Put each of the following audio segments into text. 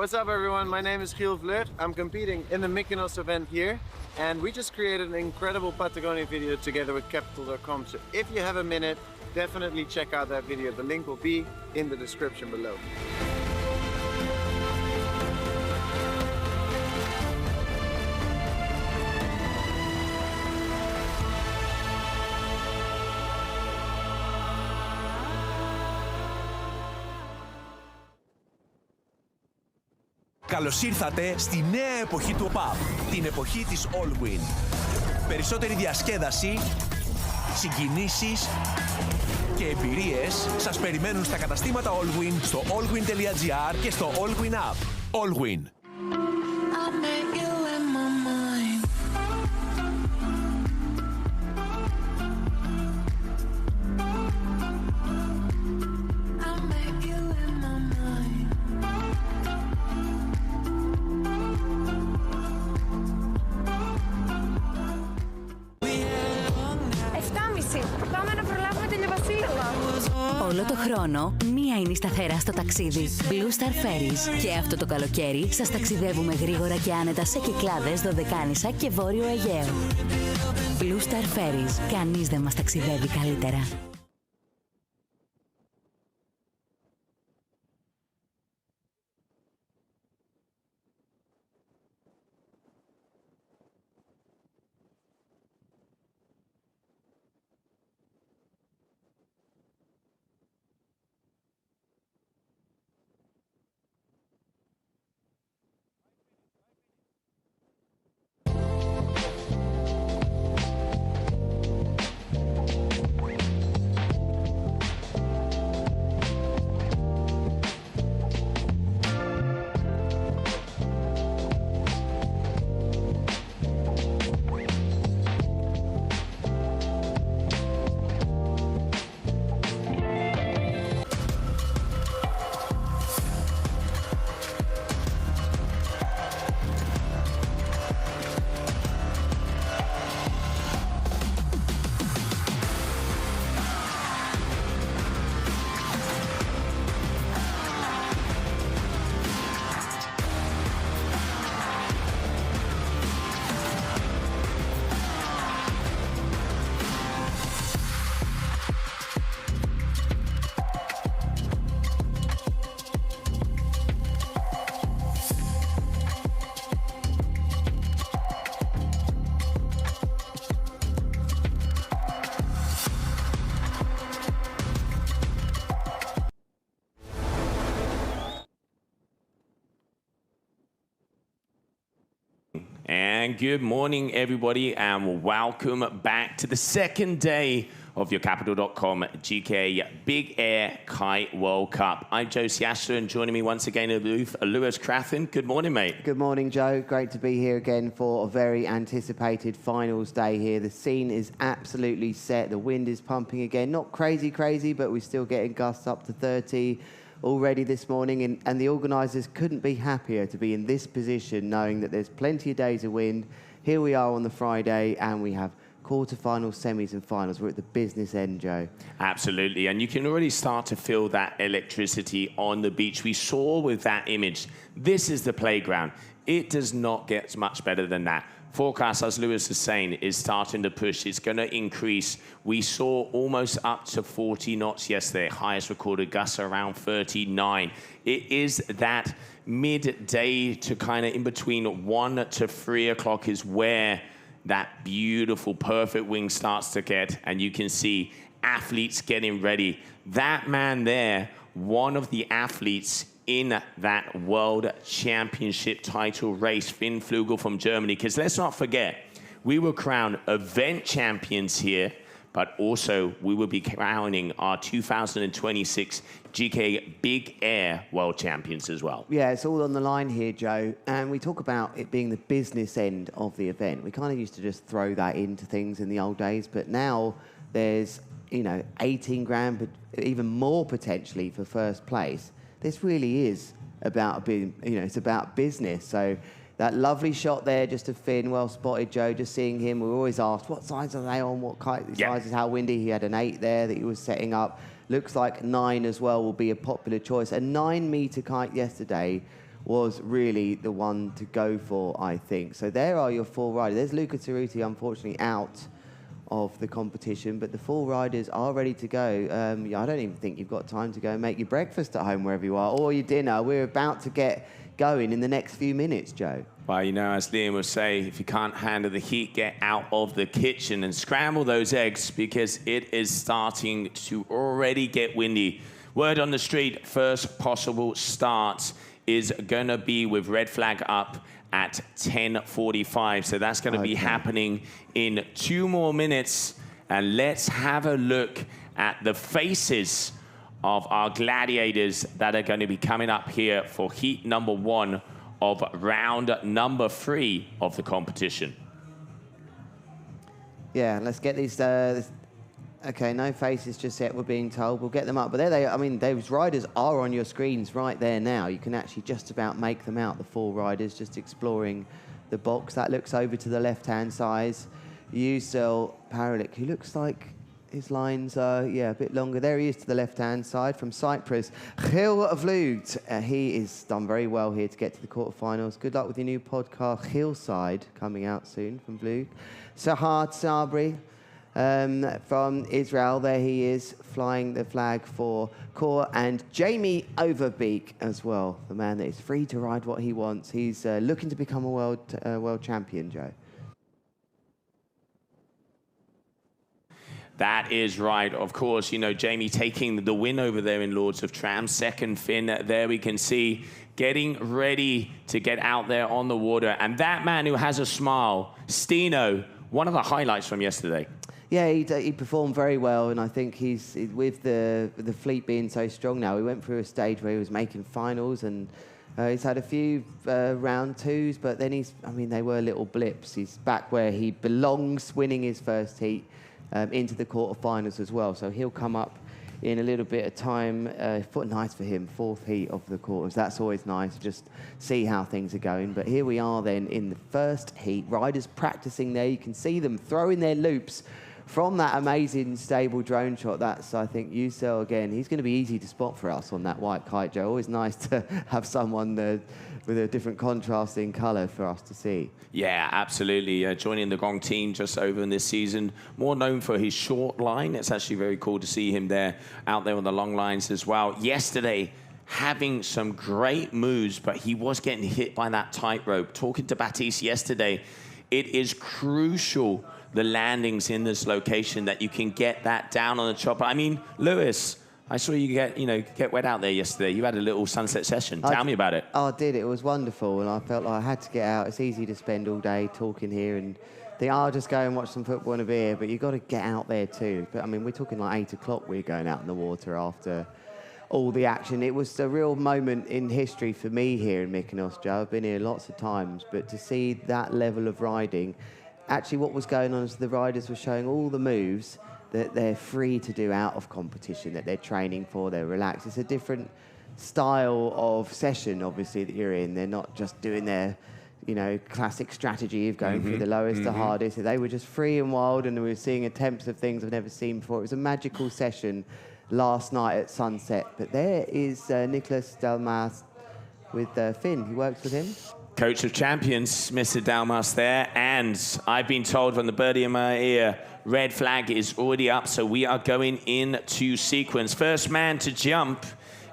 what's up everyone? My name is Giel Vleut. I'm competing in the Mykonos event here, and we just created an incredible Patagonia video together with Capital.com. So if you have a minute, definitely check out that video. The link will be in the description below. Καλώς ήρθατε στη νέα εποχή του ΟΠΑΠ, την εποχή της Allwin. Περισσότερη διασκέδαση, συγκινήσεις και εμπειρίες σας περιμένουν στα καταστήματα Allwin, στο allwin.gr και στο Allwin App. Allwin. Όλο το χρόνο, μία είναι η σταθερά στο ταξίδι. Blue Star Ferries. Και αυτό το καλοκαίρι σας ταξιδεύουμε γρήγορα και άνετα σε κυκλάδες, Δωδεκάνησα και Βόρειο Αιγαίο. Blue Star Ferries. Κανείς δεν μας ταξιδεύει καλύτερα. And good morning, everybody, and welcome back to the second day of your Capital.com GKA Big Air Kite World Cup. I'm Joe Siastra, and joining me once again in the booth, Lewis Crathen. Good morning, mate. Good morning, Joe. Great to be here again for a very anticipated finals day here. The scene is absolutely set. The wind is pumping again. Not crazy, but we're still getting gusts up to 30 already this morning, and the organisers couldn't be happier to be in this position, knowing that there's plenty of days of wind. Here we are on the Friday, and we have quarterfinals, semis and finals. We're at the business end, Joe. Absolutely, and you can already start to feel that electricity on the beach. We saw with that image, this is the playground. It does not get much better than that. Forecast, as Lewis is saying, is starting to push. It's going to increase. We saw almost up to 40 knots yesterday. Highest recorded gusts around 39. It is that midday to kind of in between 1 to 3 o'clock is where that beautiful, perfect wing starts to get. And you can see athletes getting ready. That man there, one of the athletes in that World Championship title race, Finn Flugel from Germany. Because let's not forget, we were crowned event champions here, but also we will be crowning our 2026 GKA Big Air World Champions as well. Yeah, it's all on the line here, Joe. And we talk about it being the business end of the event. We kind of used to just throw that into things in the old days, but now there's, 18 grand, but even more potentially for first place. This really is about being, it's about business. So that lovely shot there, just of Finn, well spotted, Joe, just seeing him. We were always asked, what size are they on? What kite sizes, how windy? He had an 8 there that he was setting up. Looks like 9 as well will be a popular choice. A 9-meter kite yesterday was really the one to go for, I think. So there are your 4 riders. There's Luca Cerruti, unfortunately, out of the competition, but the 4 riders are ready to go. I don't even think you've got time to go and make your breakfast at home wherever you are, or your dinner. We're about to get going in the next few minutes, Joe. Well, you know, as Liam would say, if you can't handle the heat, get out of the kitchen and scramble those eggs, because it is starting to already get windy. Word on the street, first possible start is going to be with red flag up at 10:45. So that's going to be happening in 2 more minutes. And let's have a look at the faces of our gladiators that are going to be coming up here for heat number 1 of round number 3 of the competition. Yeah, let's get these. Okay, no faces just yet, we're being told. We'll get them up. But there they are. I mean, those riders are on your screens right there now. You can actually just about make them out, the 4 riders, just exploring the box. That looks over to the left-hand side. Yücel Paralik, who looks like his lines are, a bit longer. There he is to the left-hand side from Cyprus. Gil Vloed, he is done very well here to get to the quarterfinals. Good luck with your new podcast, Hillside, coming out soon from Vloed. Sahar Sabri, from Israel, there he is, flying the flag for Kor, and Jamie Overbeek as well, the man that is free to ride what he wants. He's looking to become a world champion, Joe. That is right. Of course, you know, Jamie taking the win over there in Lords of Tram. Second fin there we can see, getting ready to get out there on the water. And that man who has a smile, Stino, one of the highlights from yesterday. Yeah, he performed very well, and I think he's, with the fleet being so strong now, he went through a stage where he was making finals, and he's had a few round 2s, but then they were little blips. He's back where he belongs, winning his first heat into the quarterfinals as well. So he'll come up in a little bit of time. Nice for him, 4th heat of the quarters. That's always nice, just see how things are going. But here we are then in the first heat. Riders practicing there. You can see them throwing their loops from that amazing stable drone shot. That's, I think, Yücel again. He's going to be easy to spot for us on that white kite, Joe. Always nice to have someone with a different contrasting colour for us to see. Yeah, absolutely. Joining the Gong team just over in this season. More known for his short line. It's actually very cool to see him there, out there on the long lines as well. Yesterday, having some great moves, but he was getting hit by that tightrope. Talking to Baptiste yesterday, it is crucial, the landings in this location, that you can get that down on the chopper. I mean, Lewis, I saw you get wet out there yesterday. You had a little sunset session. Tell me about it. Oh, I did. It was wonderful, and I felt like I had to get out. It's easy to spend all day talking here and think, I'll just go and watch some football and a beer, but you've got to get out there too. But I mean, we're talking like 8 o'clock we're going out in the water after all the action. It was a real moment in history for me here in Mykonos, Joe. I've been here lots of times, but to see that level of riding, actually what was going on is the riders were showing all the moves that they're free to do out of competition, that they're training for, they're relaxed. It's a different style of session, obviously, that you're in. They're not just doing their, classic strategy of going through the lowest to hardest. They were just free and wild, and we were seeing attempts of things I've never seen before. It was a magical session last night at sunset. But there is Nicholas Dalmas with Finn. He works with him. Coach of champions, Mr. Dalmas there. And I've been told from the birdie in my ear, red flag is already up, so we are going into sequence. First man to jump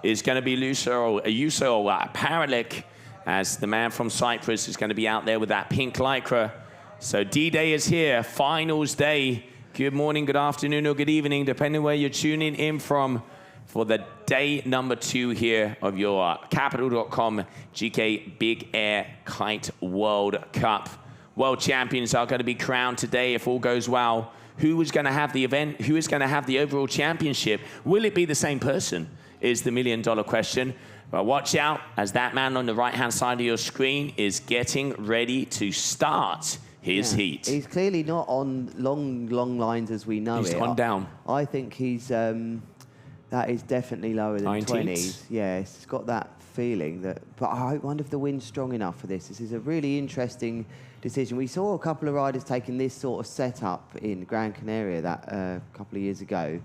is going to be Yücel Paralik, as the man from Cyprus is going to be out there with that pink lycra. So D-Day is here, finals day. Good morning, good afternoon, or good evening, depending where you're tuning in from, for the day number 2 here of your Capital.com GKA Big Air Kite World Cup. World champions are going to be crowned today if all goes well. Who is going to have the event? Who is going to have the overall championship? Will it be the same person is the million-dollar question. But watch out, as that man on the right-hand side of your screen is getting ready to start his heat. He's clearly not on long lines as we know. He's gone down. I think he's... that is definitely lower than 20s. Yeah, it's got that feeling that... But I wonder if the wind's strong enough for this. This is a really interesting decision. We saw a couple of riders taking this sort of setup in Gran Canaria a couple of years ago.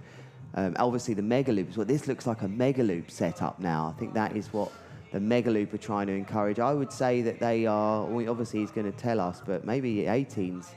Obviously, the mega loops. Well, this looks like a mega loop setup now. I think that is what the mega loop are trying to encourage. I would say that they are, well, obviously he's going to tell us, but maybe 18s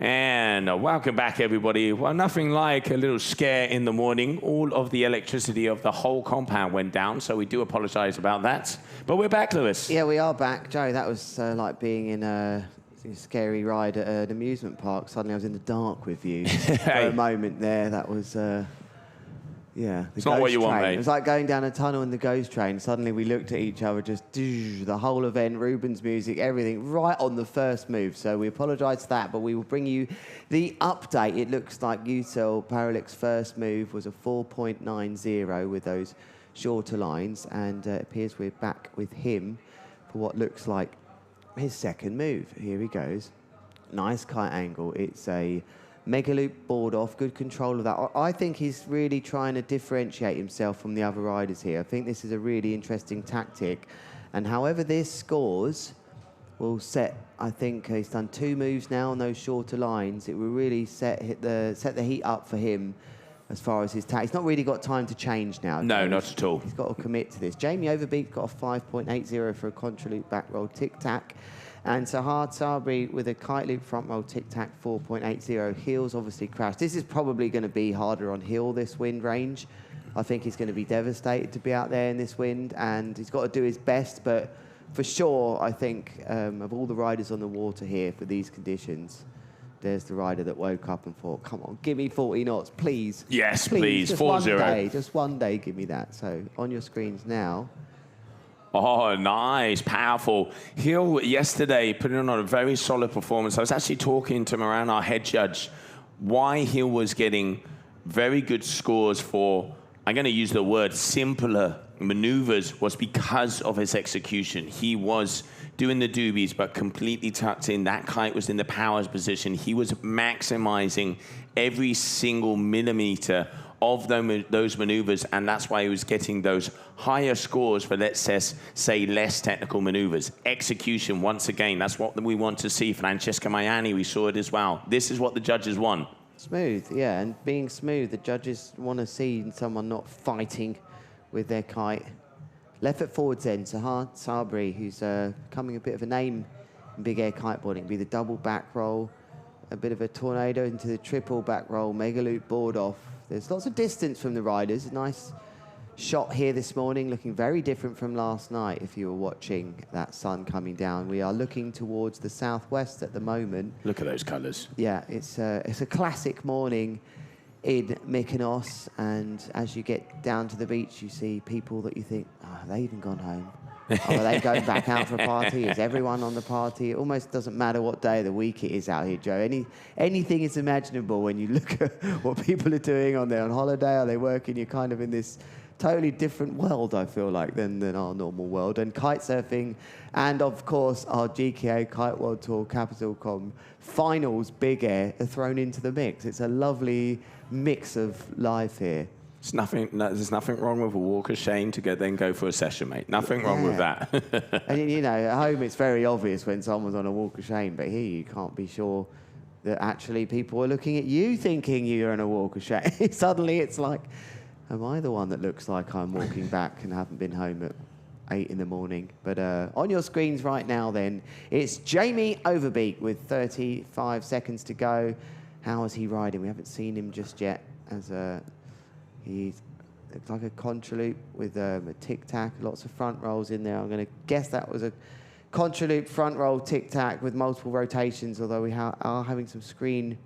And welcome back, everybody. Well, nothing like a little scare in the morning. All of the electricity of the whole compound went down, so we do apologize about that. But we're back, Lewis. Yeah, we are back. Joe, that was like being in a scary ride at an amusement park. Suddenly I was in the dark with you for a moment there. That was... yeah, it's not what you want, mate. It was like going down a tunnel in the ghost train. Suddenly we looked at each other, just the whole event, Ruben's music, everything, right on the first move. So we apologise for that, but we will bring you the update. It looks like Utel Paralik's first move was a 4.90 with those shorter lines, and it appears we're back with him for what looks like his second move. Here he goes. Nice kite angle. It's a mega loop board off, good control of that. I think he's really trying to differentiate himself from the other riders here. I think this is a really interesting tactic. And however this scores will set, I think he's done 2 moves now on those shorter lines. It will really set the heat up for him as far as his tactic. He's not really got time to change now. No, not at all. He's got to commit to this. Jamie Overbeek got a 5.80 for a contra loop back roll tic-tac. And Sahar Sabri with a kite loop front roll tic-tac 4.80. Heels obviously crashed. This is probably going to be harder on Hill, this wind range. I think he's going to be devastated to be out there in this wind, and he's got to do his best. But for sure, I think of all the riders on the water here for these conditions, there's the rider that woke up and thought, come on, give me 40 knots, please. Yes, please. Just 4-0. Just one day, give me that. So on your screens now. Oh, nice, powerful. Hill yesterday putting on a very solid performance. I was actually talking to Moran, our head judge, why Hill was getting very good scores for, I'm going to use the word simpler maneuvers, was because of his execution. He was doing the doobies, but completely tucked in. That kite was in the powers position. He was maximizing every single millimeter of those maneuvers, and that's why he was getting those higher scores for, let's say, less technical maneuvers. Execution, once again, that's what we want to see. Francesca Maiani, we saw it as well. This is what the judges want. Smooth, yeah, and being smooth, the judges want to see someone not fighting with their kite. Left foot forwards then, Sahar Sabri, who's becoming a bit of a name in big air kiteboarding. Be the double back roll, a bit of a tornado into the triple back roll, mega loop board off. There's lots of distance from the riders. A nice shot here this morning, looking very different from last night if you were watching that sun coming down. We are looking towards the southwest at the moment. Look at those colours. Yeah, it's a classic morning in Mykonos, and as you get down to the beach, you see people that you think, oh, have they even gone home? Oh, are they going back out for a party? Is everyone on the party? It almost doesn't matter what day of the week it is out here, Joe. Anything is imaginable when you look at what people are doing. On holiday? Are they working? You're kind of in this totally different world, I feel like, than our normal world. And kite surfing, and of course our GKA Kite World Tour Capital.com finals big air are thrown into the mix. It's a lovely mix of life here. There's nothing wrong with a walk of shame to then go for a session, mate. Nothing wrong with that. And you know, at home it's very obvious when someone's on a walk of shame, but here you can't be sure that actually people are looking at you thinking you're on a walk of shame. Suddenly it's like, am I the one that looks like I'm walking back and haven't been home at 8 in the morning? But on your screens right now then, it's Jamie Overbeek with 35 seconds to go. How is he riding? We haven't seen him just yet, as he looks like a contra loop with a tic-tac, lots of front rolls in there. I'm going to guess that was a contra loop front roll tic-tac with multiple rotations, although we are having some screen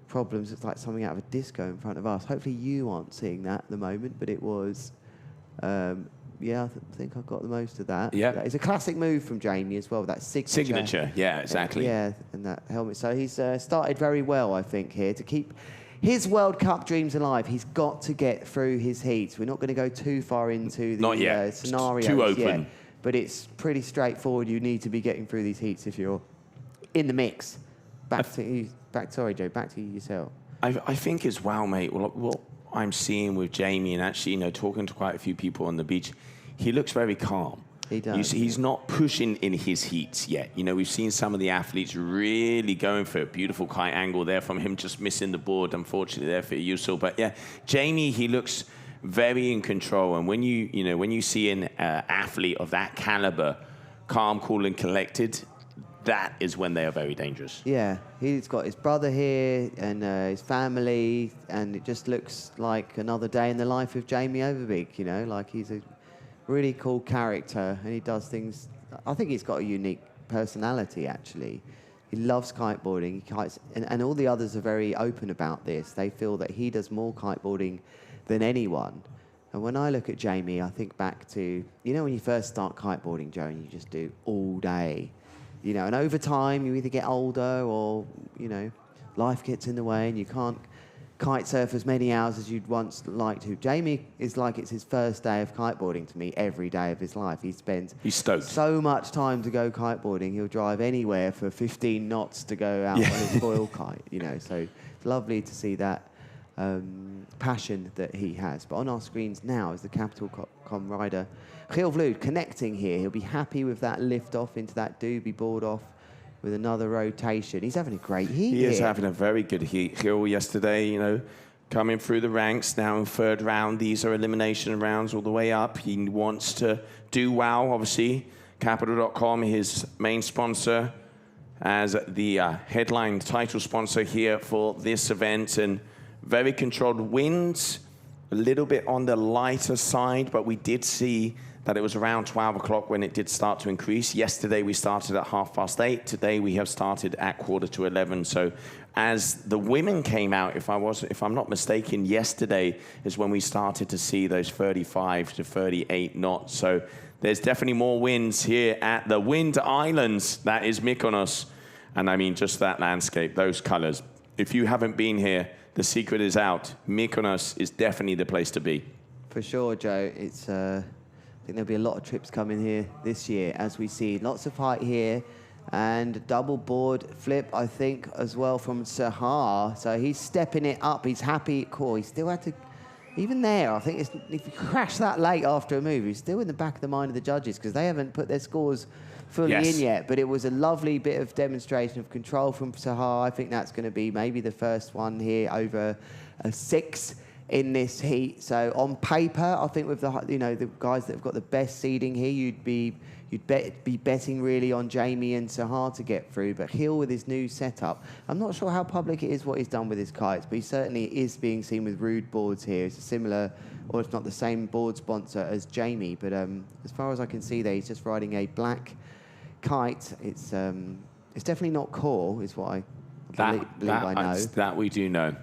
problems. It's like something out of a disco in front of us. Hopefully you aren't seeing that at the moment, but it was, yeah, I think I got the most of that. Yeah. It's a classic move from Jamie as well, that signature. Yeah, exactly. Yeah, and that helmet. So he's started very well, I think, here to keep his World Cup dreams alive. He's got to get through his heats. We're not going to go too far into the scenarios too open. yet, but it's pretty straightforward. You need to be getting through these heats if you're in the mix. Sorry, Joe, back to you yourself. I think as well, mate, what I'm seeing with Jamie, and actually, you know, talking to quite a few people on the beach, he looks very calm. He does. He's not pushing in his heats yet. You know, we've seen some of the athletes really going for a beautiful kite angle there from him just missing the board, unfortunately, there for Yusul. But yeah, Jamie, he looks very in control. And when you see an athlete of that caliber, calm, cool, and collected, that is when they are very dangerous. Yeah, he's got his brother here and his family, and it just looks like another day in the life of Jamie Overbeek, you know, like he's a really cool character and he does things. I think he's got a unique personality, actually. He loves kiteboarding, he kites, and all the others are very open about this. They feel that he does more kiteboarding than anyone. And when I look at Jamie, I think back to, you know, when you first start kiteboarding, Joe, and you just do all day. You know, and over time, you either get older or, you know, life gets in the way and you can't kite surf as many hours as you'd once like to. Jamie is like it's his first day of kiteboarding to me every day of his life. He's stoked. So much time to go kiteboarding. He'll drive anywhere for 15 knots to go out on his foil kite, you know. So it's lovely to see that passion that he has. But on our screens now is the Capital.com rider, Gil Vloed, connecting here. He'll be happy with that lift off into that doobie board off with another rotation. He's having a great heat. He is having a very good heat. Gil yesterday, you know, coming through the ranks now in third round. These are elimination rounds all the way up. He wants to do well, obviously. Capital.com, his main sponsor, as the headline title sponsor here for this event. And very controlled winds, a little bit on the lighter side, but we did see that it was around 12 o'clock when it did start to increase. Yesterday, we started at 8:30. Today, we have started at 11:15. So as the women came out, if I'm not mistaken, yesterday is when we started to see those 35 to 38 knots. So there's definitely more winds here at the Wind Islands. That is Mykonos. And I mean, just that landscape, those colors. If you haven't been here, the secret is out. Mykonos is definitely the place to be. For sure, Joe. It's I think there'll be a lot of trips coming here this year, as we see lots of height here, and a double board flip, I think, as well from Sahar. So he's stepping it up. He's happy at core. He still had to, even there, I think if you crash that late after a move, he's still in the back of the mind of the judges because they haven't put their scores fully in yet. But it was a lovely bit of demonstration of control from Sahar. I think that's going to be maybe the first one here over a 6 in this heat. So on paper, I think with the guys that have got the best seeding here, you'd be betting really on Jamie and Sahar to get through. But Hill with his new setup, I'm not sure how public it is what he's done with his kites, but he certainly is being seen with Rude boards here. It's a similar, or if not the same board sponsor as Jamie. But as far as I can see there, he's just riding a black kite. It's definitely not core, is what I believe I know. That we do know.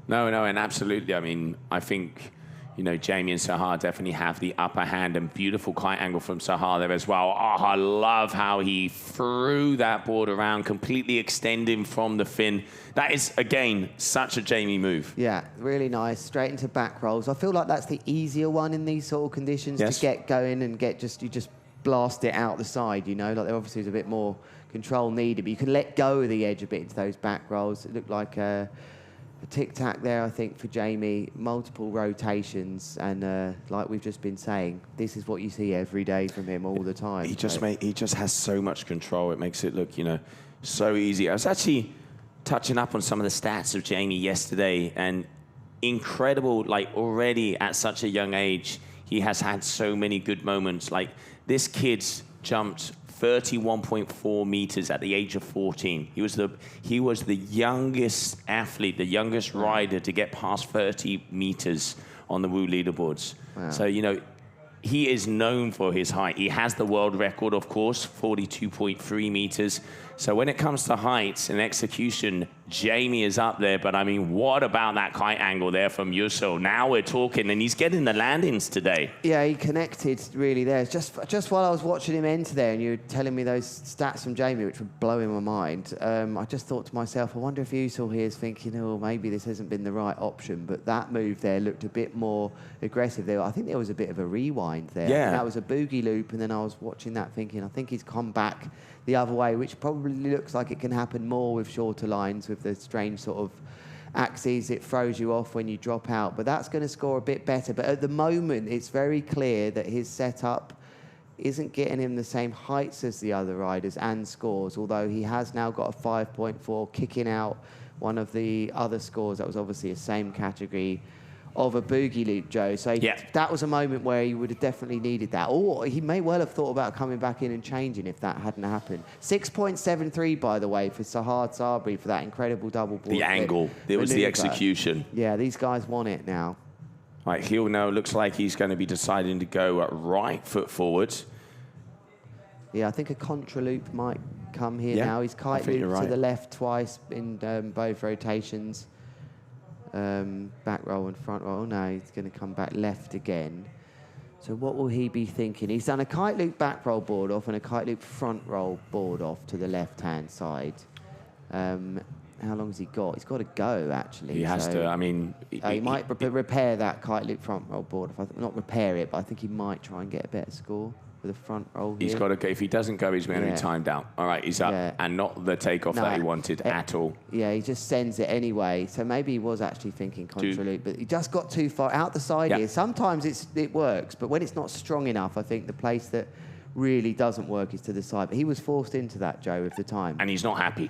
No, and absolutely. I mean, I think, you know, Jamie and Sahar definitely have the upper hand, and beautiful kite angle from Sahar there as well. Oh, I love how he threw that board around, completely extending from the fin. That is, again, such a Jamie move. Yeah, really nice. Straight into back rolls. I feel like that's the easier one in these sort of conditions to get going and you just blast it out the side, you know. Like there obviously is a bit more control needed, but you can let go of the edge a bit into those back rolls. It looked like a tic-tac there, I think, for Jamie. Multiple rotations, and like we've just been saying, this is what you see every day from him all the time. He just has so much control. It makes it look, you know, so easy. I was actually touching up on some of the stats of Jamie yesterday, and incredible, like already at such a young age, he has had so many good moments. Like this kid's jumped 31.4 meters at the age of 14. He was the youngest athlete, the youngest rider to get past 30 meters on the Woo leaderboards. Wow. So, you know, he is known for his height. He has the world record, of course, 42.3 meters. So when it comes to heights and execution, Jamie is up there. But I mean, what about that kite angle there from Yusso? Now we're talking, and he's getting the landings today. Yeah, he connected really there. Just while I was watching him enter there, and you were telling me those stats from Jamie, which were blowing my mind, I just thought to myself, I wonder if Yusso here is thinking, oh, maybe this hasn't been the right option. But that move there looked a bit more aggressive there. I think there was a bit of a rewind there. Yeah. That was a boogie loop, and then I was watching that thinking, I think he's come back the other way, which probably looks like it can happen more with shorter lines, with the strange sort of axes. It throws you off when you drop out, but that's going to score a bit better. But at the moment, it's very clear that his setup isn't getting him the same heights as the other riders and scores, although he has now got a 5.4, kicking out one of the other scores that was obviously a same category of a boogie loop, Joe. So that was a moment where he would have definitely needed that. Or he may well have thought about coming back in and changing if that hadn't happened. 6.73, by the way, for Sahar Sabri for that incredible double board. The angle. It was the execution. Yeah, these guys want it now. Right, he'll know. Looks like he's going to be deciding to go right foot forward. Yeah, I think a contra loop might come here now. He's kite looped to the left twice in both rotations. Back roll and front roll. No, he's going to come back left again. So what will he be thinking? He's done a kite loop back roll board off and a kite loop front roll board off to the left-hand side. How long has he got? He's got to go, actually. He has to. I mean... he might repair that kite loop front roll board. Not repair it, but I think he might try and get a better score with a front roll here. He's got to go. If he doesn't go, he's going to be timed out. All right, he's up. And not the takeoff that he wanted at all. Yeah, he just sends it anyway. So maybe he was actually thinking contra loop, but he just got too far out the side here. Sometimes it works, but when it's not strong enough, I think the place that really doesn't work is to the side. But he was forced into that, Joe, with the time. And he's not happy.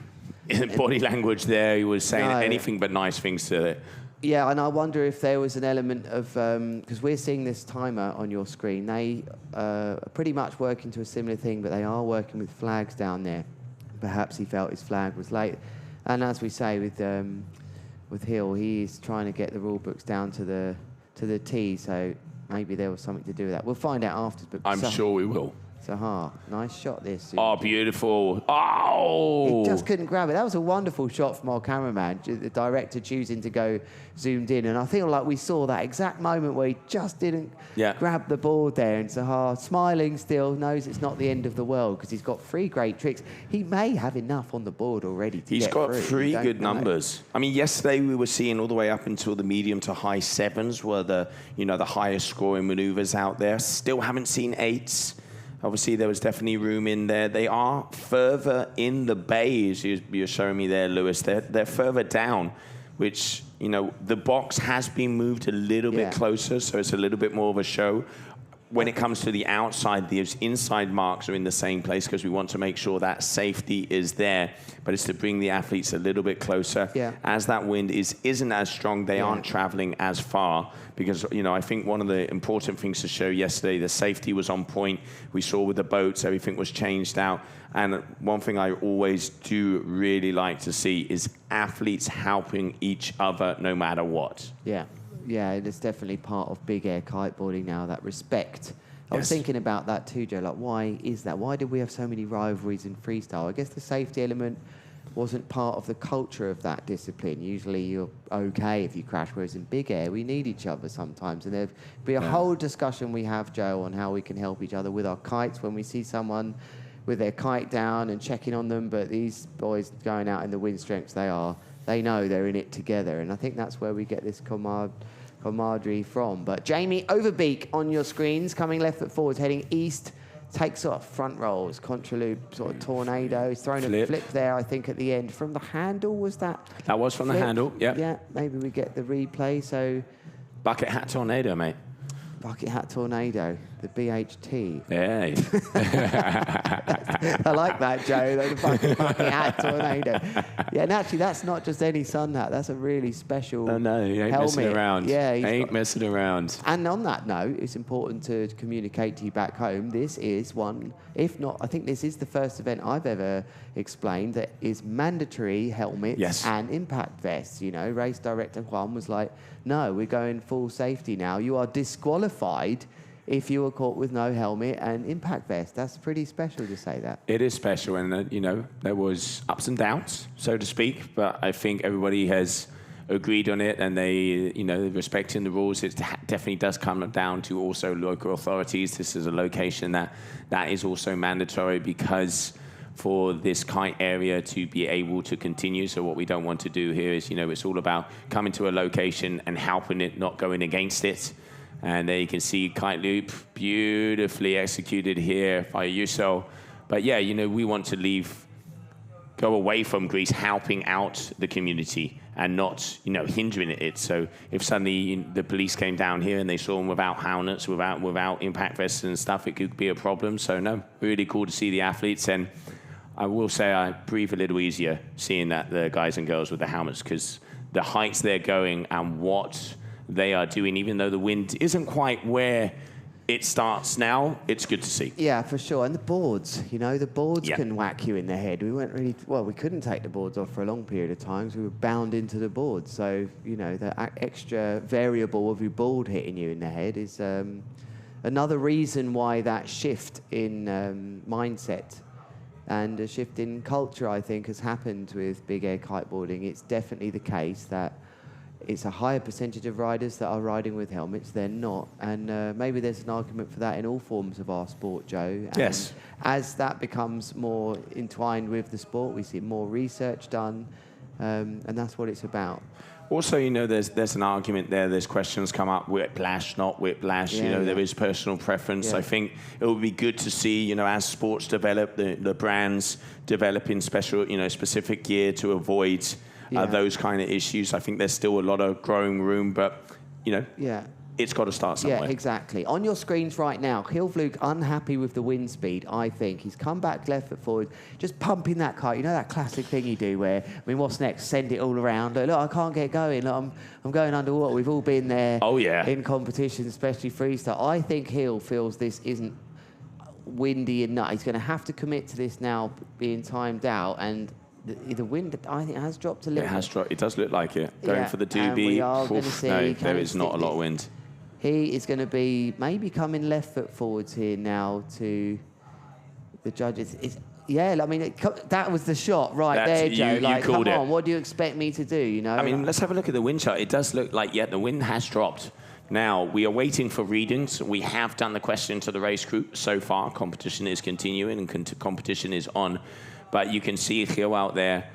In body language there, he was saying anything but nice things to it. Yeah, and I wonder if there was an element of... Because we're seeing this timer on your screen. They are pretty much working to a similar thing, but they are working with flags down there. Perhaps he felt his flag was late. And as we say with Hill, he's trying to get the rule books down to the T, so maybe there was something to do with that. We'll find out after. But I'm sure we will. Sahar, nice shot this. Oh, beautiful. Oh! He just couldn't grab it. That was a wonderful shot from our cameraman, the director choosing to go zoomed in. And I feel like we saw that exact moment where he just didn't grab the board there. And Sahar, smiling still, knows it's not the end of the world because he's got 3 great tricks. He may have enough on the board already to He's get got through. 3 good numbers. I mean, yesterday we were seeing all the way up until the medium to high 7s were the highest scoring maneuvers out there. Still haven't seen 8s. Obviously, there was definitely room in there. They are further in the bay, as you're showing me there, Lewis. They're further down, which, the box has been moved a little bit closer, so it's a little bit more of a show. When it comes to the outside, those inside marks are in the same place because we want to make sure that safety is there. But it's to bring the athletes a little bit closer. As that wind isn't as strong, they aren't traveling as far. Because, I think one of the important things to show yesterday, the safety was on point. We saw with the boats, everything was changed out. And one thing I always do really like to see is athletes helping each other no matter what. Yeah, it's definitely part of big air kiteboarding now, that respect. I was thinking about that too, Joe. Like, why is that? Why did we have so many rivalries in freestyle? I guess the safety element wasn't part of the culture of that discipline. Usually you're okay if you crash, whereas in big air, we need each other sometimes. And there'd be a whole discussion we have, Joe, on how we can help each other with our kites when we see someone with their kite down and checking on them. But these boys going out in the wind strengths they know they're in it together. And I think that's where we get this camaraderie from. But Jamie Overbeek on your screens, coming left foot forwards, heading east, takes off front rolls, contra loop, sort of tornado. He's thrown a flip there, I think, at the end. From the handle, was that? That was from the handle, Yeah, maybe we get the replay, so... Bucket hat tornado, mate. Bucket hat tornado, the BHT. Yeah. I like that, Joe, the bucket hat tornado. Yeah, and actually, that's not just any sun hat. That's a really special No, you ain't helmet. messing around. Yeah, ain't messing around. And on that note, it's important to communicate to you back home. This is one, if not, I think this is the first event I've ever explained that is mandatory helmets and impact vests. Race director Juan was like, no, we're going full safety now. You are disqualified if you were caught with no helmet and impact vest. That's pretty special to say that. It is special, and there was ups and downs, so to speak, but I think everybody has agreed on it, and they, respecting the rules. It definitely does come down to also local authorities. This is a location that is also mandatory because for this kite area to be able to continue. So what we don't want to do here is, it's all about coming to a location and helping it, not going against it. And there you can see kite loop, beautifully executed here by Yuso. But yeah, we want to go away from Greece, helping out the community and not, hindering it. So if suddenly the police came down here and they saw them without helmets, without impact vests and stuff, it could be a problem. So no, really cool to see the athletes. And I will say I breathe a little easier seeing that the guys and girls with the helmets, because the heights they're going and what they are doing, even though the wind isn't quite where it starts now. It's good to see. Yeah, for sure. And the boards, the boards Yeah. can whack you in the head. We couldn't take the boards off for a long period of time, so we were bound into the boards. So, the extra variable of your board hitting you in the head is another reason why that shift in mindset and a shift in culture, I think, has happened with big air kiteboarding. It's definitely the case that it's a higher percentage of riders that are riding with helmets. They're not. And maybe there's an argument for that in all forms of our sport, Joe. And Yes. as that becomes more entwined with the sport, we see more research done, and that's what it's about. Also, there's an argument there. There's questions come up, whiplash, not whiplash. Yeah, There is personal preference. Yeah. I think it would be good to see, as sports develop, the brands developing specific gear to avoid those kind of issues. I think there's still a lot of growing room, but, it's got to start somewhere. Yeah, exactly. On your screens right now, Hilvlug unhappy with the wind speed, I think. He's come back left foot forward, just pumping that kite. You know that classic thing you do where, what's next? Send it all around. Look, I can't get going. Look, I'm going underwater. We've all been there in competitions, especially freestyle. I think Hill feels this isn't windy enough. He's going to have to commit to this now being timed out, and the wind, I think, has dropped a little. It has dropped. It does look like it. Going for the doobie. We are going to see. No, there is not a lot of wind. He is going to be maybe coming left foot forwards here now to the judges. That was the shot there, Joe. Come on, what do you expect me to do? Let's have a look at the wind chart. It does look like, the wind has dropped. Now, we are waiting for readings. We have done the question to the race crew so far. Competition is continuing and competition is on. But you can see Gil out there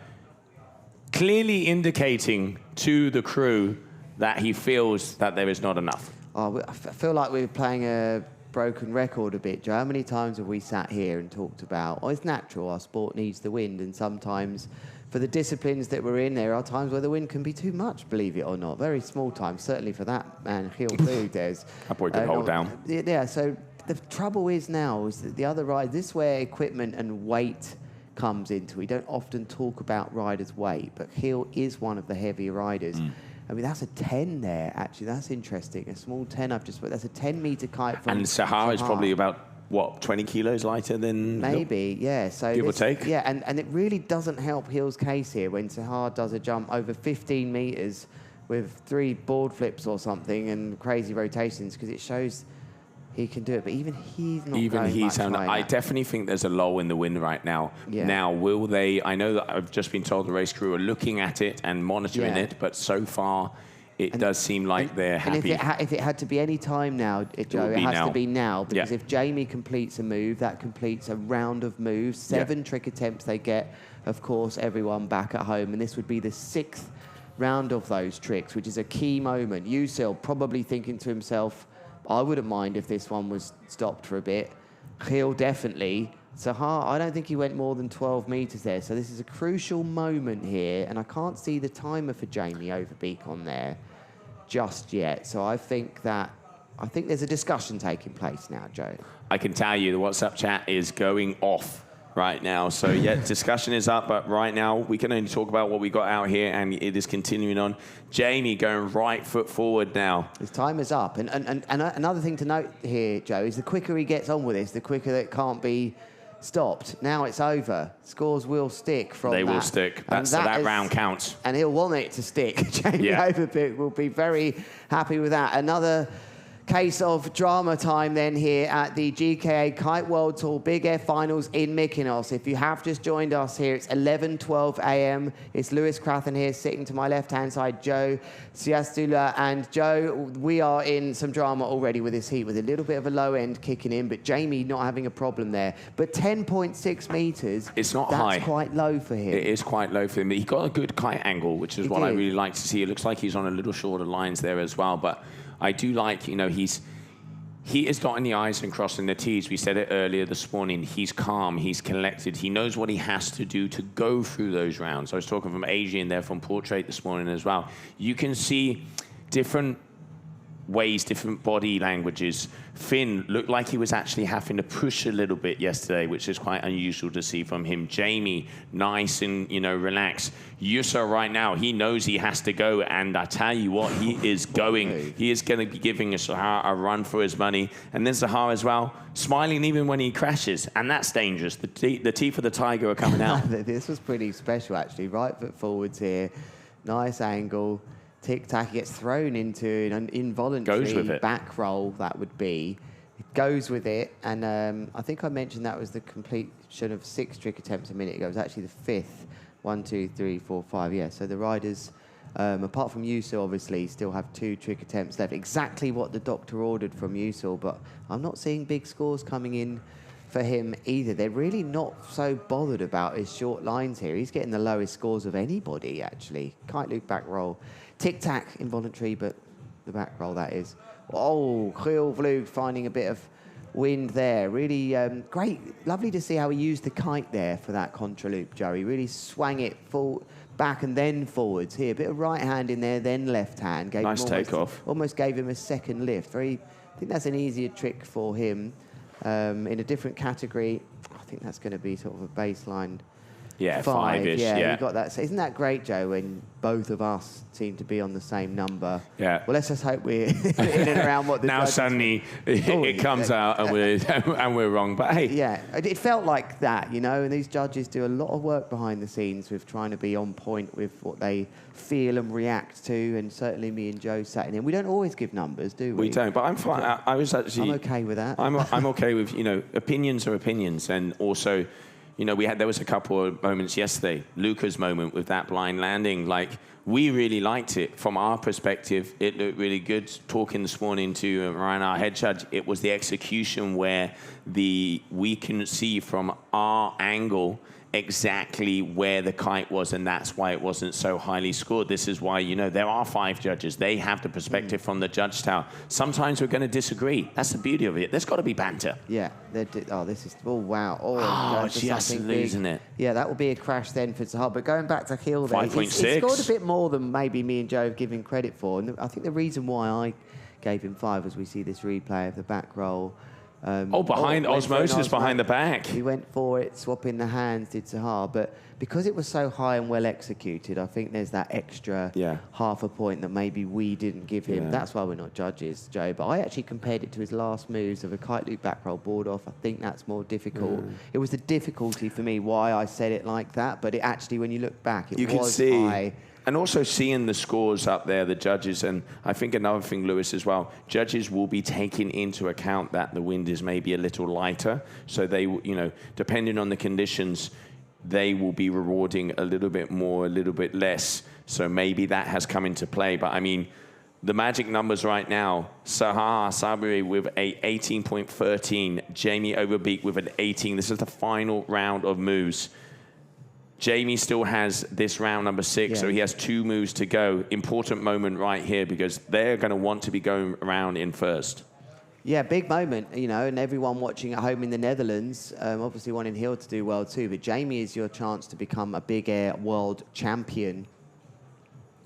clearly indicating to the crew that he feels that there is not enough. I feel like we're playing a broken record a bit, Joe. How many times have we sat here and talked about, it's natural, our sport needs the wind, and sometimes for the disciplines that we're in, there are times where the wind can be too much, believe it or not. Very small times, certainly for that man, Hilvlug, Des. That boy could hold down. Yeah, so the trouble is now is that the other ride, this is where equipment and weight comes into. We don't often talk about riders' weight, but Hill is one of the heavier riders. That's a 10 there, actually. That's interesting. A small 10 I've just put. That's a 10-meter kite from... And Sahar is probably about, 20 kilos lighter than... Maybe, yeah. So give or take. Yeah, and it really doesn't help Hill's case here when Sahar does a jump over 15 metres with 3 board flips or something and crazy rotations, because it shows he can do it. But even he's not going much higher. I definitely think there's a lull in the wind right now. Yeah. Now, will they... I know that I've just been told the race crew are looking at it and monitoring it, but so far it does seem like they're happy. And if it had to be any time now, Joe, it has to be now. Because if Jamie completes a move, that completes a round of moves. 7 trick attempts they get, of course, everyone back at home. And this would be the 6th round of those tricks, which is a key moment. Yusil probably thinking to himself, I wouldn't mind if this one was stopped for a bit. Hill definitely. Sahar, I don't think he went more than 12 metres there. So this is a crucial moment here. And I can't see the timer for Jamie Overbeek on there just yet. So I think there's a discussion taking place now, Joe. I can tell you the WhatsApp chat is going off right now. So, discussion is up, but right now we can only talk about what we got out here, and it is continuing on. Jamie going right foot forward now. His time is up. And another thing to note here, Joe, is the quicker he gets on with this, the quicker that it can't be stopped. Now it's over. Scores will stick from They that. will stick. That round counts. And he'll want it to stick. Jamie Overbeek will be very happy with that. Another case of drama time then here at the GKA Kite World Tour Big Air Finals in Mykonos. If you have just joined us here, it's 11:12 a.m. It's Lewis Crathen here sitting to my left-hand side, Joe Siastula. And Joe, we are in some drama already with this heat, with a little bit of a low end kicking in, but Jamie not having a problem there. But 10.6 metres, it's not that's high. That's quite low for him. It is quite low for him. He got a good kite angle, which is what I really like to see. It looks like he's on a little shorter lines there as well, but I do like, he is dotting the I's and crossing the T's. We said it earlier this morning. He's calm. He's collected. He knows what he has to do to go through those rounds. I was talking from Aegean there from Portrait this morning as well. You can see different ways, different body languages. Finn looked like he was actually having to push a little bit yesterday, which is quite unusual to see from him. Jamie, nice and, you know, relaxed. Yusa right now, he knows he has to go, and I tell you what, he is going. He is going to be giving Sahar a run for his money. And then Sahar as well, smiling even when he crashes, and that's dangerous. The teeth of the tiger are coming out. This was pretty special, actually. Right foot forwards here, nice angle. Tic-tac, he gets thrown into an involuntary back roll, that would be. It goes with it, and I think I mentioned that was the completion of 6 trick attempts a minute ago. It was actually the 5th. 1, 2, 3, 4, 5, yeah. So the riders, apart from Yusul, obviously, still have 2 trick attempts left. Exactly what the doctor ordered from Yusul, but I'm not seeing big scores coming in for him either. They're really not so bothered about his short lines here. He's getting the lowest scores of anybody, actually. Kite loop back roll. Tic-tac, involuntary, but the back roll, that is. Oh, Giel Vloog finding a bit of wind there. Really great. Lovely to see how he used the kite there for that contra loop, Joey. Really swang it full back and then forwards. Here, a bit of right hand in there, then left hand. Gave nice him takeoff. Almost gave him a second lift. I think that's an easier trick for him. In a different category, I think that's going to be sort of a baseline. Yeah, 5-ish. Yeah, you got that. So isn't that great, Joe, when both of us seem to be on the same number? Yeah. Well, let's just hope we're in and around what the now suddenly it comes out and we're wrong. But hey. Yeah, it felt like that, you know, and these judges do a lot of work behind the scenes with trying to be on point with what they feel and react to, and certainly me and Joe sat in here. We don't always give numbers, do we? We don't, but I'm fine. I was actually... I'm okay with that. I'm okay with, you know, opinions are opinions, and also... You know, there was a couple of moments yesterday. Luca's moment with that blind landing, like, we really liked it. From our perspective, it looked really good. Talking this morning to Ryan, our head judge, it was the execution where we can see from our angle exactly where the kite was, and that's why it wasn't so highly scored. This is why, you know, there are 5 judges. They have the perspective from the judge tower. Sometimes we're going to disagree. That's the beauty of it. There's got to be banter. Yeah. This is... Oh, wow. Just losing it. Yeah, that will be a crash then for Sahar. But going back to Giel there, 5.6. He scored a bit more than maybe me and Joe have given credit for. And I think the reason why I gave him 5 was we see this replay of the back roll. Behind osmosis, behind the back. He went for it, swapping the hands, did Sahar. But because it was so high and well executed, I think there's that extra half a point that maybe we didn't give him. That's why we're not judges, Joe. But I actually compared it to his last moves of a kite loop back roll board off. I think that's more difficult. It was the difficulty for me why I said it like that. But it actually, when you look back, it was high. And also seeing the scores up there, the judges, and I think another thing, Lewis, as well, judges will be taking into account that the wind is maybe a little lighter. So they, you know, depending on the conditions, they will be rewarding a little bit more, a little bit less. So maybe that has come into play. But I mean, the magic numbers right now, Sahar Sabri with a 18.13, Jamie Overbeek with an 18. This is the final round of moves. Jamie still has this round number 6, so he has 2 moves to go. Important moment right here because they're going to want to be going around in first. Yeah, big moment, you know, and everyone watching at home in the Netherlands, obviously wanting Giel to do well too, but Jamie is your chance to become a big air world champion.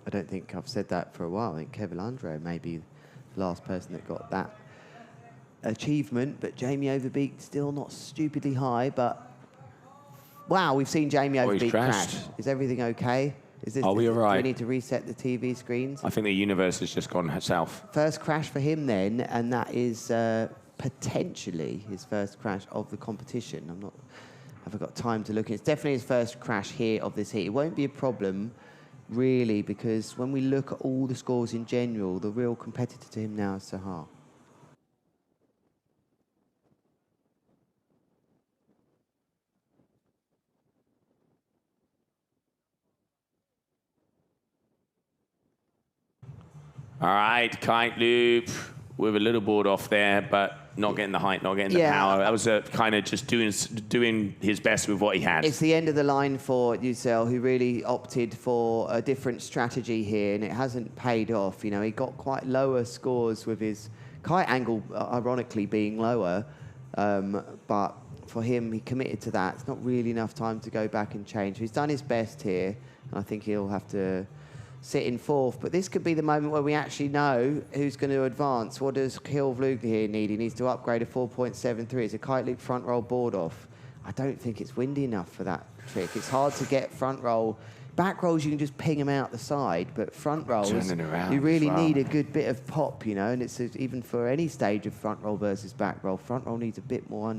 I don't think I've said that for a while. I think Kevin Andre may be the last person that got that achievement, but Jamie Overbeek still not stupidly high, but wow, we've seen Jamie Overbeek crash. Is everything okay? Are we all right? Do we need to reset the TV screens? I think the universe has just gone south. First crash for him then, and that is potentially his first crash of the competition. I haven't got time to look. It's definitely his first crash here of this heat. It won't be a problem, really, because when we look at all the scores in general, the real competitor to him now is Sahar. All right, kite loop with a little board off there, but not getting the height, not getting the power. That was kind of just doing his best with what he had. It's the end of the line for Yuzel, who really opted for a different strategy here, and it hasn't paid off. You know, he got quite lower scores with his kite angle, ironically, being lower. But for him, he committed to that. It's not really enough time to go back and change. He's done his best here, and I think he'll have to sitting fourth. But this could be the moment where we actually know who's going to advance. What does Gil Vlug here need? He needs to upgrade a 4.73. It's a kite loop front roll board off. I don't think it's windy enough for that trick. It's hard to get front roll. Back rolls, you can just ping them out the side, but front rolls, you really need a good bit of pop, you know, and it's even for any stage of front roll versus back roll, front roll needs a bit more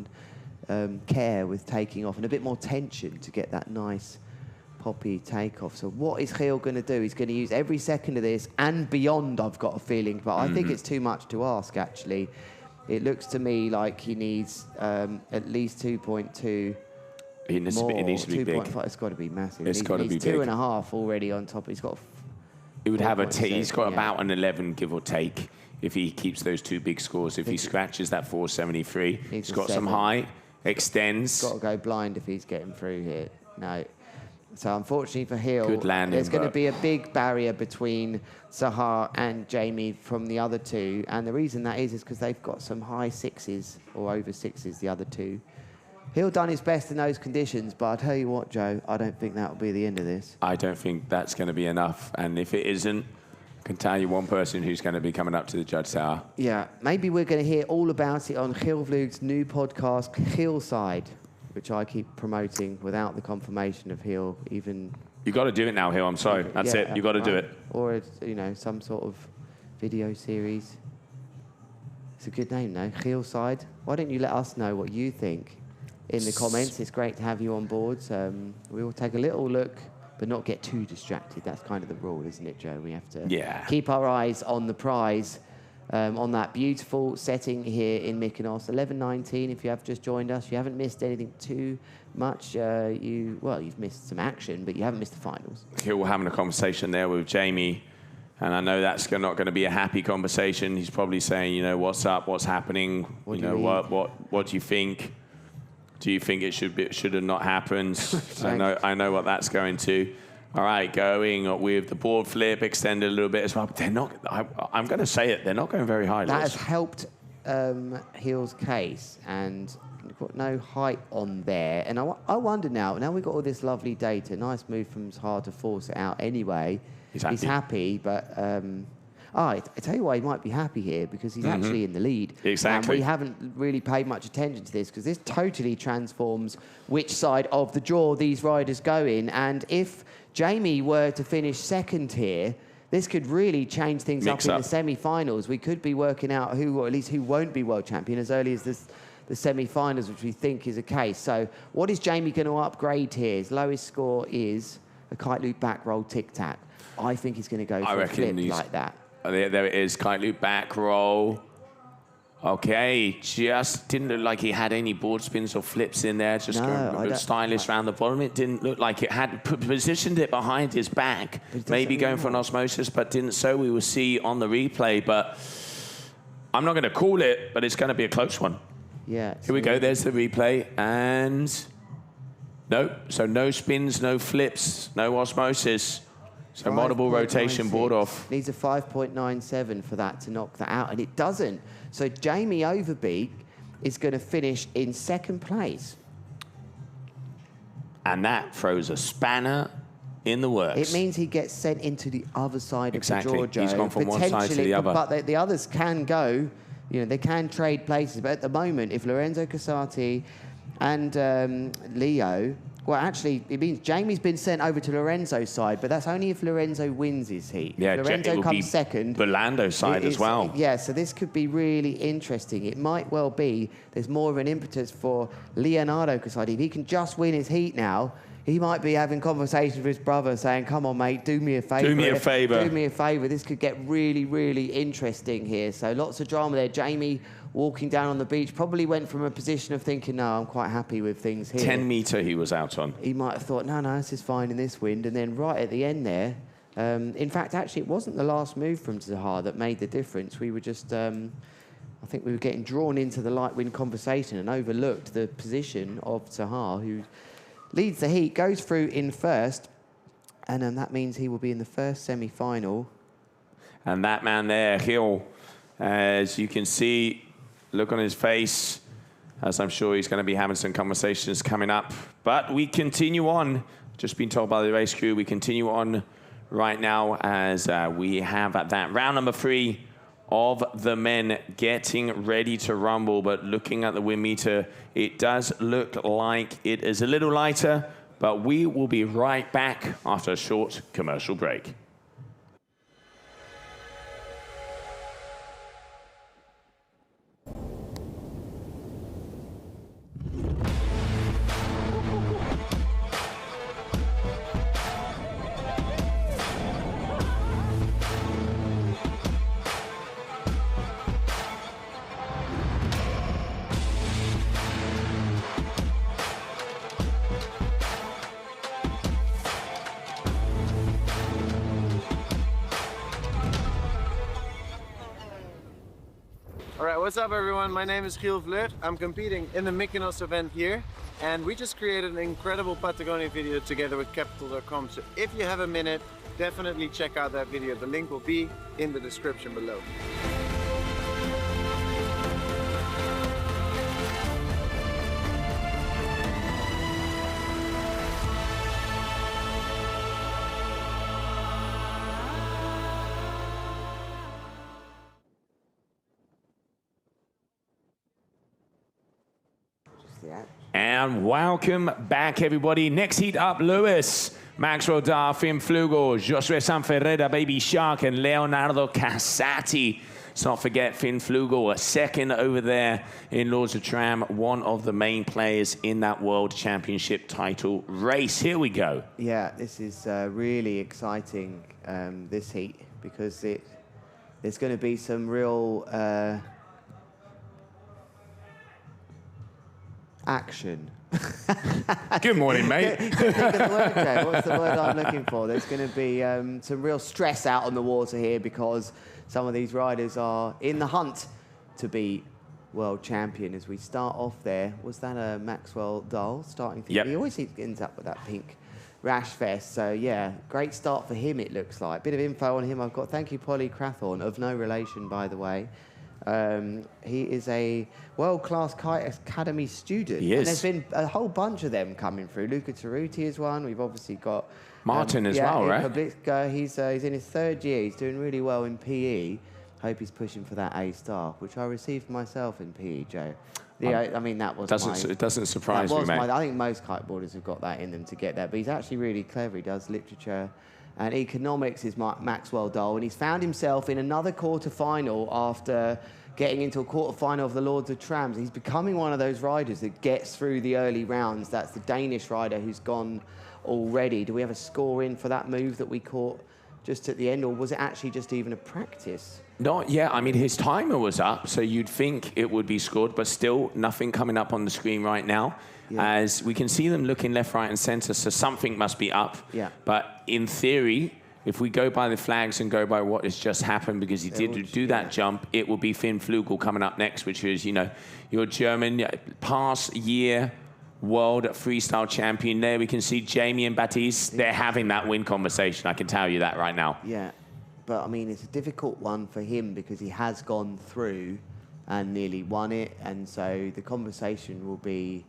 care with taking off and a bit more tension to get that nice poppy takeoff. So what is Gil going to do? He's going to use every second of this and beyond, I've got a feeling, but I think it's too much to ask, actually. It looks to me like he needs at least 2.2. It needs to be big. It's got to be massive. It's got to be big. 2.5 already on top. He's got. It would have he's got about an 11, give or take, if he keeps those two big scores. If he scratches that 473, he's got some height, extends. He's got to go blind if he's getting through here. No. So unfortunately for Gil, good landing, there's going to be a big barrier between Sahar and Jamie from the other two. And the reason that is because they've got some high sixes or over sixes, the other two. Gil done his best in those conditions, but I'll tell you what, Joe, I don't think that will be the end of this. I don't think that's going to be enough. And if it isn't, I can tell you one person who's going to be coming up to the judge tower. Yeah, maybe we're going to hear all about it on Gil Vlug's new podcast, Gilside, which I keep promoting without the confirmation of Gil even... You got to do it now, Gil. I'm sorry. That's it. You got to do it. Or, you know, some sort of video series. It's a good name, though. Gilside. Why don't you let us know what you think in the comments? It's great to have you on board. We will take a little look, but not get too distracted. That's kind of the rule, isn't it, Joe? We have to keep our eyes on the prize, on that beautiful setting here in Mykonos. 11:19, if you have just joined us. You haven't missed anything too much. You've missed some action, but you haven't missed the finals. Here we're having a conversation there with Jamie, and I know that's not going to be a happy conversation. He's probably saying, you know, what's up, what's happening, what do you think? Do you think it should have not happened? I know what that's going to. All right, going with the board flip, extended a little bit as well. But they're not. I'm going to say it. They're not going very high. That has helped Gil's case, and you've got no height on there. And I wonder now we've got all this lovely data. Nice move from Sahar to force it out anyway. He's happy, but I tell you why he might be happy here, because he's actually in the lead. Exactly. And we haven't really paid much attention to this, because this totally transforms which side of the draw these riders go in. And if Jamie were to finish second here, this could really change things up in the semi-finals. We could be working out who won't be world champion as early as the semi-finals, which we think is a case. So what is Jamie going to upgrade here? His lowest score is a kite loop back roll tic-tac. I think he's going to go for a flip like that. There it is, kite loop back roll. Okay, just didn't look like he had any board spins or flips in there. Just going stylish around the bottom. It didn't look like it had positioned it behind his back. Maybe going for an osmosis, but didn't. So we will see on the replay. But I'm not going to call it, but it's going to be a close one. Yeah. Here we go. There's the replay, and no. So no spins, no flips, no osmosis. So multiple rotation board off. Needs a 5.97 for that to knock that out, and it doesn't. So Jamie Overbeek is going to finish in second place. And that throws a spanner in the works. It means he gets sent into the other side of the draw, Joe. He's gone from one side to the other. But the others can go, you know, they can trade places. But at the moment, if Lorenzo Casati and Leo... Well, actually, it means Jamie's been sent over to Lorenzo's side, but that's only if Lorenzo wins his heat. Yeah, Lorenzo comes second. Berlando's side as well. Yeah, so this could be really interesting. It might well be there's more of an impetus for Leonardo Casati. If he can just win his heat now, he might be having conversations with his brother saying, come on, mate, do me a favour. Do me a favour. Do me a favour. This could get really, really interesting here. So lots of drama there. Jamie walking down on the beach probably went from a position of thinking, no, I'm quite happy with things here. 10 metre he was out on. He might have thought, no, this is fine in this wind. And then right at the end there, in fact, actually, it wasn't the last move from Sahar that made the difference. We were just, I think we were getting drawn into the light wind conversation and overlooked the position of Sahar, who leads the heat, goes through in first, and that means he will be in the first semi-final. And that man there, Gil, as you can see, look on his face, as I'm sure he's going to be having some conversations coming up. But we continue on. Just been told by the race crew, we continue on right now as we have at that round number 3 of the men getting ready to rumble. But looking at the wind meter, it does look like it is a little lighter, but we will be right back after a short commercial break. Alright, what's up everyone? My name is Giel Vleut. I'm competing in the Mykonos event here, and we just created an incredible Patagonia video together with capital.com. So if you have a minute, definitely check out that video. The link will be in the description below. And welcome back, everybody. Next heat up, Lewis, Maxwell Dar, Finn Flugel, Josué Sanferreira, Baby Shark, and Leonardo Casati. Let's not forget Finn Flugel, a second over there in Lords of Tram, one of the main players in that World Championship title race. Here we go. Yeah, this is really exciting, this heat, because there's going to be some real action. Good morning, mate. Think of the word, Joe. What's the word I'm looking for? There's going to be some real stress out on the water here because some of these riders are in the hunt to be world champion. As we start off there, was that a Maxwell Dahl starting thing? Yep. He always ends up with that pink rash vest. So yeah, great start for him, it looks like. Bit of info on him I've got. Thank you, Polly Crathorn, of no relation, by the way. He is a world-class Kite Academy student. He is. And there's been a whole bunch of them coming through. Luca Taruti is one. We've obviously got... Martin as well, right? Publicka. He's in his 3rd year. He's doing really well in PE. Hope he's pushing for that A star, which I received myself in PE, Joe. I mean, that was It doesn't surprise me, mate. I think most kiteboarders have got that in them to get that. But he's actually really clever. He does literature and economics is Maxwell Dahl, and he's found himself in another quarter-final after getting into a quarter-final of the Lords of Trams. He's becoming one of those riders that gets through the early rounds. That's the Danish rider who's gone already. Do we have a score in for that move that we caught just at the end, or was it actually just even a practice? Not yet. I mean, his timer was up, so you'd think it would be scored, but still nothing coming up on the screen right now. Yeah. As we can see them looking left, right, and center, so something must be up. Yeah. But in theory, if we go by the flags and go by what has just happened, because he did do that jump, it will be Finn Flugel coming up next, which is, you know, your German past year world freestyle champion. There we can see Jamie and Baptiste. They're having that win conversation. I can tell you that right now. Yeah. But, I mean, it's a difficult one for him because he has gone through and nearly won it. And so the conversation will be,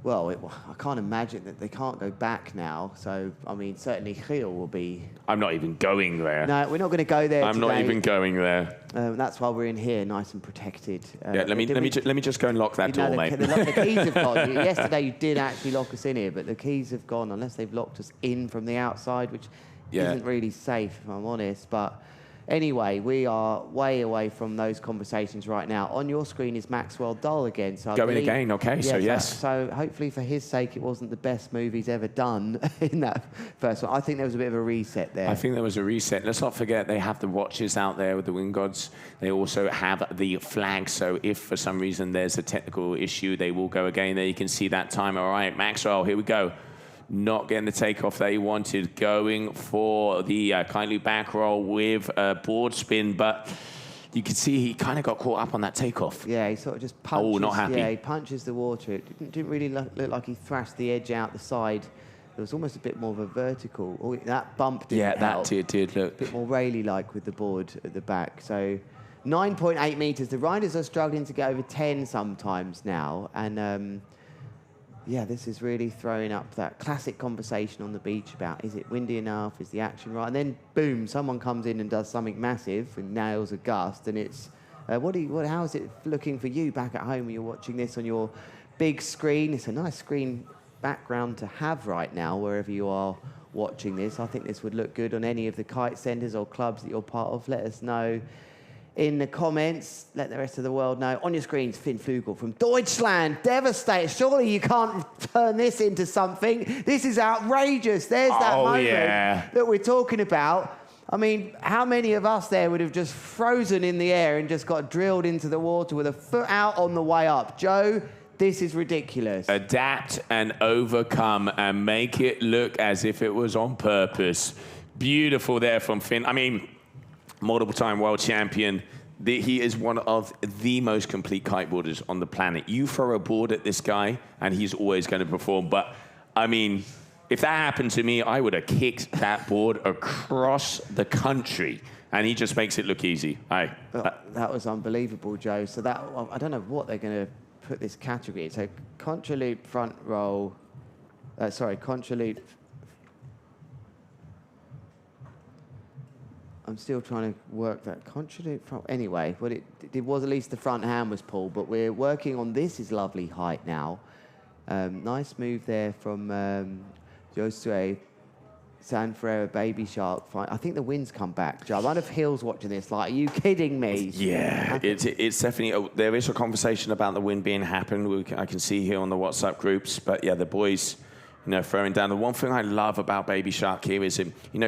well, I can't imagine that they can't go back now. So, I mean, certainly Giel will be... I'm not even going there. No, we're not going to go there I'm today. not even going there. That's why we're in here, nice and protected. Yeah, let me just go and lock that door, mate. The keys have gone. Yesterday you did actually lock us in here, but the keys have gone, unless they've locked us in from the outside, which isn't really safe, if I'm honest. But anyway, we are way away from those conversations right now. On your screen is Maxwell Dahl again. So going again, okay, so yes. So hopefully for his sake, it wasn't the best move he's ever done in that first one. I think there was a bit of a reset there. I think there was a reset. Let's not forget they have the watches out there with the wind gods. They also have the flag, so if for some reason there's a technical issue, they will go again. There you can see that time. All right, Maxwell, here we go. Not getting the takeoff that he wanted, going for the kite loop back roll with a board spin, but you can see he kind of got caught up on that takeoff. Yeah, he sort of just punches. Oh, not happy. Yeah, he punches the water. It didn't really look like he thrashed the edge out the side. There was almost a bit more of a vertical. Oh, that bump didn't help. That did look. A bit more Rayleigh-like with the board at the back. So 9.8 meters. The riders are struggling to get over 10 sometimes now, and Yeah, this is really throwing up that classic conversation on the beach about, is it windy enough, is the action right? And then, boom, someone comes in and does something massive and nails a gust, and it's, how is it looking for you back at home when you're watching this on your big screen? It's a nice screen background to have right now, wherever you are watching this. I think this would look good on any of the kite centres or clubs that you're part of. Let us know in the comments. Let the rest of the world know. On your screens, Finn Flugel from Deutschland. Devastated. Surely you can't turn this into something. This is outrageous. There's that moment that we're talking about. I mean, how many of us there would have just frozen in the air and just got drilled into the water with a foot out on the way up? Joe, this is ridiculous. Adapt and overcome and make it look as if it was on purpose. Beautiful there from Finn. I mean, multiple-time world champion. He is one of the most complete kiteboarders on the planet. You throw a board at this guy, and he's always going to perform. But, I mean, if that happened to me, I would have kicked that board across the country. And he just makes it look easy. That was unbelievable, Joe. So that, I don't know what they're going to put this category. So contra loop front roll. Contra loop. I'm still trying to work that contra loop front. Anyway, well, it was at least the front hand was pulled, but we're working on this is lovely height now. Nice move there from Josue Sanferreira, Baby Shark. I think the wind's come back, Joe. I wonder if Hill's watching this. Like, are you kidding me? Yeah, it's definitely... there is a conversation about the wind being happened. I can see here on the WhatsApp groups. But, yeah, the boys, throwing down. The one thing I love about Baby Shark here is,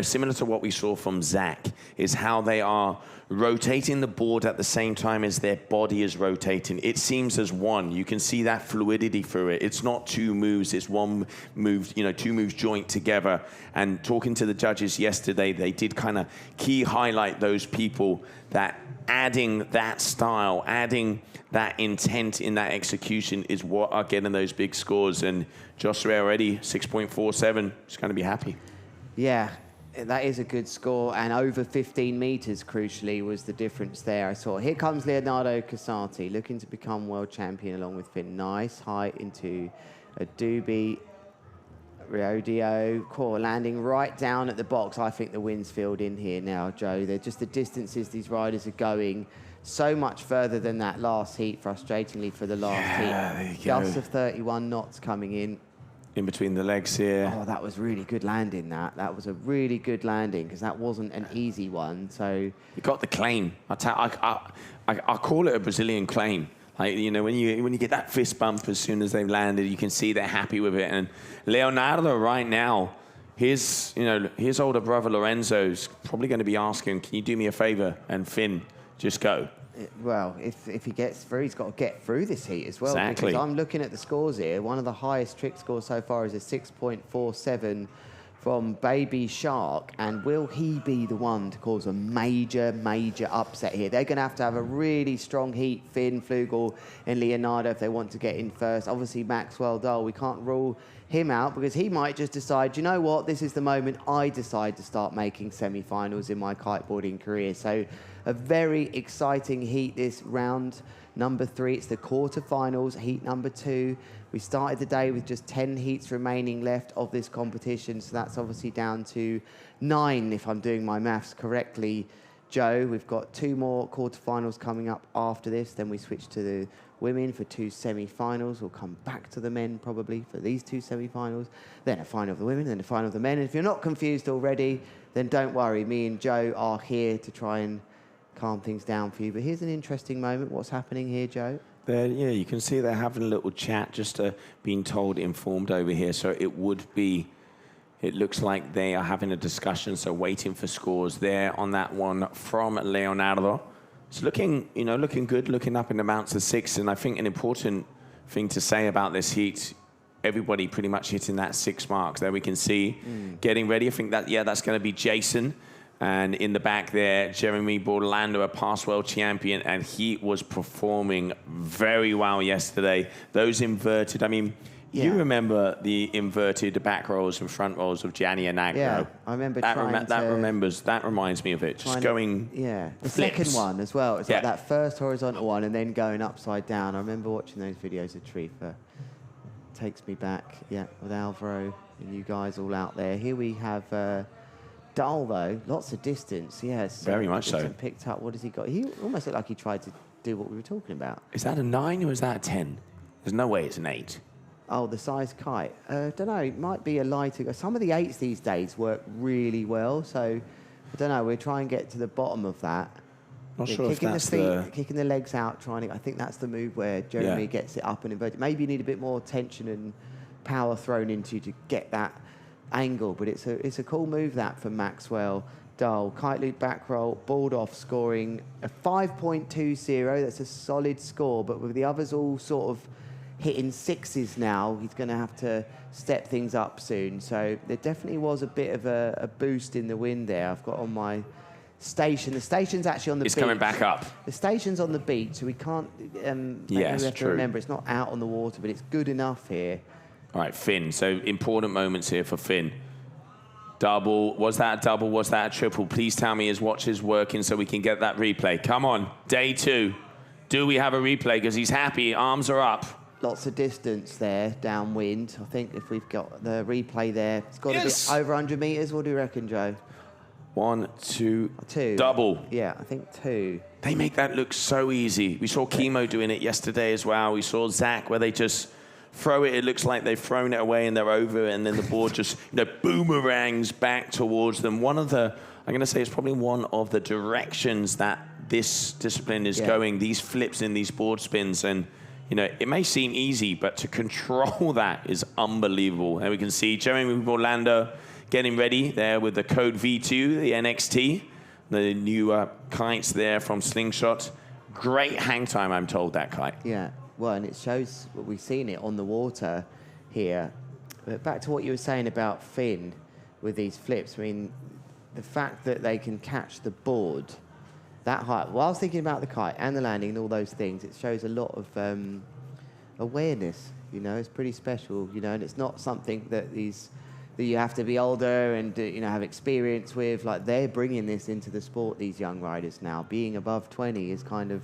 similar to what we saw from Zach, is how they are rotating the board at the same time as their body is rotating. It seems as one. You can see that fluidity through it. It's not two moves. It's one move, two moves joint together. And talking to the judges yesterday, they did kind of key highlight those people that adding that style, adding that intent in that execution is what are getting those big scores. And Joshua already, 6.47, is going to be happy. Yeah. That is a good score, and over 15 metres, crucially, was the difference there. I saw. Here comes Leonardo Casati, looking to become world champion along with Finn. Nice height into a doobie. Riodio, core landing right down at the box. I think the wind's filled in here now, Joe. They're just the distances these riders are going so much further than that last heat, frustratingly for the last heat. Gusts of 31 knots coming in. In between the legs here. Oh, that was really good landing, that. That was a really good landing, because that wasn't an easy one, so... You got the claim. I call it a Brazilian claim. Like, when you get that fist bump as soon as they've landed, you can see they're happy with it. And Leonardo right now, his older brother Lorenzo's probably going to be asking, can you do me a favor? And Finn, just go. Well, if he gets through, he's got to get through this heat as well. Exactly. Because I'm looking at the scores here. One of the highest trick scores so far is a 6.47 from Baby Shark. And will he be the one to cause a major, major upset here? They're going to have a really strong heat, Finn, Flugel, and Leonardo, if they want to get in first. Obviously, Maxwell Dahl, we can't rule him out because he might just decide, you know what, this is the moment I decide to start making semi-finals in my kiteboarding career. So a very exciting heat this round number 3. It's the quarterfinals, heat number 2. We started the day with just 10 heats remaining left of this competition, so that's obviously down to 9 if I'm doing my maths correctly, Joe. We've got 2 more quarterfinals coming up after this, then we switch to the women for 2 semi-finals. We'll come back to the men probably for these 2 semi-finals, then a final of the women, then a final of the men. And if you're not confused already, then don't worry. Me and Joe are here to try and calm things down for you. But here's an interesting moment. What's happening here, Joe? Yeah, you can see they're having a little chat, just being told, informed over here. So it looks like they are having a discussion, so waiting for scores there on that one from Leonardo. It's looking good, looking up in the mounts of 6. And I think an important thing to say about this heat, everybody pretty much hitting that 6 marks. There we can see getting ready. I think that's going to be Jason. And in the back there, Jeremy Bordelando, a past world champion, and he was performing very well yesterday. Those inverted, you remember the inverted back rolls and front rolls of Gianni Anagno. Yeah, I remember that reminds me of it. Just going the flips. second one as well. It's like that first horizontal one and then going upside down. I remember watching those videos of Trifa. takes me back, yeah, with Alvaro and you guys all out there. Here we have Dahl, though. Lots of distance, yes. Very much so. Picked up, what has he got? He almost looked like he tried to do what we were talking about. Is that a 9 or is that a 10? There's no way it's an 8. Oh, the size kite. Don't know, it might be a lighter. Some of the 8s these days work really well, so I don't know, we'll try and get to the bottom of that. Not sure if that's kicking the legs out, I think that's the move where Jeremy gets it up and inverted. Maybe you need a bit more tension and power thrown into you to get that angle, but it's a cool move that from Maxwell. Dahl, kite loop back roll, balled off, scoring a 5.20. That's a solid score, but with the others all sort of hitting 6s now, he's going to have to step things up soon. So there definitely was a bit of a boost in the wind there. I've got on my station. The station's actually on the beach. It's coming back up. The station's on the beach, so we can't... yes, we have to remember, it's not out on the water, but it's good enough here. All right, Finn. So important moments here for Finn. Double. Was that a double? Was that a triple? Please tell me his watch is working so we can get that replay. Come on. Day 2. Do we have a replay? Because he's happy. Arms are up. Lots of distance there, downwind. I think if we've got the replay there, it's got to be over 100 metres. What do you reckon, Joe? 1, 2, 2. Double. Yeah, I think 2. They make that look so easy. We saw Chemo doing it yesterday as well. We saw Zach where they just throw it. It looks like they've thrown it away and they're over, and then the board just boomerangs back towards them. I'm going to say it's probably one of the directions that this discipline is going. These flips in these board spins, and it may seem easy, but to control that is unbelievable. And we can see Jeremy Orlando getting ready there with the code V2, the NXT, the new kites there from Slingshot. Great hang time, I'm told, that kite. Yeah, well, and it shows what we've seen it on the water here. But back to what you were saying about Finn with these flips. I mean, the fact that they can catch the board that height. While I was thinking about the kite and the landing and all those things, it shows a lot of awareness. It's pretty special. And it's not something that you have to be older and have experience with. Like, they're bringing this into the sport. These young riders now, being above 20 is kind of.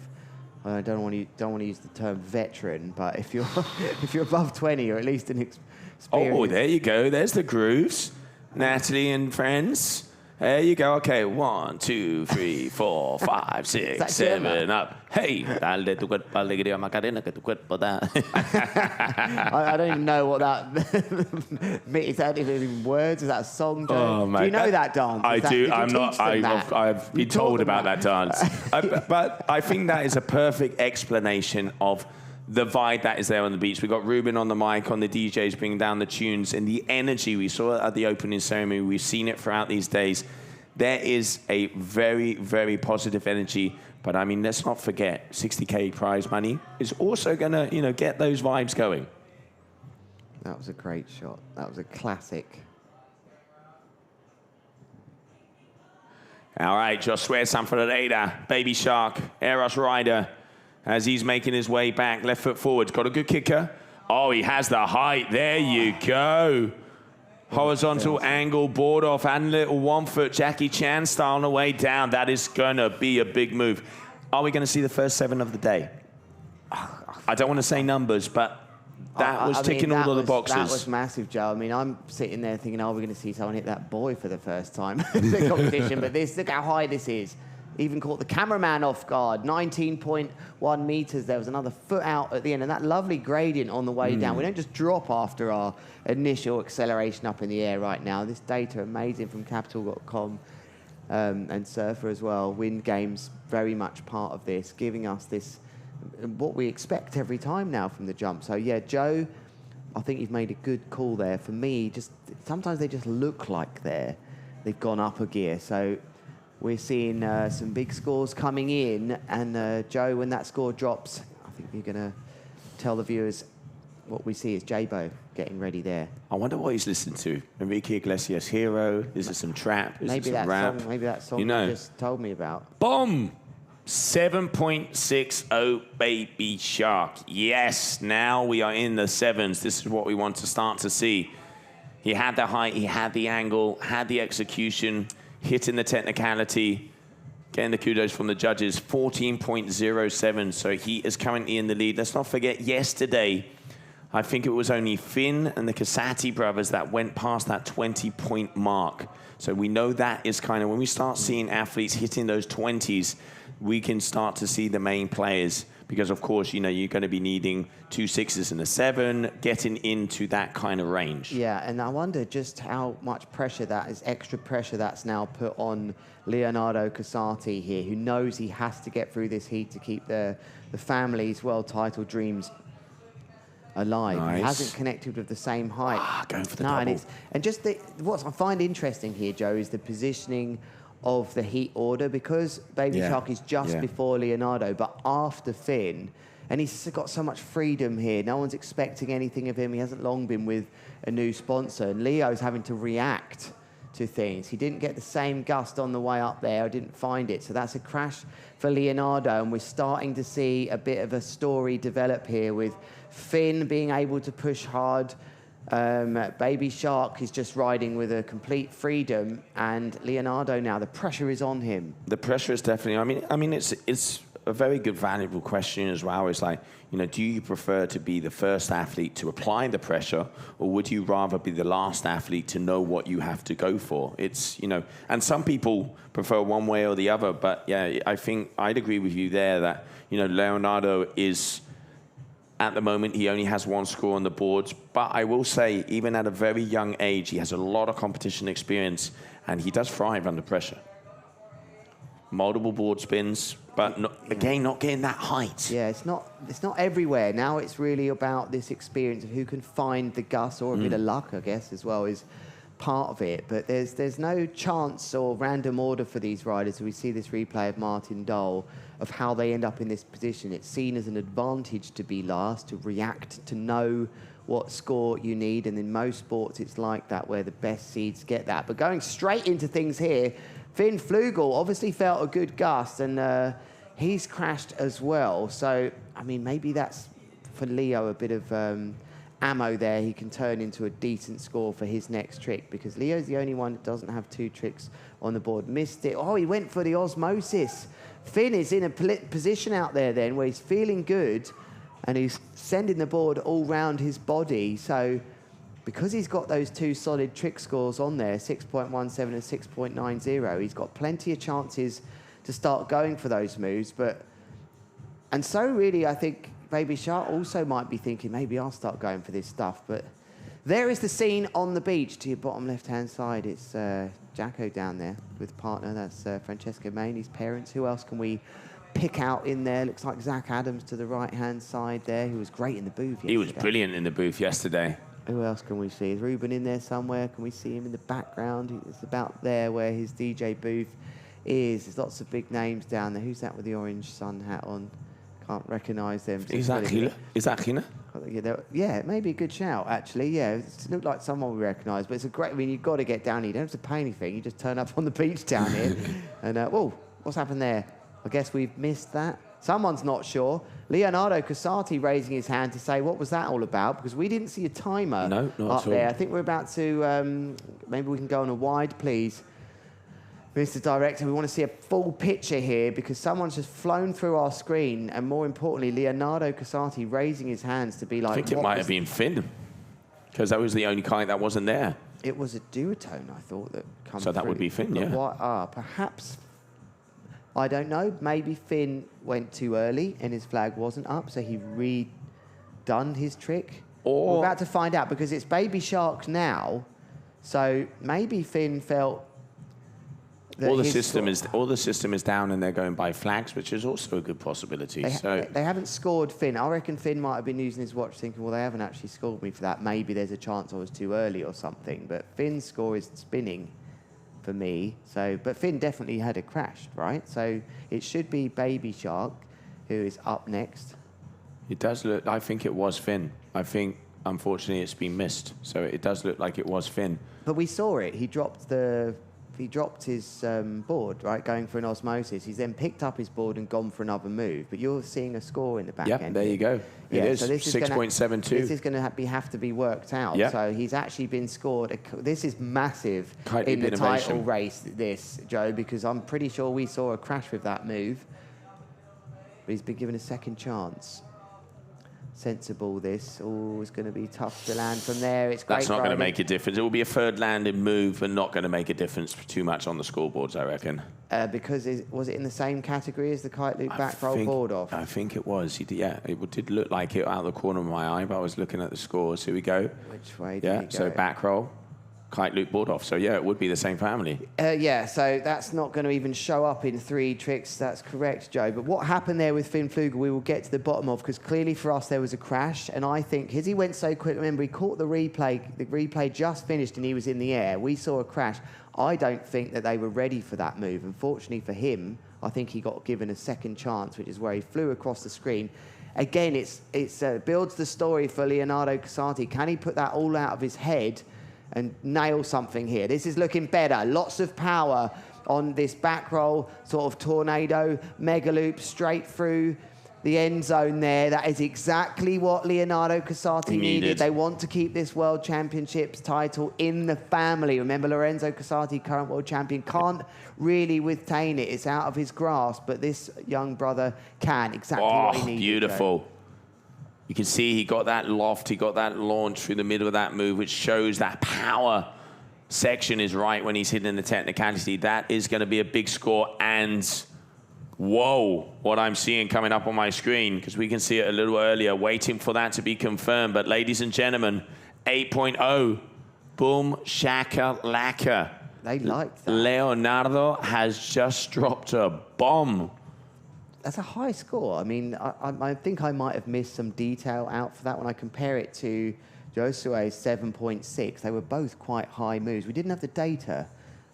I don't want to use the term veteran, but if you're above 20 or at least an experience. Oh, there you go. There's the grooves. Natalie and friends. There you go. Okay, 1, 2, 3, 4, 5, 6, 7, up. Hey, dale tu cuerpo alegría Macarena, que tu cuerpo da. I don't even know what that is. That even words? Is that a song? Oh, mate. Do you know that dance? I do. I've been told about that dance. But I think that is a perfect explanation of the vibe that is there on the beach. We've got Ruben on the mic, on the DJs, bringing down the tunes, and the energy we saw at the opening ceremony. We've seen it throughout these days. There is a very, very positive energy. But I mean, let's not forget, 60K prize money is also going to, get those vibes going. That was a great shot. That was a classic. All right, Josué Sanferreira, Baby Shark, Eros Rider, as he's making his way back, left foot forward. Got a good kicker. Oh, he has the height. There you go. Horizontal angle, board off, and little 1 foot Jackie Chan style on the way down. That is going to be a big move. Are we going to see the first 7 of the day? I don't want to say numbers, but that was ticking all of the boxes. That was massive, Joe. I mean, I'm sitting there thinking, we're going to see someone hit that buoy for the first time in the competition. But look how high this is. Even caught the cameraman off guard. 19.1 meters. There was another foot out at the end, and that lovely gradient on the way down. We don't just drop after our initial acceleration up in the air right now. This data amazing from Capital.com and Surfer as well. Wind Games very much part of this, giving us this what we expect every time now from the jump. So yeah, Joe, I think you've made a good call there. For me, sometimes they just look like they've gone up a gear. So we're seeing some big scores coming in, and Joe, when that score drops, I think you're going to tell the viewers what we see is Jabo getting ready there. I wonder what he's listening to. Enrique Iglesias, Hero. Is it some trap? Is it some rap? Maybe that song you just told me about. Boom! 7.60, Baby Shark. Yes, now we are in the 7s. This is what we want to start to see. He had the height, he had the angle, had the execution, hitting the technicality, getting the kudos from the judges. 14.07, so he is currently in the lead. Let's not forget, yesterday I think it was only Finn and the Casati brothers that went past that 20-point mark. So we know that is kind of, when we start seeing athletes hitting those 20s, we can start to see the main players. Because, of course, you know, you're going to be needing 2 6s and a 7, getting into that kind of range. Yeah, and I wonder just how much pressure that is, extra pressure that's now put on Leonardo Casati here, who knows he has to get through this heat to keep the family's world title dreams alive. Nice. He hasn't connected with the same height. Going for the double. And just what I find interesting here, Joe, is the positioning of the heat order, because Baby Shark is just before Leonardo, but after Finn, and he's got so much freedom here. No one's expecting anything of him. He hasn't long been with a new sponsor, and Leo's having to react to things. He didn't get the same gust on the way up there. I didn't find it. So that's a crash for Leonardo, and we're starting to see a bit of a story develop here with Finn being able to push hard. Baby Shark is just riding with a complete freedom, and Leonardo now, the pressure is on him. The pressure is definitely, I mean, it's a very good, valuable question as well. It's like, you know, do you prefer to be the first athlete to apply the pressure, or would you rather be the last athlete to know what you have to go for? It's, you know, and some people prefer one way or the other, but yeah, I think I'd agree with you there that, you know, Leonardo is, at the moment, he only has 1 score on the boards, but I will say, even at a very young age, he has a lot of competition experience, and he does thrive under pressure. Multiple board spins, but again, not getting that height. Yeah, it's not everywhere. Now it's really about this experience of who can find the gust, or a bit of luck, I guess, as well, is part of it. But there's no chance or random order for these riders. We see this replay of Martin Dahl of how they end up in this position. It's seen as an advantage to be last, to react, to know what score you need. And in most sports, it's like that, where the best seeds get that. But going straight into things here, Finn Flugel obviously felt a good gust, and he's crashed as well. So, I mean, maybe that's, for Leo, a bit of ammo there. He can turn into a decent score for his next trick, because Leo's the only one that doesn't have 2 tricks on the board. Missed it. Oh, he went for the osmosis. Finn is in a position out there then where he's feeling good, and he's sending the board all round his body. So because he's got those 2 solid trick scores on there, 6.17 and 6.90, he's got plenty of chances to start going for those moves. And so really, I think Baby Shark also might be thinking, maybe I'll start going for this stuff. But there is the scene on the beach to your bottom left-hand side. It's Jacko down there with partner. That's Francesca Main, his parents. Who else can we pick out in there? Looks like Zach Adams to the right-hand side there, who was great in the booth yesterday. He was brilliant in the booth yesterday. Who else can we see? Is Ruben in there somewhere? Can we see him in the background? It's about there where his DJ booth is. There's lots of big names down there. Who's that with the orange sun hat on? Can't recognise them. Is that Hina? Yeah, it may be a good shout, actually. Yeah, it looked like someone we recognise, but it's a great... I mean, you've got to get down here. You don't have to pay anything. You just turn up on the beach down here. And, whoa, what's happened there? I guess we've missed that. Someone's not sure. Leonardo Casati raising his hand to say, what was that all about? Because we didn't see a timer up there. I think we're about to... maybe we can go on a wide, please. Mr. Director, we want to see a full picture here, because someone's just flown through our screen, and more importantly, Leonardo Casati raising his hands to be like... I think it might have been Finn, because that was the only kite that wasn't there. It was a duotone, I thought, that come So that would be Finn, yeah. Perhaps... I don't know. Maybe Finn went too early and his flag wasn't up, so he redone his trick. Or... We're about to find out, because it's Baby Shark now, so maybe Finn felt... All the system is down, and they're going by flags, which is also a good possibility. They haven't scored Finn. I reckon Finn might have been using his watch thinking, well, they haven't actually scored me for that. Maybe there's a chance I was too early or something. But Finn's score is spinning for me. But Finn definitely had a crash, right? So it should be Baby Shark who is up next. It does look... I think it was Finn. I think, unfortunately, it's been missed. So it does look like it was Finn. But we saw it. He dropped his board, right, going for an osmosis. He's then picked up his board and gone for another move. But you're seeing a score in the back end. Yeah, there you go. It is, so 6.72. This is going to have to be worked out. Yep. So he's actually been scored. This is massive in the title race, this, Joe, because I'm pretty sure we saw a crash with that move. But he's been given a second chance. sensible, this. Oh, it's going to be tough to land from there. It's great. That's not going to riding. make a difference. It will be a third landing move, but not going to make a difference too much on the scoreboards, I reckon. Because was it in the same category as the kite loop back roll board off? I think it was. Yeah, it did look like it out of the corner of my eye, but I was looking at the scores. Here we go. Which way did Yeah, he go? so back roll, kite loop board off. So yeah, it would be the same family. Yeah, so that's not going to even show up in 3 tricks. That's correct, Joe. But what happened there with Finn Flugel, we will get to the bottom of, because clearly for us there was a crash, and I think because he went so quick, remember he caught the replay. The replay just finished and he was in the air. We saw a crash. I don't think that they were ready for that move. Unfortunately for him, I think he got given a second chance, which is where he flew across the screen. Again, it builds the story for Leonardo Casati. Can he put that all out of his head and nail something here? This is looking better. Lots of power on this back roll, sort of tornado, mega loop, straight through the end zone there. That is exactly what Leonardo Casati needed. They want to keep this World Championships title in the family. Remember, Lorenzo Casati, current world champion, can't really retain it. It's out of his grasp, but this young brother can. Exactly what he needed. Beautiful. Though. You can see he got that loft, he got that launch through the middle of that move, which shows that power section is right when he's hitting the technicality. That is going to be a big score. And whoa, what I'm seeing coming up on my screen, because we can see it a little earlier, waiting for that to be confirmed. But ladies and gentlemen, 8.0, boom, shaka, laka. They like that. Leonardo has just dropped a bomb. That's a high score. I mean, I think I might have missed some detail out for that when I compare it to Josue's 7.6. They were both quite high moves. We didn't have the data,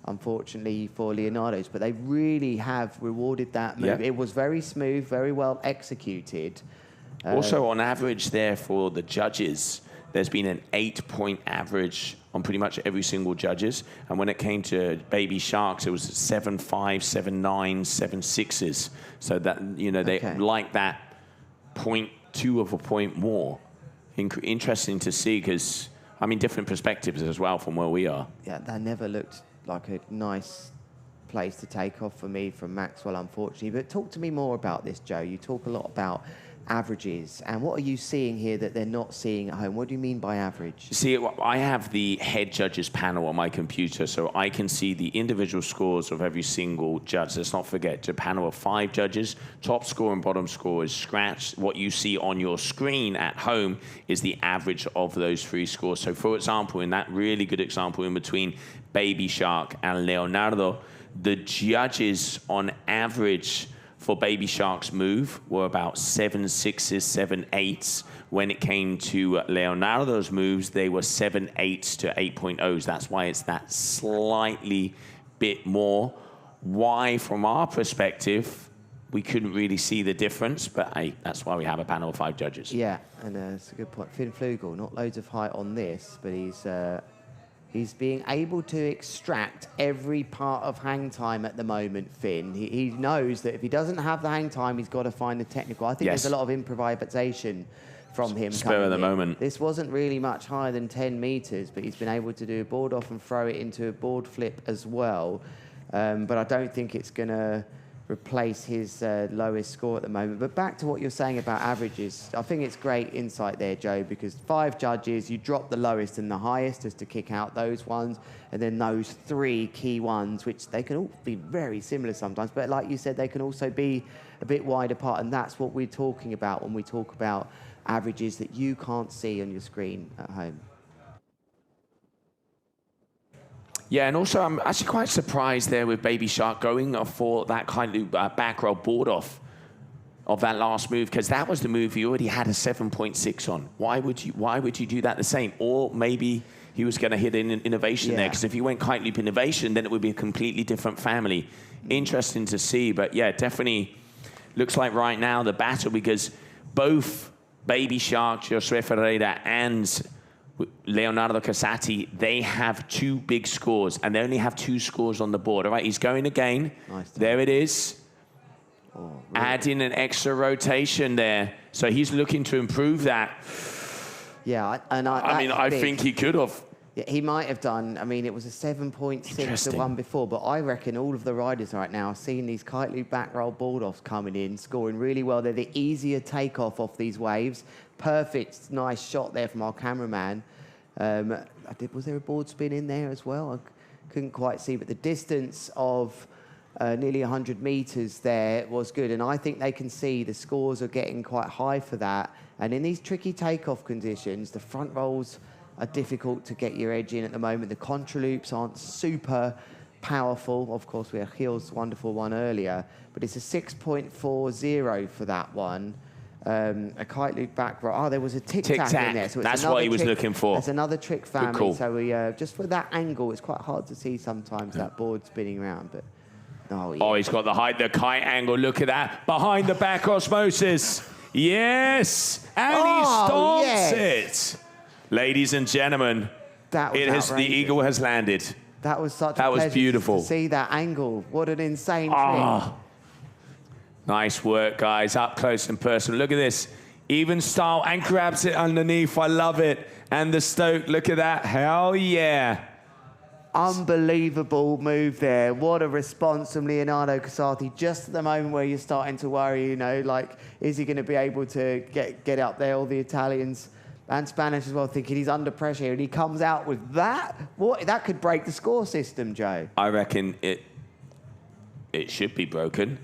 unfortunately, for Leonardo's, but they really have rewarded that move. Yeah. It was very smooth, very well executed. Also, on average there for the judges, there's been an 8-point average on pretty much every single judges. And when it came to Baby Sharks, it was 7.5, 7.9, 7.6s. So that, you know, they like that 0.2 of a point more. Interesting to see, because, I mean, different perspectives as well from where we are. Yeah, that never looked like a nice place to take off for me from Maxwell, unfortunately. But talk to me more about this, Joe. You talk a lot about averages, and what are you seeing here that they're not seeing at home? What do you mean by average? See, I have the head judges panel on my computer, so I can see the individual scores of every single judge. Let's not forget, a panel of 5 judges, top score and bottom score is scratched. What you see on your screen at home is the average of those 3 scores. So for example, in that really good example in between Baby Shark and Leonardo, the judges on average for Baby Shark's move were about 7.6s, 7.8s. When it came to Leonardo's moves, they were 7.8s to 8.0s. That's why it's that slightly bit more. Why, from our perspective, we couldn't really see the difference, but hey, that's why we have a panel of 5 judges. Yeah, and it's a good point. Finn Flugel, not loads of height on this, but he's being able to extract every part of hang time at the moment, Finn. He knows that if he doesn't have the hang time, he's got to find the technical. I think there's a lot of improvisation from him. Spur of the moment. This wasn't really much higher than 10 meters, but he's been able to do a board off and throw it into a board flip as well. But I don't think it's going to replace his lowest score at the moment. But back to what you're saying about averages, I think it's great insight there, Joe, because 5 judges, you drop the lowest and the highest just to kick out those ones, and then those 3 key ones, which they can all be very similar sometimes, but like you said, they can also be a bit wide apart, and that's what we're talking about when we talk about averages that you can't see on your screen at home. Yeah, and also I'm actually quite surprised there with Baby Shark going for that kind of back roll board off of that last move, because that was the move he already had a 7.6 on. Why would you do that the same? Or maybe he was going to hit an innovation there, because if he went kite loop innovation, then it would be a completely different family. Interesting to see, but yeah, definitely looks like right now the battle, because both Baby Shark, Josue Ferreira, and Leonardo Casati, they have 2 big scores, and they only have 2 scores on the board. All right, he's going again. Nice. There it is. Oh, really? Adding an extra rotation there. So he's looking to improve that. Yeah, and I think he could have. Yeah, he might have done. I mean, it was a 7.6 the one before, but I reckon all of the riders right now are seeing these kite loop back roll board offs coming in, scoring really well. They're the easier takeoff off these waves. perfect, nice shot there from our cameraman. Was there a board spin in there as well? I couldn't quite see, but the distance of nearly 100 meters there was good. And I think they can see the scores are getting quite high for that. And in these tricky takeoff conditions, the front rolls are difficult to get your edge in at the moment. The contra loops aren't super powerful. Of course, we had Gil's wonderful one earlier, but it's a 6.40 for that one. A kite loop back roll. Oh, there was a tic-tac in there. So it's that's what he was looking for. That's another trick family. Good call. So we just with that angle, it's quite hard to see sometimes that board spinning around. But oh, he's got the kite angle. Look at that behind the back osmosis. Yes, and he stomps it. Ladies and gentlemen, the eagle has landed. That was such a pleasure. That was beautiful. To see that angle. What an insane trick. Nice work, guys. Up close and personal. Look at this. Even style and grabs it underneath. I love it. And the stoke. Look at that. Hell yeah. Unbelievable move there. What a response from Leonardo Casati. Just at the moment where you're starting to worry, you know, like, is he going to be able to get up there? All the Italians and Spanish as well thinking he's under pressure. And he comes out with that. What? That could break the score system, Joe. I reckon it should be broken.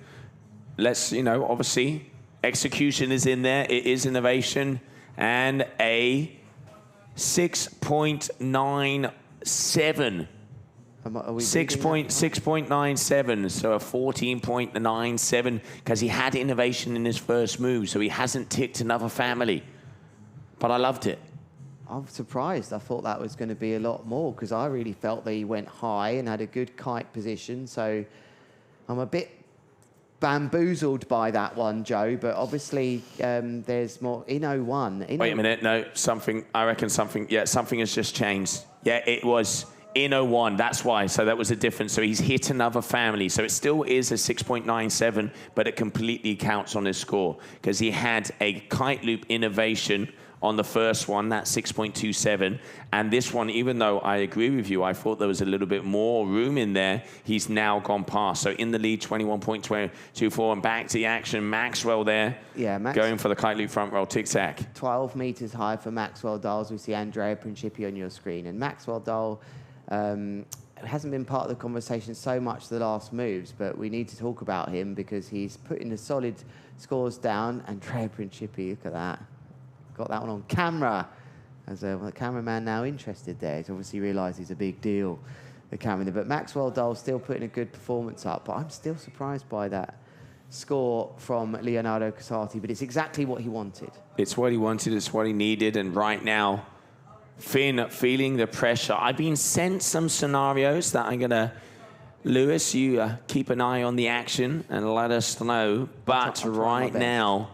Let's, you know, obviously, execution is in there. It is innovation. And a 6.97. 6.97, so a 14.97, because he had innovation in his first move, so he hasn't ticked another family. But I loved it. I'm surprised. I thought that was going to be a lot more, because I really felt that he went high and had a good kite position, so I'm a bit bamboozled by that one, Joe, but obviously there's more. In 01. Wait a minute, no, something has just changed. Yeah, it was in 01, that's why, so that was a difference. So he's hit another family, so it still is a 6.97, but it completely counts on his score, because he had a kite loop innovation on the first one, that's 6.27. And this one, even though I agree with you, I thought there was a little bit more room in there, he's now gone past. So in the lead, 21.24, and back to the action. Maxwell there, going for the kite loop front roll, tic-tac. 12 meters high for Maxwell Dahl. We see Andrea Principi on your screen. And Maxwell Dahl hasn't been part of the conversation so much the last moves, but we need to talk about him because he's putting the solid scores down. Andrea Principi, look at that. Got that one on camera. As the cameraman now interested there. He's obviously realised he's a big deal, the camera. But Maxwell Dahl still putting a good performance up. But I'm still surprised by that score from Leonardo Casati. But it's exactly what he wanted. It's what he wanted. It's what he needed. And right now, Finn feeling the pressure. I've been sent some scenarios that I'm going to... Lewis, you keep an eye on the action and let us know. But right now,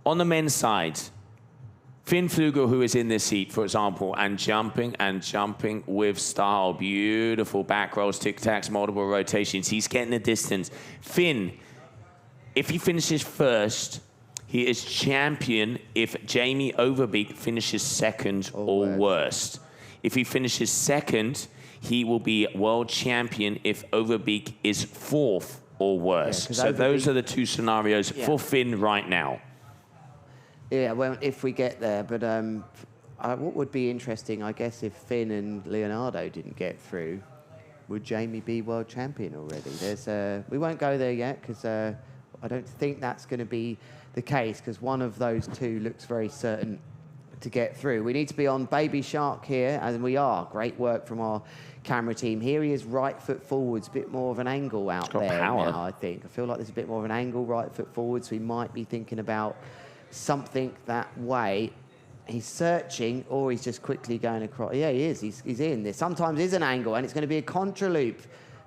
on the men's side... Finn Flugel, who is in this heat, for example, and jumping with style. Beautiful back rolls, tic-tacs, multiple rotations. He's getting the distance. Finn, if he finishes first, he is champion if Jamie Overbeek finishes second or worst. If he finishes second, he will be world champion if Overbeek is fourth or worse. So those are the two scenarios for Finn right now. Yeah, well, if we get there. But what would be interesting, I guess, if Finn and Leonardo didn't get through, would Jamie be world champion already? We won't go there yet, because I don't think that's going to be the case, because one of those two looks very certain to get through. We need to be on Baby Shark here, and we are. Great work from our camera team. Here he is, right foot forwards, a bit more of an angle out there now, I think. I feel like there's a bit more of an angle, right foot forwards, so he might be thinking about something that way. He's searching, or he's just quickly going across. Yeah, he is. He's in. There sometimes is an angle, and it's going to be a contra loop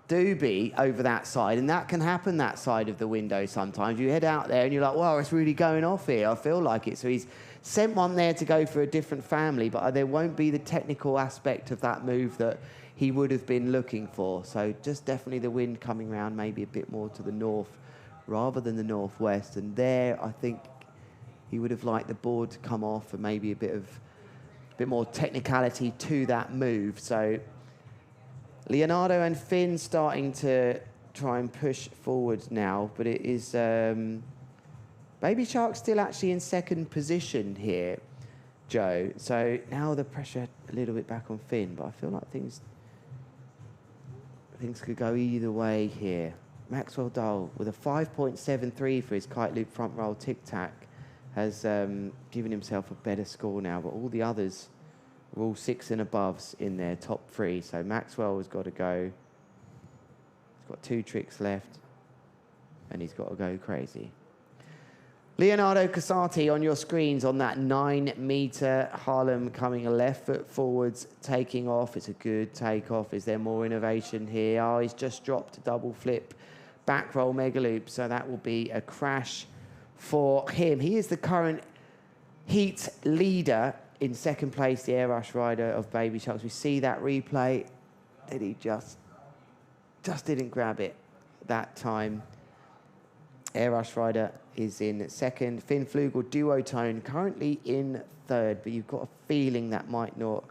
doobie over that side, and that can happen that side of the window sometimes. You head out there, and you're like, wow, it's really going off here. I feel like it. So he's sent one there to go for a different family, but there won't be the technical aspect of that move that he would have been looking for. So just definitely the wind coming around maybe a bit more to the north rather than the northwest. And there, I think, he would have liked the board to come off and maybe a bit more technicality to that move. So Leonardo and Finn starting to try and push forward now, but it is Baby Shark's still actually in second position here, Joe. So now the pressure a little bit back on Finn, but I feel like things could go either way here. Maxwell Dole with a 5.73 for his kite loop front roll tic-tac has given himself a better score now, but all the others are all 6 and aboves in their top 3. So Maxwell has got to go. He's got 2 tricks left, and he's got to go crazy. Leonardo Casati on your screens on that 9-meter Harlem coming a left foot forwards, taking off. It's a good takeoff. Is there more innovation here? Oh, he's just dropped a double flip back roll mega loop, so that will be a crash for him. He is the current heat leader in second place, the air rush rider of Baby Sharks. We see that replay that he just didn't grab it that time. Air rush rider is in second. Finn Flugel duotone currently in third, but you've got a feeling that might not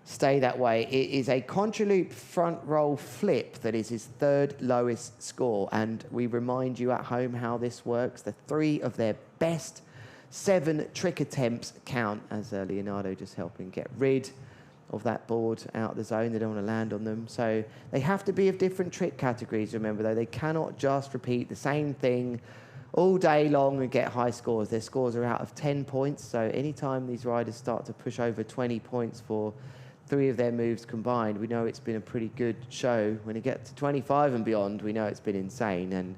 stay that way. It is a contraloop front roll flip that is his third lowest score, and we remind you at home how this works. The 3 of their best 7 trick attempts count, as Leonardo just helping get rid of that board out of the zone. They don't want to land on them. So they have to be of different trick categories, remember, though. They cannot just repeat the same thing all day long and get high scores. Their scores are out of 10 points. So anytime these riders start to push over 20 points for 3 of their moves combined, we know it's been a pretty good show. When you get to 25 and beyond, we know it's been insane. And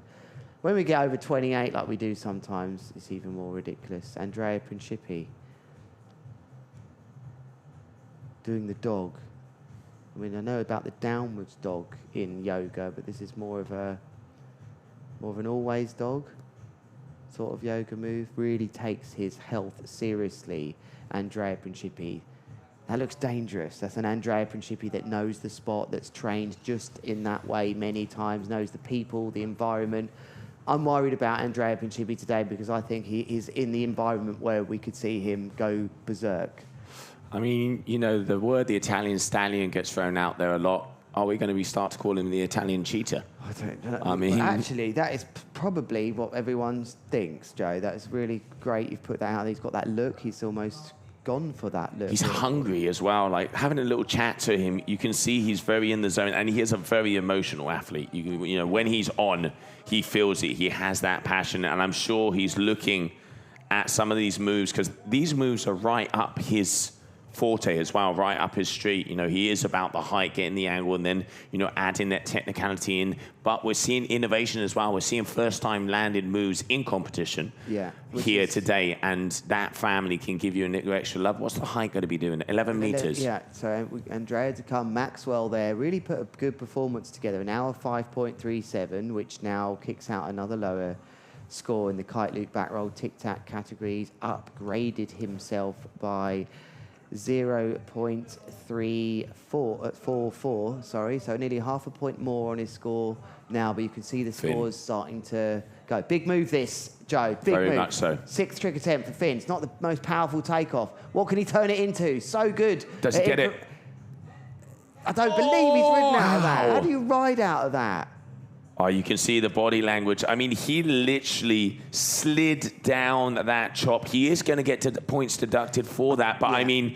when we get over 28, like we do sometimes, it's even more ridiculous. Andrea Principi doing the dog. I mean, I know about the downwards dog in yoga, but this is more of an always dog sort of yoga move. Really takes his health seriously, Andrea Principi. That looks dangerous. That's an Andrea Principi that knows the spot, that's trained just in that way many times, knows the people, the environment. I'm worried about Andrea Principi today because I think he is in the environment where we could see him go berserk. I mean, you know, the word the Italian stallion gets thrown out there a lot. Are we going to start to call him the Italian cheetah? I don't know. I mean, well, actually, that is probably what everyone thinks, Joe. That is really great. You've put that out. He's got that look. He's almost gone for that look. He's hungry as well. Like, having a little chat to him, you can see he's very in the zone, and he is a very emotional athlete. You know, when he's on, he feels it. He has that passion, and I'm sure he's looking at some of these moves, because these moves are right up his forte as well, right up his street. You know, he is about the height, getting the angle, and then, you know, adding that technicality in. But we're seeing innovation as well. We're seeing first-time landed moves in competition here today, and that family can give you a little extra love. What's the height going to be doing? 11 meters. Yeah, so Andrea to come, Maxwell there, really put a good performance together. An hour 5.37, which now kicks out another lower score in the kite loop back roll tic-tac categories, upgraded himself by 0.44, sorry, so nearly half a point more on his score now, but you can see the scores starting to go. Big move this, Joe, big move. Very much so. 6th trick attempt for Finn. It's not the most powerful takeoff. What can he turn it into? So good. Does he get it? I don't believe he's ridden out of that. How do you ride out of that? Oh, you can see the body language. I mean, he literally slid down that chop. He is going to get to the points deducted for that. But, I mean,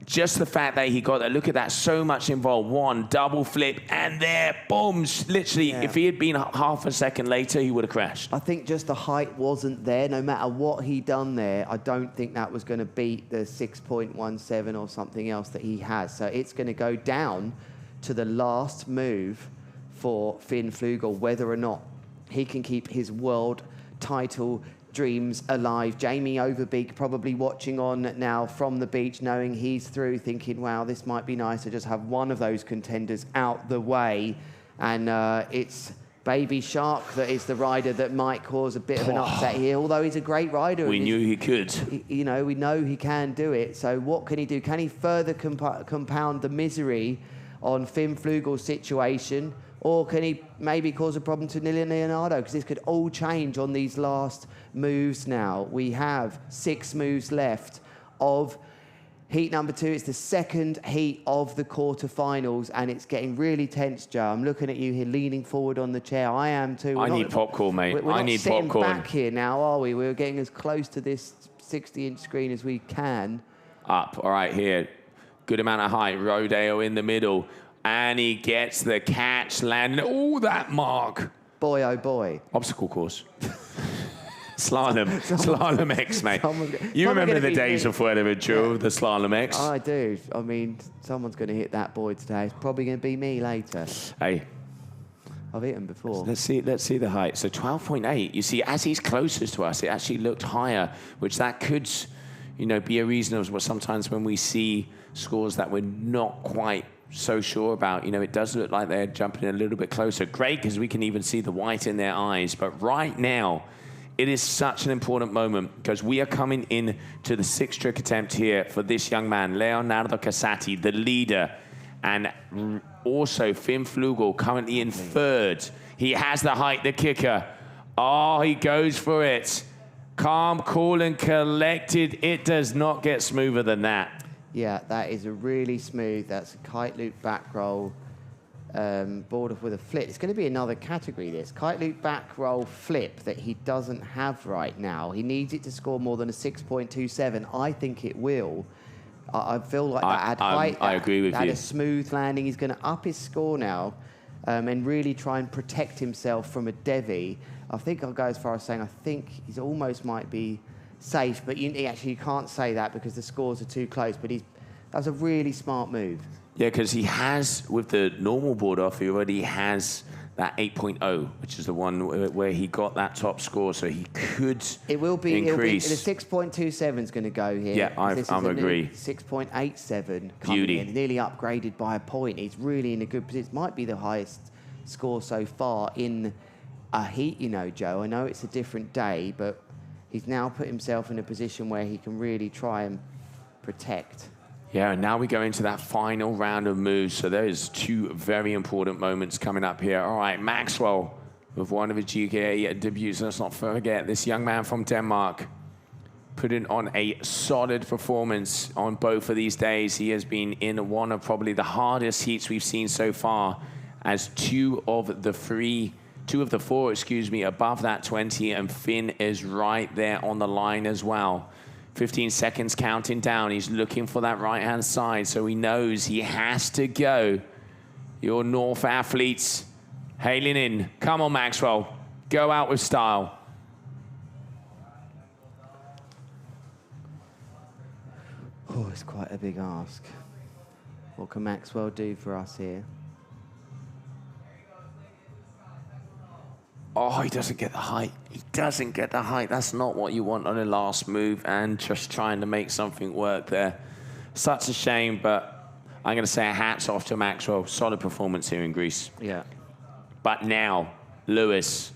just the fact that he got that, look at that, so much involved. One, double flip, and there, boom, literally, if he had been half a second later, he would have crashed. I think just the height wasn't there. No matter what he done there, I don't think that was going to beat the 6.17 or something else that he has. So it's going to go down to the last move for Finn Flugel, whether or not he can keep his world title dreams alive. Jamie Overbeek probably watching on now from the beach, knowing he's through, thinking, wow, this might be nice to just have one of those contenders out the way. And it's Baby Shark that is the rider that might cause a bit of an upset here, although he's a great rider. We knew he could. You know, we know he can do it. So what can he do? Can he further compound the misery on Finn Flugel's situation? Or can he maybe cause a problem to Leonardo? Because this could all change on these last moves now. We have 6 moves left of Heat number 2, it's the second heat of the quarterfinals, and it's getting really tense, Joe. I'm looking at you here, leaning forward on the chair. I am too. I need popcorn, mate. We're I not need sitting popcorn. back here now, are we? We're getting as close to this 60-inch screen as we can. Up, all right, here. Good amount of height. Rodeo in the middle. And he gets the catch, landing. Oh, that mark. Boy, oh boy. Obstacle course. Slalom X, mate. You remember the days of Fuerteventura, the Slalom X? I do. I mean, someone's going to hit that boy today. It's probably going to be me later. Hey. I've hit him before. Let's see the height. So 12.8. You see, as he's closest to us, it actually looked higher, which that could, be a reason of what sometimes when we see scores that we're not quite so sure about, it does look like they're jumping a little bit closer. Great, because we can even see the white in their eyes. But right now, it is such an important moment because we are coming in to the 6th trick attempt here for this young man, Leonardo Casati, the leader, and also Finn Flugel currently in 3rd. He has the height, the kicker. Oh, he goes for it. Calm, cool, and collected. It does not get smoother than that. Yeah, that is a really smooth. That's a kite loop back roll. Board off with a flip. It's going to be another category, this. Kite loop back roll flip that he doesn't have right now. He needs it to score more than a 6.27. I think it will. I feel like that height. I agree with you. Had a smooth landing. He's going to up his score now and really try and protect himself from a Devi. I think I'll go as far as saying I think he's almost might be safe, but you can't say that because the scores are too close. But that was a really smart move. Yeah, because he has, with the normal board off, he already has that 8.0, which is the one where he got that top score, so he could It will be increase. The 6.27 is going to go here. Yeah, I agree. 6.87 coming Beauty. in, nearly upgraded by a point. He's really in a good position. Might be the highest score so far in a heat, Joe. I know it's a different day, but he's now put himself in a position where he can really try and protect. Yeah, and now we go into that final round of moves. So there's 2 very important moments coming up here. All right, Maxwell with one of his GKA debuts. Let's not forget this young man from Denmark putting on a solid performance on both of these days. He has been in one of probably the hardest heats we've seen so far, as 2 of the 4, above that 20, and Finn is right there on the line as well. 15 seconds counting down. He's looking for that right-hand side, so he knows he has to go. Your North athletes hailing in. Come on, Maxwell. Go out with style. Oh, it's quite a big ask. What can Maxwell do for us here? Oh, he doesn't get the height. He doesn't get the height. That's not what you want on a last move, and just trying to make something work there. Such a shame, but I'm going to say a hats off to Maxwell. Solid performance here in Greece. Yeah. But now, Lewis,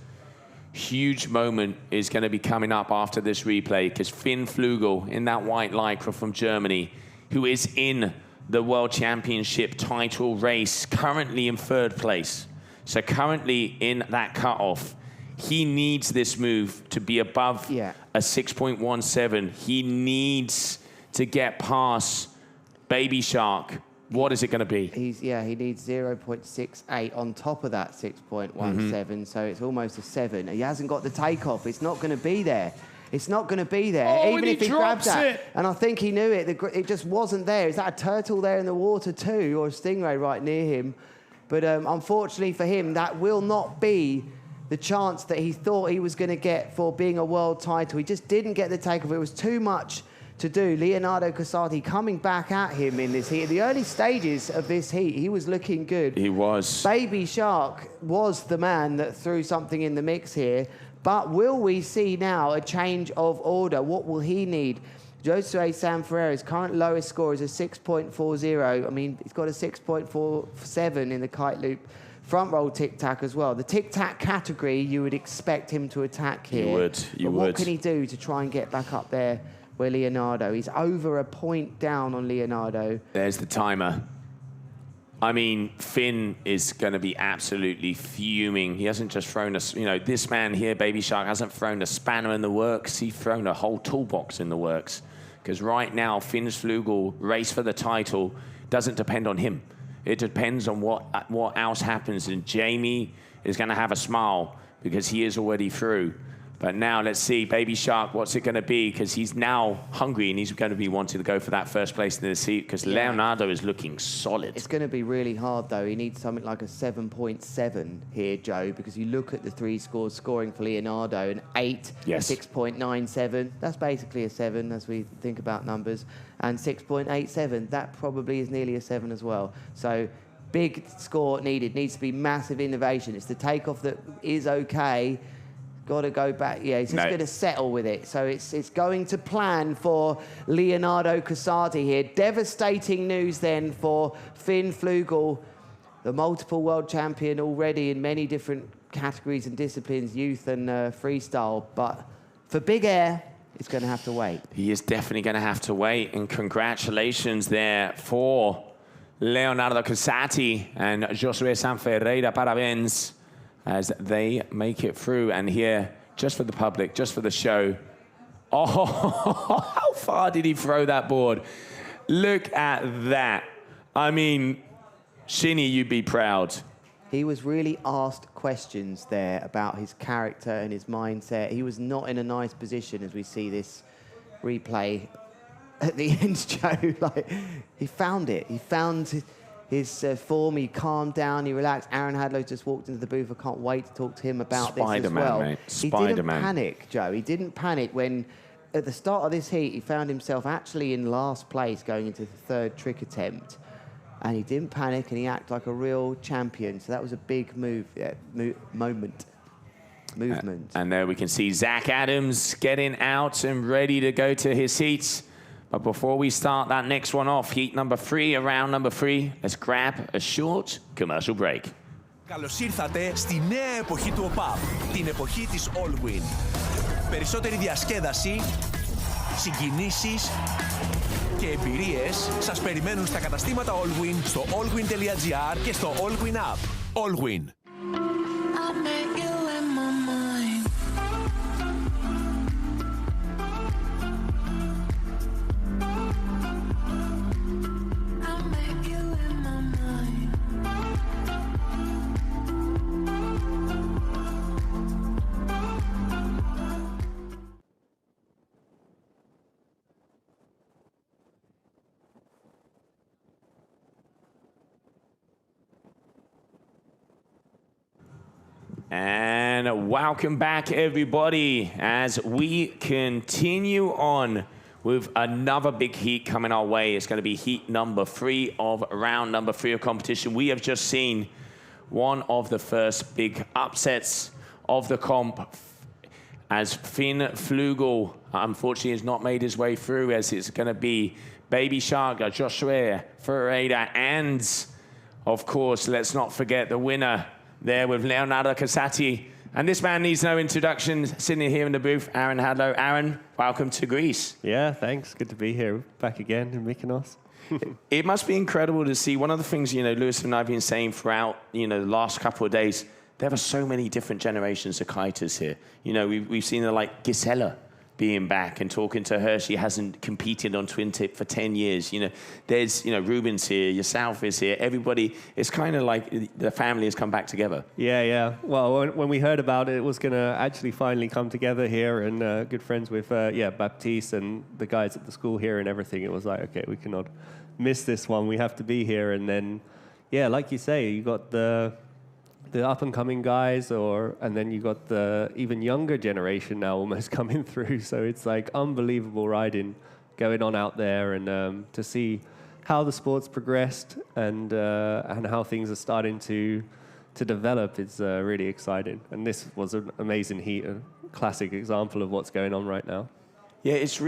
huge moment is going to be coming up after this replay, because Finn Flugel in that white lycra from Germany, who is in the World Championship title race, currently in 3rd place. So currently in that cutoff, he needs this move to be above a 6.17. He needs to get past Baby Shark. What is it going to be? He needs 0.68 on top of that 6.17, so it's almost a 7. He hasn't got the takeoff. It's not going to be there. It's not going to be there, even if he grabs that. And I think he knew it. It just wasn't there. Is that a turtle there in the water too, or a stingray right near him? But unfortunately for him, that will not be the chance that he thought he was going to get for being a world title. He just didn't get the takeoff. It was too much to do. Leonardo Casati coming back at him in this heat. The early stages of this heat, he was looking good. He was. Baby Shark was the man that threw something in the mix here. But will we see now a change of order? What will he need? Josue Sanferreira's current lowest score is a 6.40. I mean, he's got a 6.47 in the kite loop front roll tic-tac as well. The tic-tac category, you would expect him to attack here. You would. What can he do to try and get back up there where Leonardo? He's over a point down on Leonardo. There's the timer. I mean, Finn is going to be absolutely fuming. He hasn't just thrown this man here, Baby Shark, hasn't thrown a spanner in the works. He's thrown a whole toolbox in the works. because right now, Finn's Flugel race for the title doesn't depend on him. It depends on what else happens, and Jamie is going to have a smile because he is already through. But now let's see, Baby Shark, what's it going to be? Because he's now hungry and he's going to be wanting to go for that first place in the seat because Leonardo is looking solid. It's going to be really hard, though. He needs something like a 7.7 here, Joe, because you look at the three scores scoring for Leonardo, an 8, yes. 6.97. That's basically a 7 as we think about numbers. And 6.87, that probably is nearly a 7 as well. So big score needed. Needs to be massive innovation. It's the takeoff that is okay. Got to go back. Yeah, he's just going to settle with it. So it's going to plan for Leonardo Casati here. Devastating news then for Finn Flugel, the multiple world champion already in many different categories and disciplines, youth and freestyle. But for big air, it's going to have to wait. He is definitely going to have to wait. And congratulations there for Leonardo Casati and Josué Sanferreira. Parabéns, as they make it through. And here, just for the public, just for the show, oh, how far did he throw that board? Look at that. I mean, Shinny, you'd be proud. He was really asked questions there about his character and his mindset. He was not in a nice position as we see this replay at the end, Joe. Like, he found it. He found his form. He calmed down. He relaxed. Aaron Hadlow just walked into the booth. I can't wait to talk to him about this as well. Mate. He didn't panic, Joe. He didn't panic when, at the start of this heat, he found himself actually in last place going into the third trick attempt. And he didn't panic, and he acted like a real champion. So that was a big movement. And there we can see Zach Adams getting out and ready to go to his seats. But before we start that next one off, heat number 3, round number 3, let's grab a short commercial break. Καλώς ήρθατε στη νέα εποχή του ΟΠΑΠ, την εποχή της Allwin. Περισσότερη διασκέδαση, συγκινήσεις και εμπειρίες σας περιμένουν στα καταστήματα Allwin, στο allwin.gr και στο Allwin App. Allwin. And welcome back, everybody, as we continue on with another big heat coming our way. It's going to be heat number 3 of round number 3 of competition. We have just seen one of the first big upsets of the comp, as Finn Flugel, unfortunately, has not made his way through, as it's going to be Baby Shark, Josué Ferreira, and, of course, let's not forget the winner there with Leonardo Casati. And this man needs no introduction, sitting here in the booth, Aaron Hadlow. Aaron, welcome to Greece. Yeah, thanks. Good to be here, back again in Mykonos. It must be incredible to see. One of the things, Lewis and I have been saying throughout, the last couple of days, there are so many different generations of kiters here. We've seen Gisela being back and talking to her. She hasn't competed on twin tip for 10 years. There's, Ruben's here, yourself is here. Everybody, it's kind of like the family has come back together. Yeah. Well, when we heard about it, it was going to actually finally come together here, and good friends with, Baptiste and the guys at the school here and everything. It was like, okay, we cannot miss this one. We have to be here. And then, like you say, you got the up-and-coming guys, and then you got the even younger generation now almost coming through. So it's like unbelievable riding going on out there, and to see how the sport's progressed and how things are starting to develop, it's really exciting. And this was an amazing heat, a classic example of what's going on right now. Yeah, it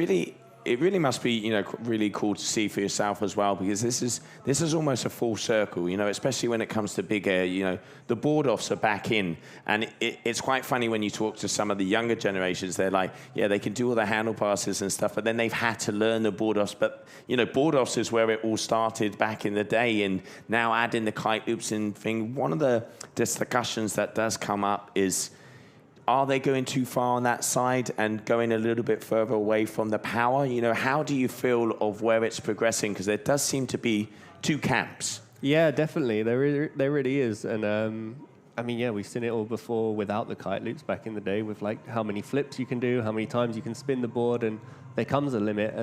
really must be, really cool to see for yourself as well, because this is almost a full circle, especially when it comes to big air. The board offs are back in, and it's quite funny when you talk to some of the younger generations. They're like, they can do all the handle passes and stuff, but then they've had to learn the board offs. But board offs is where it all started back in the day, and now adding the kite loops and thing. One of the discussions that does come up is, are they going too far on that side and going a little bit further away from the power? You know, how do you feel of where it's progressing? Because there does seem to be two camps. Yeah, definitely. There really is. And I mean, yeah, we've seen it all before without the kite loops back in the day with like how many flips you can do, how many times you can spin the board, and there comes a limit.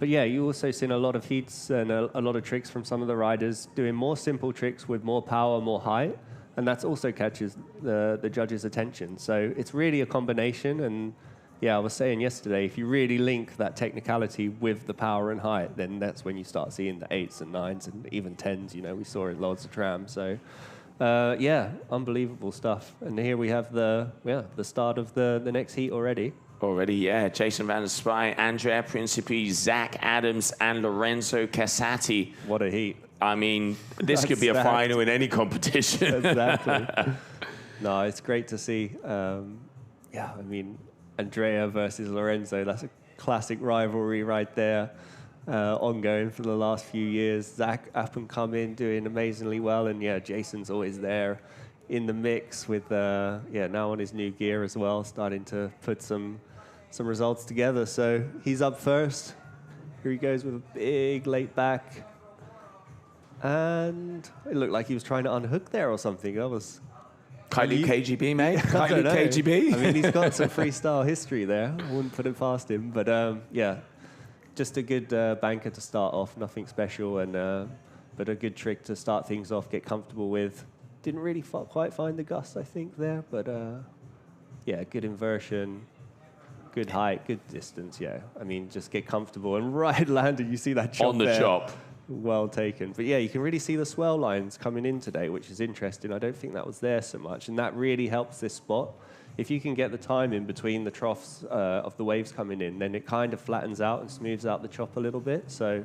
But yeah, you also seen a lot of heats and a lot of tricks from some of the riders doing more simple tricks with more power, more height. And that also catches the judges' attention. So it's really a combination. And yeah, I was saying yesterday, if you really link that technicality with the power and height, then that's when you start seeing the 8s and 9s and even 10s. You know, we saw it loads of tram. So yeah, unbelievable stuff. And here we have the start of the next heat already. Already, yeah. Jason Van der Spy, Andrea Principi, Zach Adams, and Lorenzo Casati. What a heat. I mean, this could be a final in any competition. Exactly. No, it's great to see. Yeah, I mean, Andrea versus Lorenzo, that's a classic rivalry right there, ongoing for the last few years. Zach up and coming, doing amazingly well, and yeah, Jason's always there in the mix with, now on his new gear as well, starting to put some results together. So he's up first. Here he goes with a big late back. And it looked like he was trying to unhook there or something. That was... Kite Loop KGB, mate. Kite Loop know. KGB. I mean, he's got some freestyle history there. I wouldn't put it past him. But yeah, just a good banker to start off. Nothing special, but a good trick to start things off, get comfortable with. Didn't really quite find the gust, I think, there. But yeah, good inversion, good height, good distance, yeah. I mean, just get comfortable. And right landed, you see that chop on the there. chop. Well taken. But yeah, you can really see the swell lines coming in today, which is interesting. I don't think that was there so much. And that really helps this spot. If you can get the time in between the troughs of the waves coming in, then it kind of flattens out and smooths out the chop a little bit. So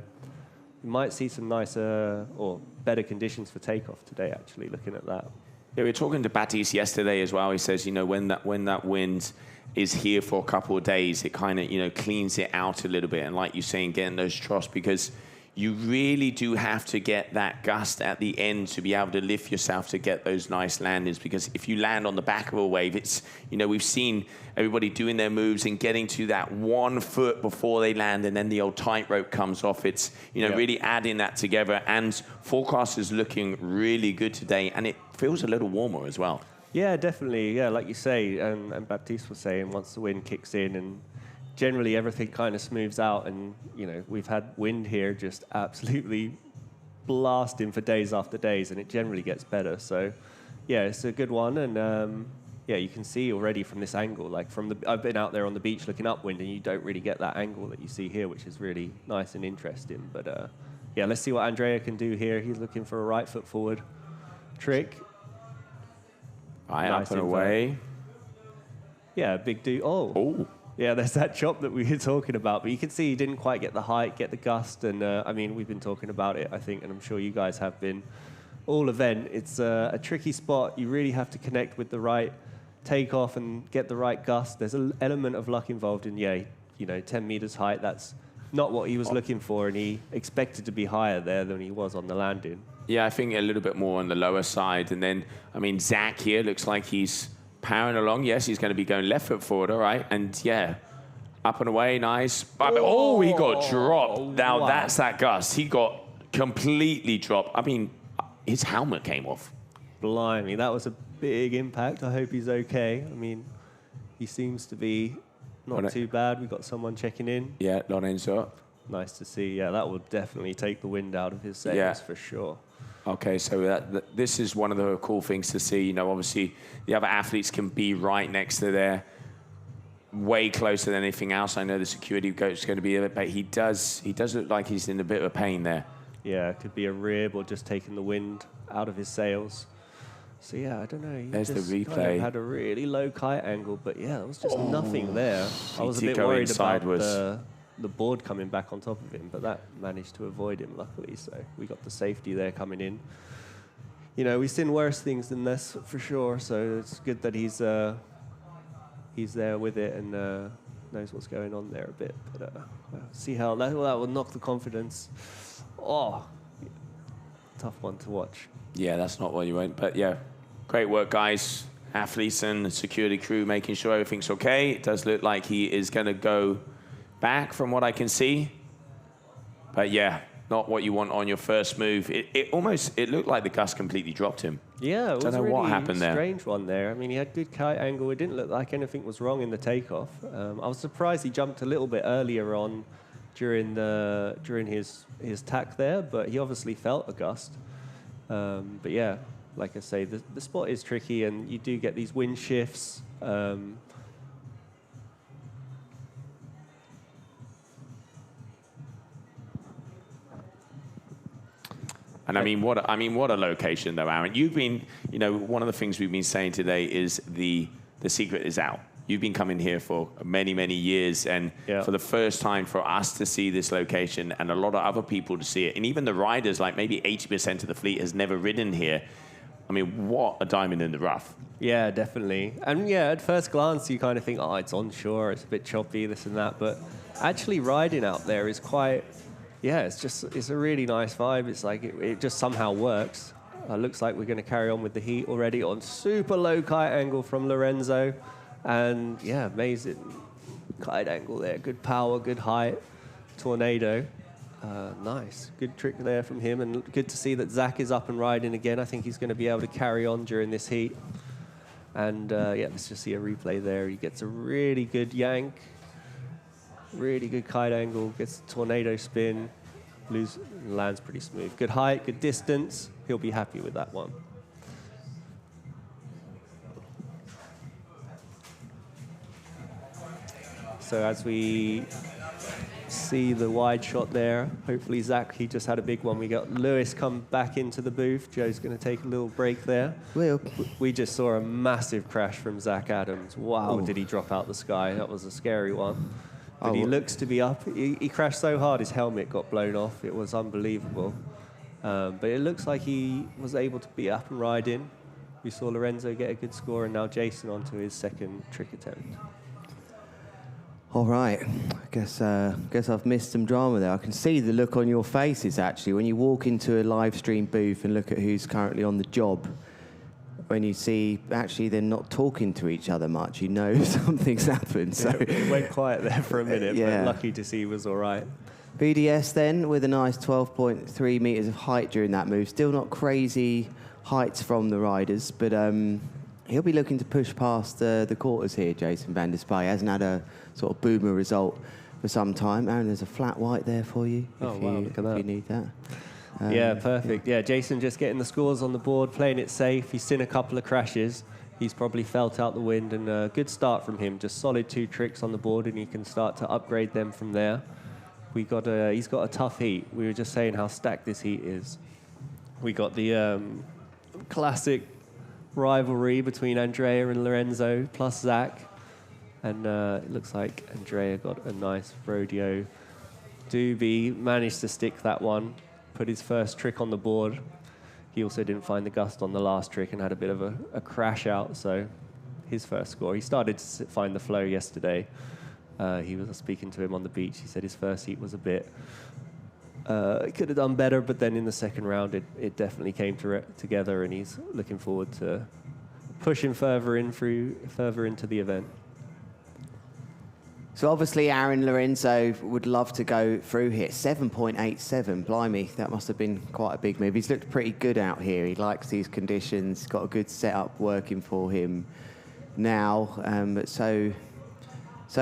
you might see some nicer or better conditions for takeoff today, actually, looking at that. Yeah, we were talking to Baptiste yesterday as well. He says, you know, when that wind is here for a couple of days, it kind of, you know, cleans it out a little bit. And like you're saying, getting those troughs, because you really do have to get that gust at the end to be able to lift yourself to get those nice landings. Because if you land on the back of a wave, it's, you know, we've seen everybody doing their moves and getting to that 1 foot before they land, and then the old tightrope comes off. It's, you know, really adding that together. And forecast is looking really good today, and it feels a little warmer as well. Yeah, definitely. Yeah, like you say, and Baptiste was saying, once the wind kicks in and generally everything kind of smooths out, and you know, we've had wind here just absolutely blasting for days after days, and it generally gets better. So yeah, it's a good one. And yeah, you can see already from this angle, like I've been out there on the beach looking upwind, and you don't really get that angle that you see here, which is really nice and interesting. But yeah, let's see what Andrea can do here. He's looking for a right foot forward trick. Right, nice, up and away. Yeah, big do. Oh. Yeah, there's that chop that we were talking about. But you can see he didn't quite get the height, get the gust. And, I mean, we've been talking about it, I think, and I'm sure you guys have been all event. It's a tricky spot. You really have to connect with the right takeoff and get the right gust. There's an element of luck involved in, you know, 10 meters height. That's not what he was looking for, and he expected to be higher there than he was on the landing. Yeah, I think a little bit more on the lower side. And then, I mean, Zach here looks like he's powering along. Yes, he's going to be going left foot forward, all right. And yeah, up and away, nice. Oh, he got dropped. Now wow. That's that gust. He got completely dropped. I mean, his helmet came off. Blimey, that was a big impact. I hope he's okay. I mean, he seems to be not too bad. We've got someone checking in. Yeah, Lorenzo. Nice to see. Yeah, that will definitely take the wind out of his sails for sure. Okay, so this is one of the cool things to see. You know, obviously, the other athletes can be right next to there, way closer than anything else. I know the security coach is going to be there, but he does look like he's in a bit of pain there. Yeah, it could be a rib or just taking the wind out of his sails. So, yeah, I don't know. There's the replay. Kind of had a really low kite angle, but, yeah, there was just nothing there. I was a bit worried about the board coming back on top of him, but that managed to avoid him, luckily. So we got the safety there coming in. You know, we've seen worse things than this, for sure. So it's good that he's there with it and knows what's going on there a bit. But see how that will knock the confidence. Oh, tough one to watch. Yeah, that's not what you want. But, yeah, great work, guys. athletes and the security crew making sure everything's okay. It does look like he is going to go back from what I can see. But yeah, not what you want on your first move. It looked like the gust completely dropped him. Yeah, it was Don't know a really what happened there. strange one there. I mean, he had good kite angle. It didn't look like anything was wrong in the takeoff. I was surprised he jumped a little bit earlier on during his tack there, but he obviously felt a gust. But yeah, like I say, the spot is tricky, and you do get these wind shifts. And I mean, what a location though, Aaron. You've been, one of the things we've been saying today is the secret is out. You've been coming here for many, many years, and for the first time for us to see this location and a lot of other people to see it, and even the riders, like maybe 80% of the fleet has never ridden here. I mean, what a diamond in the rough. Yeah, definitely. And yeah, at first glance, you kind of think, oh, it's onshore, it's a bit choppy, this and that. But actually riding out there is quite, it's a really nice vibe. It's like it just somehow works. Looks like we're going to carry on with the heat already on super low kite angle from Lorenzo. And yeah, amazing kite angle there. Good power, good height, tornado. Nice. Good trick there from him. And good to see that Zach is up and riding again. I think he's going to be able to carry on during this heat. And let's just see a replay there. He gets a really good yank. Really good kite angle. Gets the tornado spin. Lands pretty smooth. Good height, good distance. He'll be happy with that one. So as we see the wide shot there, hopefully Zach, he just had a big one. We got Lewis come back into the booth. Joe's going to take a little break there. We just saw a massive crash from Zach Adams. Wow, did he drop out the sky? That was a scary one. But he looks to be up. He crashed so hard his helmet got blown off. It was unbelievable. But it looks like he was able to be up and riding. We saw Lorenzo get a good score, and now Jason onto his second trick attempt. All right, I guess I've missed some drama there. I can see the look on your faces, actually, when you walk into a live stream booth and look at who's currently on the job. When you see, actually, they're not talking to each other much, you know something's happened. So it went quiet there for a minute, but lucky to see he was all right. BDS then, with a nice 12.3 metres of height during that move. Still not crazy heights from the riders, but he'll be looking to push past the quarters here, Jason van der Spy. He hasn't had a sort of boomer result for some time. Aaron, there's a flat white there for you. If you need that. Perfect. Yeah, Jason just getting the scores on the board, playing it safe. He's seen a couple of crashes. He's probably felt out the wind, and a good start from him. Just solid 2 tricks on the board, and he can start to upgrade them from there. He's got a tough heat. We were just saying how stacked this heat is. We got the classic rivalry between Andrea and Lorenzo plus Zach, and it looks like Andrea got a nice rodeo doobie, managed to stick that one, put his first trick on the board. He also didn't find the gust on the last trick and had a bit of a crash out, so his first score. He started to find the flow yesterday. He was speaking to him on the beach. He said his first heat was a bit could have done better, but then in the second round it definitely came together, and he's looking forward to pushing further into the event. So obviously Aaron Lorenzo would love to go through here. 7.87, blimey, that must have been quite a big move. He's looked pretty good out here. He likes these conditions, got a good setup working for him now. But so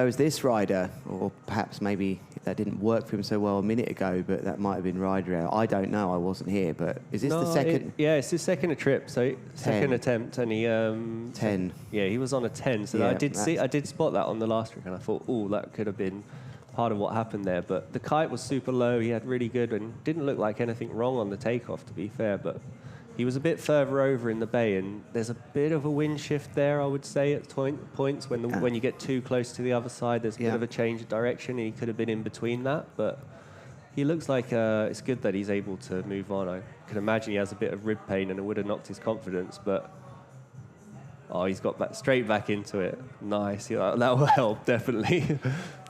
is this rider, or perhaps maybe that didn't work for him so well a minute ago, but that might have been rider out. I don't know, I wasn't here, but is this the second? It's his second trip, so second attempt, and he 10. He was on a 10. So I did spot that on the last trick, and I thought, that could have been part of what happened there. But the kite was super low. He had really good, and didn't look like anything wrong on the takeoff, to be fair. But he was a bit further over in the bay, and there's a bit of a wind shift there, I would say, at points when you get too close to the other side. There's a bit of a change of direction, and he could have been in between that. But he looks like it's good that he's able to move on. I can imagine he has a bit of rib pain, and it would have knocked his confidence. But he's got straight back into it. Nice. That will help, definitely.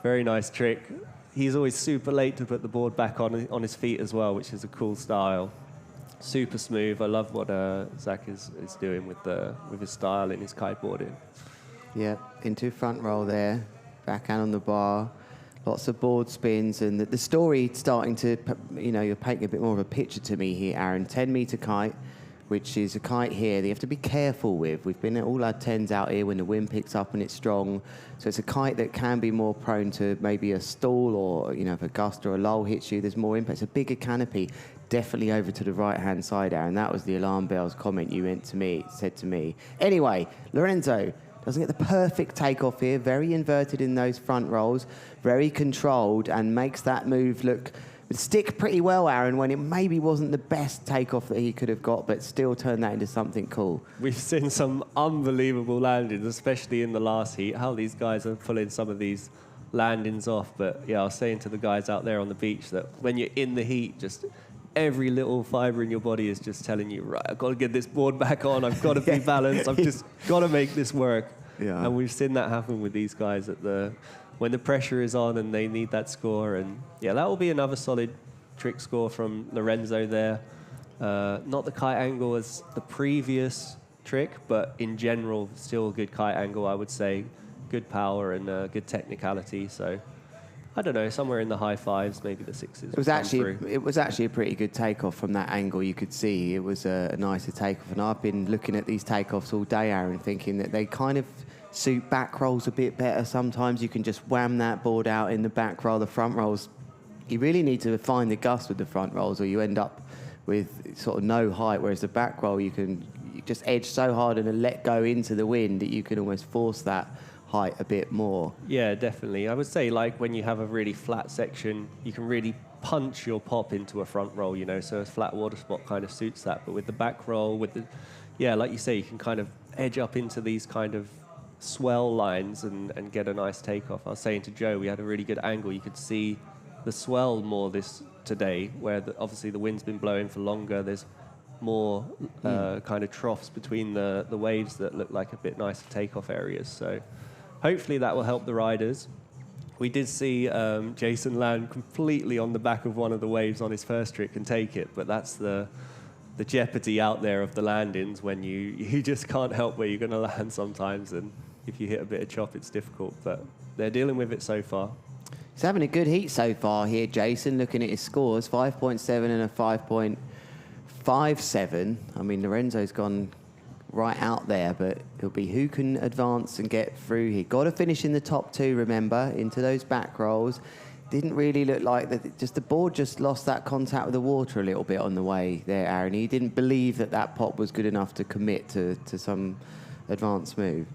Very nice trick. He's always super late to put the board back on his feet as well, which is a cool style. super smooth. I love what Zach is doing with his style in his kiteboarding. Yeah, into front roll there, backhand on the bar, lots of board spins, and the story starting to, you're painting a bit more of a picture to me here, Aaron. 10-meter kite, which is a kite here that you have to be careful with. We've been at all our 10s out here when the wind picks up and it's strong. So it's a kite that can be more prone to maybe a stall or, if a gust or a lull hits you, there's more impact. It's a bigger canopy, definitely over to the right-hand side, Aaron. That was the alarm bells comment you said to me. Anyway, Lorenzo doesn't get the perfect takeoff here, very inverted in those front rolls, very controlled, and makes that move stick pretty well, Aaron, when it maybe wasn't the best takeoff that he could have got, but still turned that into something cool. We've seen some unbelievable landings, especially in the last heat, how these guys are pulling some of these landings off. But yeah, I was saying to the guys out there on the beach that when you're in the heat, just every little fibre in your body is just telling you, right, I've got to get this board back on, I've got to be balanced, I've just got to make this work. Yeah. And we've seen that happen with these guys when the pressure is on and they need that score. And yeah, that will be another solid trick score from Lorenzo there. Not the kite angle as the previous trick, but in general, still a good kite angle, I would say. Good power and good technicality. So I don't know, somewhere in the high fives, maybe the sixes. It was actually a pretty good takeoff from that angle. You could see it was a nicer takeoff. And I've been looking at these takeoffs all day, Aaron, thinking that they kind of suit back rolls a bit better. Sometimes you can just wham that board out in the back roll. The front rolls, you really need to find the gust with the front rolls, or you end up with sort of no height. Whereas the back roll, you just edge so hard and let go into the wind that you can almost force that height a bit more. Yeah, definitely. I would say, like, when you have a really flat section, you can really punch your pop into a front roll, so a flat water spot kind of suits that. But with the back roll, like you say, you can kind of edge up into these kind of swell lines and get a nice takeoff. I was saying to Joe, we had a really good angle. You could see the swell more today, where obviously the wind's been blowing for longer. There's more kind of troughs between the waves that look like a bit nicer takeoff areas. So hopefully that will help the riders. We did see Jason land completely on the back of one of the waves on his first trick and take it, but that's the jeopardy out there of the landings when you just can't help where you're going to land sometimes, and if you hit a bit of chop, it's difficult, but they're dealing with it so far. He's having a good heat so far here, Jason, looking at his scores, 5.7 and a 5.57. I mean, Lorenzo's gone right out there, but it'll be who can advance and get through here. Got to finish in the top two, remember, into those back rolls. Didn't really look like that. Just the board just lost that contact with the water a little bit on the way there, Aaron. He didn't believe that pop was good enough to commit to some advanced move.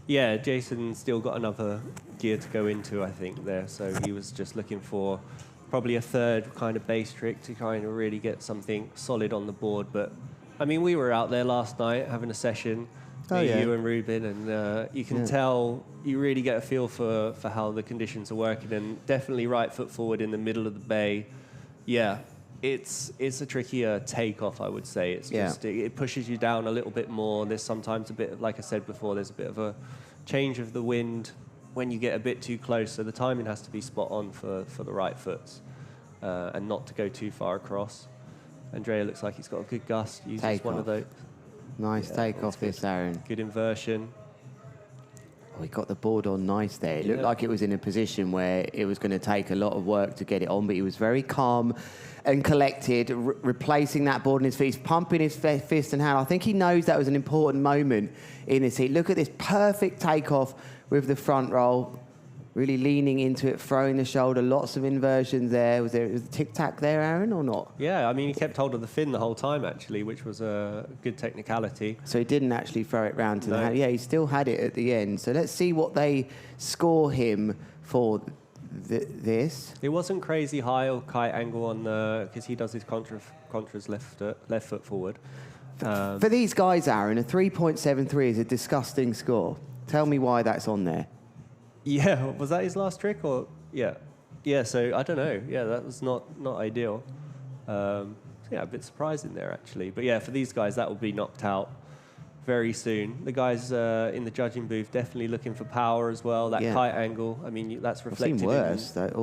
Yeah, Jason still got another gear to go into, I think, there. So he was just looking for probably a third kind of base trick to kind of really get something solid on the board. But I mean, we were out there last night having a session, you and Ruben, and you can tell, you really get a feel for how the conditions are working, and definitely right foot forward in the middle of the bay. Yeah, it's a trickier takeoff, I would say. It's just, it pushes you down a little bit more. There's sometimes a bit of, like I said before, there's a bit of a change of the wind when you get a bit too close, so the timing has to be spot on for the right foots and not to go too far across. Andrea looks like he's got a good gust. Uses one of those. Nice takeoff this, Aaron. Good inversion. Oh, he got the board on nice there. It looked like it was in a position where it was going to take a lot of work to get it on, but he was very calm and collected, replacing that board in his feet, pumping his fist and hand. I think he knows that was an important moment in his heat. Look at this perfect takeoff with the front roll. Really leaning into it, throwing the shoulder, lots of inversions there. Was a tic-tac there, Aaron, or not? Yeah, I mean, he kept hold of the fin the whole time, actually, which was a good technicality. So he didn't actually throw it round to the hand. Yeah, he still had it at the end. So let's see what they score him for this. It wasn't crazy high or kite angle on because he does his contras left foot forward. For these guys, Aaron, a 3.73 is a disgusting score. Tell me why that's on there. Yeah, was that his last trick or yeah? So I don't know. Yeah, that was not ideal. So yeah, a bit surprising there actually. But yeah, for these guys, that will be knocked out very soon. The guys in the judging booth definitely looking for power as well. That kite angle. I mean, that's reflected. I've seen worse. That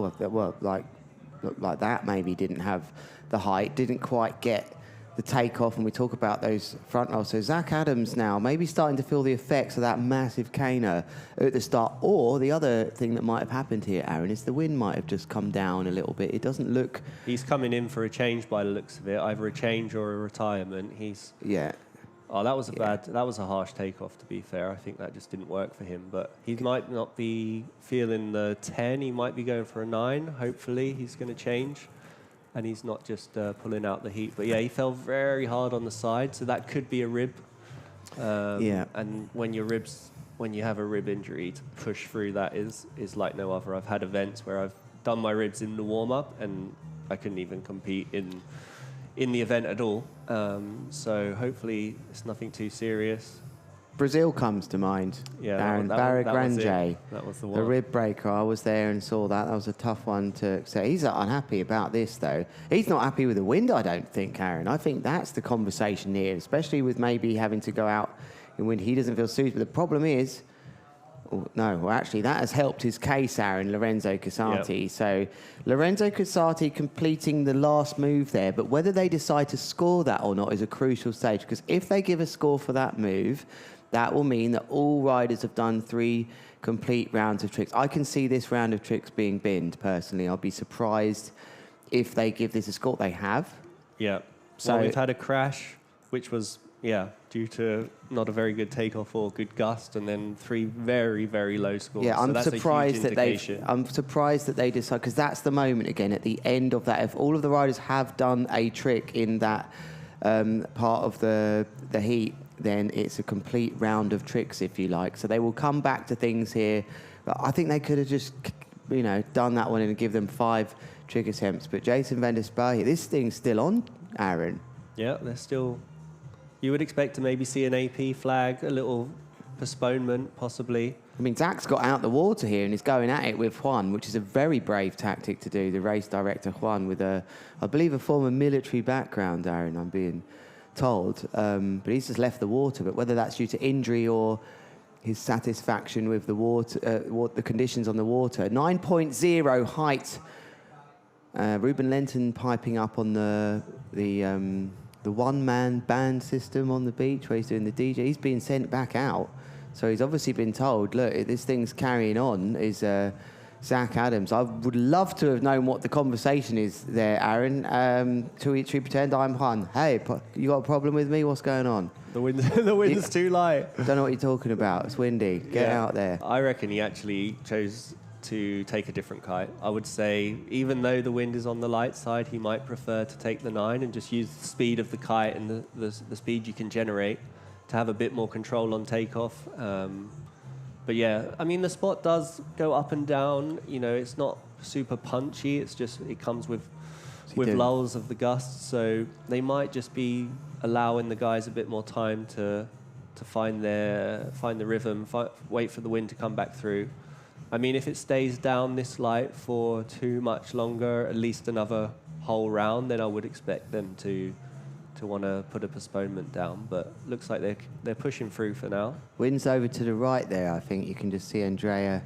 like that maybe didn't have the height. Didn't quite get the takeoff, and we talk about those front rolls. So Zach Adams now maybe starting to feel the effects of that massive caner at the start. Or the other thing that might have happened here, Aaron, is the wind might have just come down a little bit. It doesn't look... He's coming in for a change by the looks of it, either a change or a retirement. Yeah. Oh, that was that was a harsh takeoff, to be fair. I think that just didn't work for him. But he might not be feeling the 10. He might be going for a 9. Hopefully he's going to change. And he's not just pulling out the heat. But yeah, he fell very hard on the side, so that could be a rib. And when you have a rib injury, to push through that is like no other. I've had events where I've done my ribs in the warm-up, and I couldn't even compete in the event at all. So hopefully it's nothing too serious. Brazil comes to mind. Yeah, Aaron that was Barragrande, that was the one. the rib breaker. I was there and saw that. That was a tough one to say. He's unhappy about this, though. He's not happy with the wind, I don't think, Aaron. I think that's the conversation here, especially with maybe having to go out in wind. He doesn't feel suited. But the problem is, actually, that has helped his case, Aaron, Lorenzo Casati. Yep. So Lorenzo Casati completing the last move there, but whether they decide to score that or not is a crucial stage, because if they give a score for that move, that will mean that all riders have done 3 complete rounds of tricks. I can see this round of tricks being binned, personally. I'll be surprised if they give this a score. They have. Yeah. So we've had a crash, which was, due to not a very good takeoff or good gust, and then 3 very, very low scores. Yeah, I'm surprised that they decide, because that's the moment again at the end of that. If all of the riders have done a trick in that part of the heat, then it's a complete round of tricks, if you like. So they will come back to things here. But I think they could have just, done that one and give them 5 trick attempts. But Jason van der Spuy, this thing's still on, Aaron. Yeah, they're still... You would expect to maybe see an AP flag, a little postponement, possibly. I mean, Zach's got out the water here and is going at it with Juan, which is a very brave tactic to do, the race director Juan, with I believe, a former military background, Aaron, I'm being told. But he's just left the water. But whether that's due to injury or his satisfaction with the water, the conditions on the water. 9.0 height. Ruben Lenton piping up on the one-man band system on the beach where he's doing the DJ. He's being sent back out. So he's obviously been told, look, this thing's carrying on, is Zach Adams. I would love to have known what the conversation is there, Aaron. To we pretend I'm Juan. Hey, you got a problem with me? What's going on? The wind's too light. Don't know what you're talking about. It's windy. Get out there. I reckon he actually chose to take a different kite. I would say, even though the wind is on the light side, he might prefer to take the 9 and just use the speed of the kite and the speed you can generate to have a bit more control on takeoff. But yeah, I mean, the spot does go up and down. It's not super punchy. It's just, it comes with lulls of the gusts. So they might just be allowing the guys a bit more time to find the rhythm, wait for the wind to come back through. I mean, if it stays down this light for too much longer, at least another whole round, then I would expect them to want to put a postponement down. But looks like they're pushing through for now. Wind's over to the right there. I think you can just see Andrea.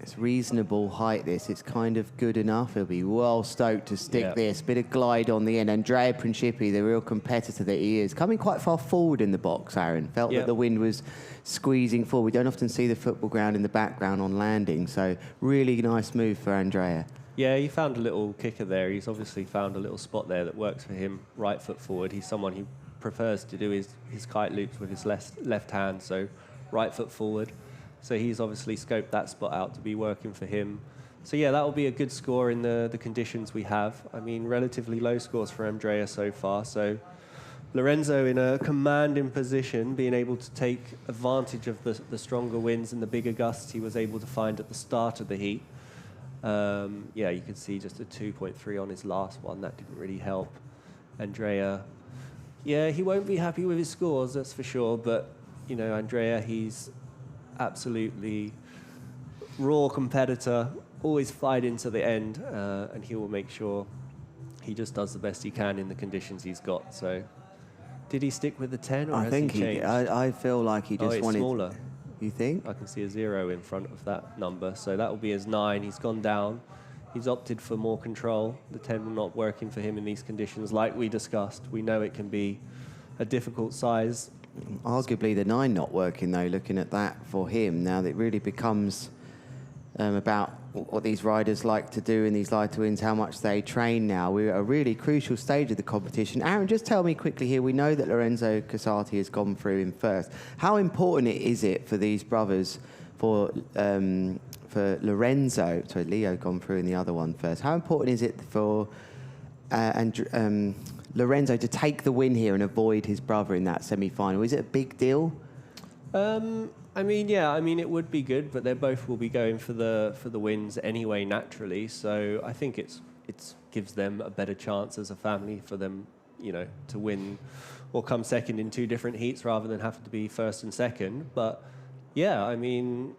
It's reasonable height, this. It's kind of good enough. He'll be well stoked to stick this. Bit of glide on the end. Andrea Principi, the real competitor that he is, coming quite far forward in the box, Aaron. Felt that the wind was squeezing forward. We don't often see the football ground in the background on landing. So really nice move for Andrea. Yeah, he found a little kicker there. He's obviously found a little spot there that works for him, right foot forward. He's someone who prefers to do his kite loops with his left hand, so right foot forward. So he's obviously scoped that spot out to be working for him. So yeah, that will be a good score in the conditions we have. I mean, relatively low scores for Andrea so far. So Lorenzo in a commanding position, being able to take advantage of the stronger winds and the bigger gusts he was able to find at the start of the heat. You can see just a 2.3 on his last one. That didn't really help. Andrea, he won't be happy with his scores, that's for sure. But, Andrea, he's absolutely raw competitor, always fighting to the end, and he will make sure he just does the best he can in the conditions he's got. So, did he stick with the 10, or has he changed? I feel like he just wanted... smaller. You think? I can see a 0 in front of that number, so that will be his 9. He's gone down. he's opted for more control. The 10 not working for him in these conditions, like we discussed. We know it can be a difficult size. Arguably the 9 not working though, looking at that for him. Now it really becomes about what these riders like to do in these lighter winds, how much they train now. We're at a really crucial stage of the competition. Aaron, just tell me quickly here, we know that Lorenzo Casati has gone through in first. How important is it for these brothers, for Lorenzo, sorry, Leo gone through in the other one first. How important is it for Lorenzo to take the win here and avoid his brother in that semi-final? Is it a big deal? I mean, yeah. I mean, it would be good, but they both will be going for the wins anyway, naturally. So I think it gives them a better chance as a family for them, to win or come second in 2 different heats rather than have to be first and second. But yeah, I mean,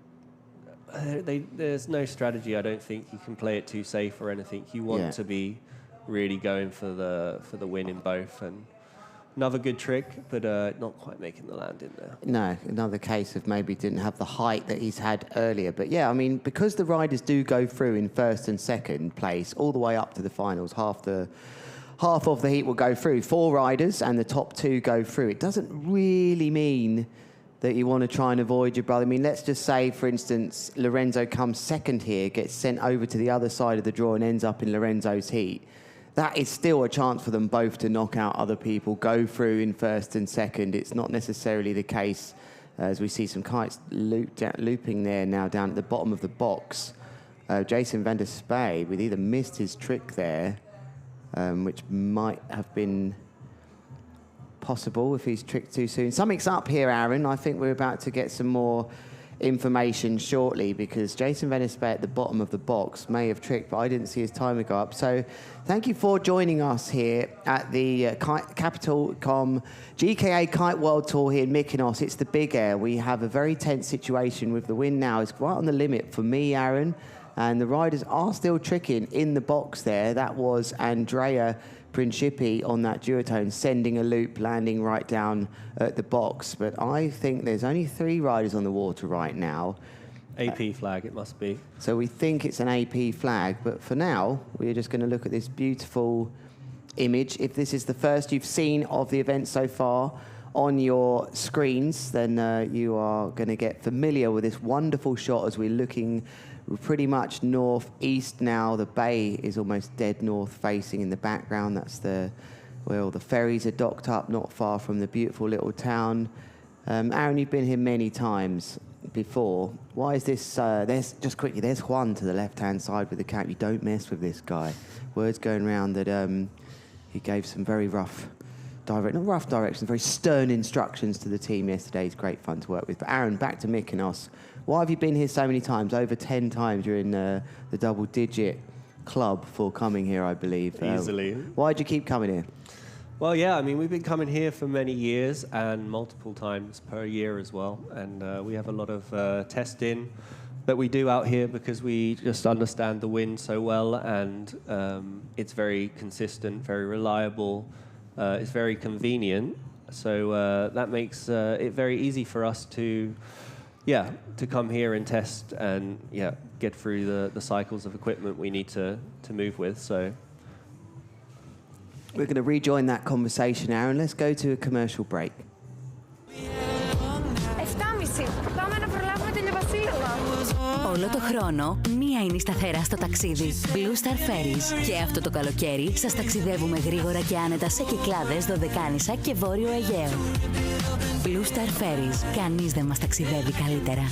there's no strategy. I don't think you can play it too safe or anything. You want to be really going for the win in both. And another good trick, but not quite making the land in there. No, another case of maybe didn't have the height that he's had earlier. But yeah, I mean, because the riders do go through in first and second place all the way up to the finals, half of the heat will go through. 4 riders and the top 2 go through. It doesn't really mean that you want to try and avoid your brother. I mean, let's just say, for instance, Lorenzo comes second here, gets sent over to the other side of the draw and ends up in Lorenzo's heat. That is still a chance for them both to knock out other people, go through in first and second. It's not necessarily the case, as we see some kites looping there now down at the bottom of the box. Jason van der Spey with either missed his trick there, which might have been possible if he's tricked too soon. Something's up here, Aaron. I think we're about to get some more information shortly, because Jason van der Spey at the bottom of the box may have tricked, but I didn't see his timer go up. So thank you for joining us here at the Capital.com GKA Kite World Tour here in Mykonos. It's the big air. We have a very tense situation with the wind now. It's right on the limit for me, Aaron, and the riders are still tricking in the box there. That was Andrea Principi on that duotone, sending a loop, landing right down at the box. But I think there's only 3 riders on the water right now. AP flag, it must be. So we think it's an AP flag, but for now, we're just going to look at this beautiful image. If this is the first you've seen of the event so far on your screens, then you are going to get familiar with this wonderful shot as we're looking pretty much northeast now. The bay is almost dead north facing in the background. That's where all the ferries are docked up, not far from the beautiful little town. Aaron, you've been here many times before. Why is this? Just quickly, there's Juan to the left-hand side with the cap. You don't mess with this guy. Words going around that he gave some very rough directions, very stern instructions to the team yesterday. It's great fun to work with. But Aaron, back to Mykonos. Why have you been here so many times? Over 10 times. You're in the double-digit club for coming here, I believe. Easily. Why do you keep coming here? Well, yeah, I mean, we've been coming here for many years and multiple times per year as well. And we have a lot of testing that we do out here because we just understand the wind so well. And it's very consistent, very reliable. It's very convenient. So that makes it very easy for us to come here and test and get through the cycles of equipment we need to move with. So we're going to rejoin that conversation, Aaron. Let's go to a commercial break. 7.30. Πάμε να προλάβουμε την Βασίλεμα. Όλο το χρόνο, μία είναι η σταθερά στο ταξίδι. Blue Star Ferries. Και αυτό το καλοκαίρι σας ταξιδεύουμε γρήγορα και άνετα σε Κυκλάδες, Δωδεκάνησα και Βόρειο Αιγαίο. Blue Star Ferries. Κανείς δεν μας ταξιδεύει καλύτερα.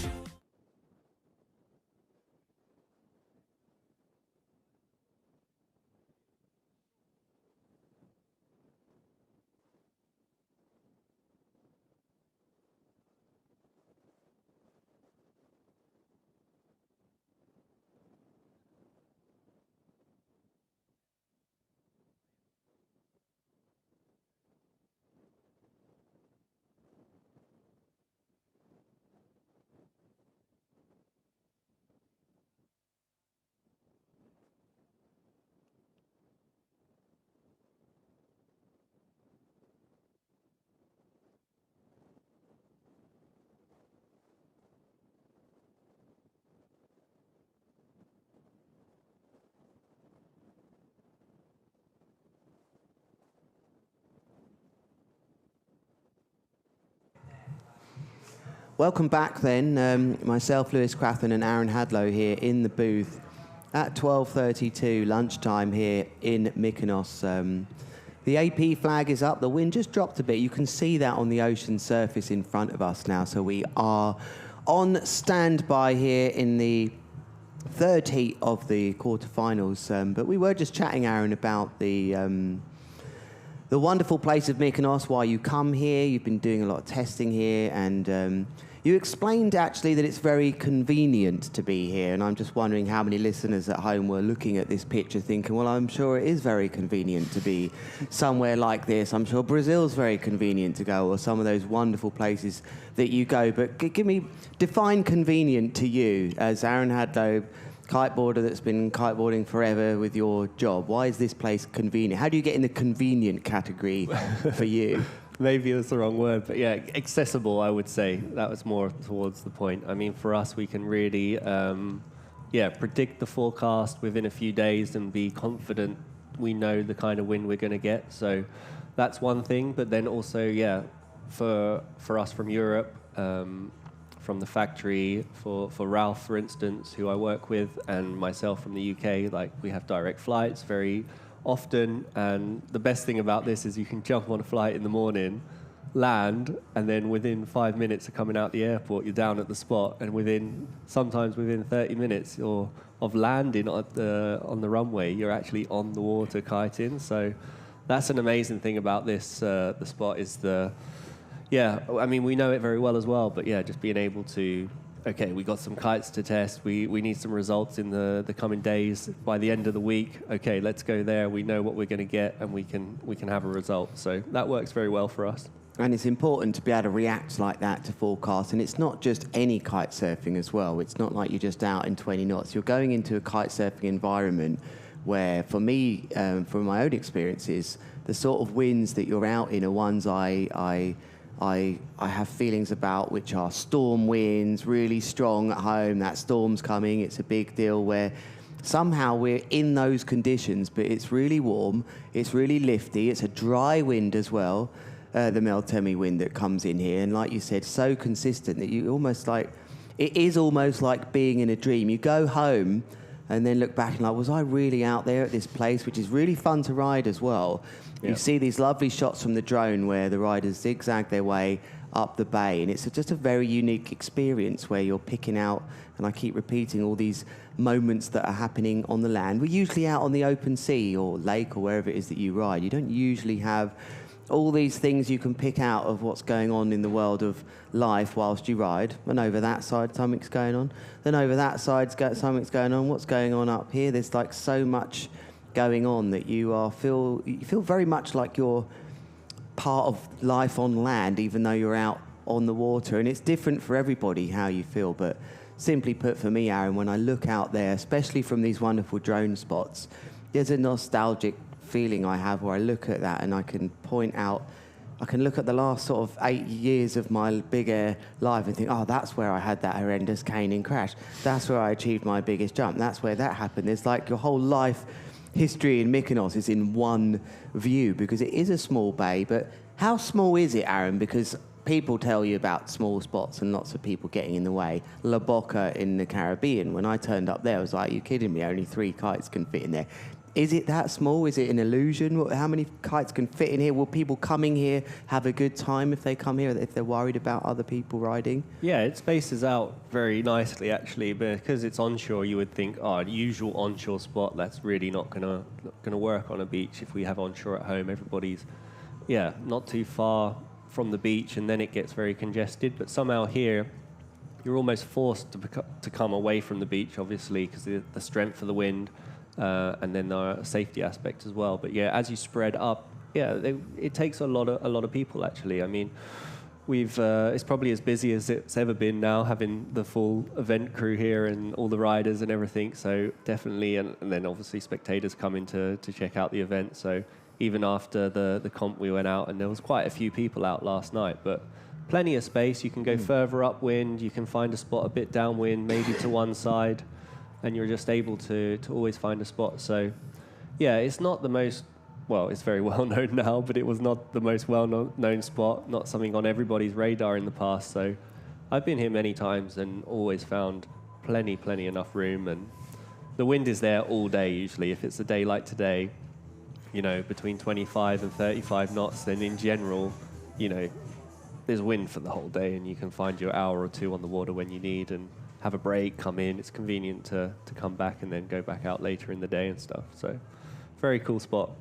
welcome back then. Myself, Lewis Crathern and Aaron Hadlow here in the booth at 12:32 lunchtime here in Mykonos. The AP flag is up. The wind just dropped a bit. You can see that on the ocean surface in front of us now. So we are on standby here in the third heat of the quarterfinals. But we were just chatting, Aaron, about the wonderful place of Mykonos, why you come here. You've been doing a lot of testing here, and you explained actually that it's very convenient to be here, and I'm just wondering how many listeners at home were looking at this picture thinking, well, I'm sure it is very convenient to be somewhere like this. I'm sure Brazil's very convenient to go, or some of those wonderful places that you go. But define convenient to you as Aaron Hadlow, kiteboarder that's been kiteboarding forever with your job. Why is this place convenient? How do you get in the convenient category for you? Maybe that's the wrong word, but yeah, accessible, I would say. That was more towards the point. I mean, for us, we can really, predict the forecast within a few days and be confident we know the kind of wind we're going to get. So that's one thing. But then also, for us from Europe, from the factory, for Ralph, for instance, who I work with, and myself from the UK, like we have direct flights very often, and the best thing about this is you can jump on a flight in the morning, land, and then within 5 minutes of coming out the airport, you're down at the spot, and sometimes within 30 minutes of landing on the runway, you're actually on the water kiting. So that's an amazing thing about this. The spot is I mean, we know it very well as well, but just being able to, okay, we got some kites to test. We need some results in the coming days. By the end of the week, okay, let's go there. We know what we're going to get, and we can have a result. So that works very well for us. And it's important to be able to react like that to forecast. And it's not just any kite surfing as well. It's not like you're just out in 20 knots. You're going into a kite surfing environment where, for me, from my own experiences, the sort of winds that you're out in are ones I have feelings about, which are storm winds, really strong at home. That storm's coming. It's a big deal where somehow we're in those conditions, but it's really warm. It's really lifty. It's a dry wind as well, the Meltemi wind that comes in here. And like you said, so consistent that it is almost like being in a dream. You go home and then look back and like, was I really out there at this place, which is really fun to ride as well. Yeah. You see these lovely shots from the drone where the riders zigzag their way up the bay, and it's just a very unique experience where you're picking out, and I keep repeating, all these moments that are happening on the land. We're usually out on the open sea or lake or wherever it is that you ride. You don't usually have all these things you can pick out of what's going on in the world of life whilst you ride. And over that side, something's going on. Then over that side, something's going on. What's going on up here? There's like so much going on that you feel very much like you're part of life on land, even though you're out on the water. And it's different for everybody how you feel. But simply put, for me, Aaron, when I look out there, especially from these wonderful drone spots, there's a nostalgic feeling I have where I look at that and I can point out, I can look at the last sort of 8 years of my big air life and think, oh, that's where I had that horrendous caning crash. That's where I achieved my biggest jump. That's where that happened. It's like your whole life history in Mykonos is in one view, because it is a small bay. But how small is it, Aaron? Because people tell you about small spots and lots of people getting in the way. La Boca in the Caribbean, when I turned up there, I was like, are you kidding me? Only 3 kites can fit in there. Is it that small? Is it an illusion? How many kites can fit in here? Will people coming here have a good time if they come here, if they're worried about other people riding? Yeah, it spaces out very nicely, actually, because it's onshore. You would think, a usual onshore spot, that's really not gonna work on a beach. If we have onshore at home, everybody's, not too far from the beach, and then it gets very congested. But somehow here, you're almost forced to come away from the beach, obviously, because the strength of the wind. And then the safety aspect as well. But as you spread up, it takes a lot of people, actually. I mean, it's probably as busy as it's ever been now, having the full event crew here and all the riders and everything. So definitely, and then obviously spectators coming to check out the event. So even after the comp, we went out, and there was quite a few people out last night, but plenty of space. You can go further upwind. You can find a spot a bit downwind, maybe to one side. And you're just able to always find a spot. So, it's not the most, it's very well known now, but it was not the most well known spot, not something on everybody's radar in the past. So, I've been here many times and always found plenty enough room, and the wind is there all day usually. If it's a day like today, you know, between 25 and 35 knots, then in general, you know, there's wind for the whole day, and you can find your hour or two on the water when you need and have a break, come in. It's convenient to come back and then go back out later in the day and stuff. So very cool spot.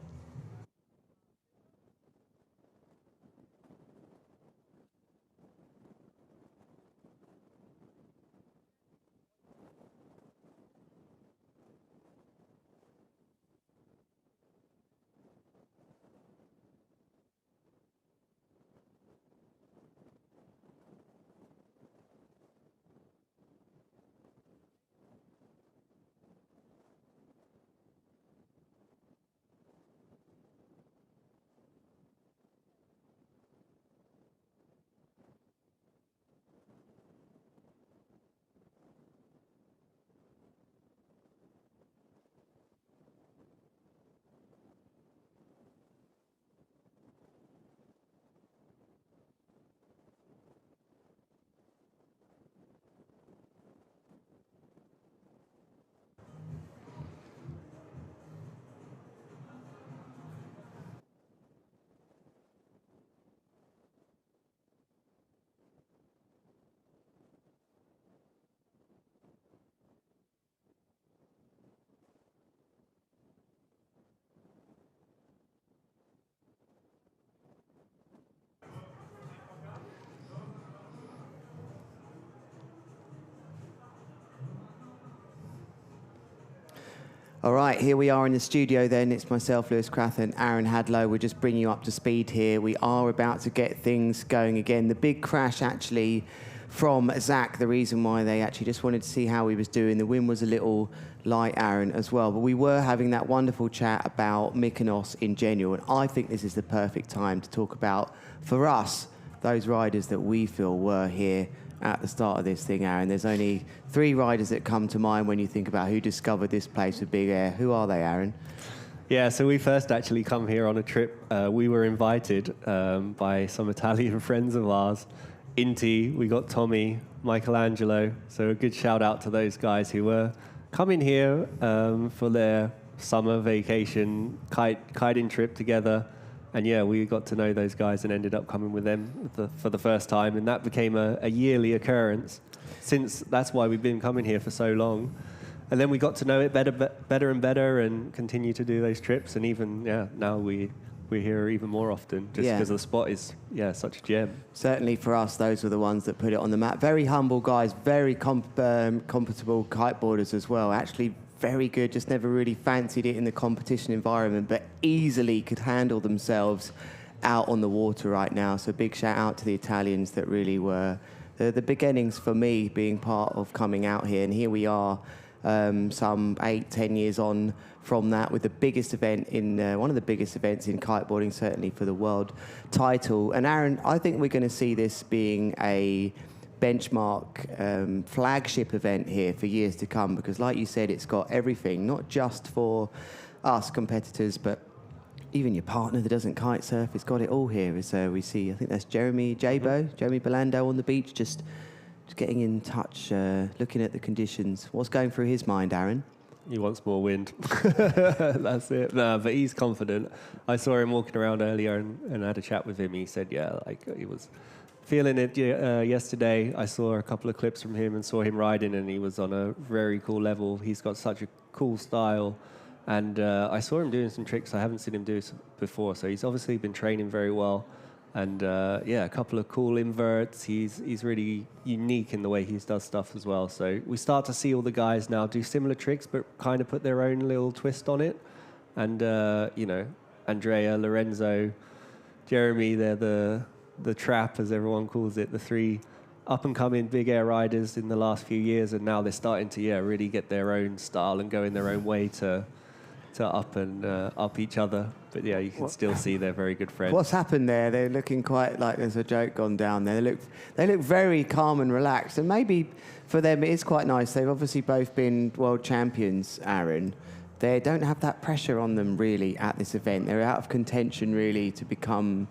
All right, here we are in the studio then. It's myself, Lewis Crath, and Aaron Hadlow. We're just bringing you up to speed here. We are about to get things going again. The big crash actually from Zach, the reason why they actually just wanted to see how he was doing. The wind was a little light, Aaron, as well. But we were having that wonderful chat about Mykonos in general. And I think this is the perfect time to talk about, for us, those riders that we feel were here at the start of this thing, Aaron. There's only 3 riders that come to mind when you think about who discovered this place with big air. Who are they, Aaron? Yeah, so we first actually come here on a trip. We were invited by some Italian friends of ours. Inti, we got Tommy, Michelangelo. So a good shout out to those guys who were coming here for their summer vacation kiting trip together. And yeah, we got to know those guys and ended up coming with them for the first time. And that became a yearly occurrence, since that's why we've been coming here for so long. And then we got to know it better and better and continue to do those trips. And even, now we're here even more often just because the spot is, such a gem. Certainly for us, those were the ones that put it on the map. Very humble guys, very compatible kiteboarders as well. Actually, very good, just never really fancied it in the competition environment, but easily could handle themselves out on the water right now. So big shout out to the Italians that really were the beginnings for me being part of coming out here. And here we are, some 8-10 years on from that, with the biggest event in, one of the biggest events in kiteboarding, certainly for the world title. And Aaron, I think we're going to see this being a benchmark flagship event here for years to come, because like you said, it's got everything, not just for us competitors, but even your partner that doesn't kite surf. It's got it all here. As we see, I think that's Jeremy Belando on the beach, just getting in touch, looking at the conditions. What's going through his mind, Aaron? He wants more wind. That's it. No, but he's confident. I saw him walking around earlier and had a chat with him. He said, he was feeling it yesterday. I saw a couple of clips from him and saw him riding, and he was on a very cool level. He's got such a cool style. And I saw him doing some tricks I haven't seen him do before. So he's obviously been training very well. And a couple of cool inverts. He's really unique in the way he does stuff as well. So we start to see all the guys now do similar tricks, but kind of put their own little twist on it. And, Andrea, Lorenzo, Jeremy, they're the trap, as everyone calls it, the 3 up-and-coming big air riders in the last few years. And now they're starting to, really get their own style and go in their own way to up each other. But you can still see they're very good friends. What's happened there? They're looking quite like there's a joke gone down there. They look very calm and relaxed, and maybe for them it is quite nice. They've obviously both been world champions, Aaron. They don't have that pressure on them really at this event. They're out of contention really to become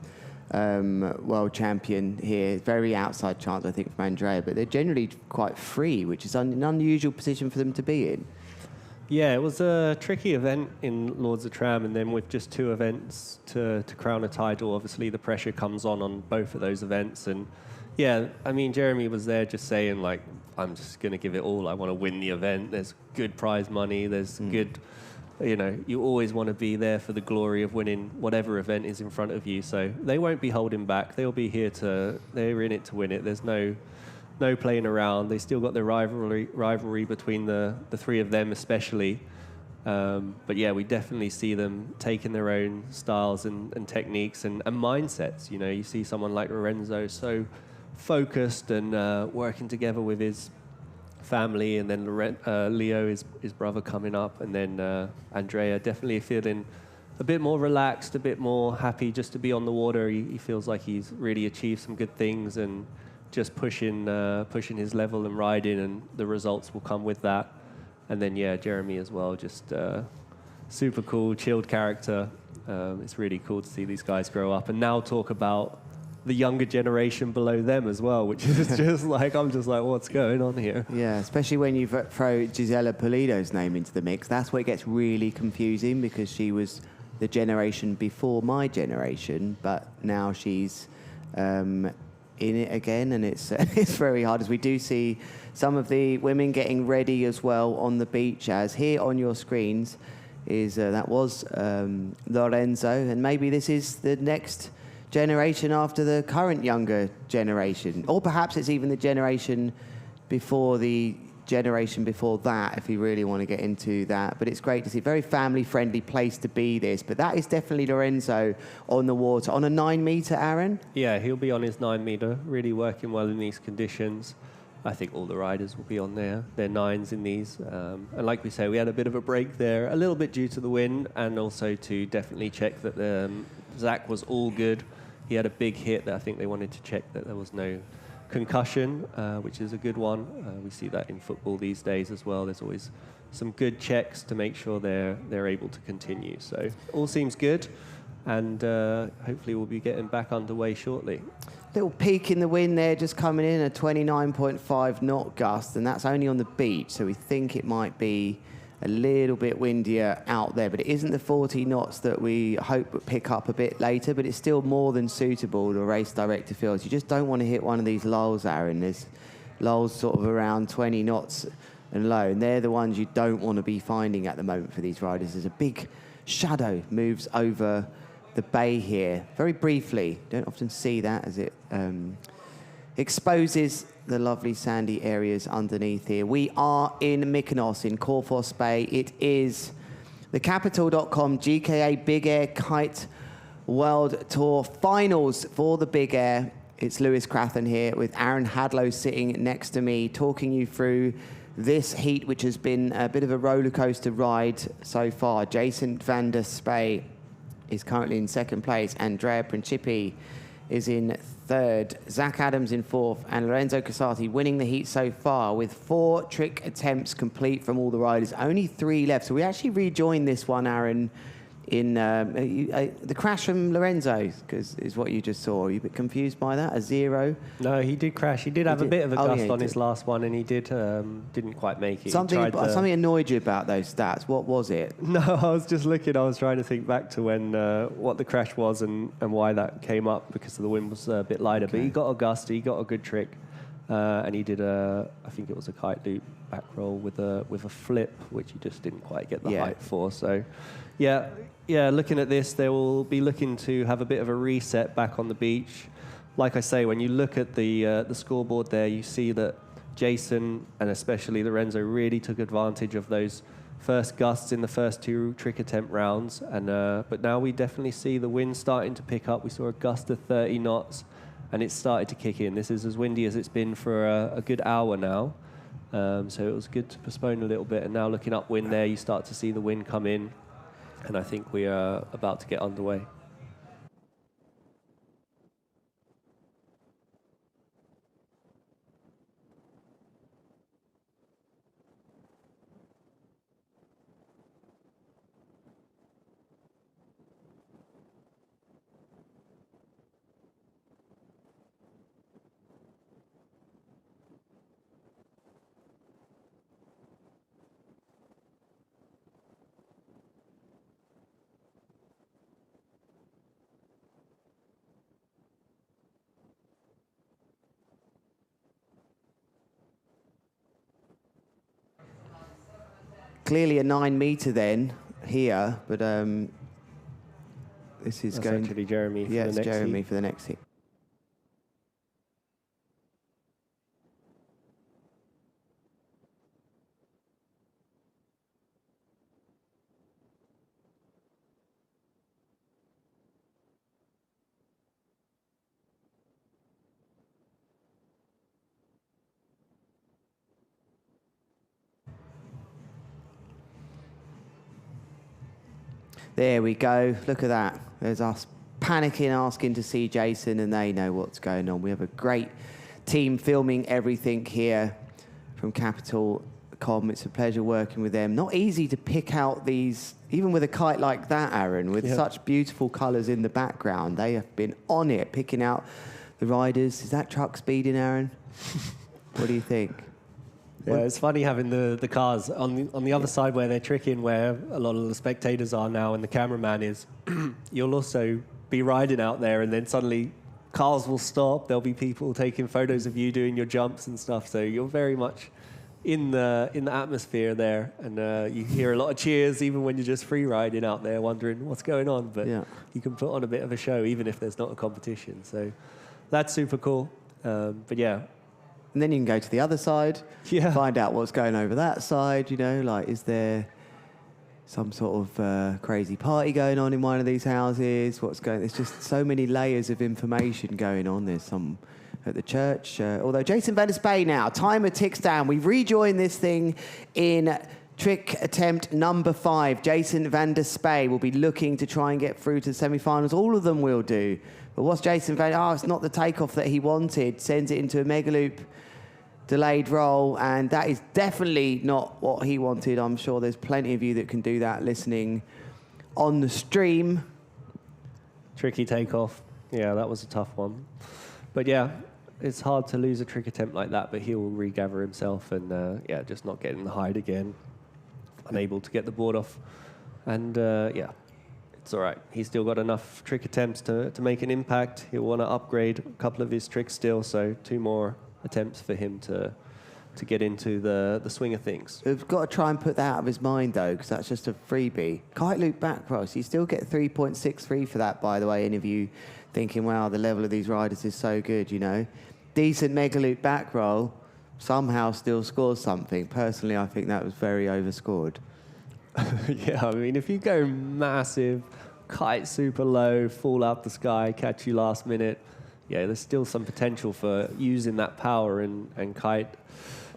world champion here. Very outside chance, I think, from Andrea, but they're generally quite free, which is an unusual position for them to be in. Yeah, it was a tricky event in Lords of Tram, and then with just 2 events to crown a title, obviously the pressure comes on both of those events. And yeah, I mean, Jeremy was there just saying, like, I'm just going to give it all. I want to win the event. There's good prize money. There's good, you know, you always want to be there for the glory of winning whatever event is in front of you. So they won't be holding back. They'll be here they're in it to win it. There's no playing around. They still got the rivalry between the 3 of them especially. But yeah, we definitely see them taking their own styles and techniques and mindsets. You know, you see someone like Lorenzo so focused and working together with his family, and then Leo, his brother, coming up, and then Andrea definitely feeling a bit more relaxed, a bit more happy just to be on the water. He feels like he's really achieved some good things and just pushing his level and riding, and the results will come with that. And then, yeah, Jeremy as well, just super cool, chilled character. It's really cool to see these guys grow up and now talk about the younger generation below them as well, which is just like, I'm just like, what's going on here? Yeah, especially when you throw Gisela Pulido's name into the mix. That's where it gets really confusing, because she was the generation before my generation, but now she's in it again, and it's very hard, as we do see some of the women getting ready as well on the beach. As here on your screens is that was Lorenzo, and maybe this is the next generation after the current younger generation, or perhaps it's even the generation before that, if you really want to get into that. But it's great to see. Very family-friendly place to be this. But that is definitely Lorenzo on the water. On a 9-meter, Aaron? Yeah, he'll be on his 9-meter, really working well in these conditions. I think all the riders will be on their 9s in these. And like we say, we had a bit of a break there, a little bit due to the wind, and also to definitely check that Zach was all good. He had a big hit that I think they wanted to check that there was no concussion, which is a good one. We see that in football these days as well. There's always some good checks to make sure they're able to continue. So all seems good, and hopefully we'll be getting back underway shortly. Little peak in the wind there, just coming in, a 29.5 knot gust, and that's only on the beach, so we think it might be a little bit windier out there, but it isn't the 40 knots that we hope would pick up a bit later, but it's still more than suitable to race direct to fields. You just don't want to hit one of these lulls, Aaron. There's lulls sort of around 20 knots and low, and they're the ones you don't want to be finding at the moment for these riders. There's a big shadow moves over the bay here, very briefly. Don't often see that, as it exposes the lovely sandy areas underneath here. We are in Mykonos in Korfos Bay. It is the capital.com GKA Big Air Kite World Tour finals for the Big Air. It's Lewis Crathon here with Aaron Hadlow sitting next to me, talking you through this heat, which has been a bit of a roller coaster ride so far. Jason van der Spey is currently in 2nd place. Andrea Principi is in 3rd. Zach Adams in 4th. And Lorenzo Casati winning the heat so far with 4 trick attempts complete from all the riders. Only 3 left. So we actually rejoined this one, Aaron, in the crash from Lorenzo, because is what you just saw. Are you a bit confused by that? A 0? No, he did crash. He did have a bit of a gust on his last one, and he didn't quite make it. Something annoyed you about those stats. What was it? No, I was just looking. I was trying to think back to when what the crash was and why that came up, because the wind was a bit lighter. Okay. But he got a gust. He got a good trick, and he did I think it was a kite loop back roll with a flip, which he just didn't quite get the height for. So, yeah, looking at this, they will be looking to have a bit of a reset back on the beach. Like I say, when you look at the scoreboard there, you see that Jason and especially Lorenzo really took advantage of those first gusts in the first 2 trick attempt rounds. And but now we definitely see the wind starting to pick up. We saw a gust of 30 knots, and it started to kick in. This is as windy as it's been for a good hour now. So it was good to postpone a little bit. And now looking upwind there, you start to see the wind come in. And I think we are about to get underway. clearly a 9 meter then here, but this is That's going actually Jeremy. Yeah, for it's the next Jeremy heat. for the next heat. There we go. Look at that. There's us panicking, asking to see Jason, and they know what's going on. We have a great team filming everything here from Capital.com. It's a pleasure working with them. Not easy to pick out these, even with a kite like that, Aaron, with such beautiful colours in the background. They have been on it, picking out the riders. Is that truck speeding, Aaron? What do you think? Yeah, it's funny having the cars on the other side where they're tricking, where a lot of the spectators are now and the cameraman is. You'll also be riding out there, and then suddenly cars will stop. There'll be people taking photos of you doing your jumps and stuff. So you're very much in the atmosphere there, and you hear a lot of cheers even when you're just free riding out there, wondering what's going on. But you can put on a bit of a show even if there's not a competition. So that's super cool. But yeah. And then you can go to the other side, find out what's going over that side, you know, like, is there some sort of crazy party going on in one of these houses? What's going? There's just so many layers of information going on. There's some at the church. Although Jason van der Spey now, timer ticks down. We've rejoined this thing in trick attempt number 5. Jason van der Spey will be looking to try and get through to the semi-finals. All of them will do. But what's Jason van? Oh, it's not the takeoff that he wanted. Sends it into a mega loop. Delayed roll, and that is definitely not what he wanted. I'm sure there's plenty of you that can do that listening on the stream. Tricky takeoff. Yeah, that was a tough one. But yeah, it's hard to lose a trick attempt like that, but he will regather himself and, yeah, just not getting the hide again. Unable to get the board off. And, yeah, it's all right. He's still got enough trick attempts to make an impact. He'll want to upgrade a couple of his tricks still, so 2 more attempts for him to get into the swing of things. We've got to try and put that out of his mind, though, because that's just a freebie. Kite loop back cross. You still get 3.63 for that, by the way. Any of you thinking, wow, the level of these riders is so good, you know. Decent mega loop back roll, somehow still scores something. Personally, I think that was very overscored. Yeah, I mean, if you go massive, kite super low, fall out the sky, catch you last minute, yeah, there's still some potential for using that power and kite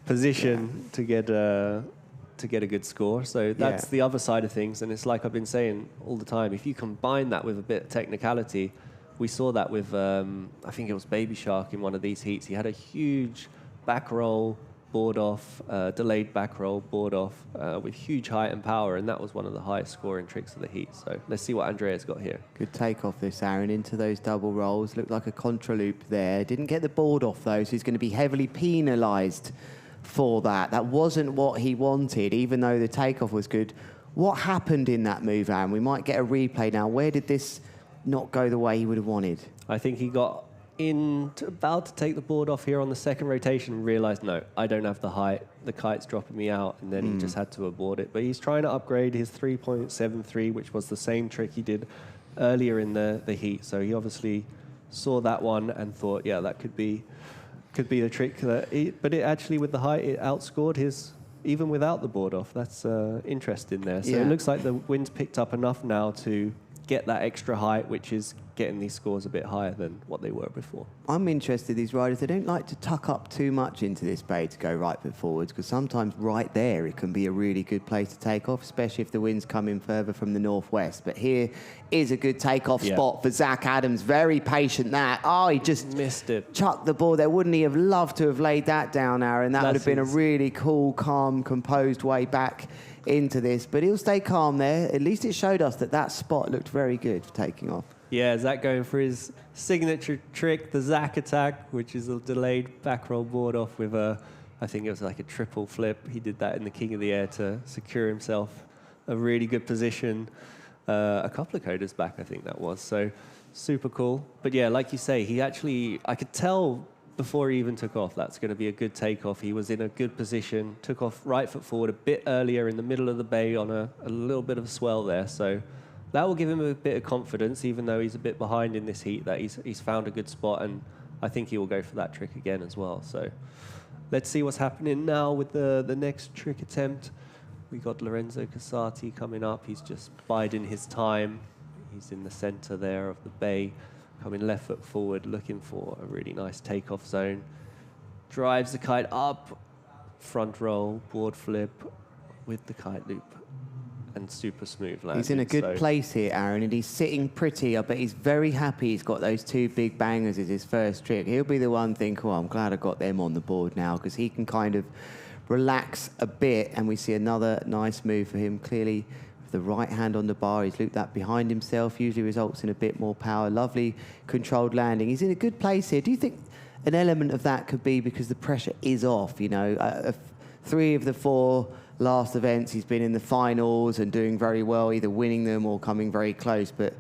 position to get a good score. So that's the other side of things. And it's like I've been saying all the time, if you combine that with a bit of technicality, we saw that with, I think it was Baby Shark in one of these heats. He had a huge back roll, board off, delayed back roll, board off, with huge height and power, and that was one of the highest scoring tricks of the heat. So let's see what Andrea's got here. Good take off this, Aaron, into those double rolls. Looked like a contra loop there. Didn't get the board off, though, so he's going to be heavily penalised for that. That wasn't what he wanted, even though the takeoff was good. What happened in that move, Aaron? We might get a replay now. Where did this not go the way he would have wanted? I think he got about to take the board off here on the second rotation and realised, no, I don't have the height. The kite's dropping me out, and then he just had to abort it. But he's trying to upgrade his 3.73, which was the same trick he did earlier in the heat. So he obviously saw that one and thought, yeah, that could be the trick. But it actually, with the height, it outscored his, even without the board off. That's interesting there. So it looks like the wind's picked up enough now to get that extra height, which is getting these scores a bit higher than what they were before. I'm interested, these riders, they don't like to tuck up too much into this bay to go right foot forwards, because sometimes right there it can be a really good place to take off, especially if the wind's coming further from the northwest. But here is a good takeoff spot for Zach Adams. Very patient that. Oh, he just missed it. Chucked the ball there. Wouldn't he have loved to have laid that down, Aaron? That would have been a really cool, calm, composed way back into this. But he'll stay calm there. At least it showed us that that spot looked very good for taking off. Yeah, Zach going for his signature trick, the Zach attack, which is a delayed back roll board off with I think it was like a triple flip. He did that in the King of the Air to secure himself a really good position. A couple of coders back, I think that was. So super cool. But yeah, like you say, he actually, I could tell before he even took off, that's going to be a good takeoff. He was in a good position, took off right foot forward a bit earlier in the middle of the bay on a little bit of a swell there. So that will give him a bit of confidence, even though he's a bit behind in this heat, that he's found a good spot, and I think he will go for that trick again as well. So let's see what's happening now with the next trick attempt. We got Lorenzo Casati coming up. He's just biding his time. He's in the center there of the bay, coming left foot forward, looking for a really nice takeoff zone. Drives the kite up, front roll, board flip with the kite loop, and super smooth landing. He's in a good place here, Aaron, and he's sitting pretty. I bet he's very happy he's got those 2 big bangers as his first trick. He'll be the one thinking, oh, I'm glad I got them on the board now, because he can kind of relax a bit, and we see another nice move for him. Clearly, with the right hand on the bar, he's looped that behind himself, usually results in a bit more power. Lovely controlled landing. He's in a good place here. Do you think an element of that could be because the pressure is off? You know, 3 of the 4 last events, he's been in the finals and doing very well, either winning them or coming very close. But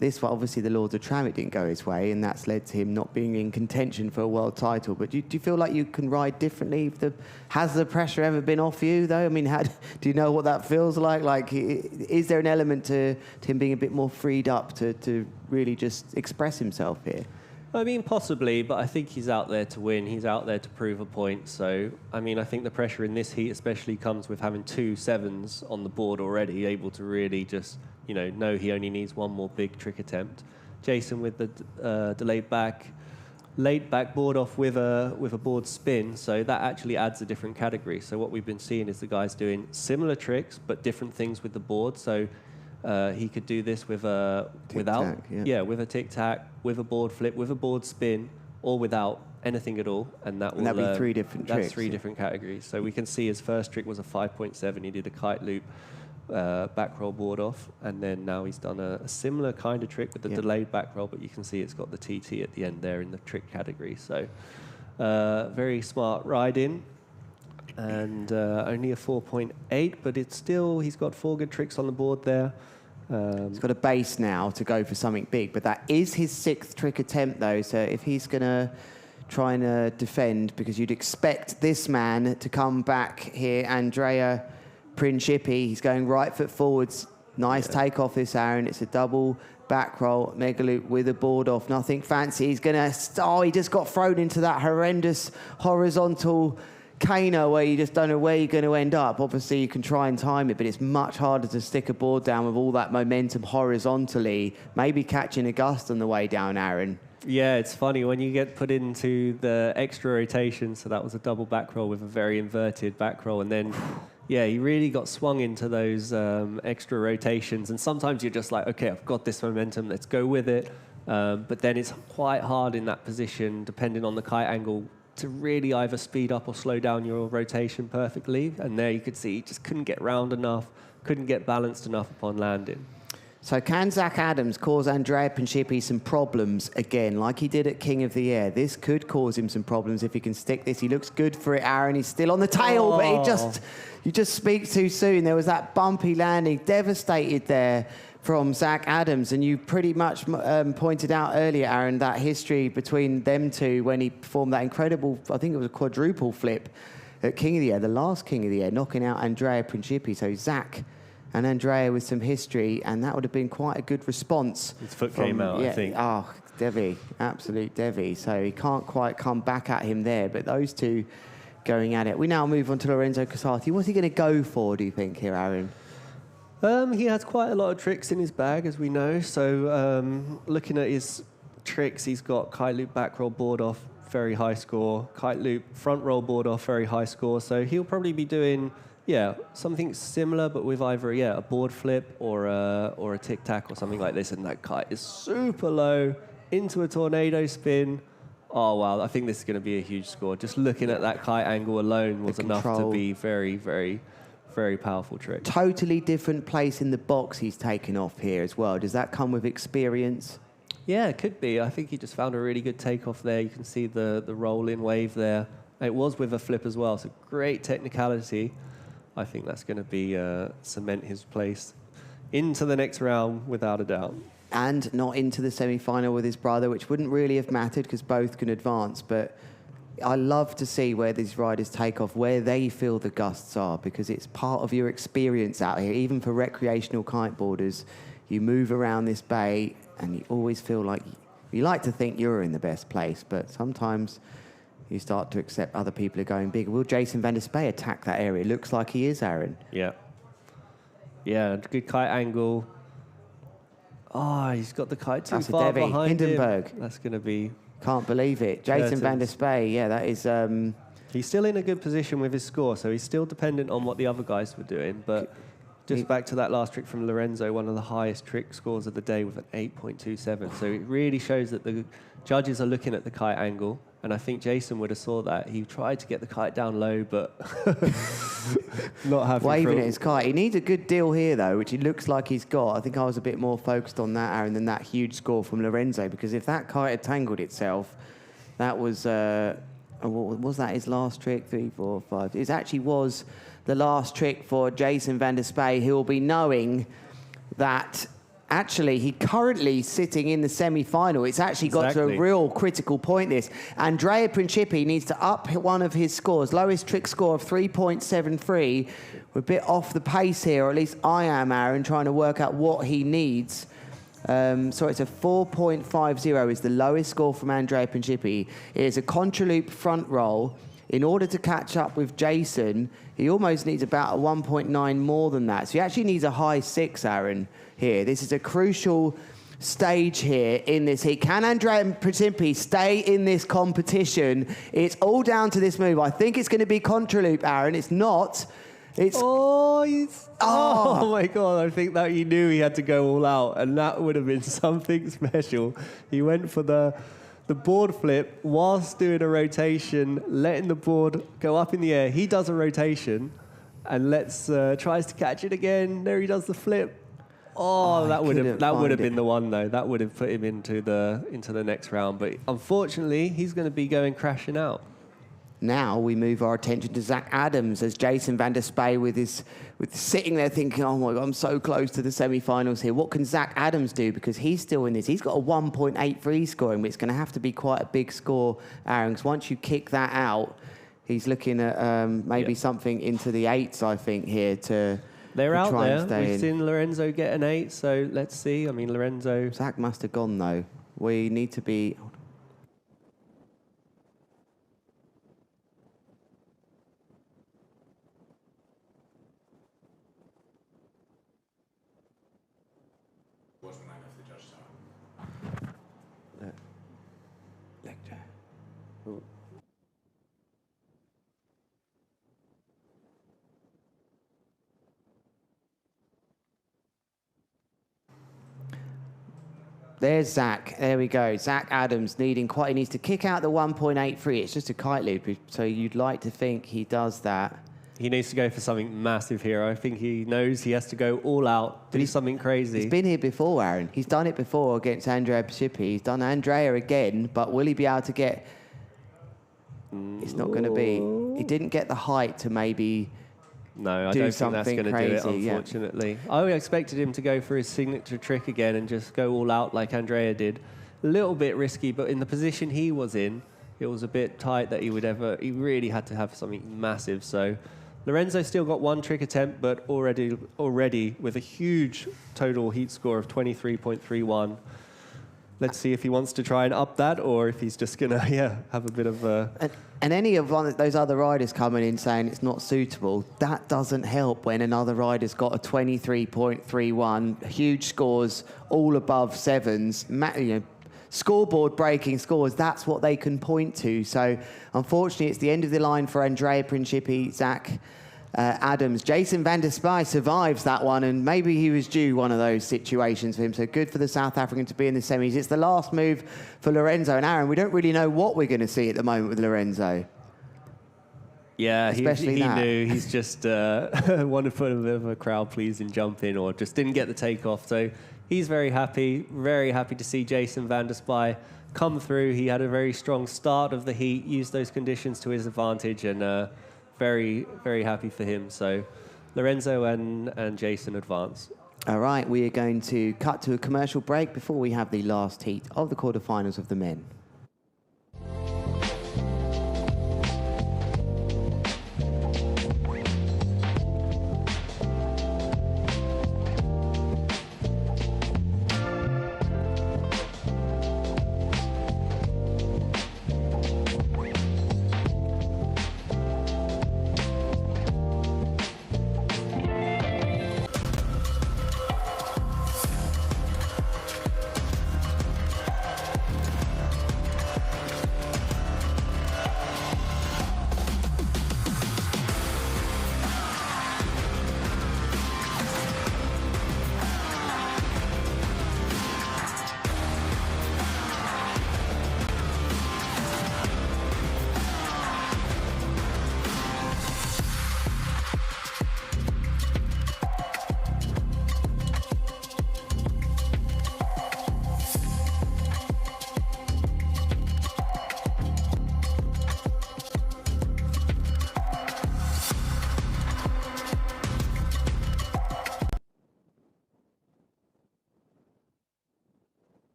this one, obviously, the Lords of Tramit didn't go his way, and that's led to him not being in contention for a world title. But do you feel like you can ride differently? Has the pressure ever been off you, though? I mean, do you know what that feels like? Like, is there an element to him being a bit more freed up to really just express himself here? I mean, possibly, but I think he's out there to win. He's out there to prove a point. So, I mean, I think the pressure in this heat especially comes with having 2 sevens on the board already, able to really just, you know he only needs 1 more big trick attempt. Jason with the delayed back, late back board off with a board spin, so that actually adds a different category. So what we've been seeing is the guys doing similar tricks, but different things with the board. So he could do this with a with a tic-tac, with a board flip, with a board spin, or without anything at all, and that will that'd be 3 different tricks. That's 3 different categories. So we can see his first trick was a 5.7. He did a kite loop, back roll board off, and then now he's done a similar kind of trick with the delayed back roll, but you can see it's got the TT at the end there in the trick category. So very smart riding. And only a 4.8, but it's still, he's got 4 good tricks on the board there. He's got a base now to go for something big, but that is his 6th trick attempt, though. So if he's going to try and defend, because you'd expect this man to come back here, Andrea Principi, he's going right foot forwards. Nice takeoff this, Aaron. It's a double back roll, mega loop with a board off. Nothing fancy. He's going to, he just got thrown into that horrendous horizontal Kano where you just don't know where you're going to end up. Obviously, you can try and time it, but it's much harder to stick a board down with all that momentum horizontally. Maybe catching a gust on the way down, Aaron. Yeah, it's funny when you get put into the extra rotation. So that was a double back roll with a very inverted back roll. And then, yeah, he really got swung into those extra rotations. And sometimes you're just like, okay, I've got this momentum, let's go with it. But then it's quite hard in that position, depending on the kite angle, to really either speed up or slow down your rotation perfectly. And there you could see he just couldn't get round enough, couldn't get balanced enough upon landing. So can Zach Adams cause Andrea Principi some problems again, like he did at King of the Air? This could cause him some problems if he can stick this. He looks good for it, Aaron. He's still on the tail, but you just speak too soon. There was that bumpy landing, devastated there from Zach Adams, and you pretty much pointed out earlier, Aaron, that history between them two when he performed that incredible, I think it was a quadruple flip at King of the Air, the last King of the Air, knocking out Andrea Principi. So Zach and Andrea with some history, and that would have been quite a good response. His foot came out, I think. Oh, Devi, absolute Devi. So he can't quite come back at him there, but those two going at it. We now move on to Lorenzo Casati. What's he going to go for, do you think, here, Aaron? He has quite a lot of tricks in his bag, as we know. So looking at his tricks, he's got kite loop back roll board off, very high score. Kite loop front roll board off, very high score. So he'll probably be doing, something similar, but with either, a board flip or a tic-tac or something like this. And that kite is super low into a tornado spin. Oh, wow. I think this is going to be a huge score. Just looking at that kite angle alone was enough to be very, very, very powerful trick. Totally different place in the box he's taken off here as well. Does that come with experience? Yeah, it could be. I think he just found a really good takeoff there. You can see the roll-in wave there. It was with a flip as well, so great technicality. I think that's going to be cement his place into the next round without a doubt. And not into the semi-final with his brother, which wouldn't really have mattered because both can advance. But I love to see where these riders take off, where they feel the gusts are, because it's part of your experience out here. Even for recreational kiteboarders, you move around this bay and you always feel like you like to think you're in the best place, but sometimes you start to accept other people are going bigger. Will Jason van der Spey attack that area? It looks like he is, Aaron. Yeah. Yeah, good kite angle. Oh, he's got the kite too far behind Hindenburg. him. That's going to be... Can't believe it. Jason van der Spey, yeah, that is... He's still in a good position with his score, so he's still dependent on what the other guys were doing, but just back to that last trick from Lorenzo, one of the highest trick scores of the day with an 8.27. So it really shows that the judges are looking at the kite angle, and I think Jason would have saw that. He tried to get the kite down low, but not having... Waving at his kite. He needs a good deal here, though, which he looks like he's got. I think I was a bit more focused on that, Aaron, than that huge score from Lorenzo, because if that kite had tangled itself, that was... what was that, his last trick? 3, 4, 5. It actually was the last trick for Jason van der Spey, who will be knowing that... Actually, he currently sitting in the semi-final. It's actually got to a real critical point, this. Andrea Principi needs to up one of his scores. Lowest trick score of 3.73. We're a bit off the pace here, or at least I am, Aaron, trying to work out what he needs. So it's a 4.50 is the lowest score from Andrea Principi. It is a contraloop front roll. In order to catch up with Jason, he almost needs about a 1.9 more than that. So he actually needs a high 6, Aaron, here. This is a crucial stage here in this heat. Can Andrea Principi stay in this competition? It's all down to this move. I think it's going to be contraloop, Aaron. It's not. It's... Oh my God, I think that he knew he had to go all out, and that would have been something special. He went for the board flip whilst doing a rotation, letting the board go up in the air. He does a rotation and tries to catch it again. There he does the flip. That would have been the one though. That would have put him into the next round. But unfortunately, he's going to be going crashing out. Now we move our attention to Zach Adams as Jason van der Spey with sitting there thinking, oh my God, I'm so close to the semi-finals here. What can Zach Adams do? Because he's still in this. He's got a 1.83 scoring, but it's going to have to be quite a big score, Aaron, because once you kick that out, he's looking at maybe something into the 8s, I think, here to... They're out try there. and stay We've seen Lorenzo get an 8, so let's see. I mean, Lorenzo... Zach must have gone, though. We need to be... There's Zach. There we go. Zach Adams he needs to kick out the 1.83. It's just a kite loop, so you'd like to think he does that. He needs to go for something massive here. I think he knows he has to go all out, do something crazy. He's been here before, Aaron. He's done it before against Andrea Principi. He's done Andrea again, but will he be able to get... It's not going to be... He didn't get the height to maybe... No, I don't think that's going to do it, unfortunately. Yeah. I expected him to go for his signature trick again and just go all out like Andrea did. A little bit risky, but in the position he was in, it was a bit tight that he really had to have something massive. So Lorenzo still got one trick attempt, but already with a huge total heat score of 23.31. Let's see if he wants to try and up that, or if he's just going to, have a bit of a... And any of those other riders coming in saying it's not suitable, that doesn't help when another rider's got a 23.31, huge scores, all above 7s, scoreboard breaking scores. That's what they can point to. So, unfortunately, it's the end of the line for Andrea Principi, Zach Adams. Jason van der Spey survives that one, and maybe he was due one of those situations for him. So good for the South African to be in the semis. It's the last move for Lorenzo. And Aaron, we don't really know what we're going to see at the moment with Lorenzo. Yeah, he knew. He's just wanted to put a bit of a crowd-pleasing jump in, or just didn't get the takeoff. So he's very happy to see Jason van der Spey come through. He had a very strong start of the heat, used those conditions to his advantage, and very, very happy for him. So Lorenzo and Jason advance. All right, we are going to cut to a commercial break before we have the last heat of the quarterfinals of the men.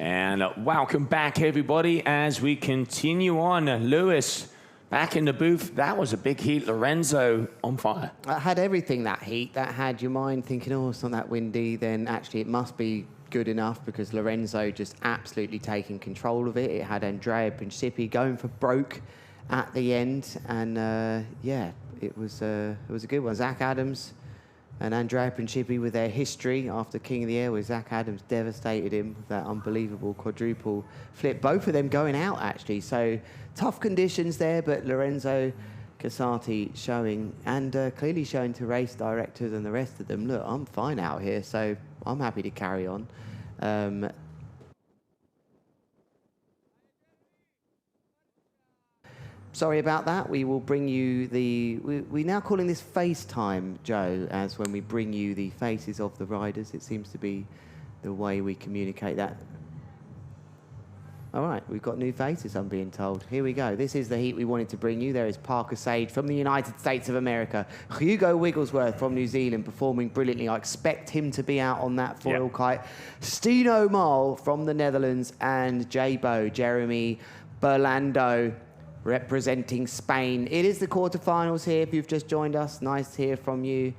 And welcome back, everybody, as we continue on. Lewis, back in the booth. That was a big heat. Lorenzo on fire. That had everything, that heat. That had your mind thinking, oh, it's not that windy. Then actually it must be good enough because Lorenzo just absolutely taking control of it. It had Andrea Principi going for broke at the end. And, yeah, it was a good one. Zach Adams and Andrea Principi with their history after King of the Air, where Zach Adams devastated him with that unbelievable quadruple flip. Both of them going out, actually. So tough conditions there, but Lorenzo Casati showing, and clearly showing to race directors and the rest of them, look, I'm fine out here, so I'm happy to carry on. Sorry about that. We will bring you the... We're now calling this FaceTime, Joe, as when we bring you the faces of the riders. It seems to be the way we communicate that. All right, we've got new faces, I'm being told. Here we go. This is the heat we wanted to bring you. There is Parker Sage from the United States of America. Hugo Wigglesworth from New Zealand performing brilliantly. I expect him to be out on that foil kite. Stino Mal from the Netherlands and Jeremy Berlando representing Spain. It is the quarterfinals here. If you've just joined us, nice to hear from you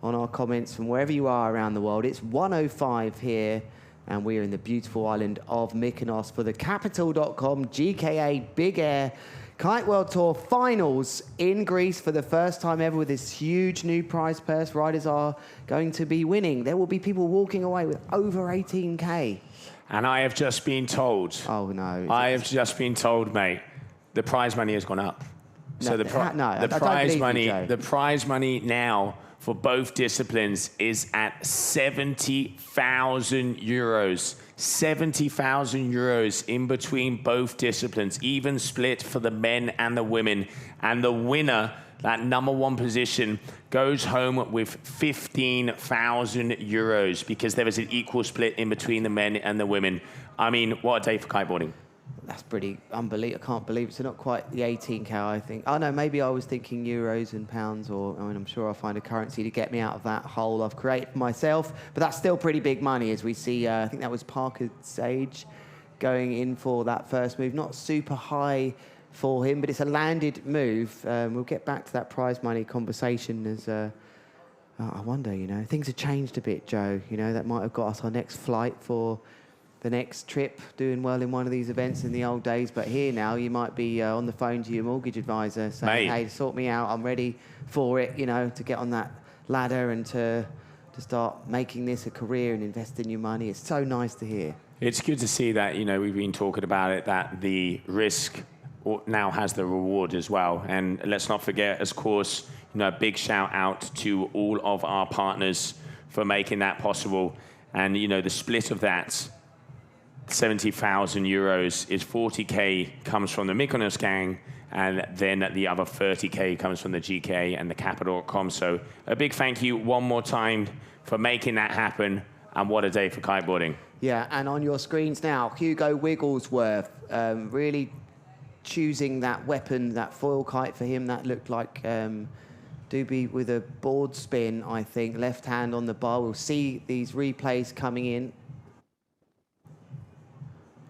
on our comments from wherever you are around the world. It's 1:05 here, and we are in the beautiful island of Mykonos for the Capital.com GKA Big Air Kite World Tour finals in Greece for the first time ever with this huge new prize purse. Riders are going to be winning. There will be people walking away with over 18K. And I have just been told. Oh, no. I have just been told, mate, the prize money has gone up. So the prize money now for both disciplines is at 70,000 euros. 70,000 euros in between both disciplines, even split for the men and the women. And the winner, that #1 position, goes home with 15,000 euros because there is an equal split in between the men and the women. I mean, what a day for kiteboarding. That's pretty unbelievable. I can't believe it. So not quite the 18K, I think. Oh, no, maybe I was thinking euros and pounds, or I mean, I'm sure I'll find a currency to get me out of that hole I've created for myself. But that's still pretty big money, as we see. I think that was Parker Sage going in for that first move. Not super high for him, but it's a landed move. We'll get back to that prize money conversation as... I wonder, you know, things have changed a bit, Joe. You know, that might have got us our next flight for the next trip, doing well in one of these events in the old days. But here now, you might be on the phone to your mortgage advisor saying, hey, sort me out, I'm ready for it, you know, to get on that ladder and to start making this a career and investing your money. It's so nice to hear. It's good to see that, you know, we've been talking about it, that the risk now has the reward as well. And let's not forget, of course, you know, a big shout out to all of our partners for making that possible. And, you know, the split of that, 70,000 euros is 40K comes from the Mykonos gang, and then the other 30K comes from the GKA and the Capital.com. So a big thank you one more time for making that happen, and what a day for kiteboarding. Yeah, and on your screens now, Hugo Wigglesworth really choosing that weapon, that foil kite for him. That looked like Doobie with a board spin, I think, left hand on the bar. We'll see these replays coming in.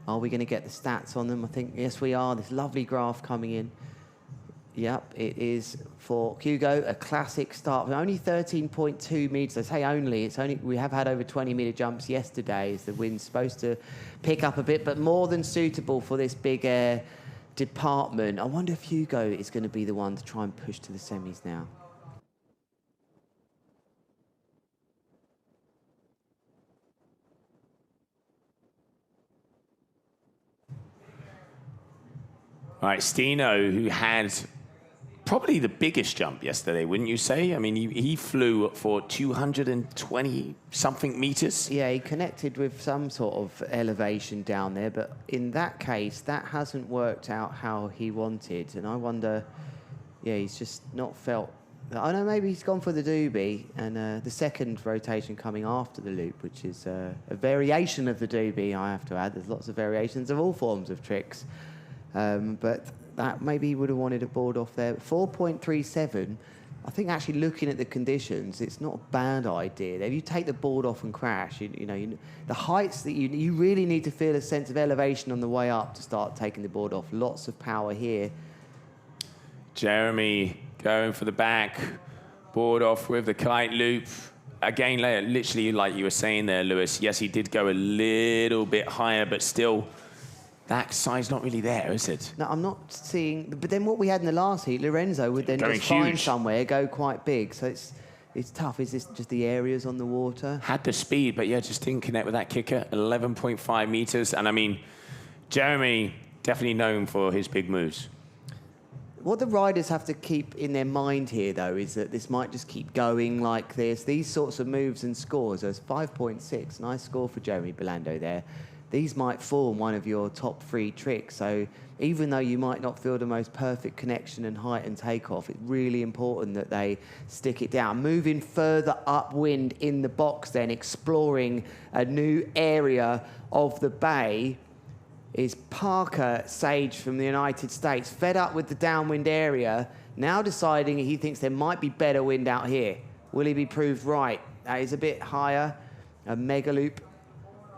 Are we going to get the stats on them? I think, yes, we are. This lovely graph coming in. Yep, it is for Hugo, a classic start. Only 13.2 metres. I say only. It's only, we have had over 20-metre jumps yesterday. As the wind's supposed to pick up a bit, but more than suitable for this big air department. I wonder if Hugo is going to be the one to try and push to the semis now. All right, Stino, who had probably the biggest jump yesterday, wouldn't you say? I mean, he flew for 220-something meters. Yeah, he connected with some sort of elevation down there, but in that case, that hasn't worked out how he wanted. And I wonder, yeah, he's just not felt... I know maybe he's gone for the doobie, and the second rotation coming after the loop, which is a variation of the doobie, I have to add. There's lots of variations of all forms of tricks. But that maybe he would have wanted a board off there. 4.37 I think actually looking at the conditions, it's not a bad idea. If you take the board off and crash, the heights that you really need to feel a sense of elevation on the way up to start taking the board off. Lots of power here. Jeremy going for the back, board off with the kite loop. Again, literally like you were saying there, Lewis, yes, he did go a little bit higher, but still, that side's not really there, is it? No, I'm not seeing... But then what we had in the last heat, Lorenzo would then Going just find huge. somewhere, go quite big. So it's tough. Is this just the areas on the water? Had the speed, but yeah, just didn't connect with that kicker. 11.5 meters. And I mean, Jeremy, definitely known for his big moves. What the riders have to keep in their mind here, though, is that this might just keep going like this. These sorts of moves and scores, there's 5.6. Nice score for Jeremy Belando there. These might form one of your top 3 tricks. So even though you might not feel the most perfect connection and height and takeoff, it's really important that they stick it down. Moving further upwind in the box then, exploring a new area of the bay, is Parker Sage from the United States, fed up with the downwind area, now deciding he thinks there might be better wind out here. Will he be proved right? That is a bit higher. A mega loop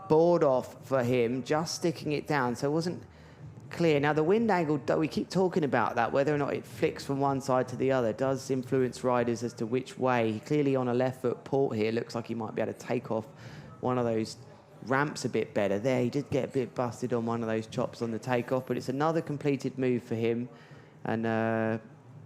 board off for him, just sticking it down, so it wasn't clear. Now the wind angle, we keep talking about that, whether or not it flicks from one side to the other, does influence riders as to which way. He clearly on a left foot port here, looks like he might be able to take off one of those ramps a bit better. There, he did get a bit busted on one of those chops on the takeoff, but it's another completed move for him. And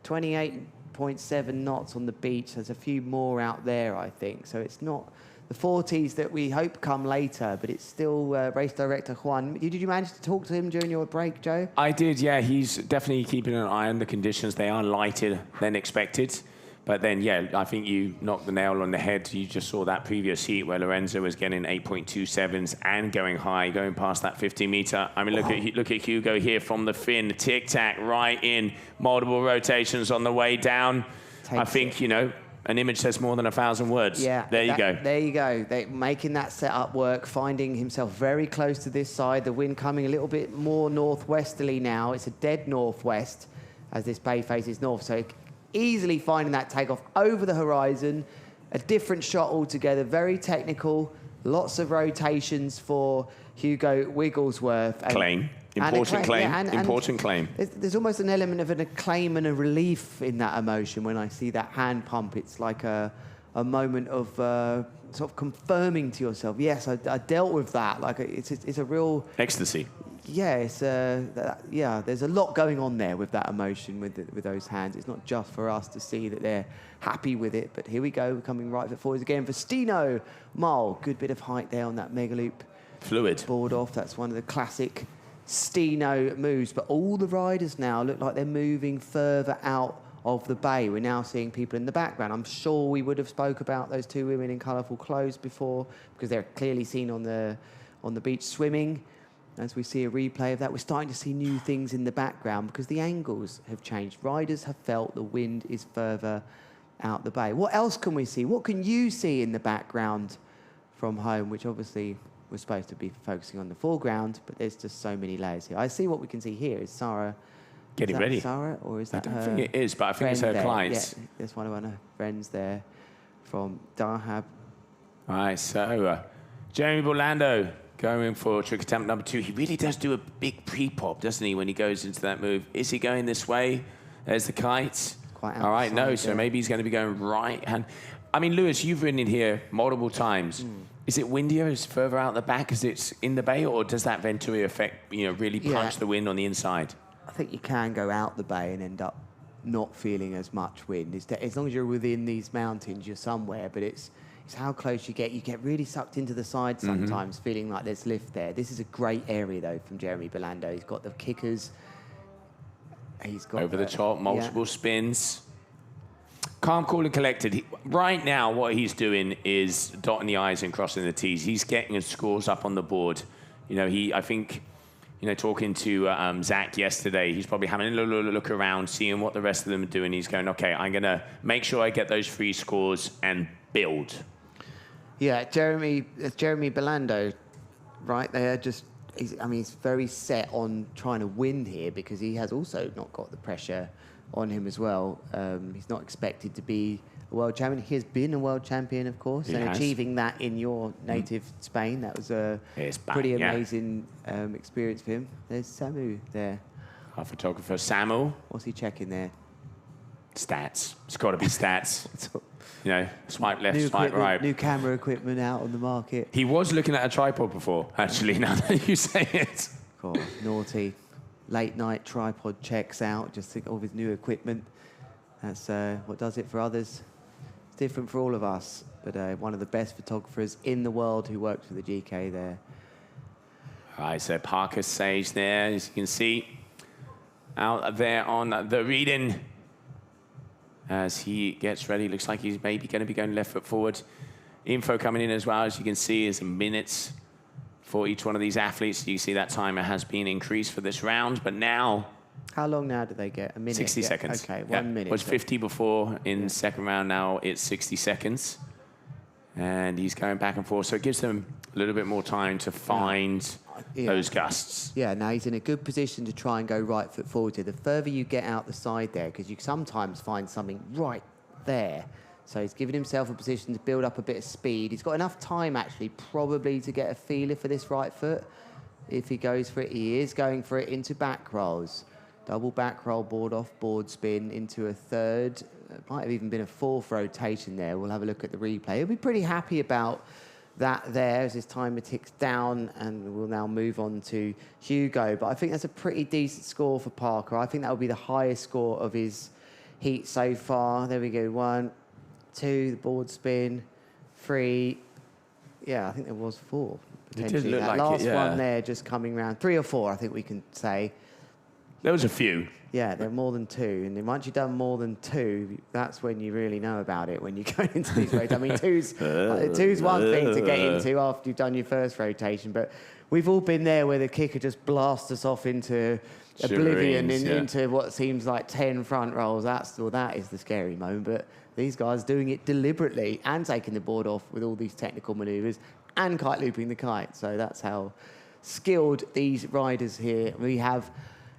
28.7 knots on the beach. There's a few more out there, I think. So it's not the 40s that we hope come later, but it's still race director Juan. Did you manage to talk to him during your break, Joe? I did, yeah. He's definitely keeping an eye on the conditions. They are lighter than expected. But then, yeah, I think you knocked the nail on the head. You just saw that previous heat where Lorenzo was getting 8.27s and going high, going past that 50-meter. I mean, look at Hugo here from the fin, tic-tac, right in, multiple rotations on the way down. I think, an image says more than 1,000 words. Yeah. There you go. There you go. Making that setup work, finding himself very close to this side. The wind coming a little bit more northwesterly now. It's a dead northwest as this bay faces north. So easily finding that takeoff over the horizon. A different shot altogether. Very technical. Lots of rotations for Hugo Wigglesworth. Claim. Important claim. Important claim. There's almost an element of an acclaim and a relief in that emotion when I see that hand pump. It's like a moment of sort of confirming to yourself, yes, I dealt with that. Like it's a real ecstasy. Yeah, there's a lot going on there with that emotion with those hands. It's not just for us to see that they're happy with it, but here we go, coming right foot forwards again for Stino Mole. Good bit of height there on that mega loop. Fluid. Board off. That's one of the classic Stino moves. But all the riders now look like they're moving further out of the bay. We're now seeing people in the background. I'm sure we would have spoke about those two women in colourful clothes before because they're clearly seen on the beach swimming. As we see a replay of that, we're starting to see new things in the background because the angles have changed. Riders have felt the wind is further out the bay. What else can we see? What can you see in the background from home, which obviously we're supposed to be focusing on the foreground, but there's just so many layers here. I see what we can see here is Sarah. Getting ready. Sarah, or is that her? I don't think it is, but I think it's her clients. Yeah, there's one of her friends there from Dahab. All right, so Jeremy Belando going for trick attempt number 2. He really does do a big pre-pop, doesn't he, when he goes into that move? Is he going this way? There's the kite. Quite all right, no, so maybe he's going to be going right hand. I mean, Lewis, you've ridden in here multiple times. Is it windier? Is it further out the back as it's in the bay, or does that Venturi effect, really punch the wind on the inside? I think you can go out the bay and end up not feeling as much wind. As long as you're within these mountains, you're somewhere, but it's how close you get. You get really sucked into the side sometimes, feeling like there's lift there. This is a great area, though, from Jeremy Belando. He's got the kickers. He's got over the top, multiple spins. Calm, cool, and collected. Right now, what he's doing is dotting the I's and crossing the T's. He's getting his scores up on the board. I think, talking to Zach yesterday, he's probably having a look around, seeing what the rest of them are doing. He's going, okay, I'm going to make sure I get those 3 scores and build. Yeah, Jeremy Belando, right there, he's very set on trying to win here because he has also not got the pressure on him as well. He's not expected to be a world champion. He has been a world champion, of course, He and has. achieving that in your native Spain, that was a It's back, pretty yeah. amazing experience for him. There's Samu there. Our photographer, Samuel. What's he checking there? Stats. It's got to be stats. You know, swipe left, New swipe equipment, right. new camera equipment out on the market. He was looking at a tripod before, actually, now that you say it. God, naughty. Late night tripod checks out, just think of his new equipment. That's what does it for others. It's different for all of us, but one of the best photographers in the world who works for the GK there. All right, so Parker Sage there, as you can see, out there on the reading. As he gets ready, looks like he's maybe going to be going left foot forward. Info coming in as well, as you can see, is minutes for each one of these athletes. You see that timer has been increased for this round, but now... How long now do they get? A minute? 60 Yeah, seconds. Okay, Yeah. 1 minute. It was 50 before in second round, now it's 60 seconds. And he's going back and forth, so it gives them a little bit more time to find those gusts. Yeah, now he's in a good position to try and go right foot forward here. The further you get out the side there, because you sometimes find something right there. So he's giving himself a position to build up a bit of speed. He's got enough time, actually, probably to get a feeler for this right foot. If he goes for it, he is going for it into back rolls. Double back roll, board off, board spin into a third. It might have even been a fourth rotation there. We'll have a look at the replay. He'll be pretty happy about that there as his timer ticks down, and we'll now move on to Hugo. But I think that's a pretty decent score for Parker. I think that will be the highest score of his heat so far. There we go. 1, 2, the board spin, 3. Yeah, I think there was 4. It did look that like last it, yeah. one there just coming round. 3 or 4, I think we can say. There was a few. Yeah, there are more than 2. And then once you've done more than 2, that's when you really know about it, when you go into these rotations. I mean, two's one thing to get into after you've done your first rotation, but we've all been there where the kicker just blasts us off into oblivion, into what seems like 10 front rolls. That is the scary moment. But these guys doing it deliberately and taking the board off with all these technical manoeuvres and kite looping the kite. So that's how skilled these riders here. We have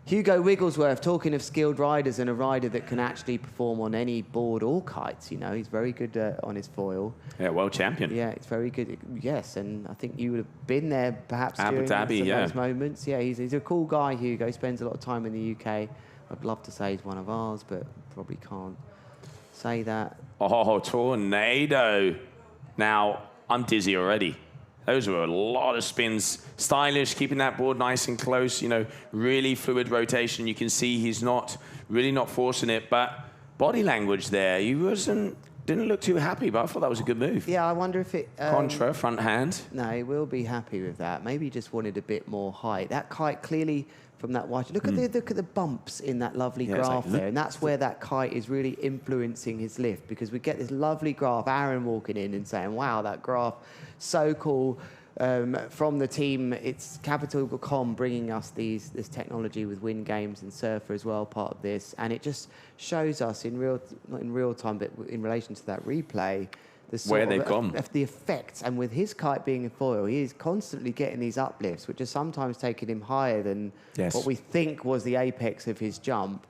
Hugo Wigglesworth, talking of skilled riders and a rider that can actually perform on any board or kites, you know. He's very good on his foil. Yeah, world champion. Yeah, it's very good. Yes, and I think you would have been there perhaps Abu during Dhabi, yeah. those moments. Yeah, he's a cool guy, Hugo. He spends a lot of time in the UK. I'd love to say he's one of ours, but probably can't say that. Oh, tornado. Now, I'm dizzy already. Those were a lot of spins. Stylish, keeping that board nice and close, you know, really fluid rotation. You can see he's really not forcing it, but body language there, he didn't look too happy, but I thought that was a good move. Yeah, I wonder if it... Contra, front hand. No, he will be happy with that. Maybe he just wanted a bit more height. That kite clearly from that wide... Look at the bumps in that lovely graph there, and that's where that kite is really influencing his lift, because we get this lovely graph, Aaron walking in and saying, wow, that graph, so cool. From the team, it's Capital.com bringing us this technology with Wind Games and Surfer as well, part of this, and it just shows us not in real time, but in relation to that replay, where they've gone, the effects. And with his kite being a foil, he is constantly getting these uplifts, which are sometimes taking him higher than what we think was the apex of his jump.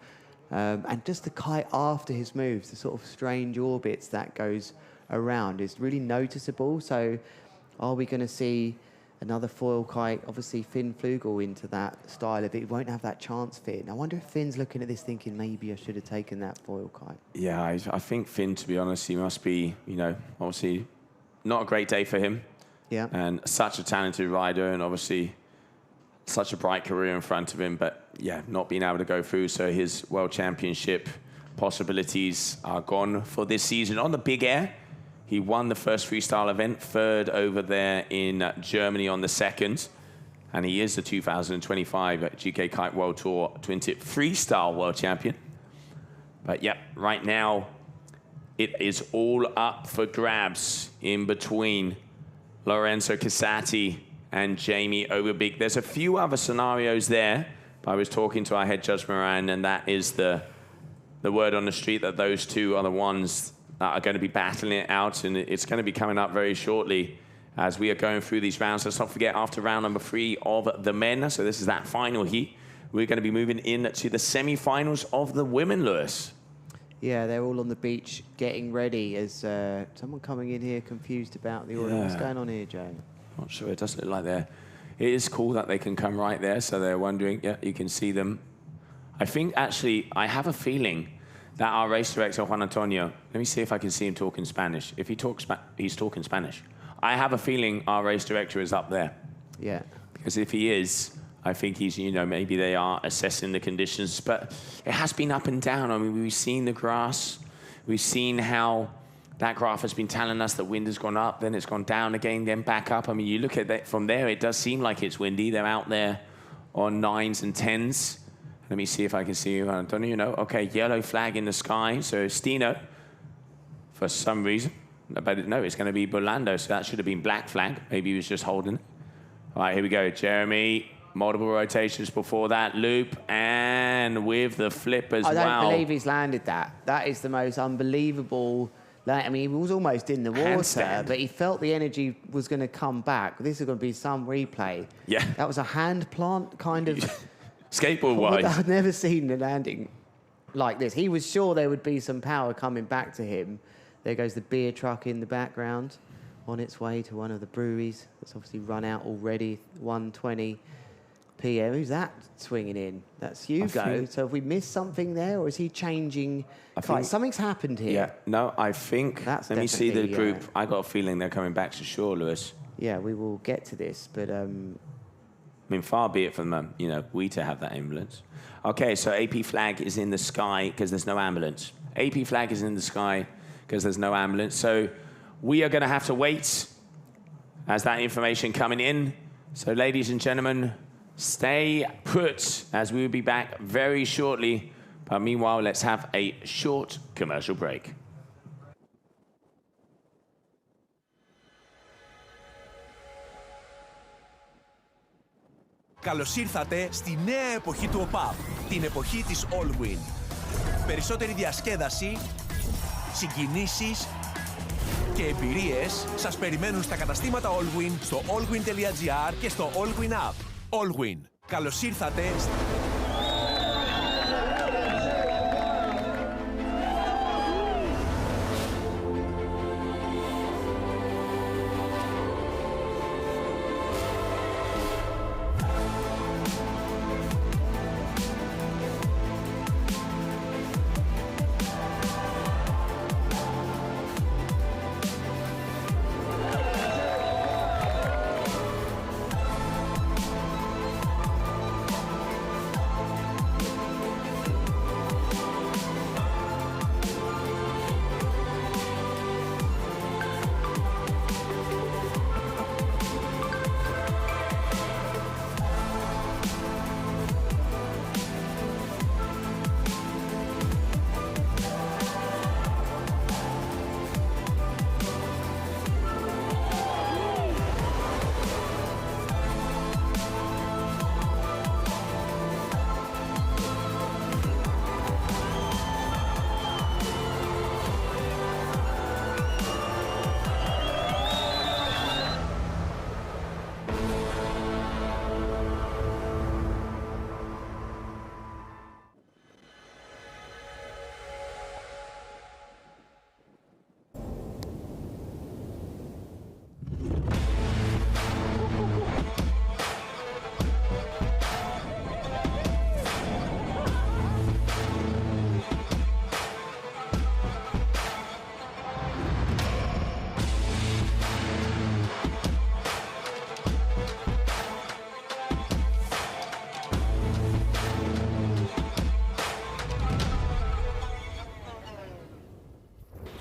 And just the kite after his moves, the sort of strange orbits that goes around is really noticeable. So are we going to see another foil kite? Obviously, Finn Flugel into that style of it. He won't have that chance, Finn. I wonder if Finn's looking at this thinking, maybe I should have taken that foil kite. Yeah, I think Finn, to be honest, he must be, you know, obviously not a great day for him. Yeah. And such a talented rider, and obviously such a bright career in front of him, but yeah, not being able to go through. So his world championship possibilities are gone for this season. On the big air, he won the first freestyle event, third over there in Germany on the second. And he is the 2025 GKA Kite World Tour Twin Tip Freestyle World Champion. But yeah, right now, it is all up for grabs in between Lorenzo Casati and Jamie Overbeek. There's a few other scenarios there, but I was talking to our head judge, Moran, and that is the word on the street that those two are the ones that are going to be battling it out, and it's going to be coming up very shortly as we are going through these rounds. Let's not forget, after round number 3 of the men, so this is that final heat, we're going to be moving in to the semi-finals of the women, Lewis. Yeah, they're all on the beach getting ready. As someone coming in here confused about the order. What's going on here, Joe? Not sure. It does look like they're... It is cool that they can come right there, so they're wondering. Yeah, you can see them. I think, actually, I have a feeling that our race director, Juan Antonio, let me see if I can see him talking Spanish. If he talks, he's talking Spanish. I have a feeling our race director is up there. Yeah. Because if he is, I think he's, you know, maybe they are assessing the conditions. But it has been up and down. I mean, we've seen the grass. We've seen how that graph has been telling us the wind has gone up, then it's gone down again, then back up. I mean, you look at that from there, it does seem like it's windy. They're out there on 9s and 10s. Let me see if I can see you, Antonio. You know, okay, yellow flag in the sky. So Stino, for some reason, but no, it's going to be Bolando. So that should have been black flag. Maybe he was just holding it. All right, here we go. Jeremy, multiple rotations before that loop, and with the flip as well. I don't believe he's landed that. That is the most unbelievable. I mean, he was almost in the water, Handstand. but he felt the energy was going to come back. This is going to be some replay. Yeah. That was a hand plant kind of... Skateboard-wise. I've never seen a landing like this. He was sure there would be some power coming back to him. There goes the beer truck in the background on its way to one of the breweries. That's obviously run out already, 1:20 p.m. Who's that swinging in? That's Hugo. So have we missed something there, or is he changing? Something's happened here. Yeah, no, I think... That's let me see the group. I got a feeling they're coming back to shore, Lewis. Yeah, we will get to this, but... I mean, far be it from them, you know, we to have that ambulance. Okay, so AP flag is in the sky because there's no ambulance. AP flag is in the sky because there's no ambulance. So we are going to have to wait as that information coming in. So ladies and gentlemen, stay put as we will be back very shortly. But meanwhile, let's have a short commercial break. Καλώς ήρθατε στη νέα εποχή του ΟΠΑΠ, την εποχή της Allwin. Περισσότερη διασκέδαση, συγκινήσεις και εμπειρίες σας περιμένουν στα καταστήματα Allwin, στο allwin.gr και στο Allwin App. Allwin. Καλώς ήρθατε.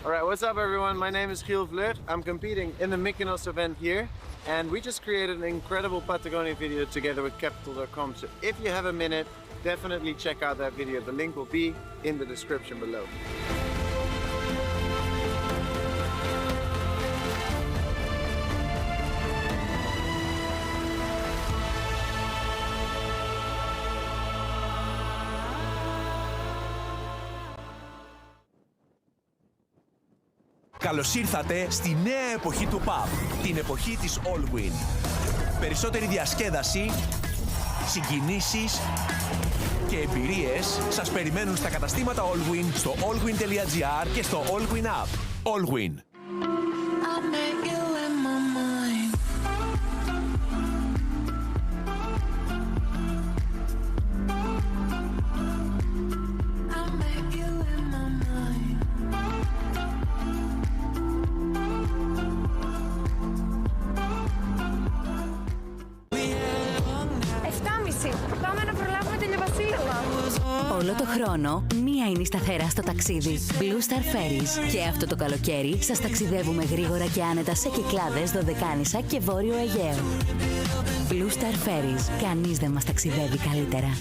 Alright, what's up everyone? My name is Giel Vleut. I'm competing in the Mykonos event here, and we just created an incredible Patagonia video together with capital.com. So if you have a minute, definitely check out that video. The link will be in the description below. Καλώς ήρθατε στη νέα εποχή του PUB, την εποχή της Allwin. Περισσότερη διασκέδαση, συγκινήσεις και εμπειρίες σας περιμένουν στα καταστήματα Allwin, στο allwin.gr και στο Allwin App. Allwin. Πάμε να προλάβουμε την Βασίλεμα. Όλο το χρόνο, μία είναι η σταθερά στο ταξίδι. Blue Star Ferries. Και αυτό το καλοκαίρι σας ταξιδεύουμε γρήγορα και άνετα σε Κυκλάδες, Δωδεκάνησα και Βόρειο Αιγαίο. Blue Star Ferries. Κανείς δεν μας ταξιδεύει καλύτερα.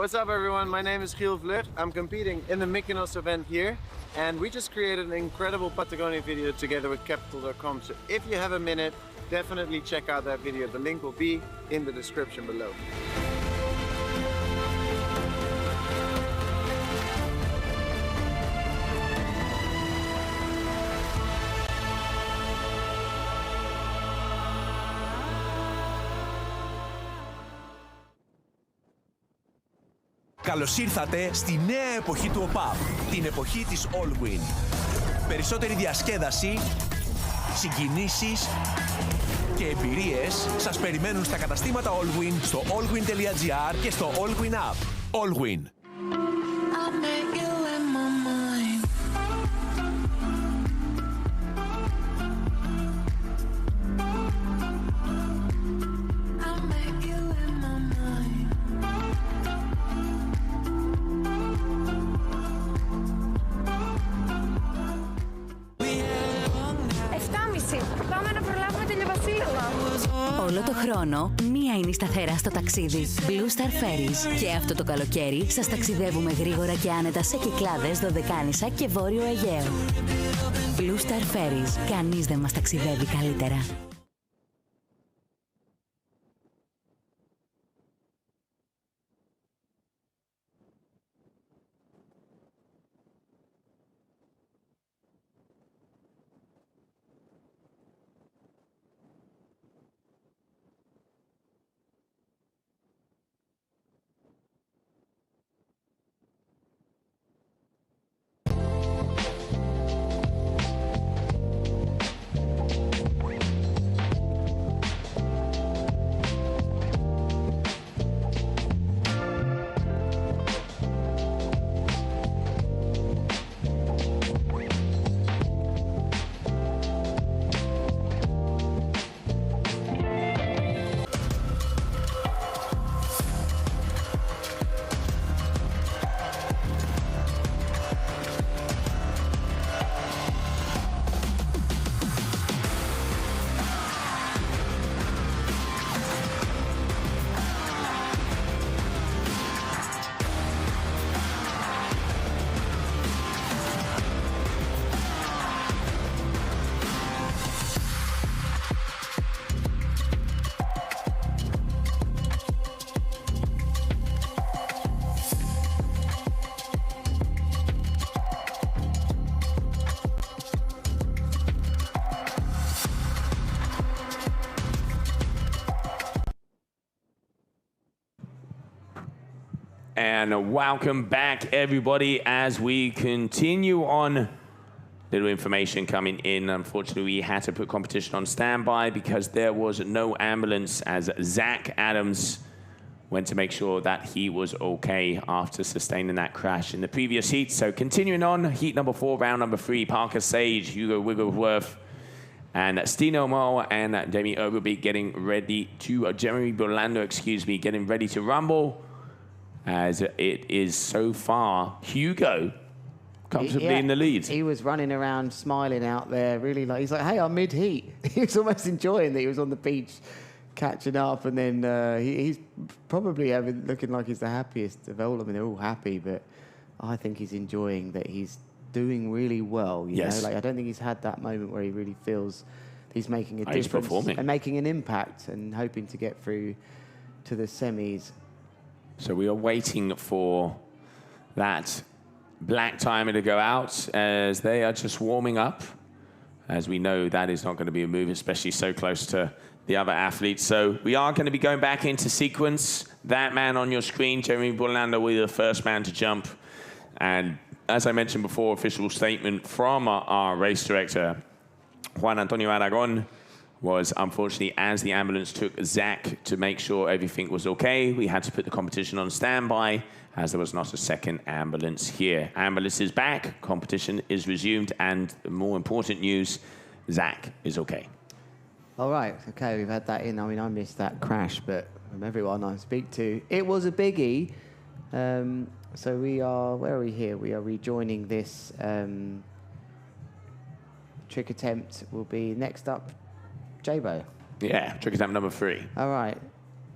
What's up everyone, my name is Giel Vlut. I'm competing in the Mykonos event here and we just created an incredible Patagonia video together with capital.com. So if you have a minute, definitely check out that video. The link will be in the description below. Καλώς ήρθατε στη νέα εποχή του ΟΠΑΠ, την εποχή της Allwin. Περισσότερη διασκέδαση, συγκινήσεις και εμπειρίες σας περιμένουν στα καταστήματα Allwin, στο allwin.gr και στο Allwin App. Allwin. Πάμε να προλάβουμε τηλεβασίλεμα. Όλο το χρόνο, μία είναι η σταθερά στο ταξίδι. Blue Star Ferries. Και αυτό το καλοκαίρι σας ταξιδεύουμε γρήγορα και άνετα σε Κυκλάδες, Δωδεκάνησα και Βόρειο Αιγαίο. Blue Star Ferries. Κανείς δεν μας ταξιδεύει καλύτερα. And welcome back, everybody, as we continue on. Little information coming in. Unfortunately, we had to put competition on standby because there was no ambulance as Zach Adams went to make sure that he was okay after sustaining that crash in the previous heat. So continuing on, heat number 4, round number 3, Parker Sage, Hugo Wigglesworth, and Stino Mo and Demi Ogilvy getting ready to, Jeremy Bolando, excuse me, getting ready to rumble. As it is so far, Hugo comfortably in the lead. He was running around smiling out there, really like, he's like, hey, I'm mid-heat. He was almost enjoying that he was on the beach catching up, and then he's probably looking like he's the happiest of all of them. They're all happy, but I think he's enjoying that he's doing really well. You know? Like, I don't think he's had that moment where he really feels he's making a difference and making an impact and hoping to get through to the semis. So we are waiting for that black timer to go out as they are just warming up. As we know, that is not going to be a move, especially so close to the other athletes. So we are going to be going back into sequence. That man on your screen, Jeremy Bolando, will be the first man to jump. And as I mentioned before, official statement from our race director, Juan Antonio Aragon, was unfortunately, as the ambulance took Zach to make sure everything was okay, we had to put the competition on standby as there was not a second ambulance here. Ambulance is back, competition is resumed, and the more important news, Zach is okay. All right, okay, we've had that in. I mean, I missed that crash, but from everyone I speak to, it was a biggie. So we are, where are we here? We are rejoining this trick attempt will be next up. Jabo. Yeah, trick attempt number 3. All right.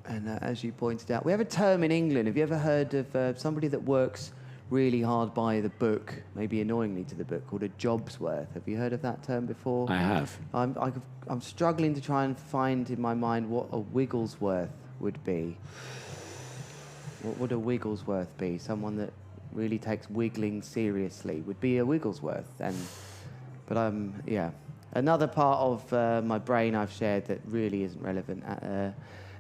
And as you pointed out, we have a term in England. Have you ever heard of somebody that works really hard by the book, maybe annoyingly to the book, called a job's worth? Have you heard of that term before? I have. I'm struggling to try and find in my mind what a Wigglesworth would be. What would a Wigglesworth be? Someone that really takes wiggling seriously would be a Wigglesworth. But yeah. Another part of my brain I've shared that really isn't relevant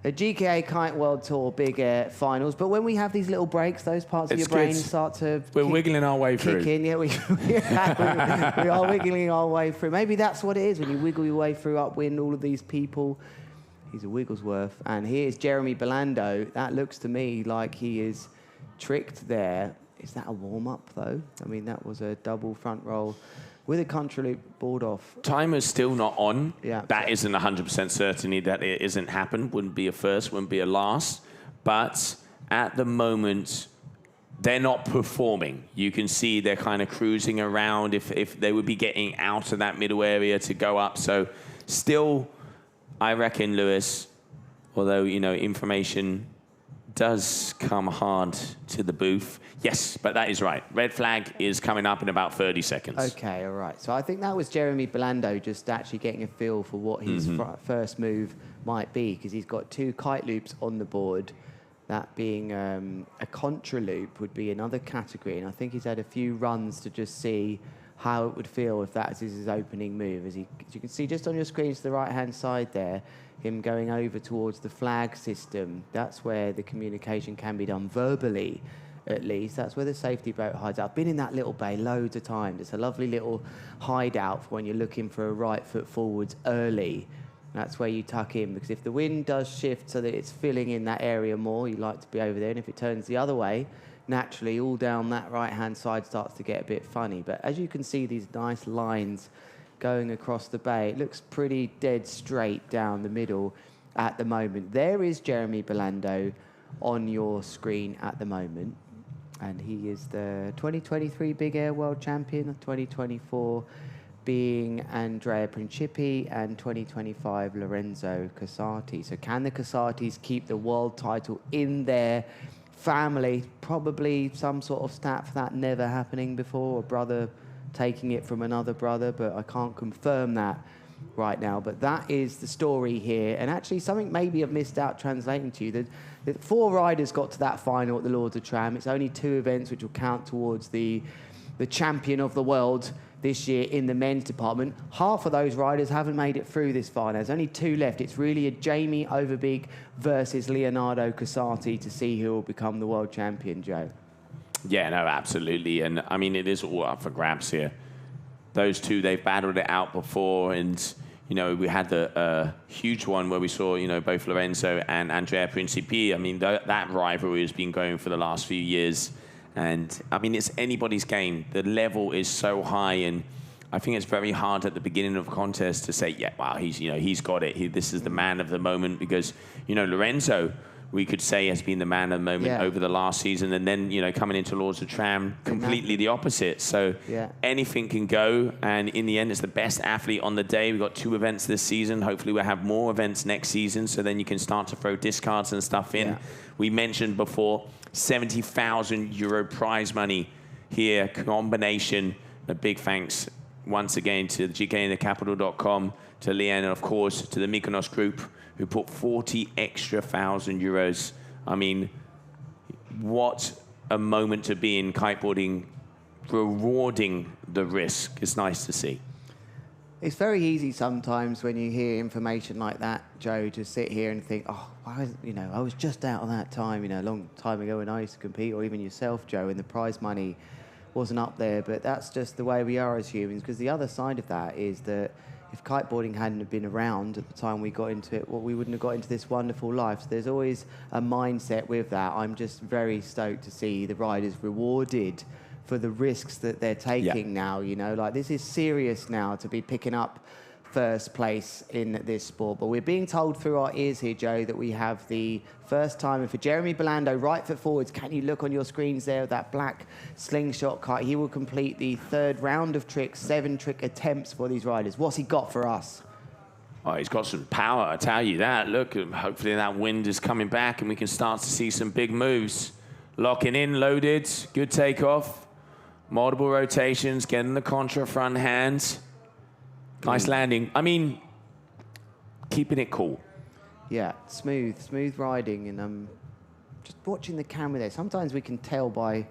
at GKA Kite World Tour big air finals. But when we have these little breaks, those parts of your brain start to We're wiggling our way through. Kick in. Yeah, we are wiggling our way through. Maybe that's what it is when you wiggle your way through upwind. All of these people. He's a Wigglesworth. And here's Jeremy Belando. That looks to me like he is tricked there. Is that a warm-up, though? I mean, that was a double front roll with a contra loop board off. Timer's still not on. Yeah. That isn't 100% certainty that it isn't happened. Wouldn't be a first, wouldn't be a last. But at the moment, they're not performing. You can see they're kind of cruising around if they would be getting out of that middle area to go up. So still, I reckon, Lewis, although, you know, information does come hard to the booth. Yes, but that is right. Red flag is coming up in about 30 seconds. Okay, all right. So I think that was Jeremy Belando just actually getting a feel for what his first move might be, because he's got 2 kite loops on the board. That being a contra loop would be another category. And I think he's had a few runs to just see how it would feel if that is his opening move. As you can see just on your screen to the right-hand side there, him going over towards the flag system. That's where the communication can be done verbally, at least. That's where the safety boat hides out. I've been in that little bay loads of times. It's a lovely little hideout for when you're looking for a right foot forwards early. That's where you tuck in, because if the wind does shift so that it's filling in that area more, you like to be over there. And if it turns the other way, naturally, all down that right-hand side starts to get a bit funny. But as you can see, these nice lines going across the bay, it looks pretty dead straight down the middle at the moment. There is Jeremy Belando on your screen at the moment. And he is the 2023 Big Air World Champion, 2024 being Andrea Principi, and 2025 Lorenzo Casati. So can the Casatis keep the world title in their family? Probably some sort of stat for that never happening before, a brother taking it from another brother, but I can't confirm that right now. But that is the story here. And actually something maybe I've missed out translating to you, that 4 riders got to that final at the Lords of Tram. It's only 2 events which will count towards the champion of the world this year in the men's department. Half of those riders haven't made it through this final. There's only 2 left. It's really a Jamie Overbeek versus Leonardo Casati to see who will become the world champion, Joe. Yeah, no, absolutely. And, I mean, it is all up for grabs here. Those 2, they've battled it out before. And, you know, we had the huge one where we saw, you know, both Lorenzo and Andrea Principi. I mean, that rivalry has been going for the last few years. And, I mean, it's anybody's game. The level is so high. And I think it's very hard at the beginning of a contest to say, yeah, wow, he's got it. This is the man of the moment. Because, you know, Lorenzo, we could say, has been the man of the moment over the last season. And then, you know, coming into Lords of Tram, completely the opposite. So anything can go. And in the end, it's the best athlete on the day. We've got 2 events this season. Hopefully we'll have more events next season. So then you can start to throw discards and stuff in. We mentioned before, €70,000 prize money here, combination. A big thanks once again to the GKAinthecapital.com, to Leanne, and of course to the Mykonos group, who put 40 extra thousand euros. I mean, what a moment to be in kiteboarding, rewarding the risk. It's nice to see. It's very easy sometimes when you hear information like that, Joe, to sit here and think, oh, I was just out of that time, a long time ago when I used to compete, or even yourself, Joe, and the prize money wasn't up there. But that's just the way we are as humans, because the other side of that is that if kiteboarding hadn't have been around at the time we got into it, well, we wouldn't have got into this wonderful life. So there's always a mindset with that. I'm just very stoked to see the riders rewarded for the risks that they're taking now, like this is serious now to be picking up first place in this sport. But we're being told through our ears here, Joe, that we have the first timer for Jeremy Belando, right foot forwards. Can you look on your screens there, that black slingshot kite? He will complete the 3rd round of tricks, 7 trick attempts for these riders. What's he got for us? Oh, he's got some power, I tell you that. Look, hopefully that wind is coming back and we can start to see some big moves. Locking in, loaded, good takeoff. Multiple rotations, getting the contra front hands. Nice landing. I mean, keeping it cool. Yeah, smooth riding, and just watching the camera there. Sometimes we can tell by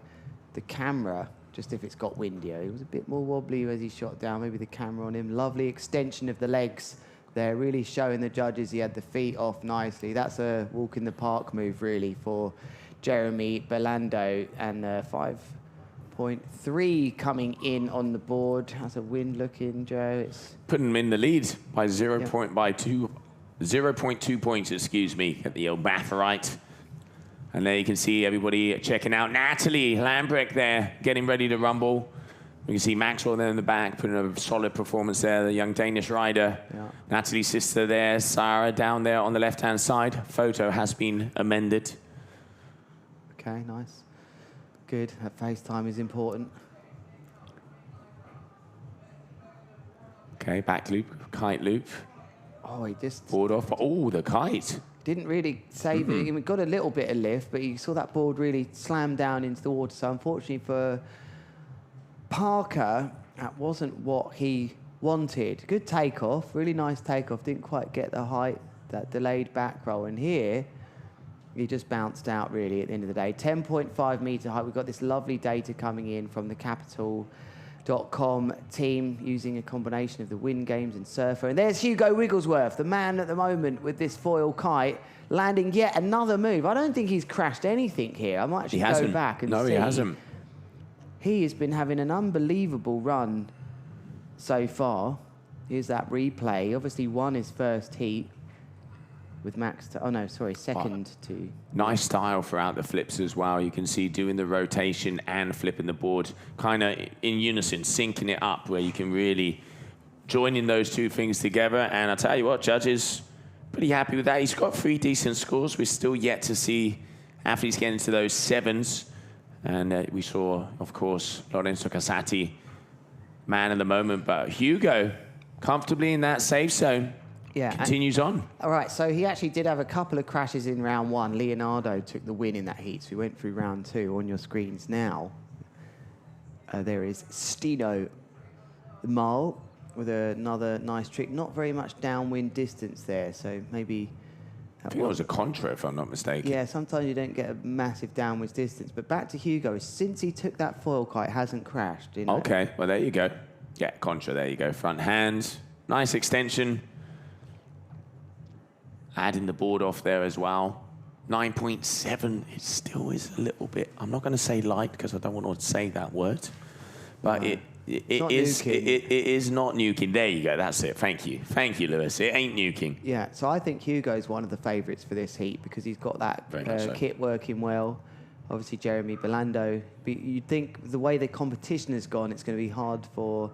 the camera just if it's got windier. He was a bit more wobbly as he shot down. Maybe the camera on him. Lovely extension of the legs there, really showing the judges he had the feet off nicely. That's a walk in the park move, really, for Jeremy Belando, and 5.3 coming in on the board. How's the wind looking, Joe? It's putting him in the lead by 0.2 points, excuse me, at the old Batherite. And there you can see everybody checking out. Natalie Lambrecht there, getting ready to rumble. We can see Maxwell there in the back, putting a solid performance there, the young Danish rider. Yeah. Natalie's sister there, Sarah, down there on the left-hand side. Photo has been amended. Okay, nice. Good. That FaceTime is important. Okay, back loop, kite loop. Oh, he just... Board off. Oh, the kite. Didn't really save it. He got a little bit of lift, but you saw that board really slam down into the water. So unfortunately for Parker, that wasn't what he wanted. Good takeoff, really nice takeoff. Didn't quite get the height, that delayed back roll. And here, he just bounced out, really, at the end of the day. 10.5 metre height. We've got this lovely data coming in from the Capital.com team using a combination of the wind games and surfer. And there's Hugo Wigglesworth, the man at the moment with this foil kite, landing yet another move. I don't think he's crashed anything here. I might actually go back and see. No, he hasn't. He has been having an unbelievable run so far. Here's that replay. Obviously won his first heat with Max, second to... Nice style throughout the flips as well. You can see doing the rotation and flipping the board, kind of in unison, syncing it up, where you can really join in those two things together. And I tell you what, judges, pretty happy with that. He's got 3 decent scores. We're still yet to see athletes get into those 7s. And we saw, of course, Lorenzo Casati, man of the moment. But Hugo, comfortably in that safe zone. Yeah, continues on. All right, so he actually did have a couple of crashes in round 1. Leonardo took the win in that heat, so we went through round 2 on your screens now. There is Stino Mal with another nice trick. Not very much downwind distance there, so maybe... I think it was a contra, if I'm not mistaken. Yeah, sometimes you don't get a massive downwind distance. But back to Hugo, since he took that foil kite, hasn't crashed. You know? Okay, well, there you go. Yeah, contra, there you go. Front hand, nice extension. Adding the board off there as well. 9.7, it still is a little bit, I'm not going to say light because I don't want to say that word, but it is not nuking. There you go, that's it. Thank you, Lewis. It ain't nuking. Yeah, so I think Hugo's one of the favourites for this heat because he's got that kit working well. Obviously, Jeremy Belando. But you'd think the way the competition has gone, it's going to be hard for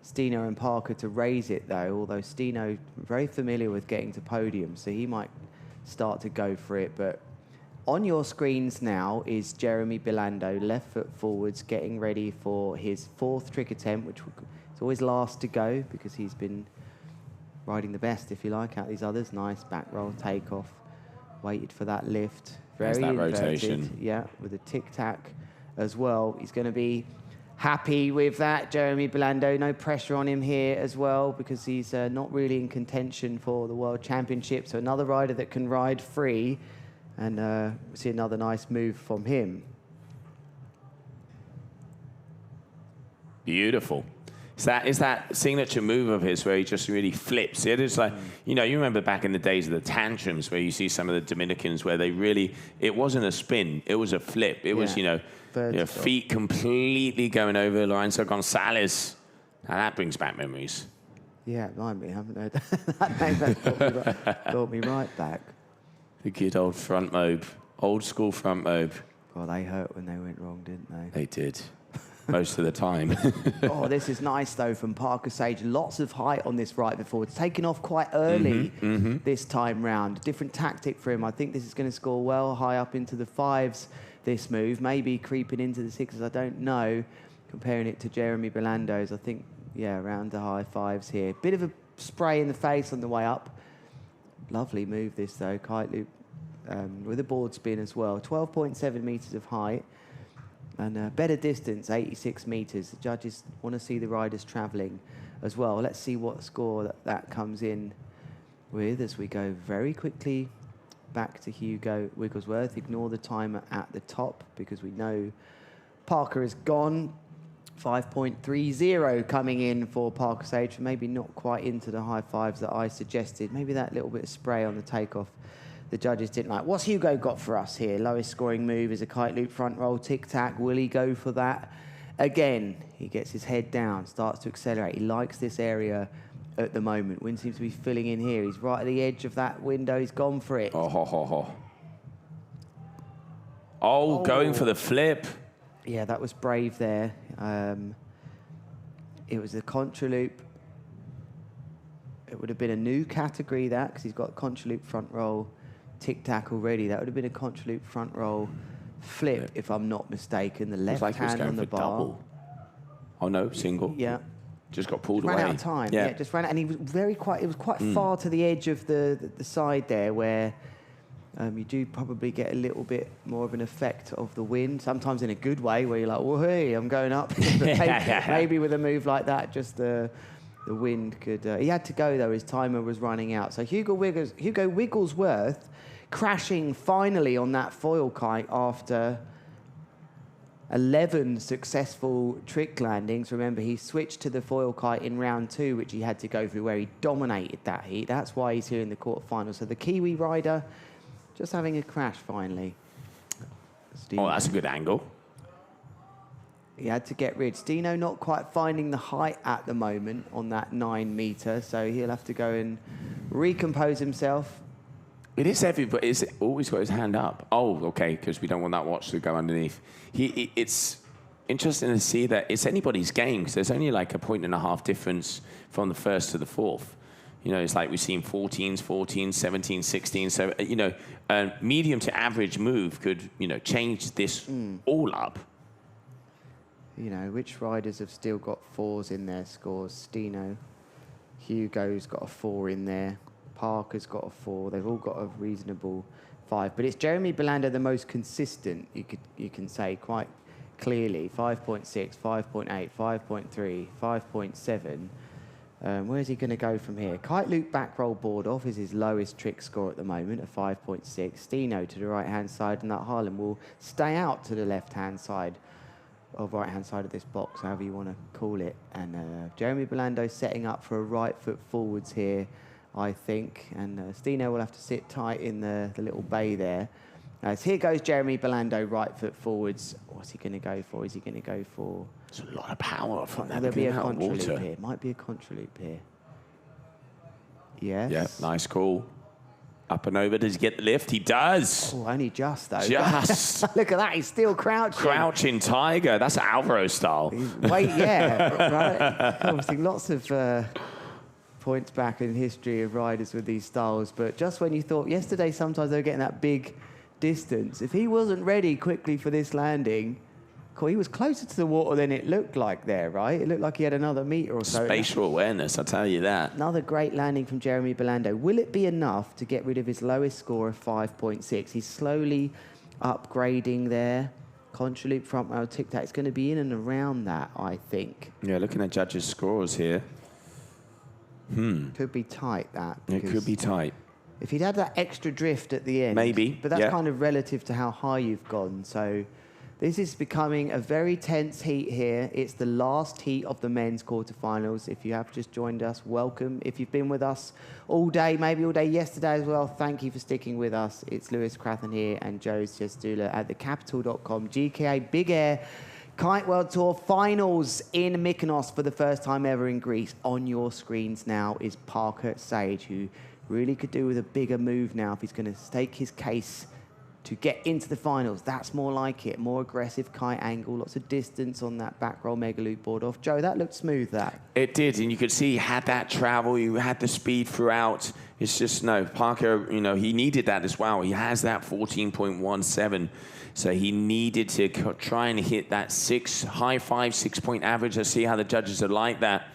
Stino and Parker to raise it, though, although Stino very familiar with getting to podium, so he might start to go for it. But on your screens now is Jeremy Belando, left foot forwards, getting ready for his 4th trick attempt, which is always last to go because he's been riding the best, if you like, out these others. Nice back roll, takeoff, waited for that lift. Very inverted. Rotation. Yeah, with a tic-tac as well. He's going to be happy with that, Jeremy Belando. No pressure on him here as well because he's not really in contention for the World Championship. So another rider that can ride free, and see another nice move from him. Beautiful. Is that signature move of his where he just really flips. It is like, you know, you remember back in the days of the tantrums where you see some of the Dominicans where they really, it wasn't a spin, it was a flip. It was, feet completely going over Lorenzo Gonzalez. Now that brings back memories. Yeah, it might be. I haven't heard that name. That brought me right back. The good old front mobe. Old school front mobe. Well, they hurt when they went wrong, didn't they? They did. Most of the time. Oh, this is nice, though, from Parker Sage. Lots of height on this right before. It's taken off quite early this time round. Different tactic for him. I think this is going to score well high up into the 5s, this move. Maybe creeping into the 6s, I don't know. Comparing it to Jeremy Belando's, I think, yeah, around the high 5s here. Bit of a spray in the face on the way up. Lovely move this though, kite loop with a board spin as well. 12.7 meters of height and better distance, 86 meters. The judges want to see the riders traveling as well. Let's see what score that comes in with as we go very quickly back to Hugo Wigglesworth. Ignore the timer at the top because we know Parker is gone. 5.30 coming in for Parker Sage, maybe not quite into the high fives that I suggested. Maybe that little bit of spray on the takeoff the judges didn't like. What's Hugo got for us here? Lowest scoring move is a kite loop front roll tic-tac. Will he go for that? Again, he gets his head down, starts to accelerate. He likes this area at the moment. Wind seems to be filling in here. He's right at the edge of that window. He's gone for it. Oh, going for the flip. Yeah, that was brave there. It was a contra loop. It would have been a new category, that, because he's got contra loop front roll tic-tac already. That would have been a contra loop front roll flip, if I'm not mistaken. The left hand on the bar. Double. Oh no, single. Yeah. Just got pulled ran away. Out of time. Yeah, just ran out. And he was it was quite far to the edge of the side there where you do probably get a little bit more of an effect of the wind, sometimes in a good way, where you're like, well, hey, I'm going up. Maybe with a move like that, just the wind could... he had to go, though. His timer was running out. So Hugo Wigglesworth crashing finally on that foil kite after 11 successful trick landings. Remember, he switched to the foil kite in round 2, which he had to go through, where he dominated that heat. That's why he's here in the quarterfinal. So the Kiwi rider just having a crash finally. Oh, that's a good angle. He had to get rid. Stino not quite finding the height at the moment on that 9 meter, so he'll have to go and recompose himself. It is heavy, but it's always got his hand up. Oh, okay, because we don't want that watch to go underneath. It's interesting to see that it's anybody's game, because there's only like a 1.5 difference from the first to the fourth. You know, it's like we've seen 14s, 17, 16. So, you know, a medium to average move could, you know, change this all up. You know, which riders have still got 4s in their scores? Stino, Hugo's got a 4 in there. Parker's got a 4. They've all got a reasonable 5. But it's Jeremy Belando the most consistent, you can say quite clearly. 5.6, 5.8, 5.3, 5.7. Where's he going to go from here? Kite loop back roll board off is his lowest trick score at the moment at 5.6. Stino to the right-hand side, and that Harlan will stay out to the left-hand side of right-hand side of this box, however you want to call it. And Jeremy Belando setting up for a right foot forwards here, I think. And Stino will have to sit tight in the little bay there. As here goes Jeremy Belando, right foot forwards. What's he going to go for? Is he going to go for... It's a lot of power from that. There'll be a contra loop here. Might be a contra loop here. Yes. Yeah, nice call. Up and over. Does he get the lift? He does. Oh, only just, though. Just. Look at that. He's still crouching. Crouching tiger. That's Alvaro style. Wait, yeah. Right. Obviously, lots of points back in history of riders with these styles. But just when you thought, yesterday, sometimes they were getting that big distance. If he wasn't ready quickly for this landing, he was closer to the water than it looked like there, right? It looked like he had another meter or so. Spatial awareness, I'll tell you that. Another great landing from Jeremy Belando. Will it be enough to get rid of his lowest score of 5.6? He's slowly upgrading there. Contra loop front row tic-tac. It's going to be in and around that, I think. Yeah, looking at judges' scores here. Could be tight, that. It could be tight. If he'd had that extra drift at the end. Maybe, But that's kind of relative to how high you've gone. So this is becoming a very tense heat here. It's the last heat of the men's quarterfinals. If you have just joined us, welcome. If you've been with us all day, maybe all day yesterday as well, thank you for sticking with us. It's Lewis Crathen here and Joe Ciestula at thecapital.com. GKA Big Air Kite World Tour finals in Mykonos for the first time ever in Greece. On your screens now is Parker Sage, who really could do with a bigger move now if he's going to stake his case to get into the finals. That's more like it. More aggressive kite angle, lots of distance on that back roll mega loop board off. Joe, that looked smooth, that. It did, and you could see he had that travel, he had the speed throughout. It's just, no, Parker, you know, he needed that as well. He has that 14.17, so he needed to try and hit that high 5, 6 point average. Let's see how the judges are like that.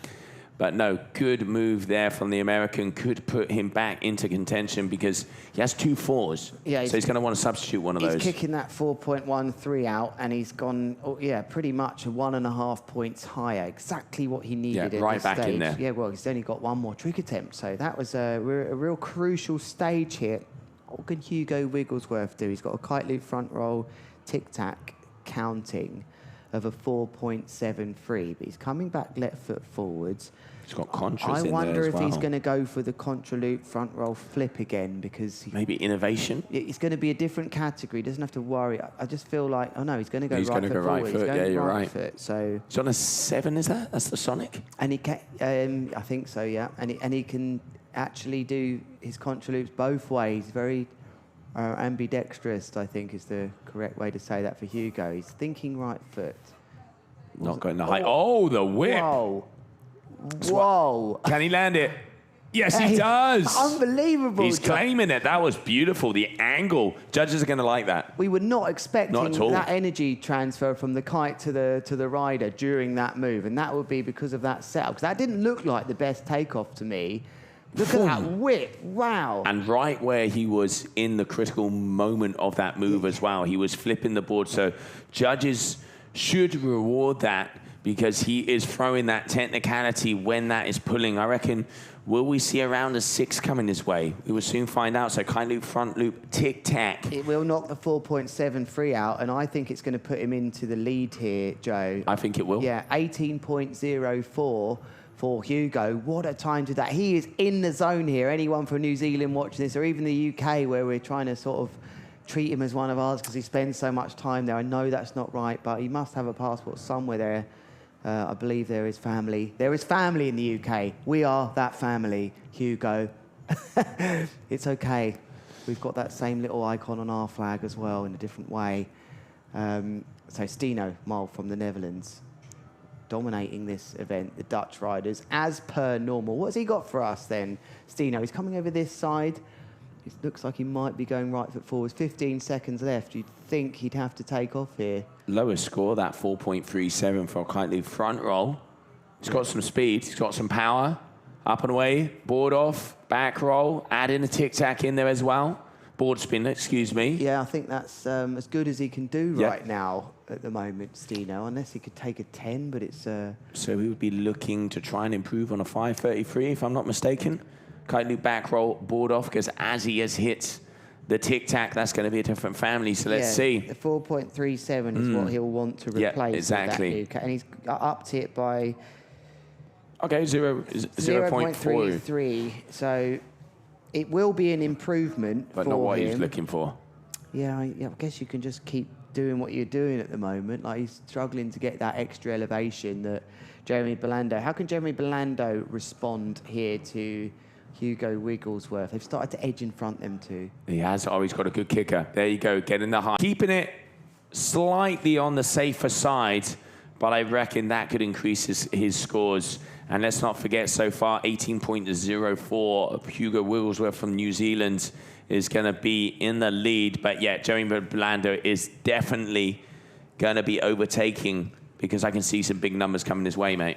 But no, good move there from the American. Could put him back into contention because he has 2 4s. Yeah, so he's going to want to substitute one of those. He's kicking that 4.13 out, and he's gone, pretty much 1.5 points higher. Exactly what he needed. Yeah, at right this back stage. in there. Yeah, well, he's only got 1 more trick attempt, so that was a real crucial stage here. What can Hugo Wigglesworth do? He's got a kite loop front roll, tic-tac counting of a 4.73, but he's coming back left foot forwards. He's got contras I in there wonder as if well. he's going to go for the contra loop front roll flip again, because maybe innovation. it's going to be a different category. He doesn't have to worry. I just feel like, oh no, he's going to go He's right gonna foot go right forward. foot. He's going Yeah, you're right right. foot. So He's on a 7, is that? That's the Sonic? and he can, I think so, yeah. And he can actually do his contra loops both ways. Very ambidextrous, I think, is the correct way to say that for Hugo. He's thinking right foot. Not going the height. Oh, the whip. Whoa. Whoa. Can he land it? Yes, he does. Unbelievable. He's claiming it. That was beautiful. The angle. Judges are going to like that. We were not expecting Not at all. that energy transfer from the kite to the rider during that move, and that would be because of that setup. Because that didn't look like the best takeoff to me. Look at that whip! Wow. And right where he was in the critical moment of that move as well, he was flipping the board. So judges should reward that because he is throwing that technicality when that is pulling. I reckon, will we see around a 6 coming his way? We will soon find out. So kite loop, front loop, tic-tac. It will knock the 4.73 out, and I think it's going to put him into the lead here, Joe. I think it will. Yeah, 18.04 for Hugo. What a time to that. He is in the zone here. Anyone from New Zealand watching this, or even the UK, where we're trying to sort of treat him as one of ours because he spends so much time there. I know that's not right, but he must have a passport somewhere there. I believe there is family. There is family in the UK. We are that family, Hugo. It's okay. We've got that same little icon on our flag as well in a different way. So Stino Mal from the Netherlands dominating this event, the Dutch riders, as per normal. What's he got for us then, Stino? He's coming over this side. It looks like he might be going right foot forwards. 15 seconds left. You'd think he'd have to take off here. Lowest score, that 4.37 for a kite loop front roll. He's got some speed. He's got some power. Up and away. Board off. Back roll. Add in a tic-tac in there as well. Board spin, excuse me. Yeah, I think that's as good as he can do Yeah. right now at the moment, Stino, unless he could take a 10, but it's... So we would be looking to try and improve on a 5.33, if I'm not mistaken. Kite loop back roll, board off, because as he has hit the tic-tac, that's going to be a different family. So let's see. The 4.37 is what he'll want to replace. Yeah, exactly. With that and he's upped it by... Okay, 0.4. 0.33. So it will be an improvement But for not what him. he's looking for. Yeah, I guess you can just keep doing what you're doing at the moment. Like, he's struggling to get that extra elevation that Jeremy Belando... How can Jeremy Belando respond here to Hugo Wigglesworth? They've started to edge in front, them two. He has. Oh, he's got a good kicker. There you go, getting the high. Keeping it slightly on the safer side, but I reckon that could increase his scores. And let's not forget, so far, 18.04 Hugo Wigglesworth from New Zealand is going to be in the lead. But yeah, Jeremy Belando is definitely going to be overtaking because I can see some big numbers coming his way, mate.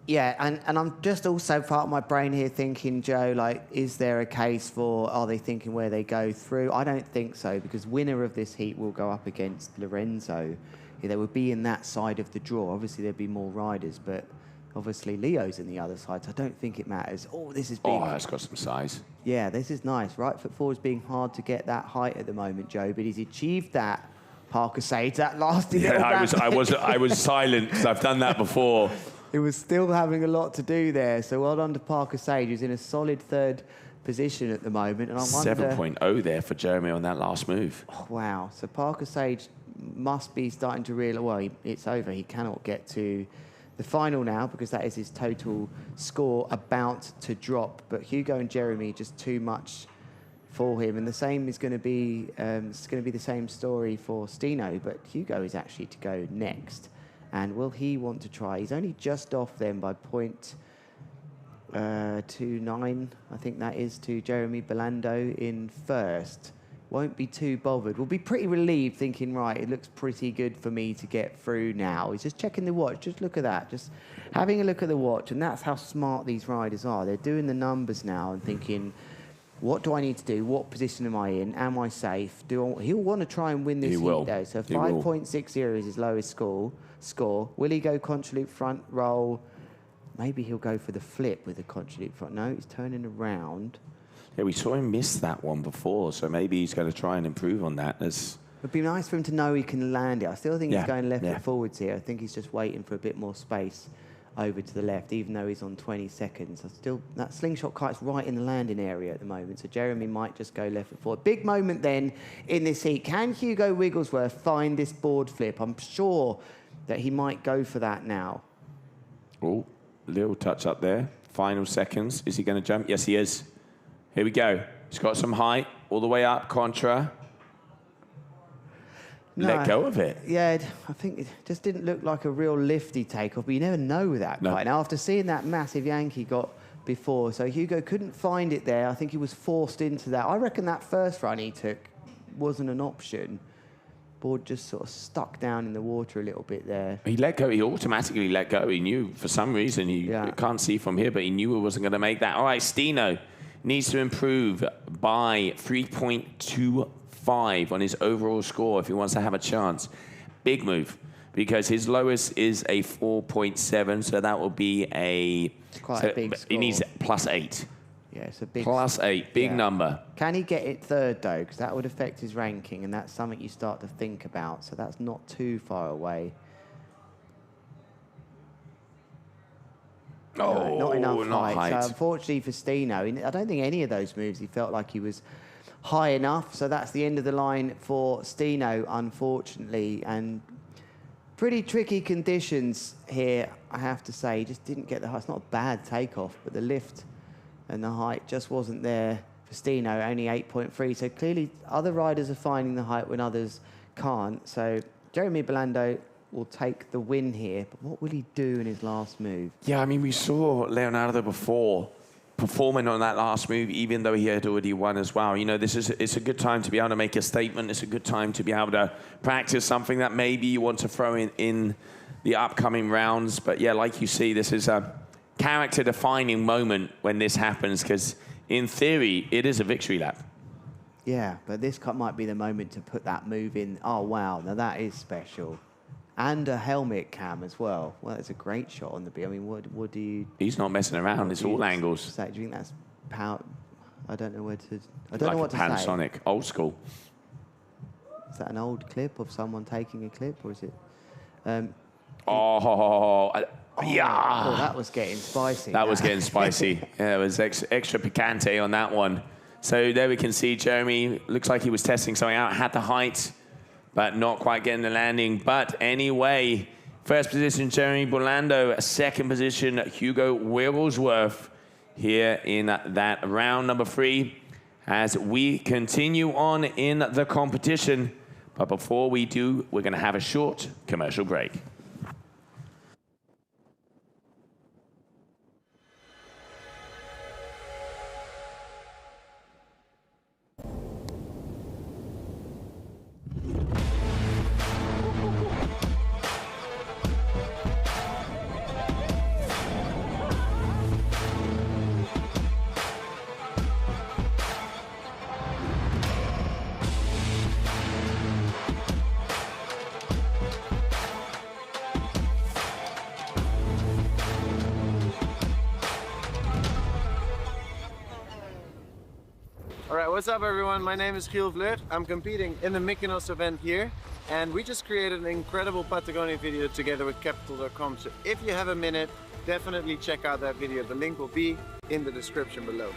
Yeah, and I'm just also part of my brain here thinking, Joe, like, is there a case for, are they thinking where they go through? I don't think so, because winner of this heat will go up against Lorenzo. Yeah, they would be in that side of the draw. Obviously, there'd be more riders, but obviously Leo's in the other side, so I don't think it matters. Oh, this is big. Oh, that's got some size. Yeah, this is nice. Right foot forward's being hard to get that height at the moment, Joe, but he's achieved that. Parker Sage, that lasted. Yeah, I was silent because I've done that before. It was still having a lot to do there. So well done to Parker Sage, who's in a solid third position at the moment. And I wonder... 7.0 there for Jeremy on that last move. Oh, wow. So Parker Sage must be starting to realise, well, it's over. He cannot get to the final now because that is his total score about to drop. But Hugo and Jeremy, just too much for him. And the same is going to be, it's going to be the same story for Stino. But Hugo is actually to go next. And will he want to try? He's only just off then by 0.29. I think that is to Jeremy Belando in first. won't be too bothered. We'll be pretty relieved thinking, right, it looks pretty good for me to get through now. He's just checking the watch. Just look at that. Just having a look at the watch. And that's how smart these riders are. They're doing the numbers now and thinking, what do I need to do? What position am I in? Am I safe? He'll want to try and win this heat, though. So 5.60 is his lowest score. Will he go contra loop front roll? Maybe he'll go for the flip with the contra loop front. No, he's turning around. Yeah, we saw him miss that one before, so maybe he's going to try and improve on that. It'd be nice for him to know he can land it. I still think he's going left foot forwards here. I think he's just waiting for a bit more space over to the left, even though he's on 20 seconds. That slingshot kite's right in the landing area at the moment, so Jeremy might just go left foot forward. Big moment then in this heat. Can Hugo Wigglesworth find this board flip? I'm sure that he might go for that now. Oh, little touch up there. Final seconds. Is he going to jump? Yes, he is. Here we go. He's got some height all the way up, contra. No, let go of it. Yeah, I think it just didn't look like a real lifty takeoff, but you never know with that kite. Now, after seeing that massive yank he got before, so Hugo couldn't find it there. I think he was forced into that. I reckon that first run he took wasn't an option. Board just sort of stuck down in the water a little bit there. He let go. He automatically let go. He knew for some reason, can't see from here, but he knew he wasn't going to make that. All right, Stino needs to improve by 3.25 on his overall score if he wants to have a chance. Big move, because his lowest is a 4.7, so that will be a big score. He needs +8. Yeah, it's a big... +8, big number. Can he get it third, though? Because that would affect his ranking, and that's something you start to think about. So that's not too far away. Oh, not enough height. height. So unfortunately for Stino, I don't think any of those moves he felt like he was high enough. So that's the end of the line for Stino, unfortunately. And pretty tricky conditions here, I have to say. He just didn't get the height. It's not a bad takeoff, but the lift and the height just wasn't there for Stino, only 8.3. So clearly other riders are finding the height when others can't. So Jeremy Belando will take the win here, but what will he do in his last move? Yeah, I mean, we saw Leonardo before performing on that last move, even though he had already won as well. You know, it's a good time to be able to make a statement. It's a good time to be able to practice something that maybe you want to throw in the upcoming rounds. But yeah, like you see, this is a character-defining moment when this happens, because in theory, it is a victory lap. Yeah, but this might be the moment to put that move in. Oh, wow, now that is special. And a helmet cam as well. Well, it's a great shot on the beat. I mean, what do you... He's not messing around. It's all angles. Do you think that's power? I don't know where to... I don't know what to say. Panasonic, old school. Is that an old clip of someone taking a clip, or is it... Yeah. Oh, that was getting spicy. That was getting spicy. Yeah, it was extra picante on that one. So there we can see Jeremy, looks like he was testing something out, had the height, but not quite getting the landing. But anyway, first position, Jeremy Belando. Second position, Hugo Wigglesworth here in that round number 3 as we continue on in the competition. But before we do, we're going to have a short commercial break. All right, what's up everyone? My name is Giel Vleut. I'm competing in the Mykonos event here, and we just created an incredible Patagonia video together with Capital.com. So if you have a minute, definitely check out that video. The link will be in the description below.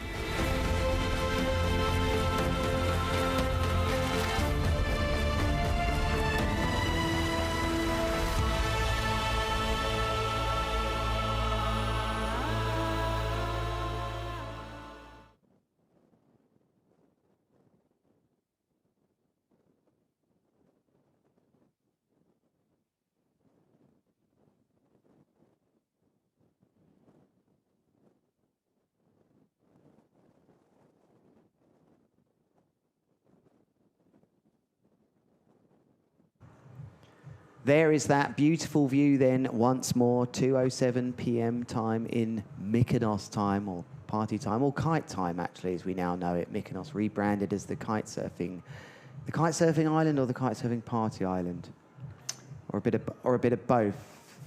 there is that beautiful view then once more, 2:07 p.m. time in Mykonos time, or party time, or kite time actually, as we now know it. Mykonos rebranded as the kitesurfing island, or the kitesurfing party island, or a bit of both.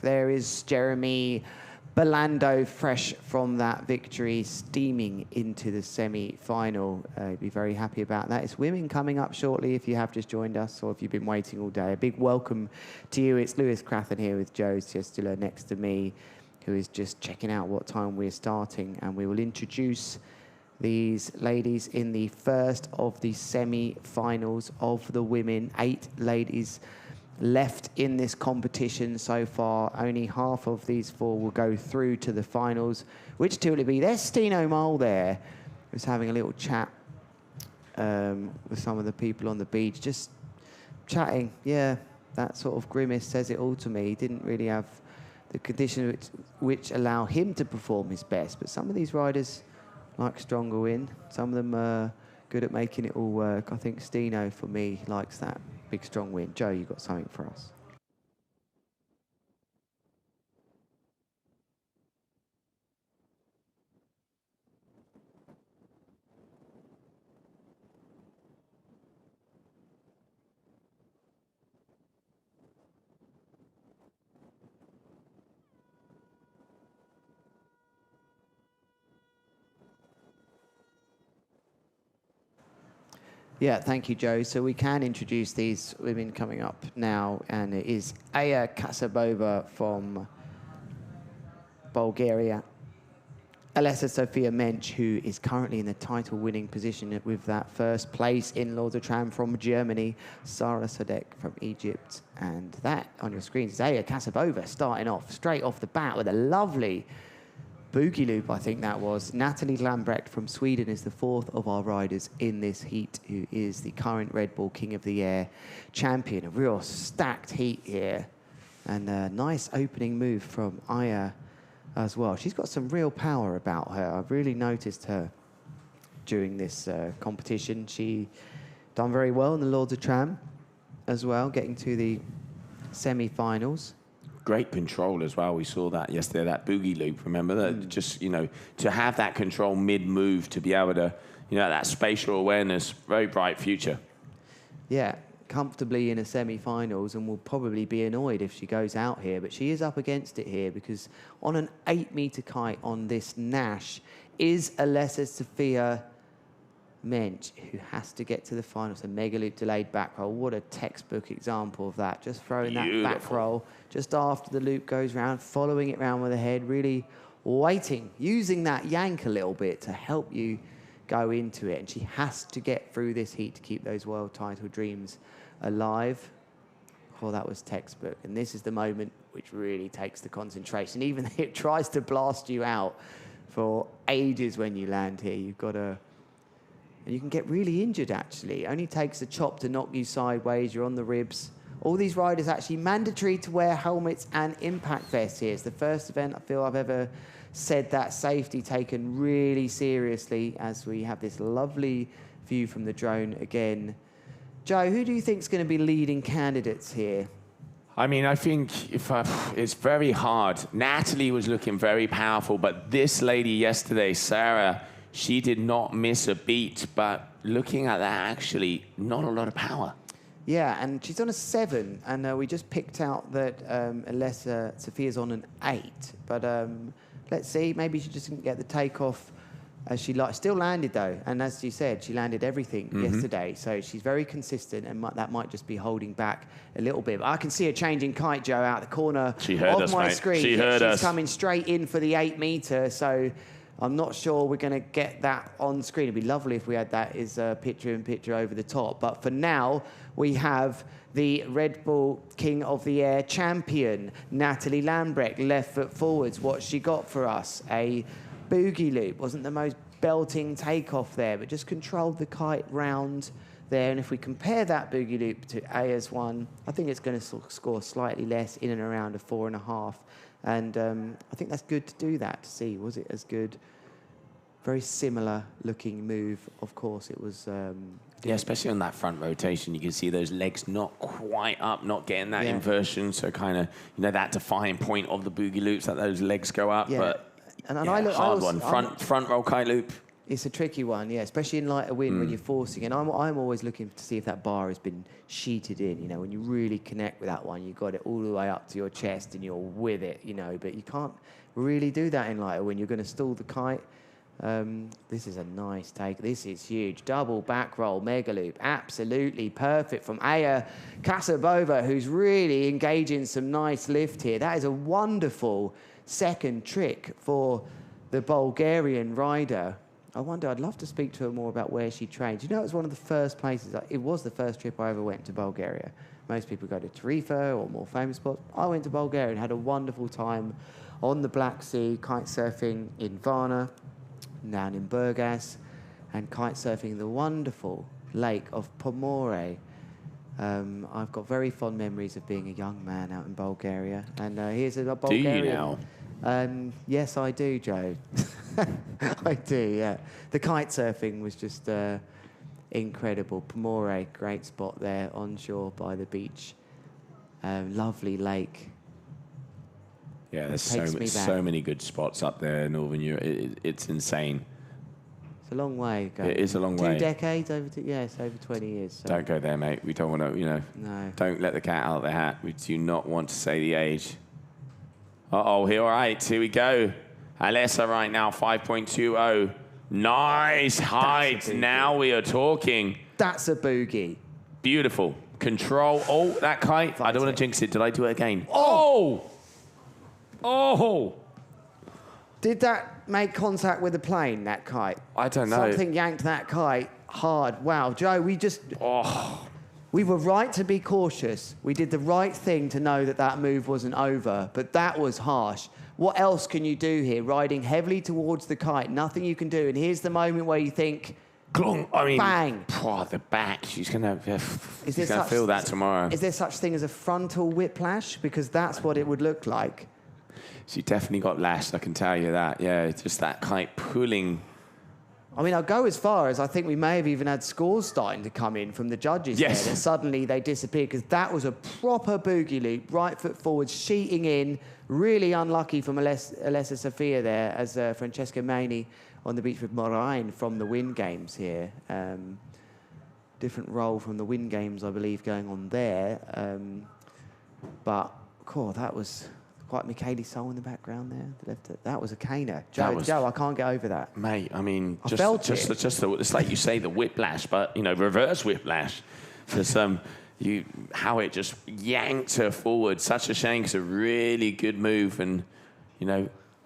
There is Jeremy Belando, fresh from that victory, steaming into the semi-final. Be very happy about that. It's women coming up shortly if you have just joined us, or if you've been waiting all day. A big welcome to you. It's Lewis Crathen here with Joe Ciestula next to me, who is just checking out what time we're starting. And we will introduce these ladies in the first of the semi-finals of the women. 8 ladies left in this competition so far. Only half of these 4 will go through to the finals. Which 2 will it be? There's Stino Mole there, who's having a little chat with some of the people on the beach, just chatting. Yeah, that sort of grimace says it all to me. He didn't really have the conditions which allow him to perform his best, but some of these riders like stronger wind. Some of them are good at making it all work. I think Stino, for me, likes that big strong wind. Joe, you got something for us? Yeah, thank you, Joe. So we can introduce these women coming up now, and it is Aya Kasabova from Bulgaria, Alessa Sofia Mensch, who is currently in the title-winning position with that first place in Lords of Tram from Germany, Sara Sadek from Egypt, and that on your screens is Aya Kasabova starting off straight off the bat with a lovely boogie loop, I think that was. Natalie Lambrecht from Sweden is the 4th of our riders in this heat, who is the current Red Bull King of the Air champion. A real stacked heat here. And a nice opening move from Aya as well. She's got some real power about her. I've really noticed her during this competition. She done very well in the Lords of Tram as well, getting to the semi-finals. Great control as well. We saw that yesterday, that boogie loop. Remember that? Just, you know, to have that control mid-move, to be able to, you know, that spatial awareness, very bright future. Yeah, comfortably in a semi-finals, and will probably be annoyed if she goes out here. But she is up against it here, because on an 8-meter kite on this Nash is Alessa Sofia Mensch, who has to get to the finals. A mega loop delayed back roll. What a textbook example of that. Just throwing that back roll just after the loop goes round, following it round with the head, really waiting, using that yank a little bit to help you go into it. And she has to get through this heat to keep those world title dreams alive. Oh, that was textbook. And this is the moment which really takes the concentration. Even though it tries to blast you out for ages when you land here, you've got to... And you can get really injured, actually. It only takes a chop to knock you sideways. You're on the ribs. All these riders actually mandatory to wear helmets and impact vests here. It's the first event I feel I've ever said that safety taken really seriously, as we have this lovely view from the drone again. Joe, who do you think is going to be leading candidates here? I mean, I think it's very hard. Natalie was looking very powerful, but this lady yesterday, Sarah, she did not miss a beat, but looking at that, actually, not a lot of power. Yeah, and she's on a 7, and we just picked out that Alessa Sofia's on an 8. But let's see, maybe she just didn't get the takeoff as she liked. Still landed, though, and as you said, she landed everything yesterday. So she's very consistent, and that might just be holding back a little bit. But I can see her changing kite, Joe, out the corner of my screen. She heard us. She's coming straight in for the 8-meter, so... I'm not sure we're going to get that on screen. It'd be lovely if we had that as a picture-in-picture over the top. But for now, we have the Red Bull King of the Air champion, Natalie Lambrecht, left foot forwards. What's she got for us? A boogie loop. Wasn't the most belting takeoff there, but just controlled the kite round there. And if we compare that boogie loop to Aya's one, I think it's going to score slightly less, in and around a 4.5. And I think that's good to do that, to see, was it as good? Very similar looking move. Of course, it was Yeah, especially on that front rotation, you can see those legs not quite up, not getting that inversion. So kind of, that defining point of the boogie loops, that those legs go up. Yeah. But And hard one. Front roll kite loop. It's a tricky one, yeah, especially in lighter wind when you're forcing. And I'm always looking to see if that bar has been sheeted in. When you really connect with that one, you've got it all the way up to your chest and you're with it, But you can't really do that in lighter wind. You're going to stall the kite. This is a nice take. This is huge. Double back roll, mega loop. Absolutely perfect from Aya Kasabova, who's really engaging some nice lift here. That is a wonderful second trick for the Bulgarian rider. I'd love to speak to her more about where she trained. It was one of the first places, it was the first trip I ever went to Bulgaria. Most people go to Tarifa or more famous spots. I went to Bulgaria and had a wonderful time on the Black Sea, kite surfing in Varna, down in Burgas, and kite surfing the wonderful lake of Pomore. I've got very fond memories of being a young man out in Bulgaria. And here's a Bulgarian. Do you now? Yes, I do, Joe. I do, yeah. The kite surfing was just incredible. Pomore, great spot there, onshore by the beach. Lovely lake. Yeah, there's so many good spots up there in Northern Europe. It's insane. It's a long way ago. It is a long way. 2 decades? It's over 20 years. So. Don't go there, mate. We don't want to, No. Don't let the cat out of the hat. We do not want to say the age. Uh-oh, here, all right, here we go. Alessa right now, 5.20. Nice height. Now we are talking. That's a boogie. Beautiful. Control. Oh, that kite. I don't want to jinx it. Did I do it again? Oh! Oh! Did that make contact with the plane, that kite? I don't know. Something yanked that kite hard. Wow, Joe, we were right to be cautious. We did the right thing to know that move wasn't over, but that was harsh. What else can you do here? Riding heavily towards the kite, nothing you can do. And here's the moment where you think, bang. The back. She's going to feel that tomorrow. Is there such thing as a frontal whiplash? Because that's what it would look like. She definitely got lashed, I can tell you that. Yeah, it's just that kite pulling. I'll go as far as I think we may have even had scores starting to come in from the judges yes. there. And suddenly they disappeared because that was a proper boogie loop, right foot forward, sheeting in. Really unlucky from Alessa Sofia there as Francesca Maini on the beach with Moraine from the Wind Games here. Different role from the Wind Games, I believe, going on there. But, cool, that was... Quite Michele Sol in the background there. That was a caner. Joe, I can't get over that. Mate, I felt it. It's like you say, the whiplash, but, reverse whiplash. Because how it just yanked her forward. Such a shame. It's a really good move. And,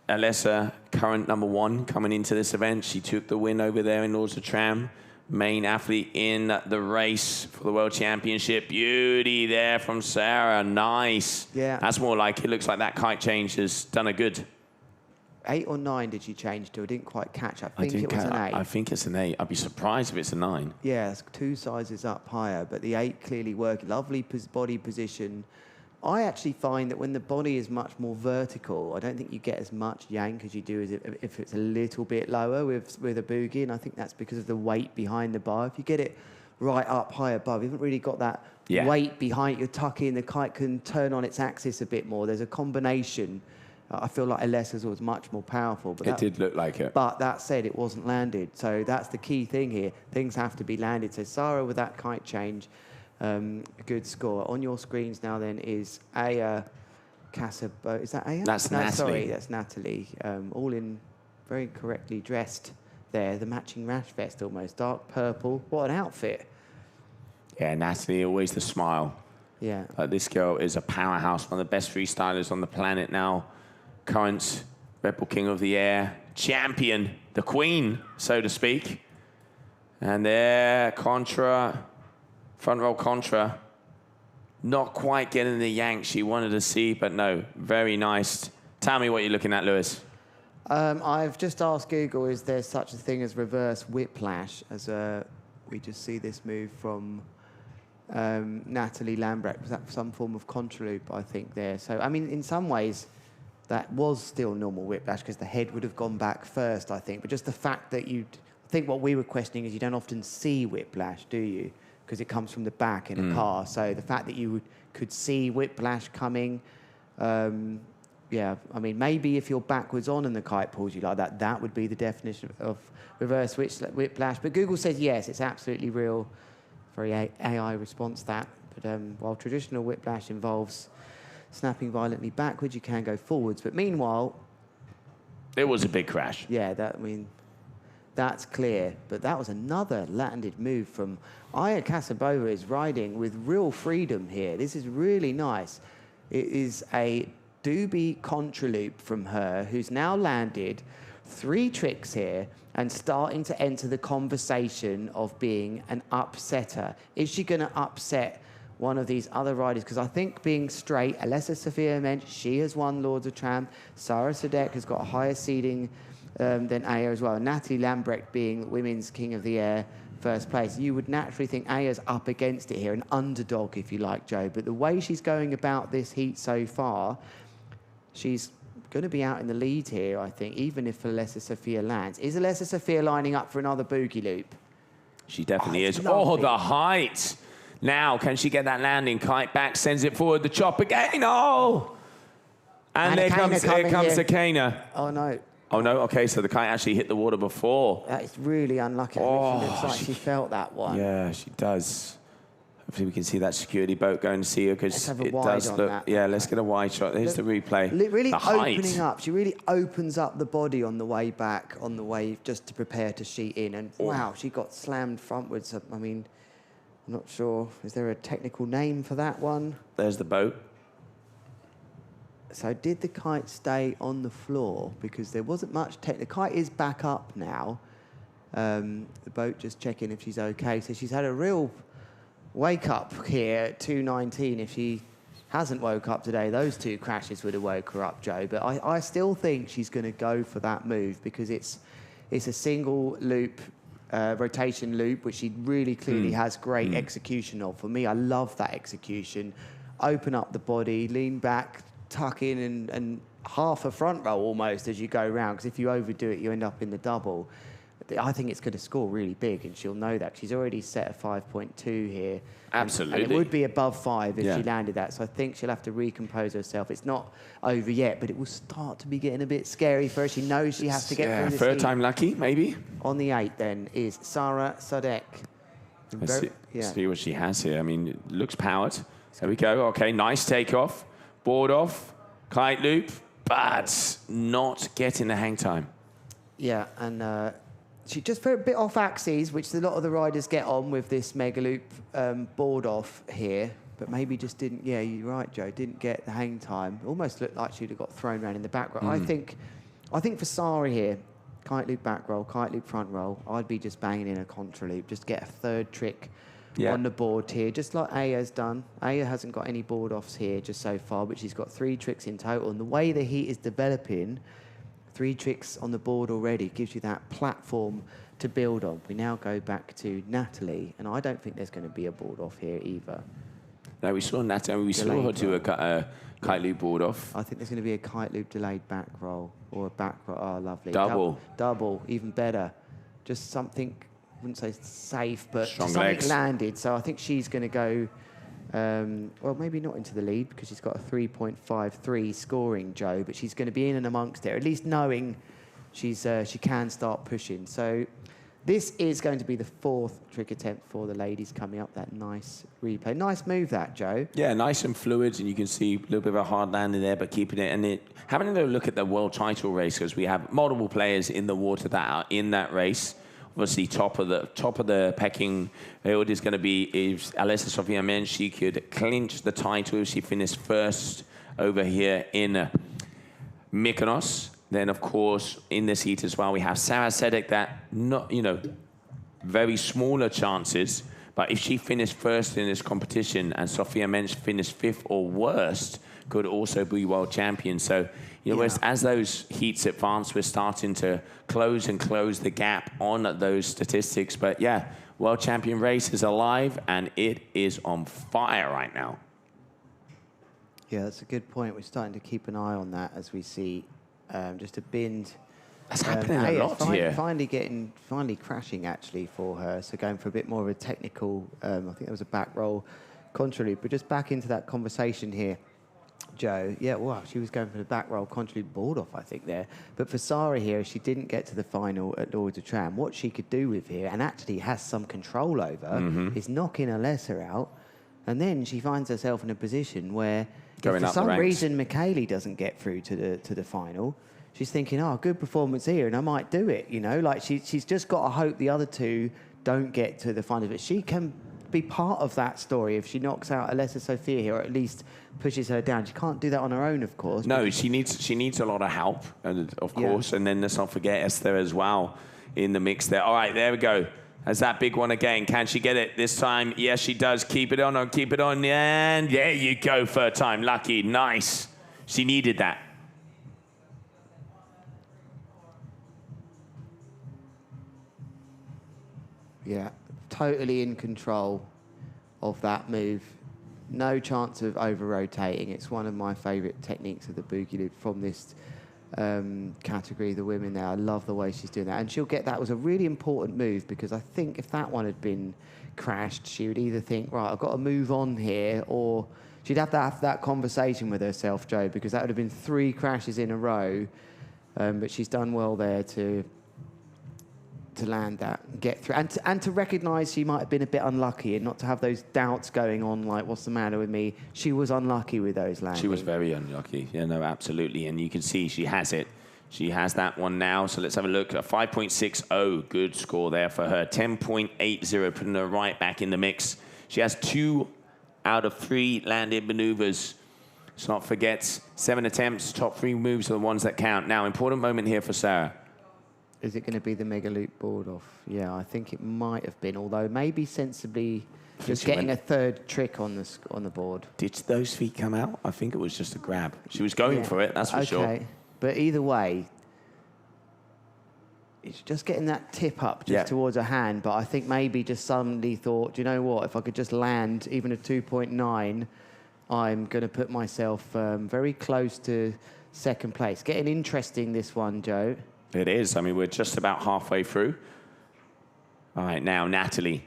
Alessa, current #1 coming into this event. She took the win over there in Lords of Tram. Main athlete in the race for the World Championship. Beauty there from Sarah. Nice. Yeah. That's more like, it looks like that kite change has done her good. 8 or 9 did she change to? I didn't quite catch. I think it was an 8. I think it's an 8. I'd be surprised if it's a 9. Yeah, it's 2 sizes up higher, but the 8 clearly working. Lovely body position. I actually find that when the body is much more vertical, I don't think you get as much yank as you do as if it's a little bit lower with a boogie, and I think that's because of the weight behind the bar. If you get it right up high above, you haven't really got that weight behind it. You're tucking, the kite can turn on its axis a bit more. There's a combination. I feel like Alessa's was much more powerful. But it did look like it. But that said, it wasn't landed. So that's the key thing here. Things have to be landed. So Sarah with that kite change, a good score. On your screens now then is Aya Kasabo. Is that Aya? That's Natalie. Sorry, that's Natalie. All in very correctly dressed there. The matching rash vest almost. Dark purple. What an outfit. Yeah, Natalie, always the smile. Yeah. This girl is a powerhouse, one of the best freestylers on the planet now. Current Red Bull King of the Air, champion, the queen, so to speak. And there, contra, front roll contra. Not quite getting the yank she wanted to see, but no, very nice. Tell me what you're looking at, Lewis. I've just asked Google, is there such a thing as reverse whiplash? As we just see this move from Natalie Lambrecht. Was that some form of contra loop, I think, there? So, I mean, in some ways, that was still normal whiplash because the head would have gone back first, I think. But just the fact that I think what we were questioning is you don't often see whiplash, do you? Because it comes from the back in a car. So the fact that you could see whiplash coming, yeah, I mean, maybe if you're backwards on and the kite pulls you like that, that would be the definition of reverse whiplash. But Google says yes, it's absolutely real. Very AI response that. But while traditional whiplash involves snapping violently backwards, you can go forwards. But meanwhile, it was a big crash. Yeah, that's clear. But that was another landed move from Aya Kasabova. Is riding with real freedom here. This is really nice. It is a doobie contra loop from her, who's now landed 3 tricks here and starting to enter the conversation of being an upsetter. Is she going to upset one of these other riders? Because I think being straight, Alessa Sofia Mensch, she has won Lords of Tram. Sara Sadek has got a higher seeding than Aya as well. Natalie Lambrecht being women's king of the air, first place. You would naturally think Aya's up against it here, an underdog, if you like, Joe. But the way she's going about this heat so far, she's going to be out in the lead here, I think, even if Alessa Sofia lands. Is Alessa Sofia lining up for another boogie loop? She definitely is. lovely. Oh, the height. Now, can she get that landing? Kite back, sends it forward, the chop again. Oh! And here comes the Kana. Oh, no. Oh, no? Okay, so the kite actually hit the water before. That is really unlucky. Oh, She looks like she felt that one. Yeah, she does. Hopefully we can see that security boat going to see her, because it does look... That. Yeah, let's get a wide shot. Here's the replay. Really the opening height. up. She really opens up the body on the way back, on the way just to prepare to sheet in. And wow, she got slammed frontwards. I mean, I'm not sure. Is there a technical name for that one? There's the boat. So did the kite stay on the floor? Because there wasn't much the kite is back up now. The boat just checking if she's okay. So she's had a real wake up here at 2:19. If she hasn't woke up today, those 2 crashes would have woke her up, Joe. But I still think she's going to go for that move, because it's a single loop, rotation loop, which she really clearly has great execution of. For me, I love that execution. Open up the body, lean back, tuck in, and half a front roll almost as you go round, because if you overdo it, you end up in the double. I think it's going to score really big, and she'll know that. She's already set a 5.2 here. Absolutely. And it would be above 5 if she landed that. So I think she'll have to recompose herself. It's not over yet, but it will start to be getting a bit scary for her. She knows she has to get through this third heat. time lucky, maybe. On the 8 then is Sara Sadek. Let's see what she has here. I mean, it looks powered. There we go. Okay, nice takeoff. Board off. Kite loop. But not getting the hang time. Yeah, and... she just put a bit off axes, which a lot of the riders get on with this mega loop board off here, but maybe just didn't, yeah, you're right, Joe, didn't get the hang time. Almost looked like she'd have got thrown around in the back row. I think for Sara here, kite loop back roll, kite loop front roll, I'd be just banging in a contra loop, just get a 3rd trick on the board here, just like Aya's done. Aya hasn't got any board offs here just so far, but she's got 3 tricks in total. And the way the heat is developing, 3 tricks on the board already gives you that platform to build on. We now go back to Natalie, and I don't think there's going to be a board off here either. No, we saw Natalie. We saw her do a kite loop board off. I think there's going to be a kite loop delayed back roll or a back roll. Oh, lovely. Double. Double, even better. Just something, I wouldn't say safe, but Strong something legs. landed. So I think she's going to go... well, maybe not into the lead, because she's got a 3.53 scoring, Joe, but she's going to be in and amongst it, at least knowing she can start pushing. So this is going to be the 4th trick attempt for the ladies coming up. That nice replay. Nice move, that, Joe. Yeah, nice and fluid, and you can see a little bit of a hard landing there, but keeping it. And having a little look at the world title race, because we have multiple players in the water that are in that race. Obviously, top of the pecking order is going to be if Alessa Sofia Mensch. She could clinch the title if she finished 1st over here in Mykonos. Then, of course, in this heat as well, we have Sara Sadek. That very smaller chances. But if she finished 1st in this competition and Sofia Mensch finished 5th or worst, could also be world champion. So, as those heats advance, we're starting to close the gap on those statistics. But yeah, world champion race is alive, and it is on fire right now. Yeah, that's a good point. We're starting to keep an eye on that as we see just a bind That's happening a lot here. Finally crashing actually for her. So going for a bit more of a technical, I think there was a back roll contra loop. But just back into that conversation here, Joe. Yeah, wow, she was going for the back roll contra loop board off, I think, there. But for Sarah here, she didn't get to the final at Lords of Tram. What she could do with here, and actually has some control over, is knocking Alessa out. And then she finds herself in a position where, if for some reason Michele doesn't get through to the final, she's thinking, oh, good performance here, and I might do it, you know? Like, she's just got to hope the other two don't get to the final. But she can be part of that story if she knocks out Alessa Sofia here, or at least pushes her down. She can't do that on her own, of course. No, she needs a lot of help, of course. And then let's not forget Esther as well in the mix there. All right, there we go. There's that big one again. Can she get it this time? Yes, she does. Keep it on, keep it on. And there you go, third time. Lucky, nice. She needed that. Yeah, totally in control of that move. No chance of over-rotating. It's one of my favourite techniques of the boogie loop from this category, the women there. I love the way she's doing that. And she'll get that was a really important move, because I think if that one had been crashed, she would either think, right, I've got to move on here, or she'd have to have that conversation with herself, Joe, because that would have been 3 crashes in a row. But she's done well there to land that and get through, and to recognise she might have been a bit unlucky, and not to have those doubts going on, like, what's the matter with me? She was unlucky with those landings. She was very unlucky. Yeah, no, absolutely. And you can see she has it. She has that one now. So let's have a look. A 5.60. Good score there for her. 10.80, putting her right back in the mix. She has 2 out of 3 landing maneuvers. Let's not forget, 7 attempts. Top 3 moves are the ones that count. Now, important moment here for Sarah. Is it going to be the mega loop board off? Yeah, I think it might have been, although maybe sensibly just getting a third trick on the board. Did those feet come out? I think it was just a grab. She was going for it, that's for sure. Okay, but either way, it's just getting that tip up just towards her hand, but I think maybe just suddenly thought, do you know what, if I could just land even a 2.9, I'm going to put myself very close to second place. Getting interesting, this one, Joe. It is. I mean, we're just about halfway through. All right, now Natalie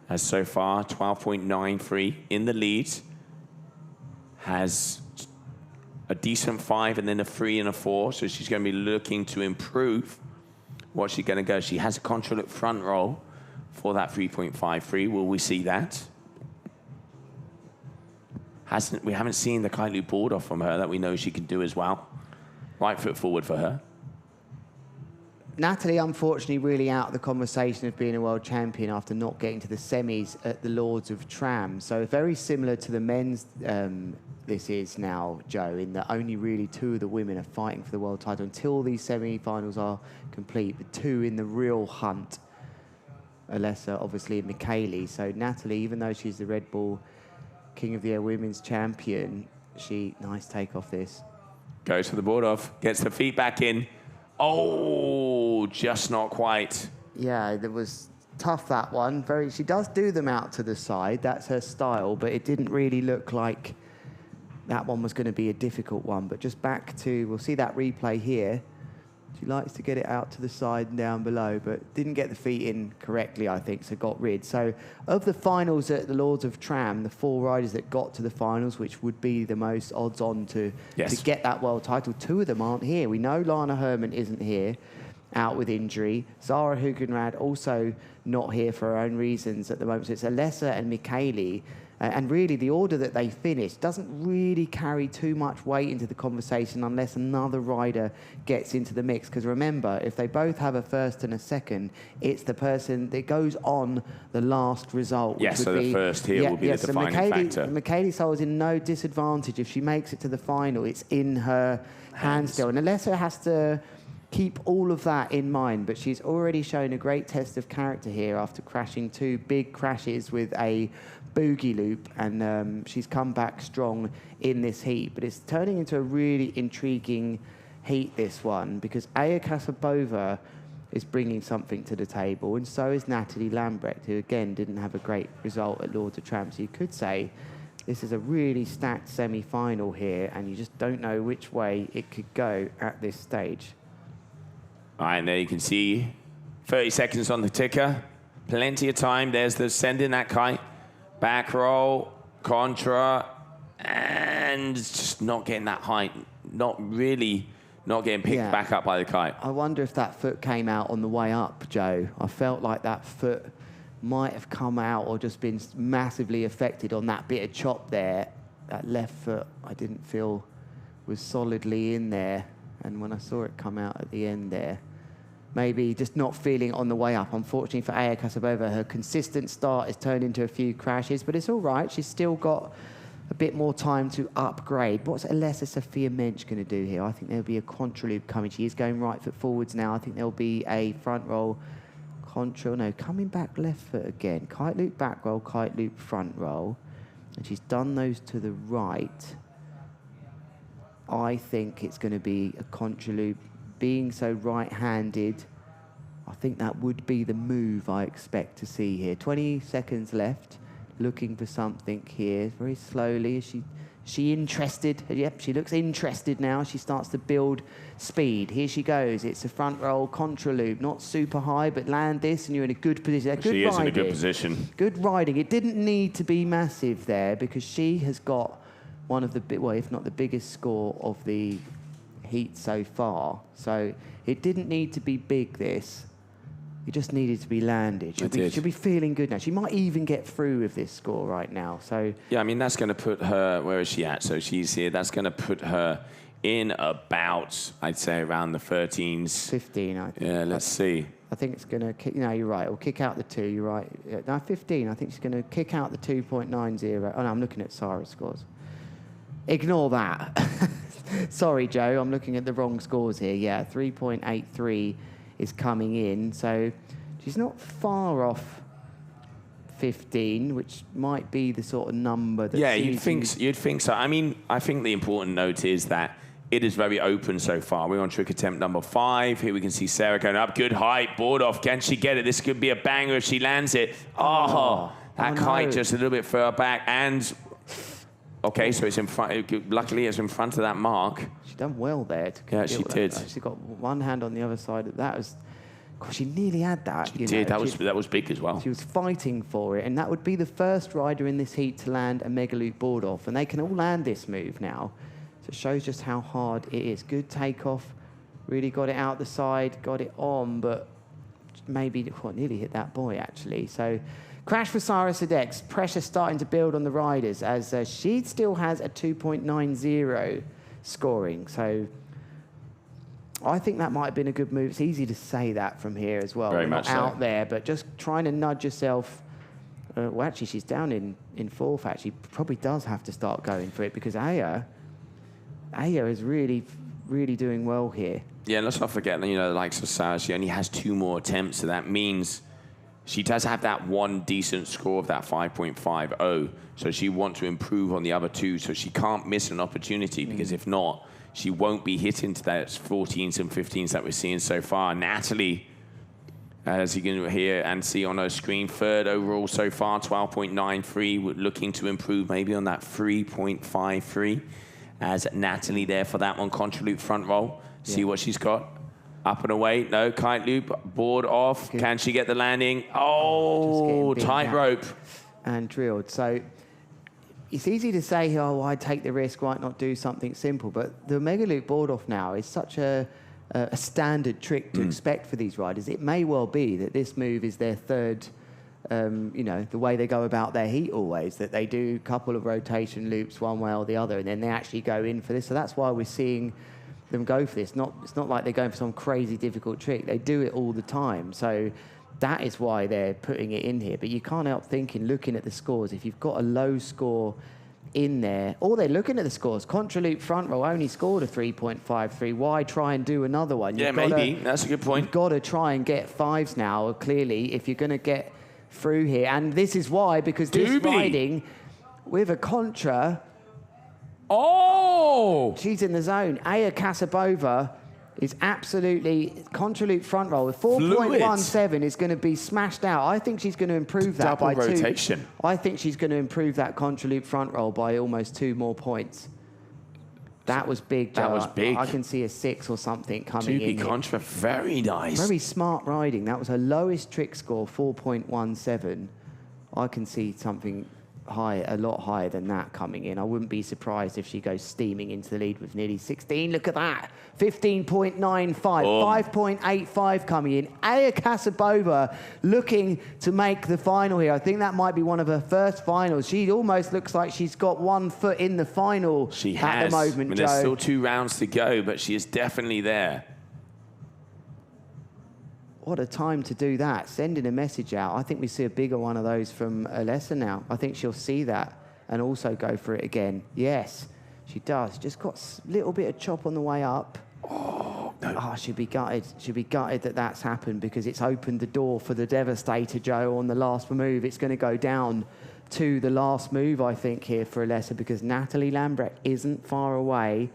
has so far 12.93 in the lead. Has a decent 5 and then a 3 and a 4. So she's going to be looking to improve. What's she going to go? She has a contra loop front roll for that 3.53. Will we see that? We haven't seen the kite loop board off from her that we know she can do as well. Right foot forward for her. Natalie, unfortunately, really out of the conversation of being a world champion after not getting to the semis at the Lords of Tram. So very similar to the men's this is now, Joe, in that only really 2 of the women are fighting for the world title until these semi-finals are complete. The 2 in the real hunt, Alessa, obviously, and Michele. So Natalie, even though she's the Red Bull King of the Air Women's Champion, nice take off this. Goes for the board off, gets the feet back in. Oh, just not quite. Yeah, it was tough, that one. She does do them out to the side. That's her style, but it didn't really look like that one was going to be a difficult one. But just back to, we'll see that replay here. She likes to get it out to the side and down below, but didn't get the feet in correctly, I think, so got rid. So of the finals at the Lords of Tram, the 4 riders that got to the finals, which would be the most odds-on to get that world title, 2 of them aren't here. We know Lana Herman isn't here, out with injury. Zara Hugenrad also not here for her own reasons at the moment. So it's Alessa and Michele. And really, the order that they finished doesn't really carry too much weight into the conversation unless another rider gets into the mix. Because remember, if they both have a first and a second, it's the person that goes on the last result. Yes, so the first here will be the defining factor. Michele Soul is in no disadvantage. If she makes it to the final, it's in her hands still. And Alessa has to keep all of that in mind, but she's already shown a great test of character here after crashing 2 big crashes with a boogie loop, and she's come back strong in this heat. But it's turning into a really intriguing heat, this one, because Aya Kasabova is bringing something to the table, and so is Natalie Lambrecht, who again didn't have a great result at Lords of Tram. So you could say This is a really stacked semi-final here, and you just don't know which way it could go at this stage. All right, and there you can see 30 seconds on the ticker. Plenty of time. There's the sending that kite. Back roll, contra, and just not getting that height. Not getting picked back up by the kite. I wonder if that foot came out on the way up, Joe. I felt like that foot might have come out or just been massively affected on that bit of chop there. That left foot, I didn't feel was solidly in there. And when I saw it come out at the end there, maybe just not feeling it on the way up. Unfortunately for Aya Kasabova, her consistent start has turned into a few crashes, but it's all right. She's still got a bit more time to upgrade. What's Alessa Sofia Mensch going to do here? I think there'll be a contra loop coming. She is going right foot forwards now. I think there'll be a front roll, contra, no, coming back left foot again. Kite loop, back roll, kite loop, front roll. And she's done those to the right. I think it's going to be a contra loop. Being so right-handed, I think that would be the move I expect to see here. 20 seconds left, looking for something here. Very slowly, is she interested? Yep, she looks interested now. She starts to build speed. Here she goes. It's a front roll contra loop, not super high, but land this and you're in a good position. Good she is riding. in a good position. Good riding. It didn't need to be massive there because she has got one of the, well, if not the biggest score of the heat so far. So it didn't need to be big, this. It just needed to be landed. She'll be feeling good now. She might even get through with this score right now. So yeah, I mean, that's going to put her, where is she at? So she's here. That's going to put her in about, I'd say, around the 13s. 15, I think. Yeah, let's see. I think it's going to kick, no, you're right. It'll kick out the 2, you're right. No, 15, I think she's going to kick out the 2.90. Oh, no, I'm looking at Sarah's scores. Ignore that. Sorry, Joe, I'm looking at the wrong scores here. Yeah, 3.83 is coming in. So she's not far off 15, which might be the sort of number that... Yeah, you'd think so. I mean, I think the important note is that it is very open so far. We're on trick attempt number 5. Here we can see Sarah going up. Good height, board off. Can she get it? This could be a banger if she lands it. That kite just a little bit further back. And... okay, so it's in front. Luckily, it's in front of that mark. She done well there. Yeah, she did. She got one hand on the other side. That was, gosh, she nearly had that. She did. That was big as well. She was fighting for it, and that would be the first rider in this heat to land a mega loop board off, and they can all land this move now. So it shows just how hard it is. Good takeoff. Really got it out the side. Got it on, but maybe nearly hit that boy actually. So. Crash for Sarah Sadex. Pressure starting to build on the riders as she still has a 2.90 scoring. So I think that might have been a good move. It's easy to say that from here as well. Very much so. Out there, but just trying to nudge yourself. Well, actually, she's down in fourth, actually. Probably does have to start going for it because Aya is really, really doing well here. Yeah, let's not forget that, the likes of Sarah, she only has 2 more attempts, so that means... she does have that one decent score of that 5.50, so she wants to improve on the other 2, so she can't miss an opportunity, because if not, she won't be hitting to those 14s and 15s that we're seeing so far. Natalie, as you can hear and see on her screen, 3rd overall so far, 12.93, looking to improve maybe on that 3.53, as Natalie there for that one, contra loop front roll. See what she's got. Up and away, no, kite loop, board off. Good. Can she get the landing? Oh, tightrope. And drilled. So it's easy to say, oh, why take the risk, why not do something simple? But the mega loop board off now is such a standard trick to expect for these riders. It may well be that this move is their 3rd, the way they go about their heat always, that they do a couple of rotation loops one way or the other, and then they actually go in for this. So that's why we're seeing them go for this. It's not like they're going for some crazy difficult trick. They do it all the time. So that is why they're putting it in here. But you can't help thinking, looking at the scores, if you've got a low score in there, or they're looking at the scores, contra loop front row only scored a 3.53. Why try and do another one? Maybe. That's a good point. You've got to try and get 5s now, clearly, if you're going to get through here. And this is why, because this riding with a contra... oh! She's in the zone. Aya Kasabova is absolutely contra-loop front roll. The 4.17 is going to be smashed out. I think she's going to improve that by Double rotation. I think she's going to improve that contra-loop front roll by almost 2 more points. That was big, Joe. That was big. I can see a 6 or something coming in. 2B contra, very nice. Very smart riding. That was her lowest trick score, 4.17. I can see something high, a lot higher than that coming in. I wouldn't be surprised if she goes steaming into the lead with nearly 16. Look at that. 15.95, 5.85 coming in. Aya Kasabova looking to make the final here. I think that might be one of her first finals. She almost looks like she's got 1 foot in the final she at the moment, Joe. There's still 2 rounds to go, but she is definitely there. What a time to do that, sending a message out. I think we see a bigger one of those from Alessa now. I think she'll see that and also go for it again. Yes, she does. Just got a little bit of chop on the way up. Oh, no. Oh, she'd be gutted. She'd be gutted that that's happened because it's opened the door for the Devastator, Joe, on the last move. It's going to go down to the last move, I think, here for Alessa because Natalie Lambrecht isn't far away.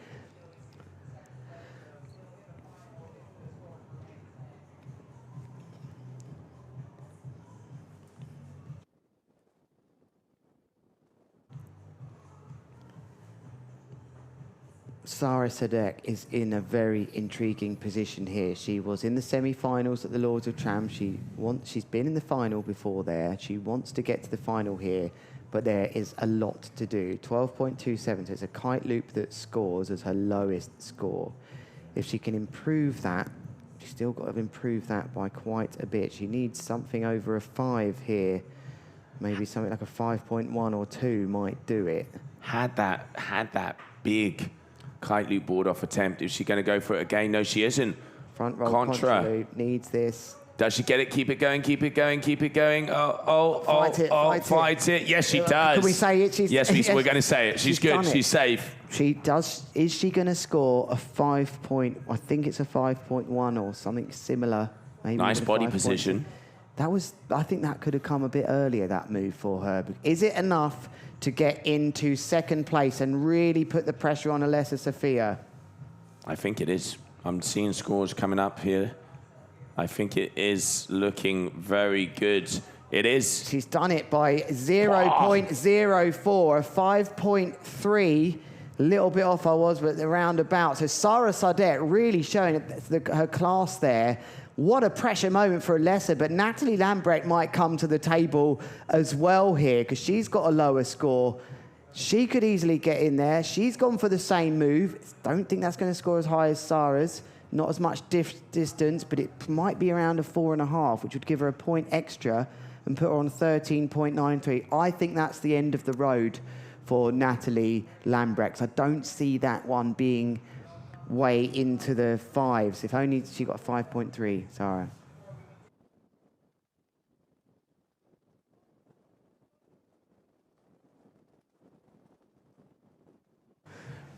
Sarah Sadek is in a very intriguing position here. She was in the semi-finals at the Lords of Tram. She's been in the final before there. She wants to get to the final here, but there is a lot to do. 12.27, so it's a kite loop that scores as her lowest score. If she can improve that, she's still got to improve that by quite a bit. She needs something over a 5 here. Maybe something like a 5.1 or 2 might do it. Had that big kite loop board off attempt. Is she going to go for it again? No, she isn't. Front roll contra loop needs this. Does she get it? Keep it going, keep it going, keep it going. Fight it. Yes, she does. Can we say it? Yes, we're going to say it. She's good. She's safe. She does. Is she going to score a 5 point? I think it's a 5.1 or something similar. Maybe nice body position. That was. I think that could have come a bit earlier, that move for her. Is it enough to get into second place and really put the pressure on Alessa Sofia? I think it is. I'm seeing scores coming up here. I think it is looking very good. It is. She's done it by 0.04, a 5.3. A little bit off I was, but the roundabout. So Sarah Sardet really showing her class there. What a pressure moment for Alessa, but Natalie Lambrecht might come to the table as well here because she's got a lower score. She could easily get in there. She's gone for the same move. Don't think that's going to score as high as Sarah's. Not as much distance, but it might be around a 4.5, which would give her a point extra and put her on 13.93. I think that's the end of the road for Natalie Lambrecht. I don't see that one being way into the 5s. If only she got 5.3, Sarah.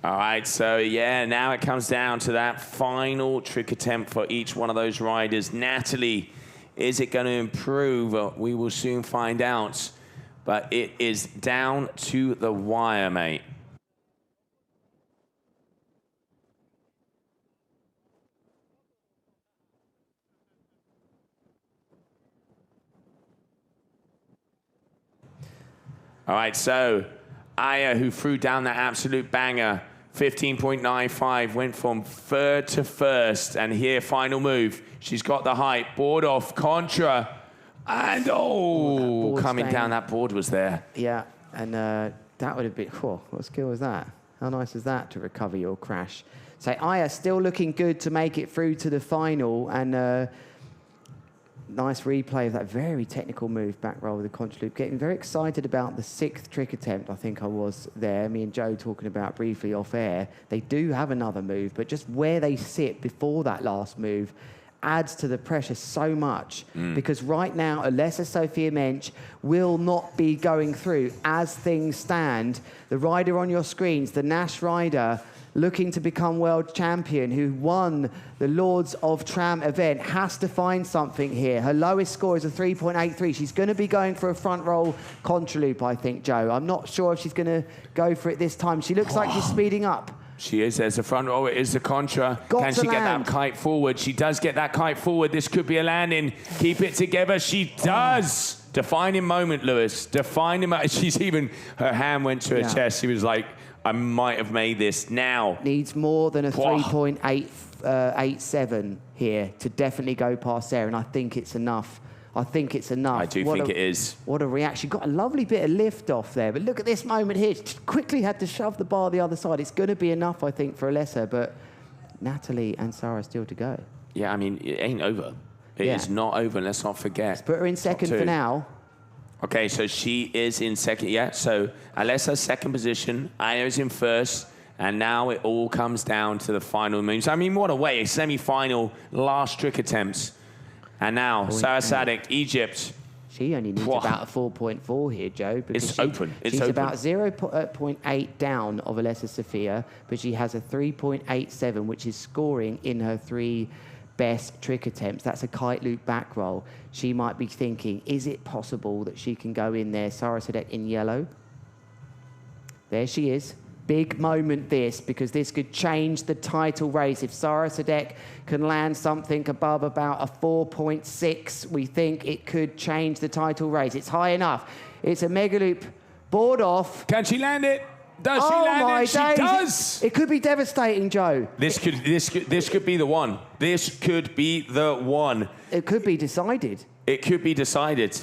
All right, so yeah, now it comes down to that final trick attempt for each one of those riders. Natalie, is it going to improve? We will soon find out, but it is down to the wire, mate. All right, so Aya, who threw down that absolute banger, 15.95, went from third to first. And here, final move. She's got the height. Board off, contra. And, coming down, that board was there. Yeah, and that would have been, what skill was that? How nice is that to recover your crash? So Aya still looking good to make it through to the final. And nice replay of that very technical move, back roll with the contra loop. Getting very excited about the 6th trick attempt, I think I was there. Me and Joe talking about briefly off air. They do have another move, but just where they sit before that last move adds to the pressure so much. Because right now, Alessa Sofia Mensch will not be going through as things stand. The rider on your screens, the Nash rider, looking to become world champion, who won the Lords of Tram event, has to find something here. Her lowest score is a 3.83. She's going to be going for a front roll contra loop, I think, Joe. I'm not sure if she's going to go for it this time. She looks like she's speeding up. She is. There's the front row. It is the contra. Can she get that kite forward? She does get that kite forward. This could be a landing. Keep it together. She does. Defining moment, Lewis. Defining moment. She's even, her hand went to her chest. She was like, I might have made this now. Needs more than a 3.87 here to definitely go past Sarah, and I think it's enough. I think it's enough. I do think it is. What a reaction. Got a lovely bit of lift off there, but look at this moment here. She quickly had to shove the bar the other side. It's going to be enough, I think, for Alessa, but Natalie and Sarah still to go. Yeah, I mean, it ain't over. It is not over, let's not forget. Let's put her in second for now. Okay, so she is in second, yeah. So Alessa's second position, Aya's in first, and now it all comes down to the final moves. I mean, what a way, a semi-final, last trick attempts. And now, Sarah Sadek, Egypt. She only needs about a 4.4 here, Joe. It's open. She's about 0.8 down of Alessa Sofia, but she has a 3.87, which is scoring in her 3 best trick attempts. That's a kite loop back roll. She might be thinking, is it possible that she can go in there? Sarah Sadek in yellow. There she is. Big moment this, because this could change the title race. If Sarah Sadek can land something above about a 4.6, we think it could change the title race. It's high enough. It's a mega loop board off. Can she land it? Does she land it? She does. It could be devastating, Joe. This could be the one. This could be the one. It could be decided. It could be decided.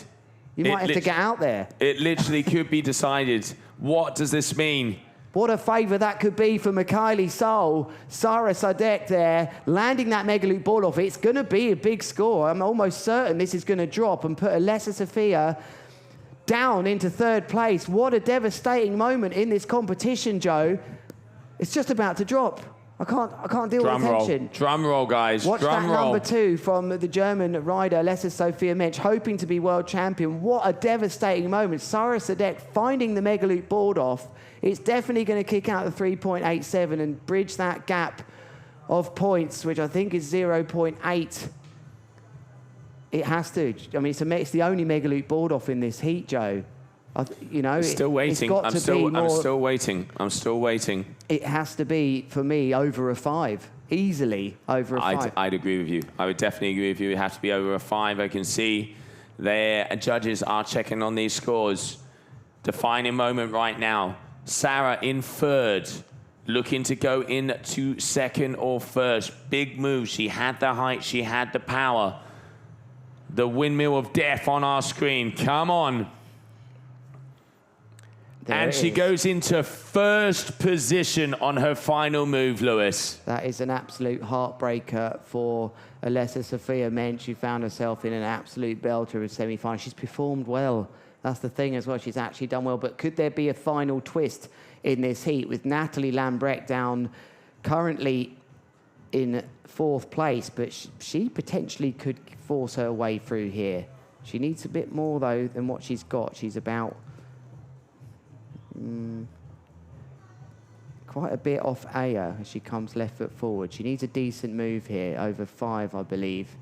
You might have to get out there. It literally could be decided. What does this mean? What a favour that could be for Mikhaili Sol. Sarah Sadek there, landing that mega loop ball off. It's going to be a big score. I'm almost certain this is going to drop and put Alessa Sofia down into third place. What a devastating moment in this competition, Joe. It's just about to drop. I can't deal with the tension. Drum roll, guys. Watch Drum that roll. number 2 from the German rider, Alessa Sofia Mensch, hoping to be world champion. What a devastating moment. Sarah Sadek finding the mega loop board off. It's definitely going to kick out the 3.87 and bridge that gap of points, which I think is 0.8. It has to. I mean, it's the only mega loop board off in this heat, Joe. Still waiting. I'm still waiting. It has to be, for me, over a 5. Easily over a 5. I'd agree with you. I would definitely agree with you. It has to be over a 5. I can see their judges are checking on these scores. Defining moment right now. Sarah in third, looking to go into second or first. Big move. She had the height. She had the power. The windmill of death on our screen. Come on. And she goes into first position on her final move, Lewis. That is an absolute heartbreaker for Alessa Sofia Mensch. She found herself in an absolute belter of semi-final. She's performed well. That's the thing as well. She's actually done well. But could there be a final twist in this heat with Natalie Lambrecht down currently in 4th place? But she potentially could force her way through here. She needs a bit more, though, than what she's got. She's about quite a bit off Aya as she comes left foot forward. She needs a decent move here, over 5, I believe.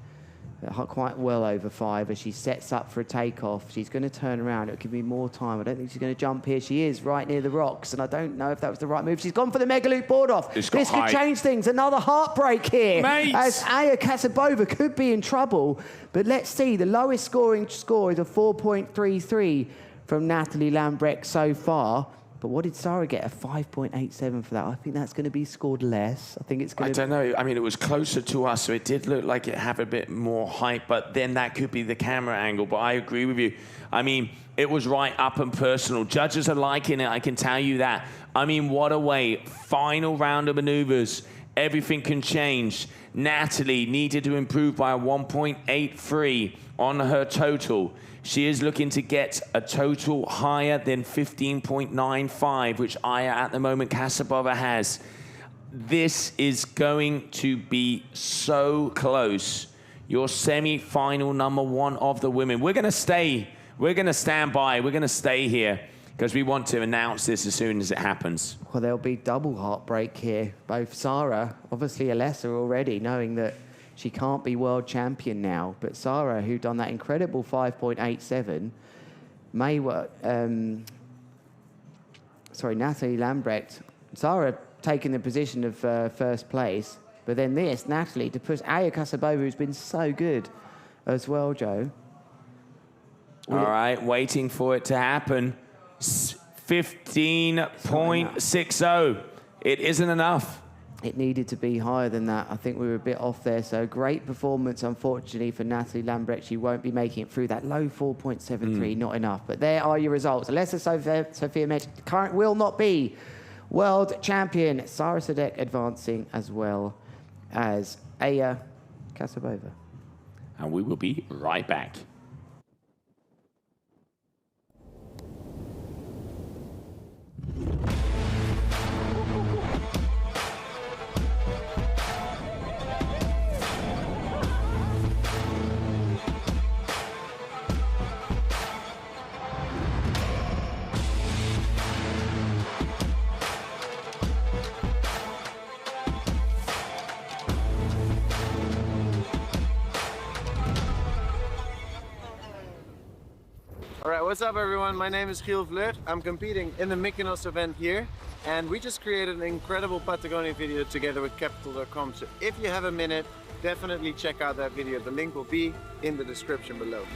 Quite well over 5 as she sets up for a takeoff. She's going to turn around. It'll give me more time. I don't think she's going to jump here. She is right near the rocks, and I don't know if that was the right move. She's gone for the mega loop board off. This could change things. Another heartbreak here. Mate. As Aya Kasabova could be in trouble. But let's see. The lowest scoring score is a 4.33 from Natalie Lambrecht so far. But what did Sarah get? A 5.87 for that. I think that's going to be scored less. I think it's going to... I don't know. I mean, it was closer to us, so it did look like it had a bit more height, but then that could be the camera angle. But I agree with you. I mean, it was right up and personal. Judges are liking it, I can tell you that. I mean, what a way. Final round of maneuvers. Everything can change. Natalie needed to improve by a 1.83 on her total. She is looking to get a total higher than 15.95, which Aya at the moment Kasabova has. This is going to be so close. Your semi-final number 1 of the women. We're going to stay. We're going to stand by. We're going to stay here because we want to announce this as soon as it happens. Well, there'll be double heartbreak here. Both Sarah, obviously Alessa already, knowing that she can't be world champion now. But Sarah, who done that incredible 5.87, Natalie Lambrecht. Sarah taking the position of first place. But then this, Natalie, to push Aya Kasabova, who's been so good as well, Joe. All right, waiting for it to happen. 15.60. It isn't enough. It needed to be higher than that. I think we were a bit off there. So great performance, unfortunately, for Natalie Lambrecht. She won't be making it through that low 4.73, not enough. But there are your results. Alessa Sofia Mech current will not be world champion. Sara Sadek advancing as well as Aya Kasabova. And we will be right back. All right, what's up everyone? My name is Giel Vleut. I'm competing in the Mykonos event here, and we just created an incredible Patagonia video together with capital.com. So if you have a minute, definitely check out that video. The link will be in the description below.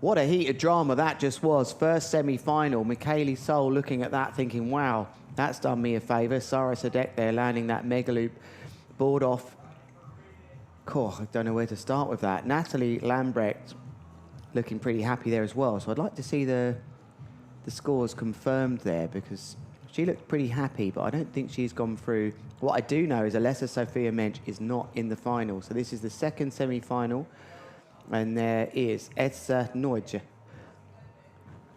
What a heat of drama that just was. First semi-final, Michaeli Sol looking at that thinking, wow, that's done me a favour. Sara Sadek there landing that mega loop board off. Cool, I don't know where to start with that. Natalie Lambrecht looking pretty happy there as well. So I'd like to see the scores confirmed there because she looked pretty happy, but I don't think she's gone through. What I do know is Alessa Sofia Mensch is not in the final. So this is the second semi-final. And there is Edsa Noidje,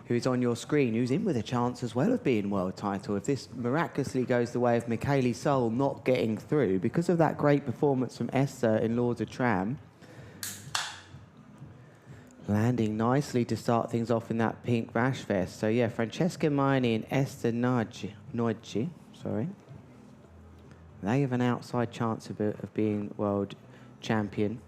who is on your screen, who's in with a chance as well of being world title. If this miraculously goes the way of Michaeli Sol not getting through, because of that great performance from Esther in Lords of Tram, landing nicely to start things off in that pink rash vest. So yeah, Francesca Maini and Esther Noidje, sorry. They have an outside chance of being world champion.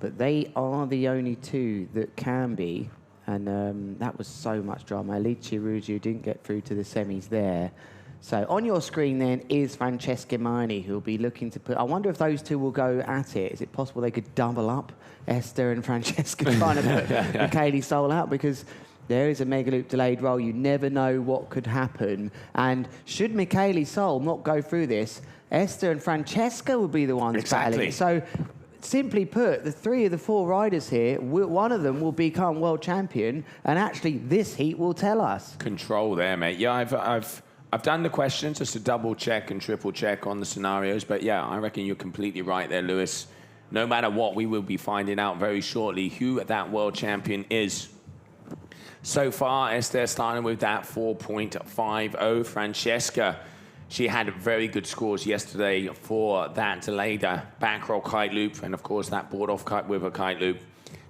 But they are the only two that can be, and that was so much drama. Alicia Ruju didn't get through to the semis there. So on your screen then is Francesca Maini, who will be looking to put... I wonder if those two will go at it. Is it possible they could double up Esther and Francesca trying to put Michaeli Sol out? Because there is a mega loop delayed roll. You never know what could happen. And should Michaeli Sol not go through this, Esther and Francesca will be the ones battling. So... simply put, the three of the four riders here, one of them will become world champion, and actually this heat will tell us. Control there, mate. Yeah, I've done the questions just to double check and triple check on the scenarios, but yeah, I reckon you're completely right there, Lewis. No matter what, we will be finding out very shortly who that world champion is. So far, Esther starting with that 4.50. Francesca, she had very good scores yesterday for that delayed back roll kite loop, and of course that board off kite with a kite loop.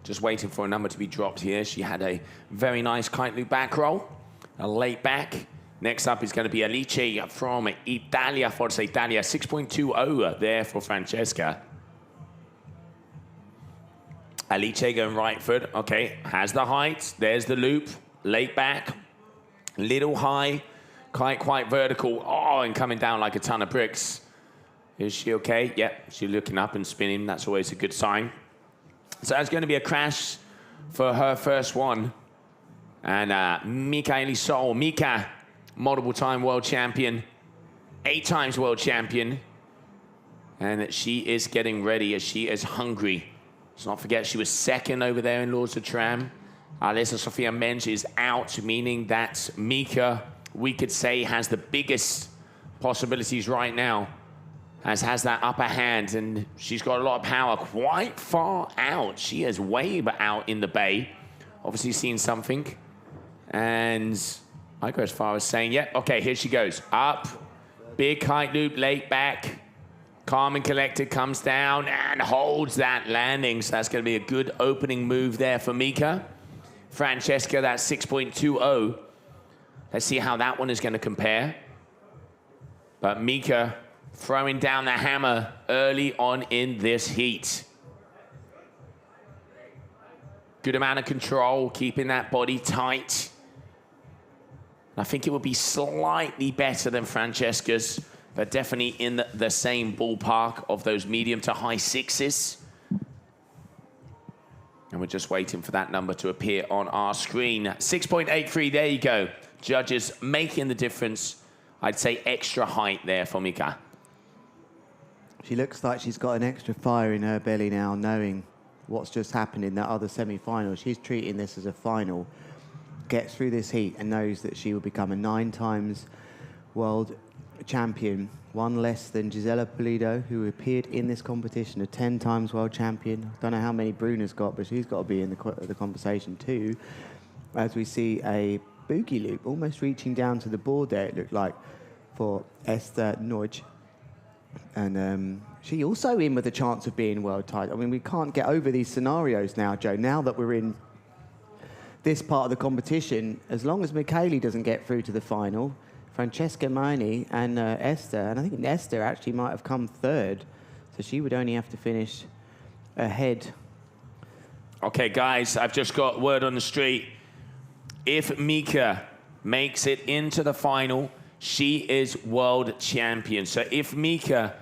Just waiting for a number to be dropped here. She had a very nice kite loop back roll, a late back. Next up is going to be Alice from Italia, Forza Italia, 6.20 there for Francesca. Alice going right foot, okay, has the height, there's the loop, late back, little high, kite quite vertical, oh, and coming down like a ton of bricks. Is she okay? Yep, she's looking up and spinning. That's always a good sign. So that's going to be a crash for her first one. And Mikaeli Sol, Mika, multiple-time world champion, 8 times world champion. And she is getting ready as she is hungry. Let's not forget she was second over there in Lords of Tram. Alessa Sofia Mensch is out, meaning that Mika, we could say, has the biggest possibilities right now, as has that upper hand, and she's got a lot of power quite far out. She is way out in the bay, obviously seen something. And I go as far as saying, yep, okay, here she goes. Up, big kite loop, late back. Calm and collected, comes down and holds that landing. So that's going to be a good opening move there for Mika. Francesca, that's 6.20. Let's see how that one is going to compare. But Mika throwing down the hammer early on in this heat. Good amount of control, keeping that body tight. I think it would be slightly better than Francesca's, but definitely in the same ballpark of those medium to high 6s. And we're just waiting for that number to appear on our screen. 6.83, there you go. Judges making the difference. I'd say extra height there for Mika. She looks like she's got an extra fire in her belly now, knowing what's just happened in that other semi-final. She's treating this as a final. Gets through this heat and knows that she will become a 9 times world champion, one less than Gisela Pulido, who appeared in this competition, a 10 times world champion. I don't know how many Bruna's got, but she's got to be in the conversation too. As we see a boogie loop almost reaching down to the board there, it looked like, for Esther Noj. And she also in with a chance of being world title. I mean, we can't get over these scenarios now, Joe. Now that we're in this part of the competition, as long as Mikaeli doesn't get through to the final, Francesca Maini and Esther, and I think Esther actually might have come third, so she would only have to finish ahead. Okay, guys, I've just got word on the street. If Mika makes it into the final, she is world champion. So if Mika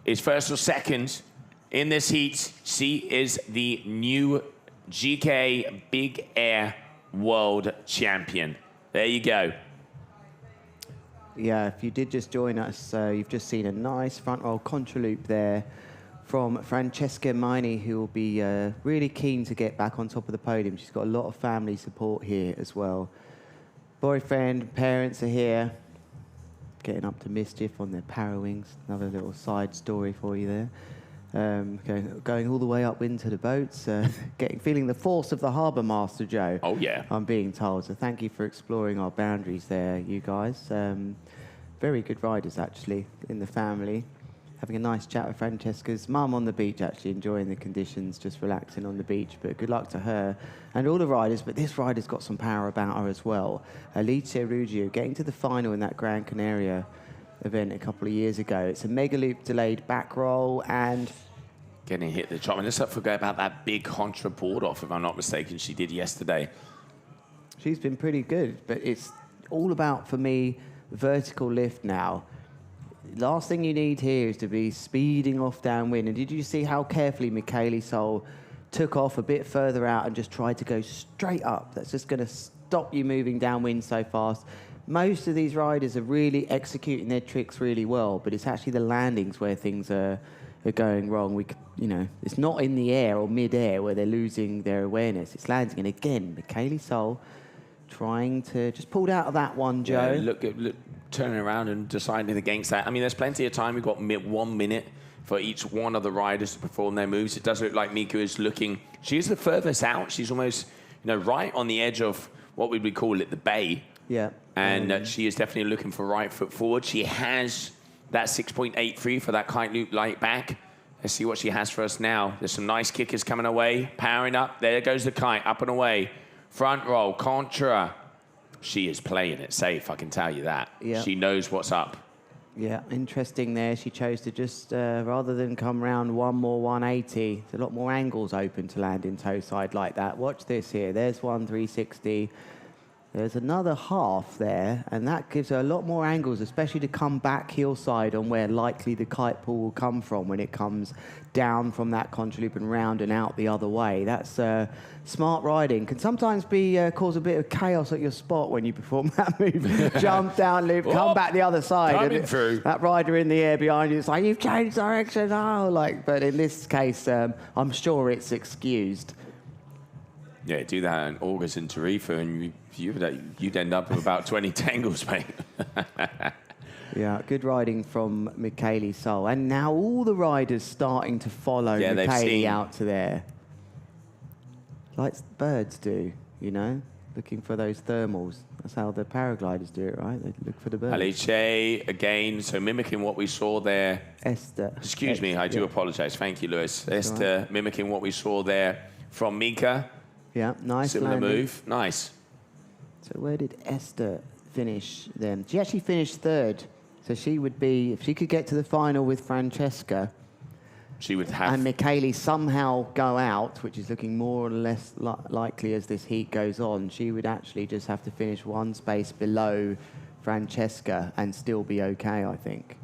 is first or second in this heat, she is the new GKA Big Air world champion. There you go. Yeah, if you did just join us, you've just seen a nice front roll contra loop there from Francesca Maini, who will be really keen to get back on top of the podium. She's got a lot of family support here as well. Boyfriend, parents are here, getting up to mischief on their para wings. Another little side story for you there. Going all the way up into the boats, feeling the force of the harbour master, Joe. Oh, yeah. I'm being told. So thank you for exploring our boundaries there, you guys. Very good riders, actually, in the family. Having a nice chat with Francesca's mum on the beach, actually enjoying the conditions, just relaxing on the beach. But good luck to her and all the riders. But this rider's got some power about her as well. Alicia Ruggio getting to the final in that Gran Canaria event a couple of years ago. It's a mega loop delayed back roll and getting hit the chop. And let's not forget about that big contra board off, if I'm not mistaken, she did yesterday. She's been pretty good, but it's all about, for me, vertical lift now. Last thing you need here is to be speeding off downwind. And did you see how carefully Mikaeli Sol took off a bit further out and just tried to go straight up? That's just going to stop you moving downwind so fast. Most of these riders are really executing their tricks really well, but it's actually the landings where things are going wrong. It's not in the air or mid-air where they're losing their awareness. It's landing. And again, Mikaeli Sol trying to just pulled out of that one, Joe. Yeah, look, turning around and deciding against that. I mean, there's plenty of time. We've got 1 minute for each one of the riders to perform their moves. It does look like Mika is looking. She's the furthest out. She's almost, right on the edge of what we would call it, the bay. Yeah. And she is definitely looking for right foot forward. She has that 6.83 for that kite loop light back. Let's see what she has for us now. There's some nice kickers coming away, powering up. There goes the kite, up and away. Front roll, contra. She is playing it safe, I can tell you that. Yeah. She knows what's up. Yeah, interesting there. She chose to just, rather than come round one more 180, there's a lot more angles open to land in toe side like that. Watch this here. There's one 360. There's another half there, and that gives her a lot more angles, especially to come back hillside on where likely the kite pull will come from when it comes down from that contra loop and round and out the other way. That's smart riding. Can sometimes cause a bit of chaos at your spot when you perform that move. Jump down loop, come back the other side. Coming through. That rider in the air behind you, it's like, you've changed direction. Oh, but in this case, I'm sure it's excused. Yeah, do that in August in Tarifa, and you'd end up with about 20 tangles, mate. Yeah, good riding from Michaeli Sol. And now all the riders starting to follow Michaeli out to there. Like birds do, you know, looking for those thermals. That's how the paragliders do it, right? They look for the birds. Alice, again, so mimicking what we saw there. Esther. Excuse me, I do apologize. Thank you, Lewis. Esther, mimicking what we saw there from Mika. Yeah, nice Similar landing. move. Nice. So where did Esther finish then? She actually finished third. So she would be, if she could get to the final with Francesca, she would have... and Michaeli somehow go out, which is looking more or less likely as this heat goes on, she would actually just have to finish one space below Francesca and still be okay, I think.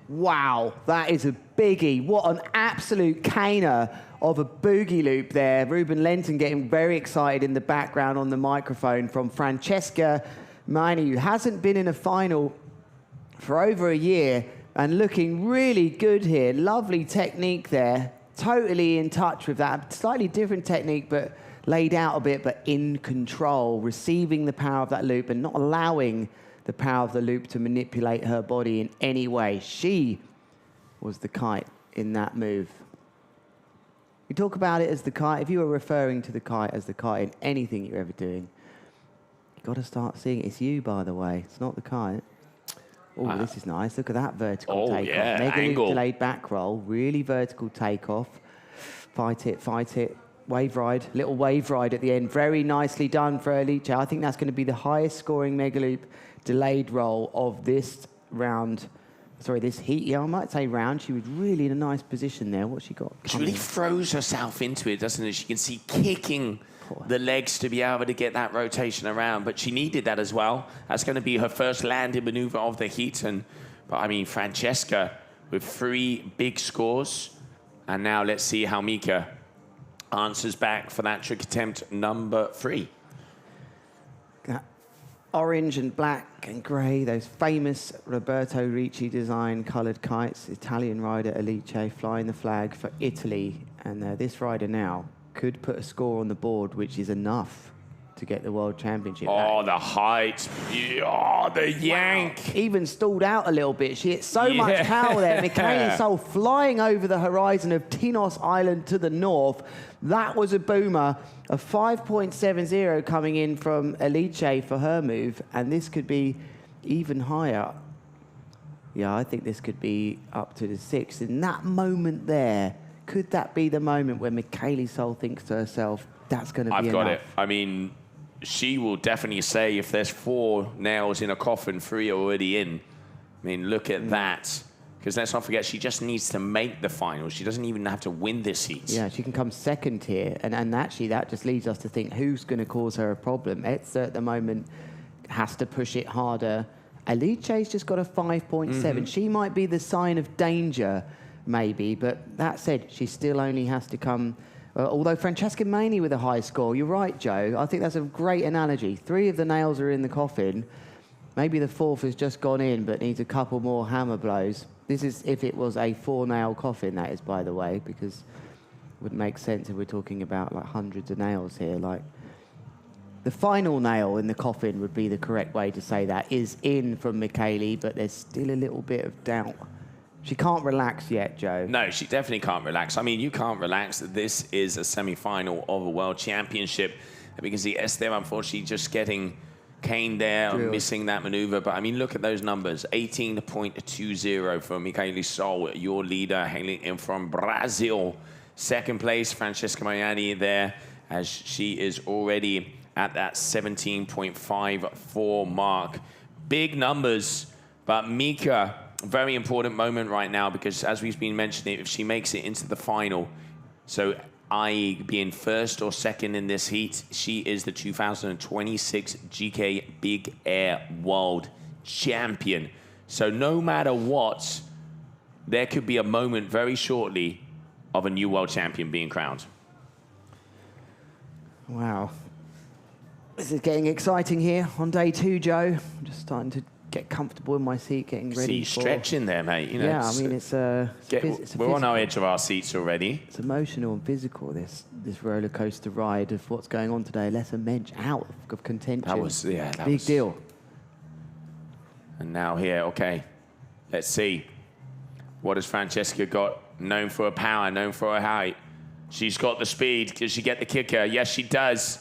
Wow, that is a biggie. What an absolute caner of a boogie loop there. Ruben Lenton getting very excited in the background on the microphone from Francesca Maini, who hasn't been in a final for over a year and looking really good here. Lovely technique there. Totally in touch with that. Slightly different technique, but laid out a bit, but in control, receiving the power of that loop and not allowing the power of the loop to manipulate her body in any way. She was the kite in that move. We talk about it as the kite. If you were referring to the kite as the kite in anything you're ever doing, you've got to start seeing it. It's you, by the way. It's not the kite. Oh, this is nice. Look at that vertical takeoff. Yeah, Mega angle. loop delayed back roll. Really vertical takeoff. Fight it, fight it. Wave ride, little wave ride at the end. Very nicely done for Alice. I think that's going to be the highest scoring mega loop delayed roll of this round. Sorry, this heat. Yeah, I might say round. She was really in a nice position there. What's she got? She really throws herself into it, doesn't it? She can see kicking the legs to be able to get that rotation around, but she needed that as well. That's going to be her first landing maneuver of the heat. But I mean, Francesca with 3 big scores. And now let's see how Mika answers back for that trick attempt number 3. That orange and black and grey, those famous Roberto Ricci design coloured kites. Italian rider Alice flying the flag for Italy. And this rider now could put a score on the board, which is enough to get the World Championship. Oh, the height. Oh, the yank. Even stalled out a little bit. She hit so much power there. Michaeli Sol flying over the horizon of Tinos Island to the north. That was a boomer. A 5.70 coming in from Alice for her move. And this could be even higher. Yeah, I think this could be up to the 6. In that moment there, could that be the moment where Michaeli Sol thinks to herself, that's going to be I've enough? got it. I mean, she will definitely say if there's 4 nails in a coffin, 3 are already in. I mean, look at that. Because let's not forget, she just needs to make the final. She doesn't even have to win this heat. Yeah, she can come second here. And actually, that just leads us to think, who's going to cause her a problem? Etzer at the moment has to push it harder. Alice's just got a 5.7. She might be the sign of danger, maybe. But that said, she still only has to come... although Francesca Maini with a high score, you're right, Joe. I think that's a great analogy. 3 of the nails are in the coffin. Maybe the 4th has just gone in, but needs a couple more hammer blows. This is if it was a 4-nail coffin, that is, by the way, because it would make sense if we're talking about like hundreds of nails here. Like the final nail in the coffin would be the correct way to say that, is in from Michele, but there's still a little bit of doubt. She can't relax yet, Joe. No, she definitely can't relax. I mean, you can't relax. This is a semi-final of a World Championship. And we can see Esther, unfortunately, just getting caned there, or missing that maneuver. But, I mean, look at those numbers. 18.20 for Michele Sol, your leader, hailing in from Brazil. Second place, Francesca Mariani there, as she is already at that 17.54 mark. Big numbers, but Mika, very important moment right now, because as we've been mentioning, if she makes it into the final, so i.e. being first or second in this heat, she is the 2026 GK Big Air World Champion. So no matter what, there could be a moment very shortly of a new world champion being crowned. Wow. This is getting exciting here on day 2, Joe. I'm just starting to get comfortable in my seat, getting ready. See, stretching there, mate. You know, yeah, I mean, we're on our edge of our seats already. It's emotional and physical, this roller coaster ride of what's going on today. Lesser Mensch out of contention. That was, big deal. And now here, okay, let's see. What has Francesca got? Known for her power, known for her height. She's got the speed. Does she get the kicker? Yes, she does.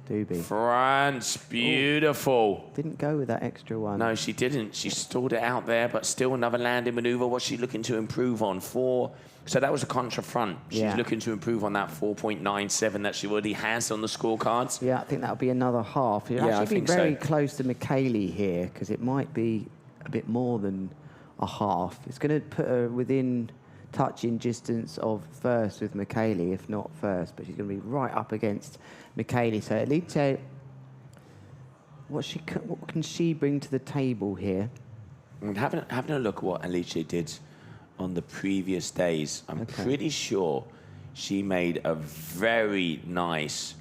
Doobie. France, beautiful. Ooh, didn't go with that extra one. No, she didn't. She stalled it out there, but still another landing maneuver. What's she looking to improve on? 4. So that was a contra front. She's looking to improve on that 4.97 that she already has on the scorecards. Yeah, I think that'll be another half. You'll actually be very close to Michele here, because it might be a bit more than a half. It's going to put her within touching distance of first with Michele, if not first, but she's going to be right up against Michele. So Alice, what can she bring to the table here? Having a look at what Alice did on the previous days, I'm pretty sure she made a very nice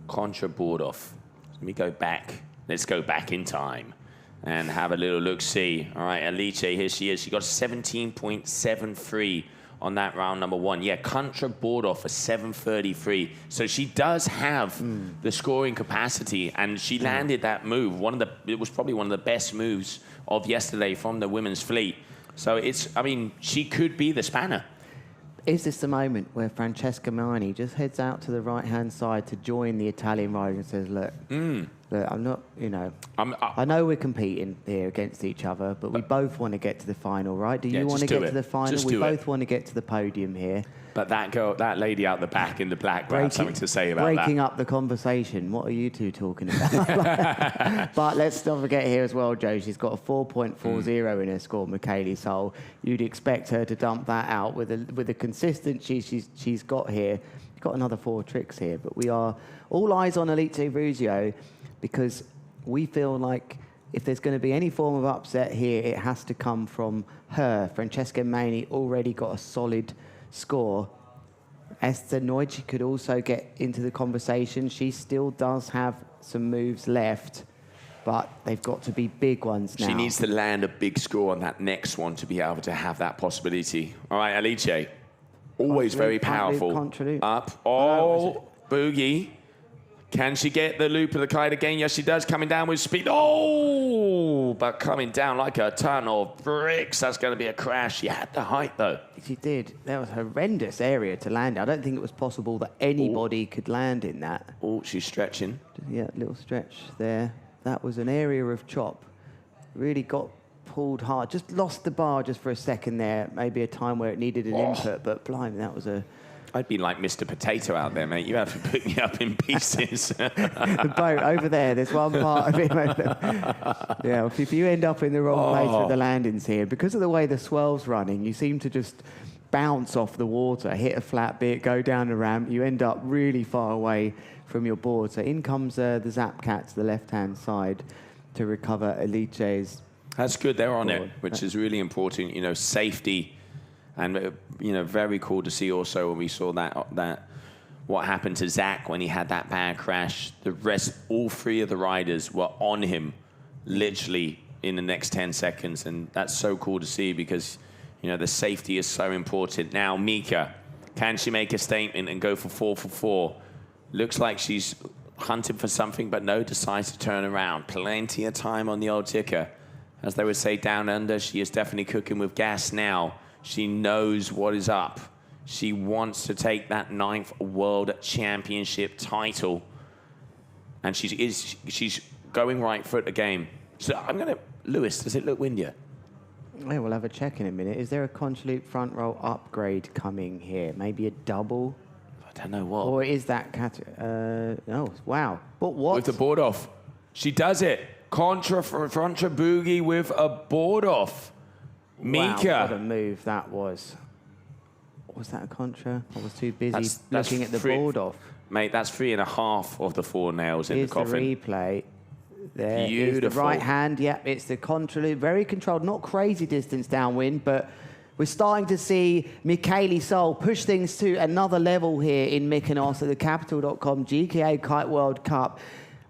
contra board off. Let me go back. Let's go back in time and have a little look-see. All right, Alice, here she is. She got 17.73 on that round number 1. Yeah, contra board off for 733. So she does have the scoring capacity, and she landed that move. It was probably one of the best moves of yesterday from the women's fleet. So she could be the spanner. Is this the moment where Francesca Mariani just heads out to the right-hand side to join the Italian rider and says, look, I'm not, I know we're competing here against each other, but we both want to get to the final, right? Do you want to get to the final? We both want to get to the podium here. But that lady out the back in the black will have something to say about that. Breaking up the conversation. What are you two talking about? But let's not forget here as well, Joe, she's got a 4.40 in her score, Michele Sol. You'd expect her to dump that out with the consistency she's got here. She's got another 4 tricks here, but we are all eyes on Elite Ruzio, because we feel like if there's going to be any form of upset here, it has to come from her. Francesca Mariani already got a solid score. Esther Neutsch could also get into the conversation. She still does have some moves left, but they've got to be big ones now. She needs to land a big score on that next one to be able to have that possibility. All right, Alice, always very powerful. Up, boogie. Can she get the loop of the kite again? Yes, she does. Coming down with speed. Oh, but coming down like a ton of bricks. That's going to be a crash. She had the height, though. She did. That was a horrendous area to land. I don't think it was possible that anybody could land in that. Oh, she's stretching. Yeah, little stretch there. That was an area of chop. Really got pulled hard. Just lost the bar just for a second there. Maybe a time where it needed an input, but blimey, that was a... I'd be like Mr. Potato out there, mate. You have to pick me up in pieces. The boat over there, there's one part of it. Yeah, if you end up in the wrong place with the landings here, because of the way the swell's running, you seem to just bounce off the water, hit a flat bit, go down the ramp. You end up really far away from your board. So in comes the Zap Cat to the left-hand side to recover Alice's. That's good. They're on it, which is really important. You know, safety. And, very cool to see also when we saw that what happened to Zach when he had that bad crash. The rest, all 3 of the riders were on him literally in the next 10 seconds. And that's so cool to see because, You know, the safety is so important. Now, Mika, can she make a statement and go for 4 for 4? Looks like she's hunting for something, but no, decides to turn around. Plenty of time on the old ticker. As they would say down under, she is definitely cooking with gas now. She knows what is up. She wants to take that 9th World Championship title. And she's going right foot the game. So I'm going to... Lewis, does it look windier? Yeah, we'll have a check in a minute. Is there a contra-loop front roll upgrade coming here? Maybe a double? I don't know what. Or is that... oh, wow. But what? With the board off. She does it. Contra boogie with a board off. Mika. Wow, what a move that was. Was that a contra? I was too busy looking at the board off. Mate, that's 3.5 of the 4 nails in the coffin. Here's the replay. There Beautiful. is the right hand. Yep, it's the contra loop. Very controlled, not crazy distance downwind, but we're starting to see Michaeli Sol push things to another level here in Mykonos at the Capital.com GKA Kite World Cup.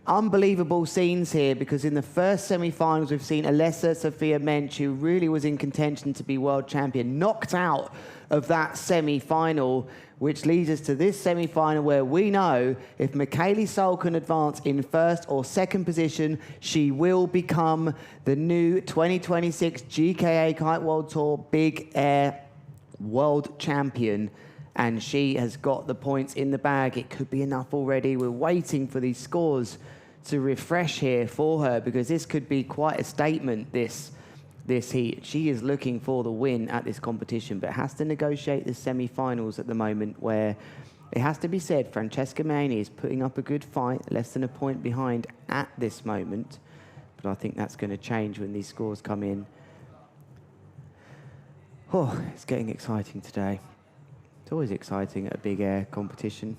Unbelievable scenes here, because in the first semi-finals we've seen Alessa Sofia Mensch, who really was in contention to be world champion, knocked out of that semi-final, which leads us to this semi-final where we know if Michaeli Sol can advance in first or second position, she will become the new 2026 GKA Kite World Tour Big Air World Champion. And she has got the points in the bag. It could be enough already. We're waiting for these scores to refresh here for her, because this could be quite a statement, this heat. She is looking for the win at this competition, but has to negotiate the semi-finals at the moment, where it has to be said, Francesca Maini is putting up a good fight, less than a point behind at this moment. But I think that's going to change when these scores come in. Oh, it's getting exciting today. It's always exciting at a big air competition.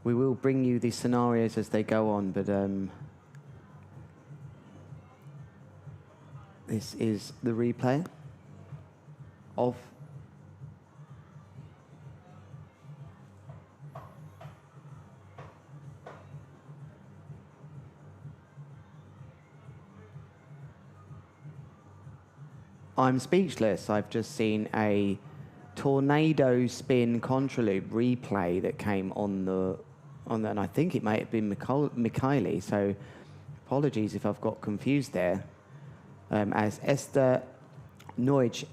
We will bring you these scenarios as they go on, but this is the replay of I'm speechless. I've just seen a tornado spin contraloop replay that came on the and I think it may have been Michaeli, so apologies if I've got confused there. As Esther Neutsch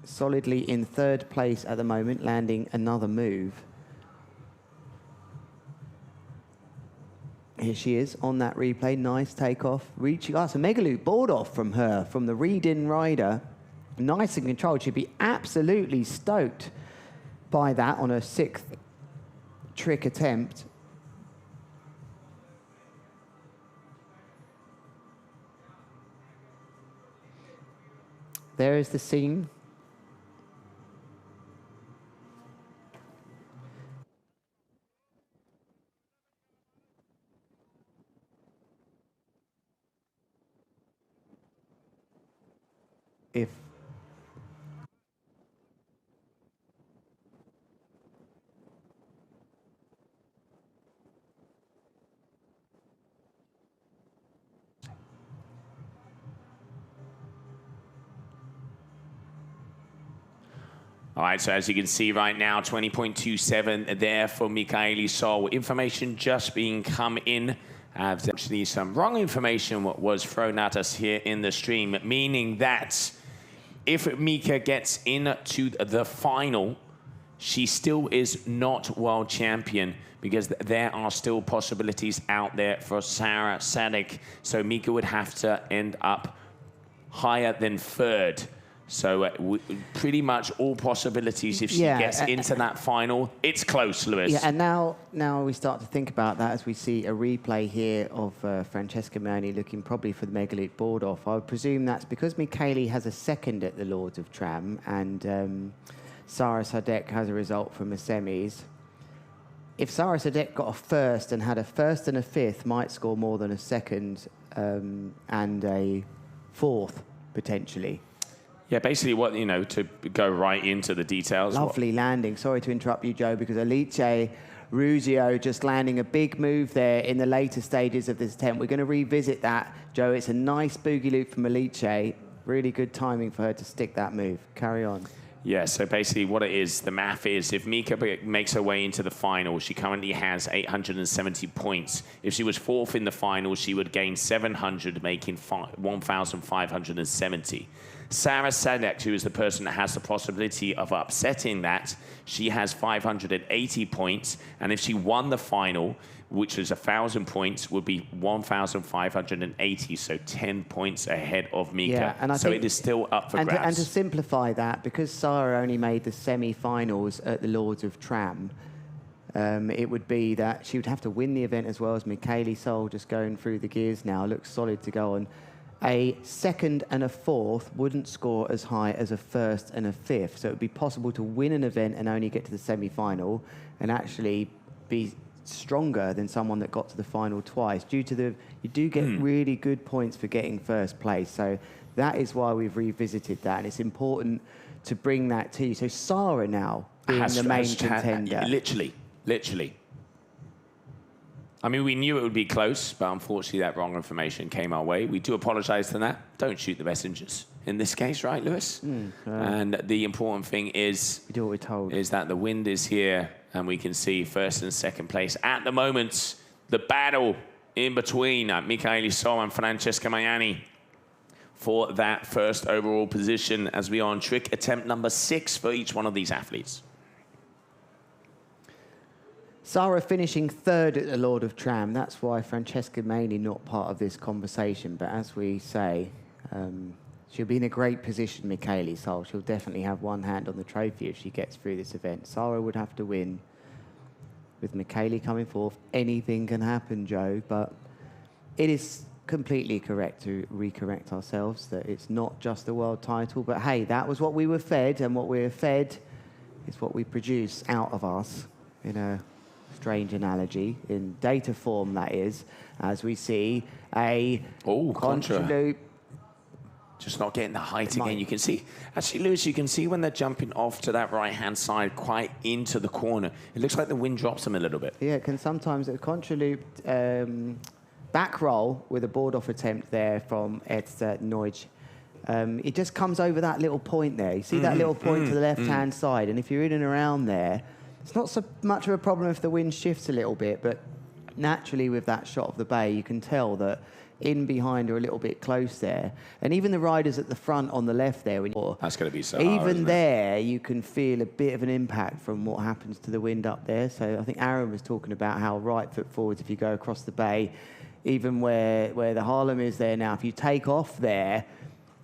solidly in third place at the moment, landing another move. Here she is on that replay, nice takeoff, reaching us a mega loop board off from her, from the read-in rider. Nice and controlled. She'd be absolutely stoked by that on her 6th trick attempt. There is the scene. If All right, so as you can see right now, 20.27 there for Michaeli Sol. Information just being come in. Actually, some wrong information was thrown at us here in the stream, meaning that if Mika gets into the final, she still is not world champion, because there are still possibilities out there for Sarah Sadek. So Mika would have to end up higher than third. So pretty much all possibilities if she gets into that final. It's close, Lewis. Yeah, and now we start to think about that as we see a replay here of Francesca Maini looking probably for the Megaloop board off. I would presume that's because Michaeli has a second at the Lords of Tram, and Sara Sadek has a result from the semis. If Sara Sadek got a first and had a first and a fifth, might score more than a second and a fourth, potentially. Yeah, basically what, to go right into the details. Lovely landing. Sorry to interrupt you, Joe, because Alice Ruzio just landing a big move there in the later stages of this attempt. We're going to revisit that, Joe. It's a nice boogie loop from Alice. Really good timing for her to stick that move. Carry on. Yeah, so basically what it is, the math is, if Mika makes her way into the final, she currently has 870 points. If she was fourth in the final, she would gain 700, making 1,570. Sara Sadek, who is the person that has the possibility of upsetting that, she has 580 points. And if she won the final, which was 1,000 points, would be 1,580, so 10 points ahead of Mika. Yeah, and so it is still up for grabs. And to simplify that, because Sara only made the semi-finals at the Lords of Tram, it would be that she would have to win the event as well as Michaeli Sol, just going through the gears now. Looks solid to go on. A second and a fourth wouldn't score as high as a first and a fifth. So it would be possible to win an event and only get to the semi-final and actually be stronger than someone that got to the final twice. Due to you do get really good points for getting first place. So that is why we've revisited that. And it's important to bring that to you. So Sara now being the main contender. Literally. I mean, we knew it would be close, but unfortunately that wrong information came our way. We do apologize for that. Don't shoot the messengers in this case, right, Lewis? And the important thing is, we do what we're told. Is that the wind is here and we can see first and second place. At the moment, the battle in between Michaeli Sol and Francesca Maiani for that first overall position as we are on trick attempt number 6 for each one of these athletes. Sara finishing third at the Lord of Tram. That's why Francesca mainly not part of this conversation. But as we say, she'll be in a great position, Michaeli Sol. She'll definitely have one hand on the trophy if she gets through this event. Sara would have to win. With Michaeli coming fourth, anything can happen, Joe. But it is completely correct to recorrect ourselves that it's not just a world title. But hey, that was what we were fed, and what we're fed is what we produce out of us in a strange analogy, in data form, that is, as we see a contra loop. Just not getting the height again. You can see, actually, Lewis, you can see when they're jumping off to that right-hand side quite into the corner. It looks like the wind drops them a little bit. Yeah, it can sometimes, a contra loop back roll with a board off attempt there from Edster Neutsch. It just comes over that little point there. You see that little point to the left-hand side, and if you're in and around there, it's not so much of a problem if the wind shifts a little bit, but naturally with that shot of the bay, you can tell that in behind are a little bit close there. And even the riders at the front on the left there, that's going to be so hard, even isn't there, you can feel a bit of an impact from what happens to the wind up there. So I think Aaron was talking about how right foot forwards, if you go across the bay, even where the Harlem is there now, if you take off there,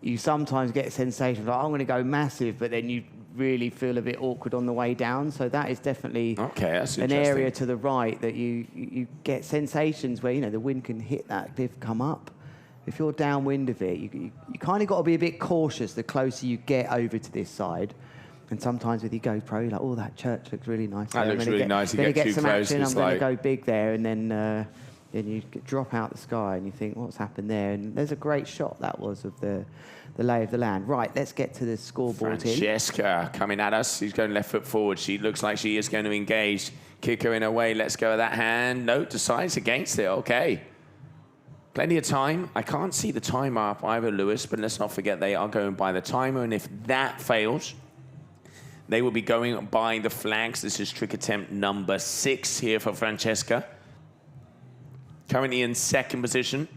you sometimes get a sensation of, like, I'm going to go massive, but then you really feel a bit awkward on the way down. So that is definitely an area to the right that you get sensations where, the wind can hit that cliff, come up. If you're downwind of it, you kind of got to be a bit cautious the closer you get over to this side. And sometimes with your GoPro, you're like, oh, that church looks really nice. That looks really nice. You get some close, action, I'm going to go big there. And then you drop out the sky and you think, what's happened there? And there's a great shot that was of the lay of the land. Right, let's get to the scoreboard. Francesca coming at us. She's going left foot forward. She looks like she is going to engage. Kick her in her way. Let's go with that hand. No, decides against it. Okay. Plenty of time. I can't see the timer up either, Lewis, but let's not forget they are going by the timer. And if that fails, they will be going by the flags. This is trick attempt number 6 here for Francesca. Currently in second position.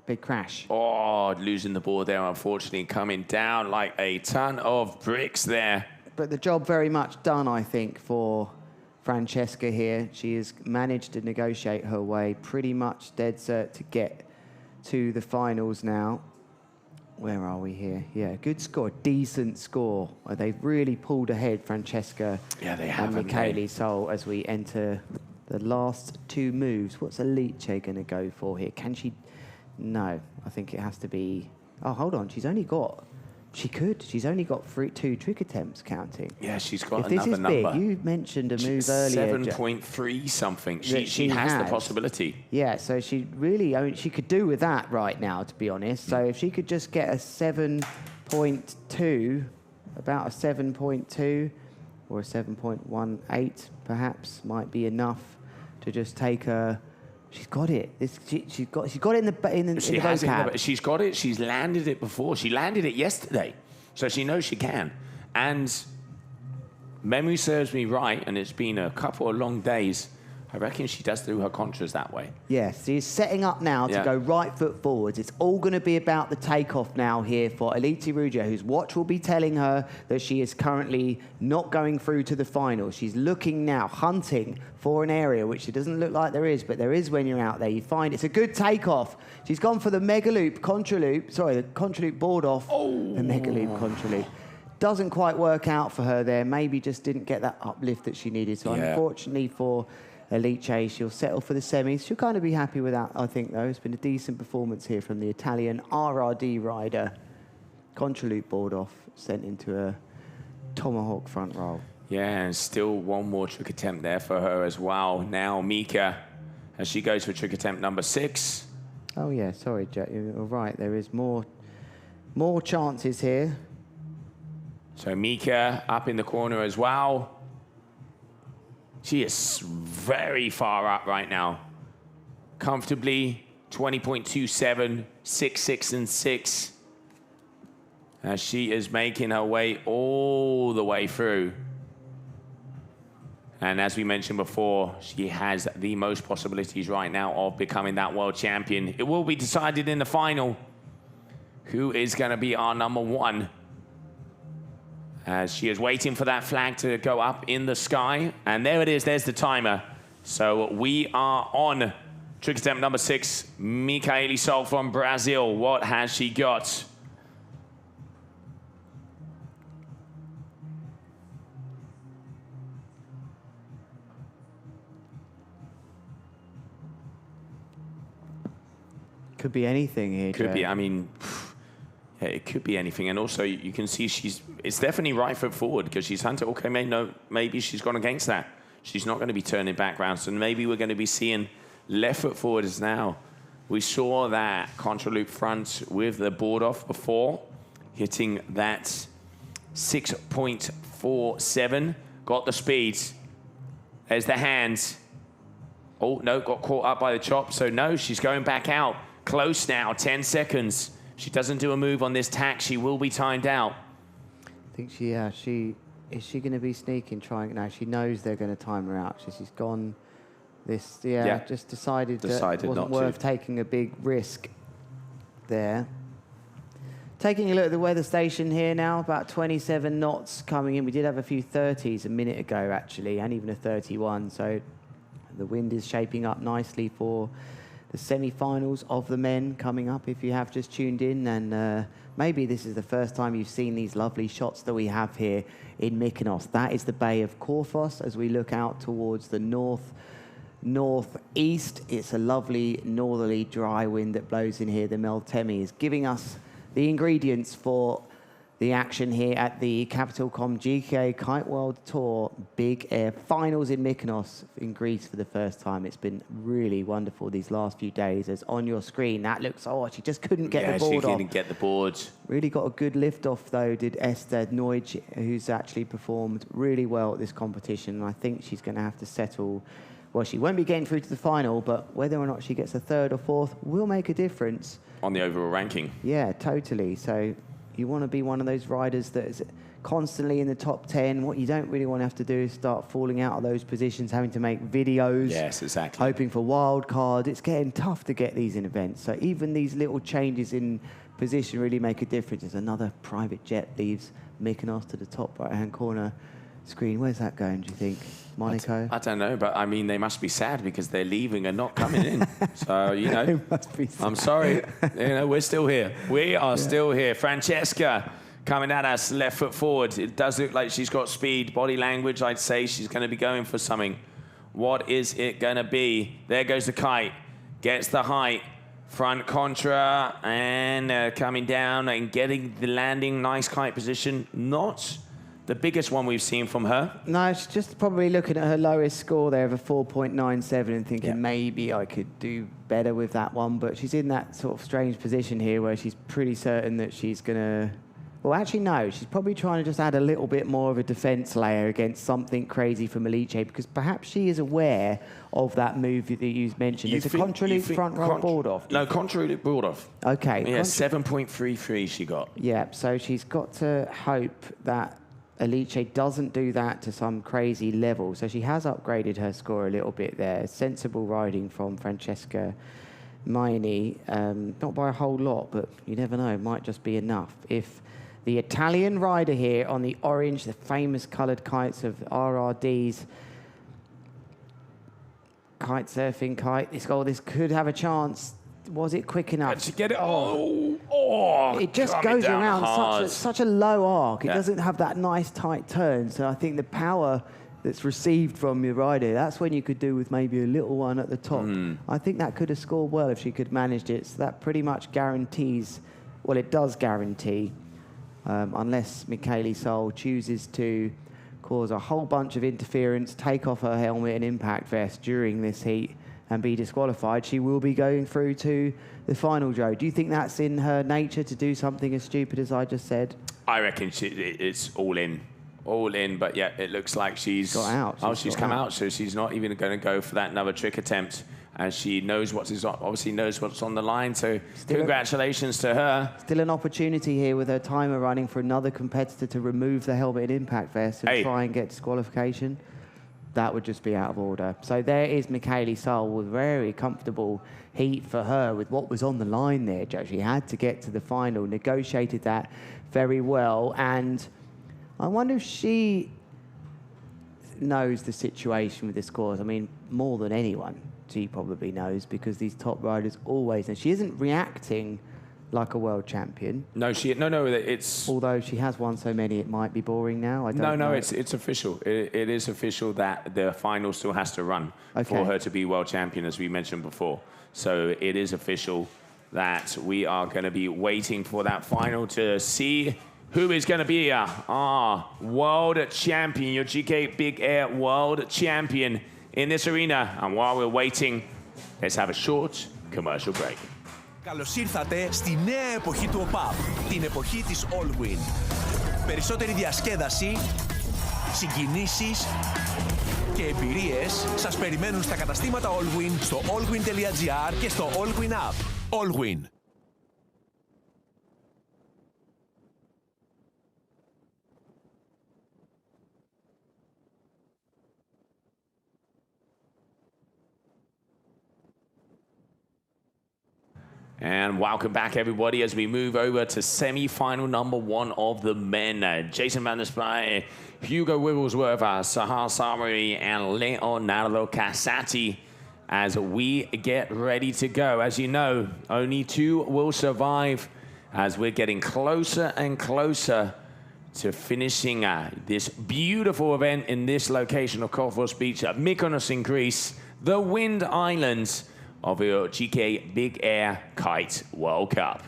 Big crash. Oh, losing the ball there, unfortunately, coming down like a ton of bricks there. But the job very much done, I think, for Francesca here. She has managed to negotiate her way pretty much dead cert to get to the finals now. Where are we here? Yeah, good score, decent score. They've really pulled ahead, Francesca and Michele Sol, as we enter the last two moves. What's Alice going to go for here? Can she? No, I think it has to be... Oh, hold on. She's only got... She's only got two trick attempts counting. Yeah, she's got if another this is number. Big, you mentioned a move earlier. 7.3 something. She has the possibility. Yeah, so she could do with that right now, to be honest. So if she could just get a 7.2, about a 7.2 or a 7.18 perhaps might be enough to just take her. She's got it. She's got it in the vocab. She's got it. She's landed it before. She landed it yesterday, so she knows she can. And memory serves me right, and it's been a couple of long days. I reckon she does do her contras that way. Yes, she's setting up now to go right foot forwards. It's all going to be about the takeoff now here for Alice Ruggio, whose watch will be telling her that she is currently not going through to the final. She's looking now, hunting for an area, which it doesn't look like there is, but there is when you're out there. You find it's a good takeoff. She's gone for the mega loop, the contra loop board off. The mega loop contra loop. Doesn't quite work out for her there. Maybe just didn't get that uplift that she needed. So unfortunately for Alice, she'll settle for the semis. She'll kind of be happy with that, I think, though. It's been a decent performance here from the Italian RRD rider. Contra loop board off, sent into a tomahawk front roll. Yeah, and still one more trick attempt there for her as well. Now Mika, as she goes for trick attempt number 6. Oh, yeah, sorry, Jack. You're right. There is more chances here. So Mika up in the corner as well. She is very far up right now. Comfortably, 20.27, 6, 6, and 6. As she is making her way all the way through. And as we mentioned before, she has the most possibilities right now of becoming that world champion. It will be decided in the final who is going to be our number 1. As she is waiting for that flag to go up in the sky. And there it is, there's the timer. So we are on trick attempt number 6, Michele Sol from Brazil. What has she got? Could be anything here, Could Joe. be, I mean... Yeah, it could be anything. And also, you can see it's definitely right foot forward because she's hunted. Okay, maybe she's gone against that. She's not going to be turning back round. So maybe we're going to be seeing left foot forwards now. We saw that contra loop front with the board off before, hitting that 6.47. Got the speeds. There's the hands. Oh, no, got caught up by the chop. So no, she's going back out. Close now, 10 seconds. She doesn't do a move on this tack, she will be timed out. I think is she going to be sneaking, trying? No, she knows they're going to time her out. She's gone just decided that it wasn't worth taking a big risk there. Taking a look at the weather station here now, about 27 knots coming in. We did have a few 30s a minute ago, actually, and even a 31. So the wind is shaping up nicely for the semi-finals of the men coming up, if you have just tuned in. And maybe this is the first time you've seen these lovely shots that we have here in Mykonos. That is the Bay of Korfos as we look out towards the northeast. It's a lovely northerly dry wind that blows in here. The Meltemi is giving us the ingredients for the action here at the Capital.com GKA Kite World Tour Big Air Finals in Mykonos in Greece for the first time. It's been really wonderful these last few days. As on your screen, that looks, she just couldn't get the board off. She couldn't get the board. Really got a good lift off though, did Esther Noij, who's actually performed really well at this competition. And I think she's going to have to settle. Well, she won't be getting through to the final, but whether or not she gets a 3rd or 4th will make a difference. On the overall ranking. Yeah, totally. So you want to be one of those riders that is constantly in the top 10. What you don't really want to have to do is start falling out of those positions, having to make videos. Yes, exactly. Hoping for wild card. It's getting tough to get these in events. So even these little changes in position really make a difference. As another private jet leaves Mykonos to the top right-hand corner. screen. Where's that going, do you think? Monaco? I don't know, but I mean, they must be sad because they're leaving and not coming in. So, you know, They must be sad. I'm sorry. You know, we're still here. We are still here. Francesca coming at us, left foot forward. It does look like she's got speed. Body language, I'd say she's going to be going for something. What is it going to be? There goes the kite. Gets the height. Front contra and coming down and getting the landing. Nice kite position. Not the biggest one we've seen from her. No, she's just probably looking at her lowest score there of a 4.97 and thinking maybe I could do better with that one. But she's in that sort of strange position here where she's pretty certain that she's going to... Well, actually, no. She's probably trying to just add a little bit more of a defence layer against something crazy from Elite because perhaps she is aware of that move that you mentioned. It's a contra-loop front roll board off. No, contra-loop board off. Okay. Yeah, 7.33 she got. Yeah, so she's got to hope that Elite doesn't do that to some crazy level. So she has upgraded her score a little bit there. Sensible riding from Francesca Maini. Not by a whole lot, but you never know. It might just be enough. If the Italian rider here on the orange, the famous coloured kites of RRD's kite surfing kite, this could have a chance. Was it quick enough? To get it. Oh, it just goes around such a low arc. It doesn't have that nice tight turn. So I think the power that's received from your rider, that's when you could do with maybe a little one at the top. I think that could have scored well if she could manage it. So that pretty much guarantees, well, it does guarantee, unless Michaeli Sol chooses to cause a whole bunch of interference, take off her helmet and impact vest during this heat and be disqualified, she will be going through to the final, Joe. Do you think that's in her nature to do something as stupid as I just said? I reckon it's all in. All in, but yeah, it looks like she's... got out. She's come out, so she's not even going to go for that another trick attempt. And she knows obviously knows what's on the line, so congratulations to her. Still an opportunity here with her timer running for another competitor to remove the helmet and impact vest and try and get disqualification. That would just be out of order. So there is Michaeli Sol with very comfortable heat for her with what was on the line there, Joe. She had to get to the final, negotiated that very well. And I wonder if she knows the situation with the scores. I mean, more than anyone, she probably knows because these top riders always... And she isn't reacting like a world champion. No, it's... Although she has won so many, it might be boring now. I don't know. It's official. It is official that the final still has to run for her to be world champion, as we mentioned before. So it is official that we are going to be waiting for that final to see who is going to be our world champion, your GK Big Air world champion in this arena. And while we're waiting, let's have a short commercial break. Καλώς ήρθατε στη νέα εποχή του ΟΠΑΠ, την εποχή της Allwin. Περισσότερη διασκέδαση, συγκινήσεις και εμπειρίες σας περιμένουν στα καταστήματα Allwin, στο allwin.gr και στο Allwin App. Allwin. And welcome back, everybody, as we move over to semi-final number one of the men. Jason Van der Spy, Hugo Wigglesworth, Sahar Samari, and Leonardo Cassati as we get ready to go. As you know, only two will survive as we're getting closer and closer to finishing this beautiful event in this location of Korfos Beach at Mykonos in Greece, the Wind Islands of your GKA Big Air Kite World Cup.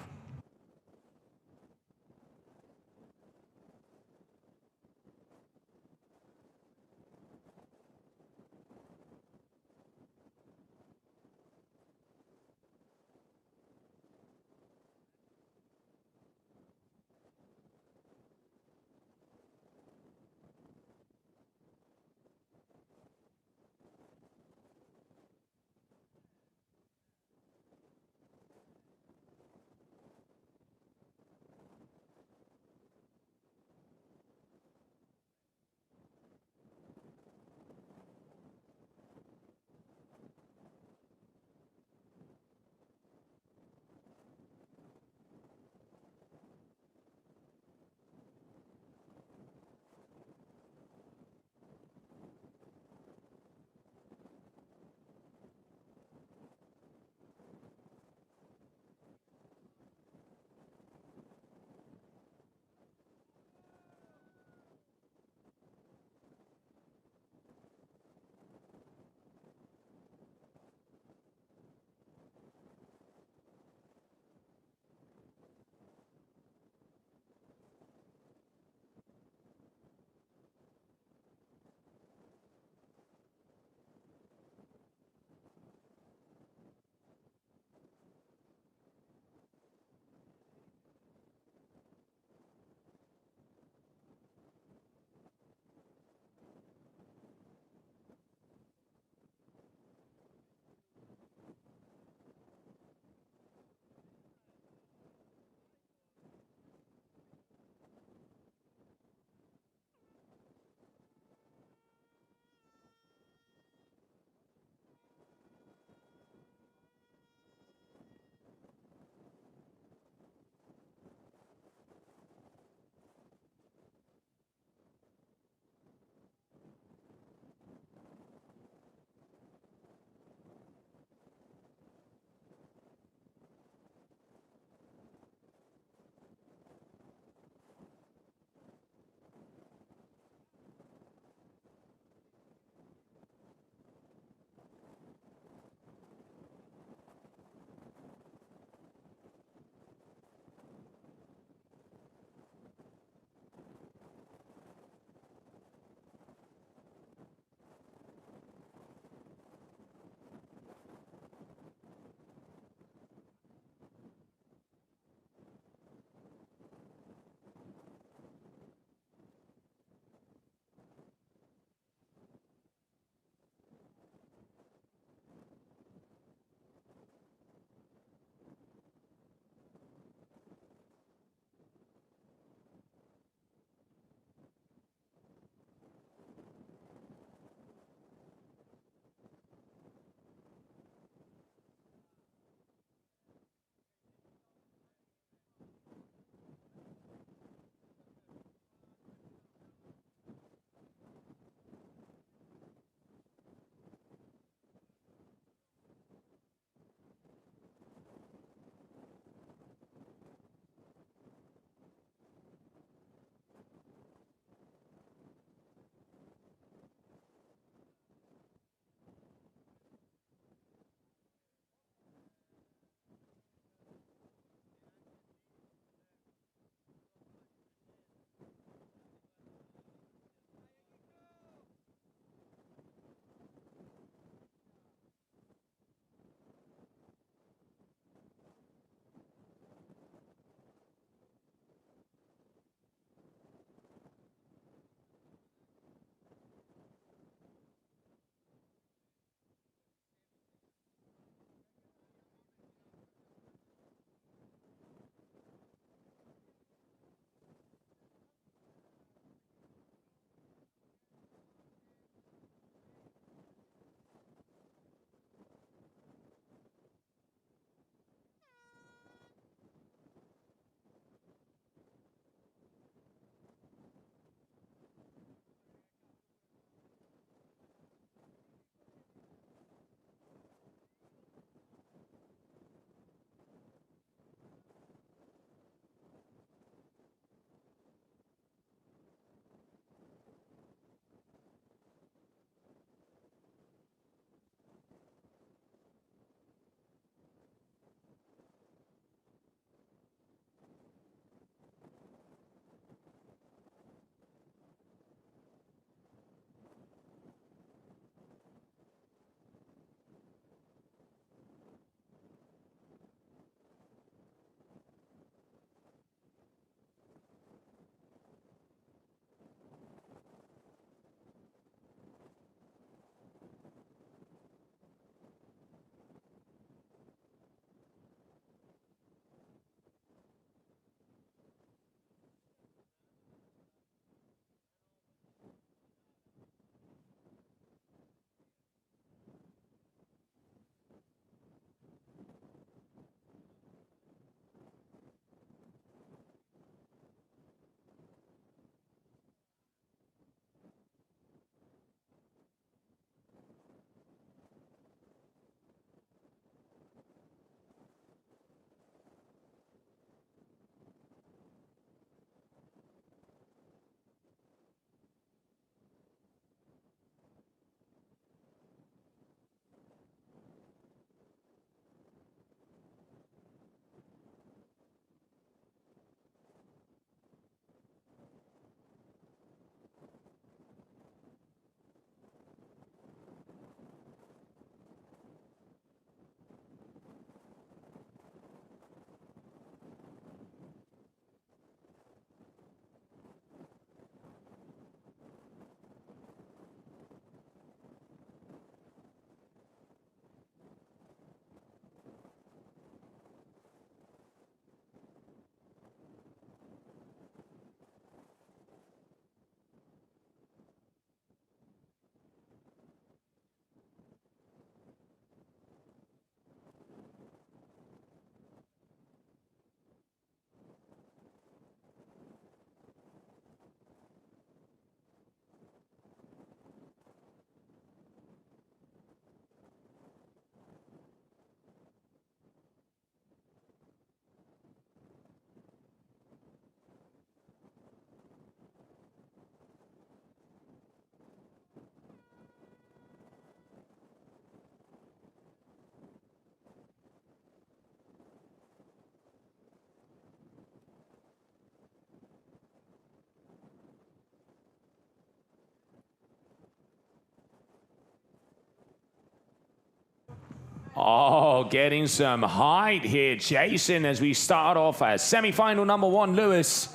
Oh, getting some height here, Jason, as we start off as semi-final number 1, Lewis.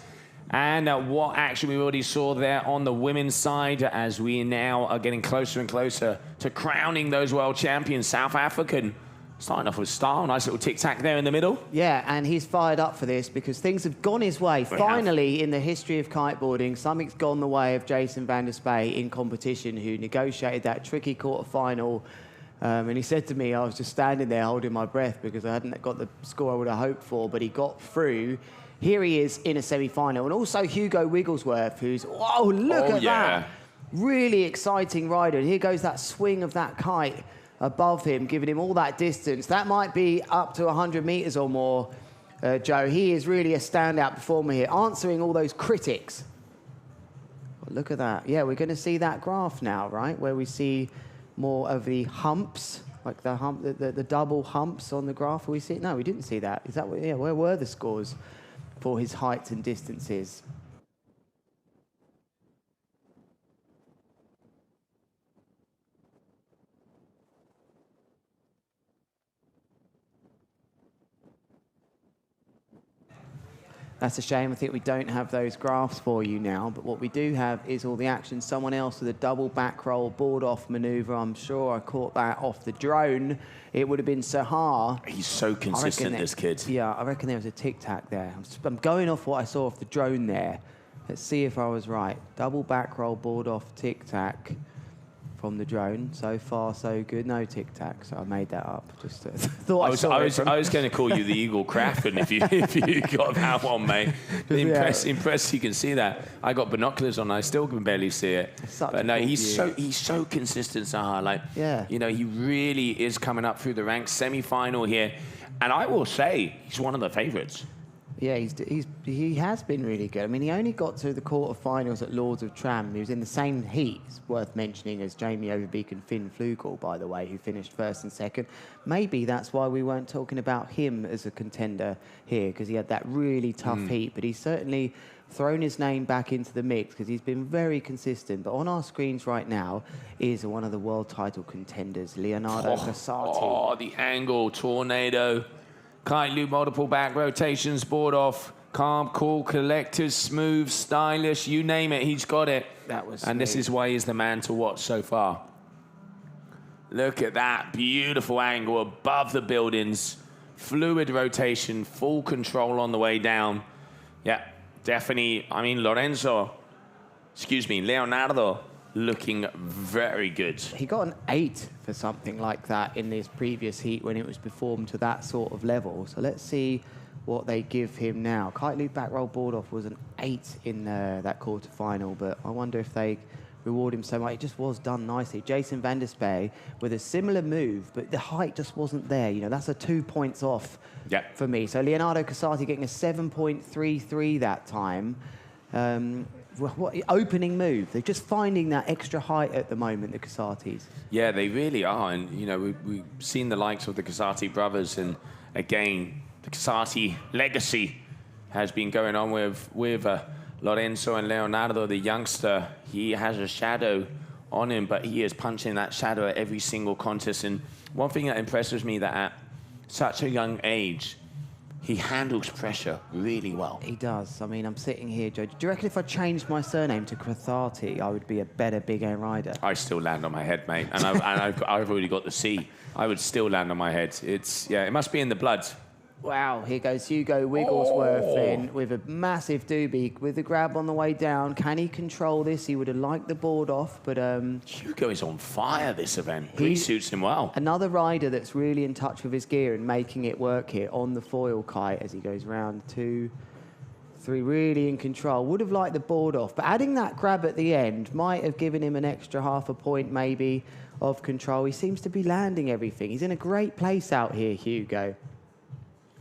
And what action we already saw there on the women's side as we now are getting closer and closer to crowning those world champions. South African starting off with style. Nice little tic-tac there in the middle. Yeah, and he's fired up for this because things have gone his way. Finally, in the history of kiteboarding, something's gone the way of Jason van der Spey in competition, who negotiated that tricky quarter-final. And he said to me, I was just standing there holding my breath because I hadn't got the score I would have hoped for, but he got through. Here he is in a semi-final. And also Hugo Wigglesworth, who's, whoa, look at that. Really exciting rider. And here goes that swing of that kite above him, giving him all that distance. That might be up to 100 meters or more, Joe. He is really a standout performer here, answering all those critics. But look at that. Yeah, we're going to see that graph now, right, where we see more of the humps, like the double humps on the graph. We see it? No, we didn't see that. Is that what, yeah, where were the scores for his heights and distances? That's a shame. I think we don't have those graphs for you now, but what we do have is all the action. Someone else with a double back roll, board off maneuver. I'm sure I caught that off the drone. It would have been Sahar. He's so consistent, this kid. Yeah, I reckon there was a tic-tac there. I'm going off what I saw off the drone there. Let's see if I was right. Double back roll, board off, tic-tac from the drone. So far, so good. No tic-tac, so I made that up. Just thought I was going to call you the Eagle Crafton if you got that one, mate. Impressed you can see that. I got binoculars on. I still can barely see it. But no, he's so consistent, Sahar. Like, you know, he really is coming up through the ranks. Semi-final here, and I will say he's one of the favourites. Yeah, he has been really good. I mean, he only got to the quarterfinals at Lords of Tram. He was in the same heat, worth mentioning, as Jamie Overbeek and Finn Flugel, by the way, who finished first and second. Maybe that's why we weren't talking about him as a contender here, because he had that really tough heat. But he's certainly thrown his name back into the mix because he's been very consistent. But on our screens right now is one of the world title contenders, Leonardo Casati. Oh, the angle, tornado. Kite loop, multiple back rotations, board off, calm, cool, collected, smooth, stylish, you name it, he's got it. That was and this is why he's the man to watch so far. Look at that beautiful angle above the buildings, fluid rotation, full control on the way down. Yeah, definitely. I mean, Leonardo, looking very good. He got an 8 for something like that in this previous heat when it was performed to that sort of level. So let's see what they give him now. Kite loop back roll board off was an 8 in that quarterfinal, but I wonder if they reward him so much. It just was done nicely. Jason van der Spey with a similar move, but the height just wasn't there. You know, that's a 2 points off for me. So Leonardo Casati getting a 7.33 that time. What opening move? They're just finding that extra height at the moment, the Casatis. Yeah, they really are. And, you know, we've seen the likes of the Casati brothers. And, again, the Casati legacy has been going on with Lorenzo and Leonardo, the youngster. He has a shadow on him, but he is punching that shadow at every single contest. And one thing that impresses me that at such a young age, he handles pressure really well. He does. I mean, I'm sitting here, Joe. Do you reckon if I changed my surname to Krathati, I would be a better big air rider? I still land on my head, mate. And I've already got the C. I would still land on my head. Yeah, it must be in the blood. Wow, here goes Hugo Wigglesworth in with a massive doobie with the grab on the way down. Can he control this? He would have liked the board off, but... Hugo is on fire this event. He suits him well. Another rider that's really in touch with his gear and making it work here on the foil kite as he goes round 2, 3, really in control. Would have liked the board off, but adding that grab at the end might have given him an extra half a point maybe of control. He seems to be landing everything. He's in a great place out here, Hugo.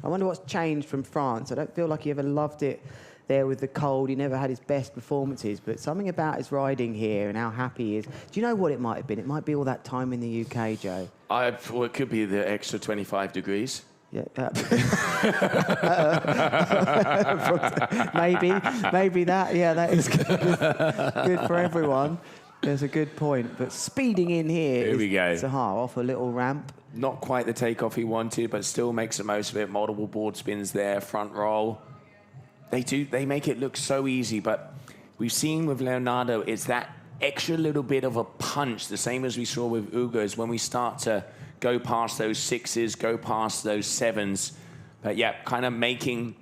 I wonder what's changed from France. I don't feel like he ever loved it there with the cold. He never had his best performances, but something about his riding here and how happy he is. Do you know what it might have been? It might be all that time in the UK, Joe. Well, it could be the extra 25 degrees. Yeah. maybe that. Yeah, that is good for everyone. There's a good point. But speeding in here we go. Sahar off a little ramp. Not quite the takeoff he wanted, but still makes the most of it. Multiple board spins there, front roll. They make it look so easy, but we've seen with Leonardo, it's that extra little bit of a punch, the same as we saw with Ugo, is when we start to go past those 6s, go past those 7s. But yeah, kind of making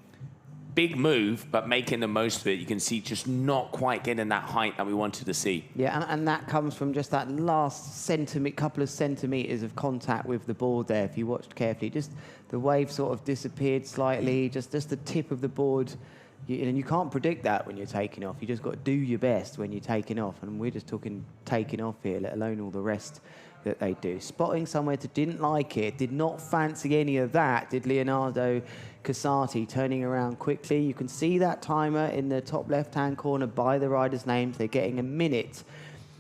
big move, but making the most of it. You can see just not quite getting that height that we wanted to see. Yeah, and that comes from just that last couple of centimetres of contact with the board there. If you watched carefully, just the wave sort of disappeared slightly, just the tip of the board. And you can't predict that when you're taking off. You just got to do your best when you're taking off. And we're just talking taking off here, let alone all the rest that they do. Spotting somewhere to didn't like it, did not fancy any of that, did Leonardo Casati, turning around quickly. You can see that timer in the top left-hand corner by the riders' names. They're getting a minute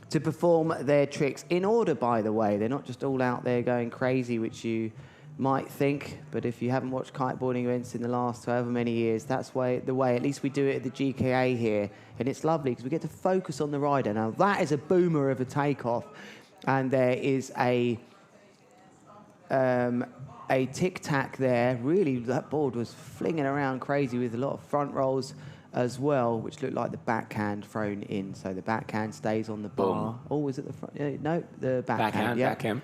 to perform their tricks in order, by the way. They're not just all out there going crazy, which you might think, but if you haven't watched kiteboarding events in the last however many years, that's the way at least we do it at the GKA here, and it's lovely because we get to focus on the rider. Now that is a boomer of a takeoff, and there is a tic-tac there. Really, that board was flinging around crazy with a lot of front rolls as well, which looked like the backhand thrown in. So the backhand stays on the bar. Boom. Oh, was it the front? No, the backhand. Backhand.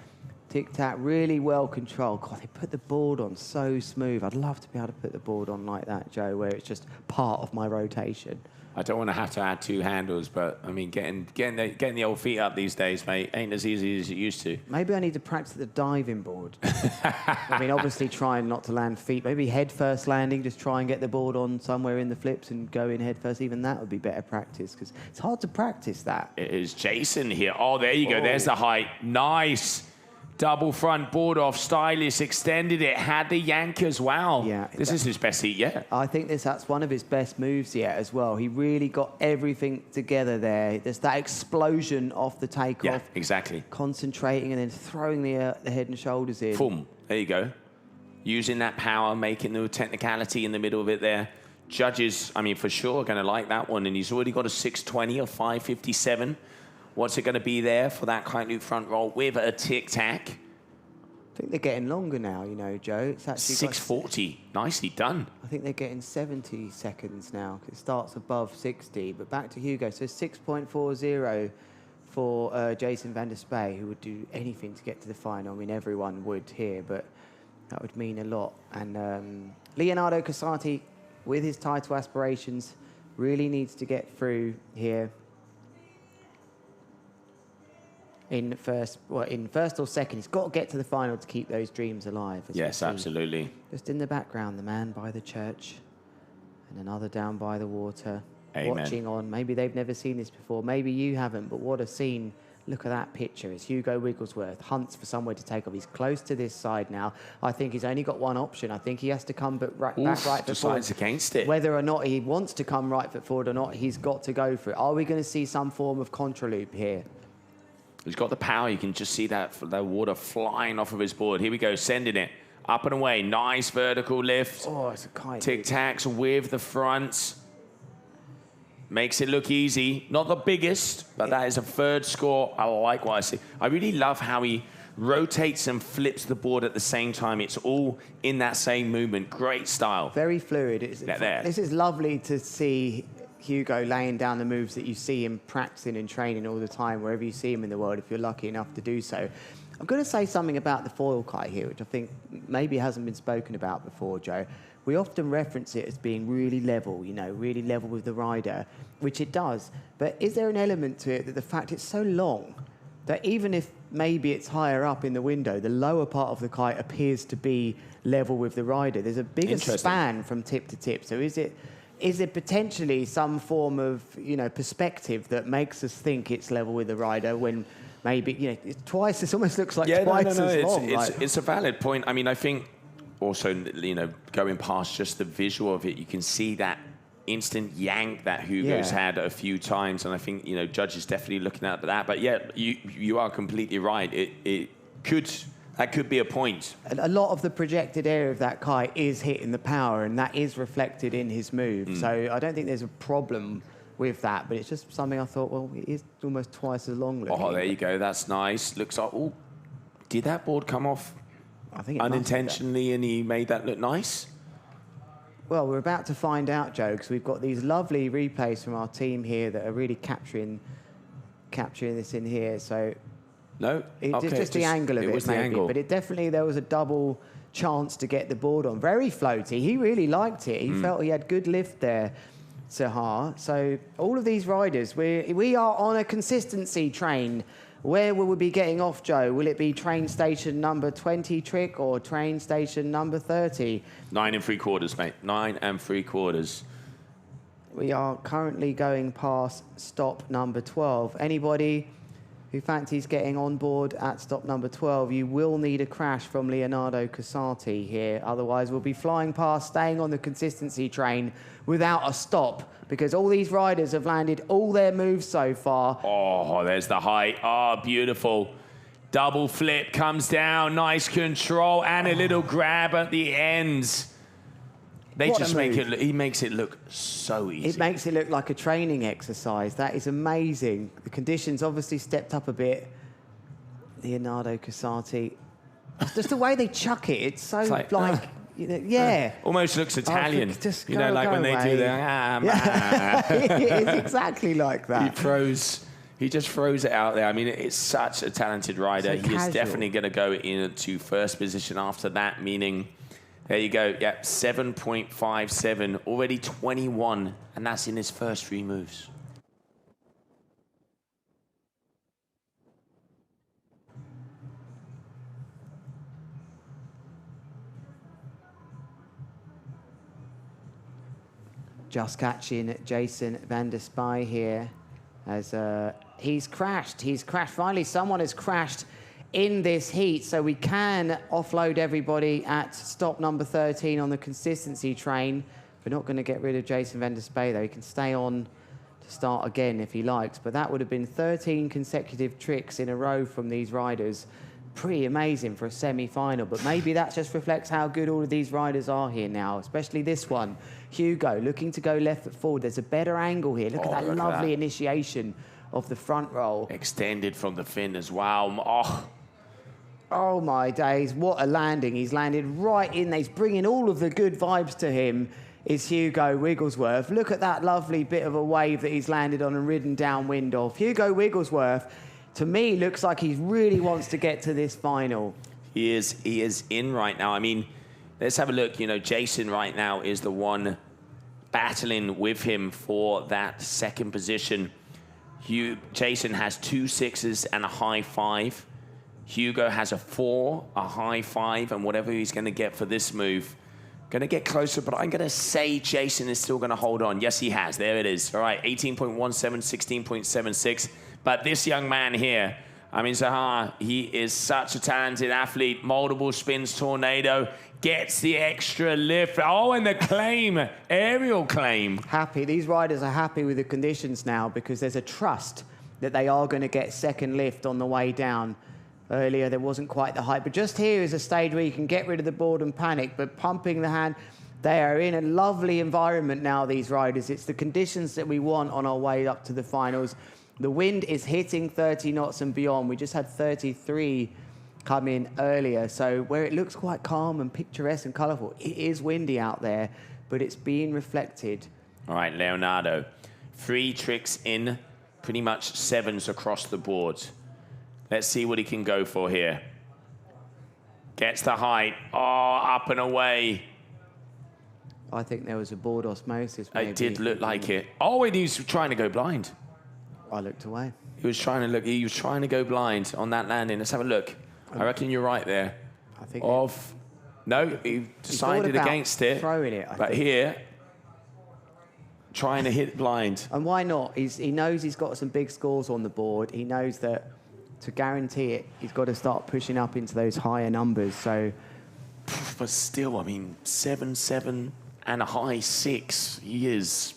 Tic-tac, really well controlled. God, they put the board on so smooth. I'd love to be able to put the board on like that, Joe, where it's just part of my rotation. I don't want to have to add 2 handles, but I mean, getting the old feet up these days, mate, ain't as easy as it used to. Maybe I need to practice the diving board. I mean, obviously trying not to land feet. Maybe head first landing, just try and get the board on somewhere in the flips and go in head first. Even that would be better practice because it's hard to practice that. It is Jason here. Oh, there you go. There's the height. Nice. Double front board off, stylish, extended it, had the yank as well. Yeah, this is his best heat yet. I think that's one of his best moves yet as well. He really got everything together there. There's that explosion off the takeoff. Yeah, exactly. Concentrating and then throwing the head and shoulders in. Boom. There you go. Using that power, making the technicality in the middle of it there. Judges, I mean, for sure, are going to like that one. And he's already got a 620 or 557. What's it going to be there for that kite loop front roll with a tic-tac? I think they're getting longer now, you know, Joe. It's actually 640. Nicely done. I think they're getting 70 seconds now because it starts above 60. But back to Hugo. So 6.40 for Jason van der Spey, who would do anything to get to the final. I mean, everyone would here, but that would mean a lot. And Leonardo Casati, with his title aspirations, really needs to get through here. In first or second, he's got to get to the final to keep those dreams alive. Yes, absolutely. Just in the background, the man by the church and another down by the water. Amen. Watching on. Maybe they've never seen this before. Maybe you haven't, but what a scene. Look at that picture. It's Hugo Wigglesworth, hunts for somewhere to take off. He's close to this side now. I think he's only got one option. I think he has to come back right foot forward. Decides against it. Whether or not he wants to come right foot forward or not, he's got to go for it. Are we going to see some form of contraloop here? He's got the power. You can just see that water flying off of his board. Here we go, sending it up and away. Nice vertical lift. Oh, it's a kite. Tic-tacs with the fronts. Makes it look easy. Not the biggest, but that is a third score. I like what I see. I really love how he rotates and flips the board at the same time. It's all in that same movement. Great style. Very fluid. This is lovely to see Hugo laying down the moves that you see him practicing and training all the time, wherever you see him in the world, if you're lucky enough to do so. I'm going to say something about the foil kite here, which I think maybe hasn't been spoken about before, Joe. We often reference it as being really level, you know, really level with the rider, which it does. But is there an element to it that the fact it's so long that even if maybe it's higher up in the window, the lower part of the kite appears to be level with the rider? There's a bigger span from tip to tip. So is it potentially some form of, you know, perspective that makes us think it's level with the rider when maybe, you know, it's twice, it almost looks like twice as long. It's a valid point. I mean, I think also, you know, going past just the visual of it, you can see that instant yank that Hugo's had a few times. And I think, you know, judges definitely looking at that. But yeah, you are completely right. That could be a point. A lot of the projected area of that kite is hitting the power, and that is reflected in his move. So I don't think there's a problem with that, but it's just something I thought, well, it is almost twice as long looking. Oh, there you go. That's nice. Looks like, oh, did that board come off I think it unintentionally, and he made that look nice. Well, we're about to find out, Joe, because we've got these lovely replays from our team here that are really capturing this in here. So no, just the angle of it, was maybe. the angle. But definitely there was a double chance to get the board on. Very floaty. He really liked it. He felt he had good lift there, Sahar. So all of these riders, we are on a consistency train. Where will we be getting off, Joe? Will it be train station number 20 trick or train station number 30? 9 3/4, mate. 9 3/4. We are currently going past stop number 12. Anybody who fancies getting on board at stop number 12, you will need a crash from Leonardo Casati here. Otherwise, we'll be flying past, staying on the consistency train without a stop, because all these riders have landed all their moves so far. Oh, there's the height. Oh, beautiful. Double flip comes down. Nice control and a little grab at the ends. They What just a make move. it. He makes it look so easy. It makes it look like a training exercise. That is amazing. The conditions obviously stepped up a bit. Leonardo Casati. Just the way they chuck it, it's so like, you know, yeah. Almost looks Italian. Just you know, like when they do away. the. It is exactly like that. He just throws it out there. I mean, it's such a talented rider. So He is casual. definitely going to go into first position after that, meaning, there you go. Yep, 7.57, already 21, and that's in his first 3 moves. Just catching Jason van der Spy here as he's crashed. Finally, someone has crashed in this heat, so we can offload everybody at stop number 13 on the consistency train. We're not going to get rid of Jason van der Spy, though. He can stay on to start again if he likes, but that would have been 13 consecutive tricks in a row from these riders. Pretty amazing for a semi-final, but maybe that just reflects how good all of these riders are here now, especially this one. Hugo looking to go left foot forward. There's a better angle here. Look at that lovely initiation of the front roll. Extended from the fin as well. Oh my days, what a landing. He's landed right in there. He's bringing all of the good vibes to him, is Hugo Wigglesworth. Look at that lovely bit of a wave that he's landed on and ridden downwind of. Hugo Wigglesworth, to me, looks like he really wants to get to this final. He is in right now. I mean, let's have a look. You know, Jason right now is the one battling with him for that second position. Jason has 2 6s and a high 5. Hugo has a 4, a high 5, and whatever he's going to get for this move. Going to get closer, but I'm going to say Jason is still going to hold on. Yes, he has. There it is. All right, 18.17, 16.76. But this young man here, I mean, Sahar, he is such a talented athlete. Multiple spins, tornado, gets the extra lift. Oh, and the claim, aerial claim. Happy. These riders are happy with the conditions now because there's a trust that they are going to get second lift on the way down. Earlier, there wasn't quite the height, but just here is a stage where you can get rid of the board and panic, but pumping the hand, they are in a lovely environment now, these riders. It's the conditions that we want on our way up to the finals. The wind is hitting 30 knots and beyond. We just had 33 come in earlier, so where it looks quite calm and picturesque and colourful, it is windy out there, but it's being reflected. All right, Leonardo, 3 tricks in, pretty much 7s across the board. Let's see what he can go for here. Gets the height. Oh, up and away. I think there was a board osmosis, maybe. It did look like it. Oh, and he was trying to go blind. I looked away. He was trying to go blind on that landing. Let's have a look. I reckon you're right there. I think no, he decided against it. Throwing it, I think. Here, trying to hit blind. And why not? He knows he's got some big scores on the board. He knows that to guarantee it, he's got to start pushing up into those higher numbers. So, but still, I mean, 7, 7, and a high 6. He is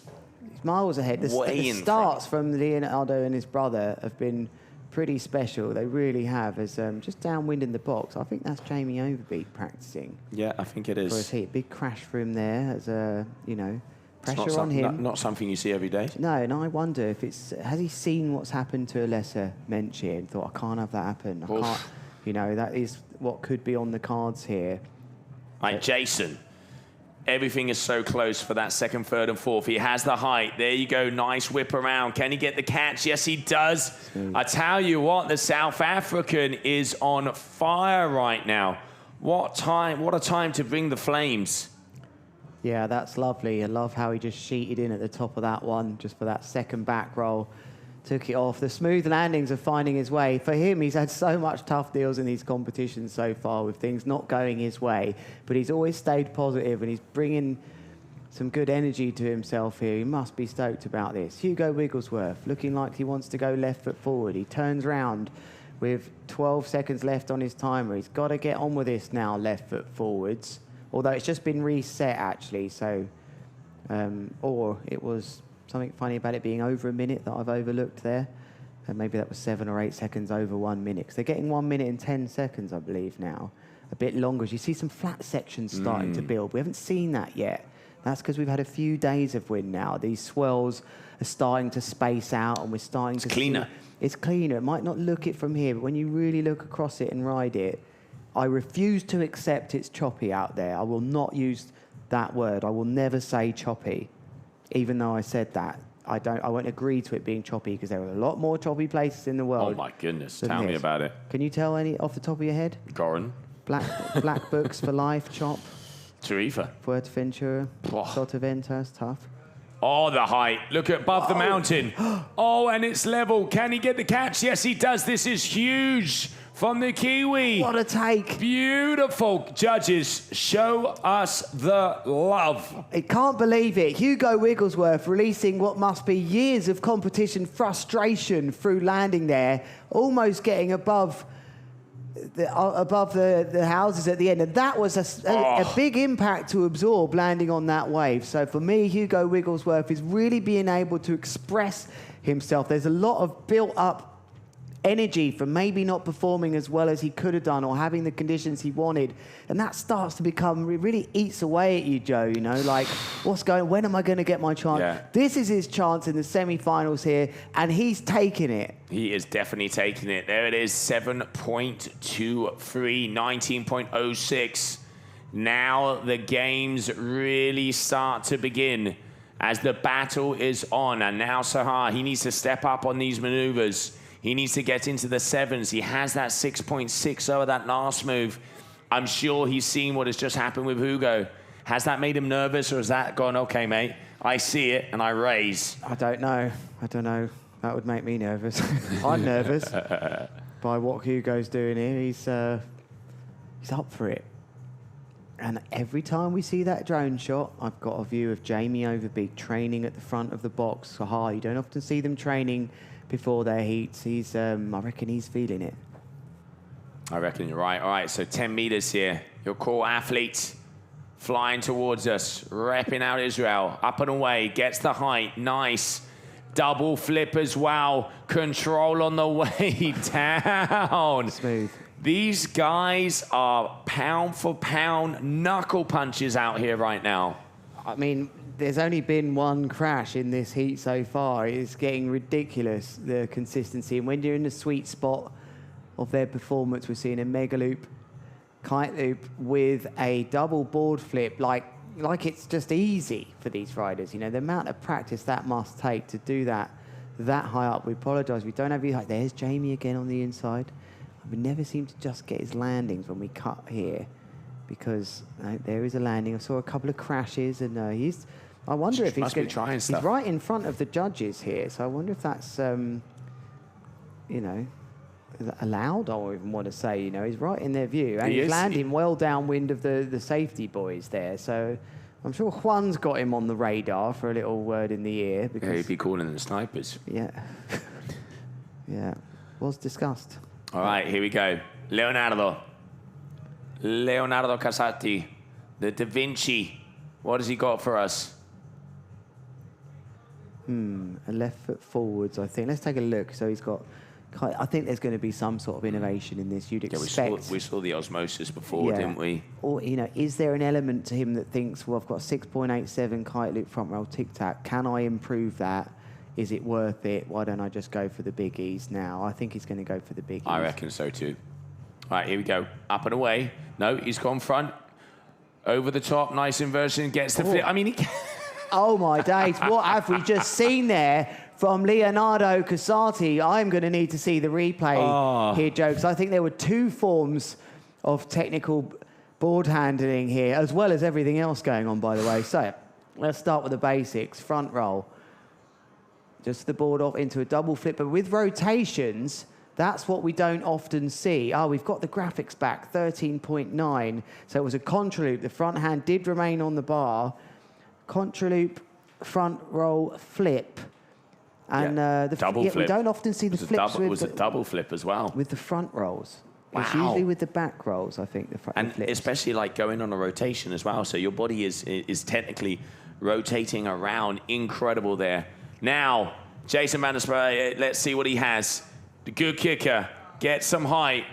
miles ahead. The starts from Leonardo and his brother have been pretty special. They really have. As just downwind in the box. I think that's Jamie Overbeek practicing. Yeah, I think it is. For his heat. Big crash for him there. As pressure on him. him. Not something you see every day. No, and I wonder if has he seen what's happened to Alessa Menchie and thought, I can't have that happen. I can't. You know, that is what could be on the cards here. Like Jason, everything is so close for that second, third, and fourth. He has the height. There you go. Nice whip around. Can he get the catch? Yes, he does. I tell you what, the South African is on fire right now. What a time to bring the flames. Yeah, that's lovely. I love how he just sheeted in at the top of that one, just for that second back roll. Took it off. The smooth landings are finding his way. For him, he's had so much tough deals in these competitions so far with things not going his way. But he's always stayed positive and he's bringing some good energy to himself here. He must be stoked about this. Hugo Wigglesworth looking like he wants to go left foot forward. He turns round with 12 seconds left on his timer. He's got to get on with this now, left foot forwards. Although it's just been reset, actually. So, or it was something funny about it being over a minute that I've overlooked there. And maybe that was 7 or 8 seconds over 1 minute. Because they're getting 1 minute and 10 seconds, I believe, now. A bit longer. As you see some flat sections starting to build. We haven't seen that yet. That's because we've had a few days of wind now. These swells are starting to space out and we're starting to cleaner. see... It's cleaner. It might not look it from here, but when you really look across it and ride it, I refuse to accept it's choppy out there. I will not use that word. I will never say choppy. Even though I said that, I won't agree to it being choppy because there are a lot more choppy places in the world. Oh my goodness, tell me about it. Can you tell any off the top of your head? Goran. Black Books for Life, Chop. Tarifa. Fuerteventura. Sotoventas, tough. Oh, the height. Look at above the mountain. Oh, and it's level. Can he get the catch? Yes, he does. This is huge from the Kiwi. What a take. Beautiful. Judges, show us the love. I can't believe it. Hugo Wigglesworth releasing what must be years of competition frustration through landing there, almost getting above the houses at the end. And that was a big impact to absorb landing on that wave. So for me, Hugo Wigglesworth is really being able to express himself. There's a lot of built up energy from maybe not performing as well as he could have done or having the conditions he wanted. And that starts to become, it really eats away at you, Joe, you know, like, when am I going to get my chance? Yeah. This is his chance in the semi-finals here, and he's taking it. He is definitely taking it. There it is, 7.23, 19.06. Now the games really start to begin as the battle is on. And now Sahar, he needs to step up on these maneuvers. He needs to get into the sevens. He has that 6.6 over that last move. I'm sure he's seen what has just happened with Hugo. Has that made him nervous, or has that gone, okay, mate, I see it and I raise? I don't know. That would make me nervous. I'm nervous by what Hugo's doing here. He's up for it. And every time we see that drone shot, I've got a view of Jamie Overbeek training at the front of the box. So you don't often see them training before their heats. I reckon he's feeling it. I reckon you're right. All right, so 10 meters here. Your core athlete flying towards us, repping out Israel. Up and away, gets the height. Nice. Double flip as well. Control on the way down. Smooth. These guys are pound for pound knuckle punches out here right now. I mean, there's only been one crash in this heat so far. It's getting ridiculous, the consistency. And when you're in the sweet spot of their performance, we're seeing a mega loop, kite loop with a double board flip, like it's just easy for these riders. You know, the amount of practice that must take to do that high up. We apologise, we don't have you. There's Jamie again on the inside. We never seem to just get his landings when we cut here, because there is a landing. I saw a couple of crashes, and I wonder if he's trying stuff. He's right in front of the judges here, so I wonder if that's you know, is that allowed? I even want to say, you know, he's right in their view, and he's landing well downwind of the safety boys there. So I'm sure Juan's got him on the radar for a little word in the ear, because he'd be calling them snipers. Yeah, yeah, was discussed. All right, here we go. Leonardo Casati, the Da Vinci. What has he got for us? A left foot forwards, I think. Let's take a look. So he's got... I think there's going to be some sort of innovation in this. You'd expect. We saw the osmosis before, didn't we? Or, you know, is there an element to him that thinks, well, I've got 6.87 kite loop front roll tic-tac. Can I improve that? Is it worth it? Why don't I just go for the biggies now? I think he's going to go for the biggies. I reckon so too. Right, here we go. Up and away. No, he's gone front. Over the top, nice inversion, gets the flip. I mean, he... Oh, my days. What have we just seen there from Leonardo Casati? I'm going to need to see the replay here, Joe, because I think there were 2 forms of technical board handling here, as well as everything else going on, by the way. So let's start with the basics. Front roll. Just the board off into a double flip. But with rotations, that's what we don't often see. Oh, we've got the graphics back, 13.9. So it was a contraloop. The front hand did remain on the bar. Contraloop, front roll, flip. And double flip. We don't often see the flips It was a double flip as well. With the front rolls. Wow. It's usually with the back rolls, I think, the front and flips. especially like going on a rotation as well. So your body is technically rotating around. Incredible there. Now, Jason Van der Spuy, let's see what he has. The good kicker, get some height.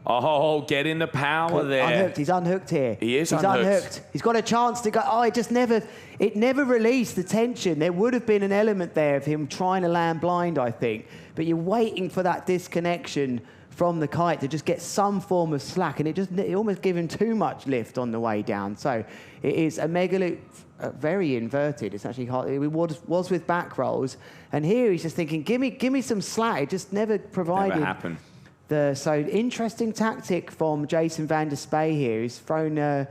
Oh, get in the power there. Unhooked. He's unhooked here. He's unhooked. He's got a chance to go. Oh, it never released the tension. There would have been an element there of him trying to land blind, I think. But you're waiting for that disconnection from the kite to just get some form of slack, and it almost gave him too much lift on the way down. So it is a mega loop, very inverted. It's actually hard. It was with back rolls, and here he's just thinking, give me some slack. It just never provided. Never happened. So interesting tactic from Jason Van der Spuy here. He's thrown a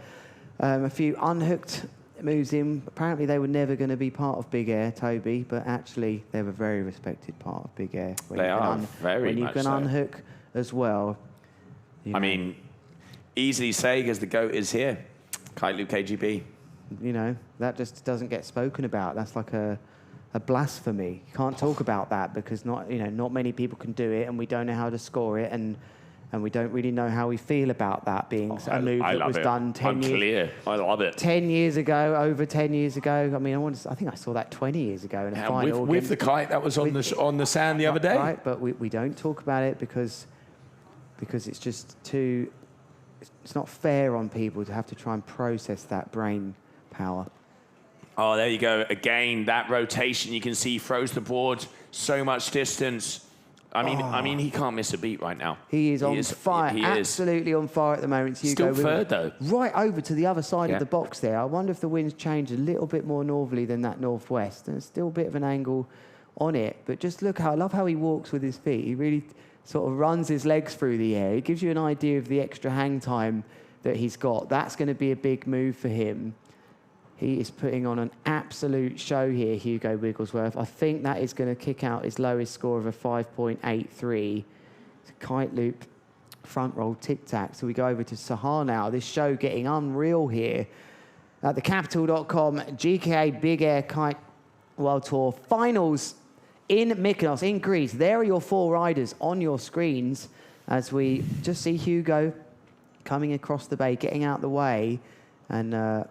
few unhooked moves in. Apparently they were never going to be part of Big Air, Toby, but actually they're a very respected part of Big Air. They are very much so. When you can unhook as well. I mean, easily say because the GOAT is here. Kite Loop KGB. You know, that just doesn't get spoken about. That's like a blasphemy. You can't talk about that because not many people can do it, and we don't know how to score it, and we don't really know how we feel about that being a move that was done 10 years. Clear. I love it. 10 years ago, over 10 years ago. I mean, I think I saw that 20 years ago in a final. With the kite that was on the sand the other day. Right, but we don't talk about it because it's just it's not fair on people to have to try and process that brain power. Oh, there you go. Again, that rotation you can see throws the board so much distance. I mean, he can't miss a beat right now. He is on fire. Absolutely on fire at the moment. Still third, though. Right over to the other side of the box there. I wonder if the wind's changed a little bit more northerly than that northwest. There's still a bit of an angle on it. But just look I love how he walks with his feet. He really sort of runs his legs through the air. It gives you an idea of the extra hang time that he's got. That's going to be a big move for him. He is putting on an absolute show here, Hugo Wigglesworth. I think that is going to kick out his lowest score of a 5.83. It's a kite loop, front roll, tic-tac. So we go over to Sahar now. This show getting unreal here at the Capital.com GKA Big Air Kite World Tour Finals in Mykonos, in Greece. There are your 4 riders on your screens as we just see Hugo coming across the bay, getting out the way. And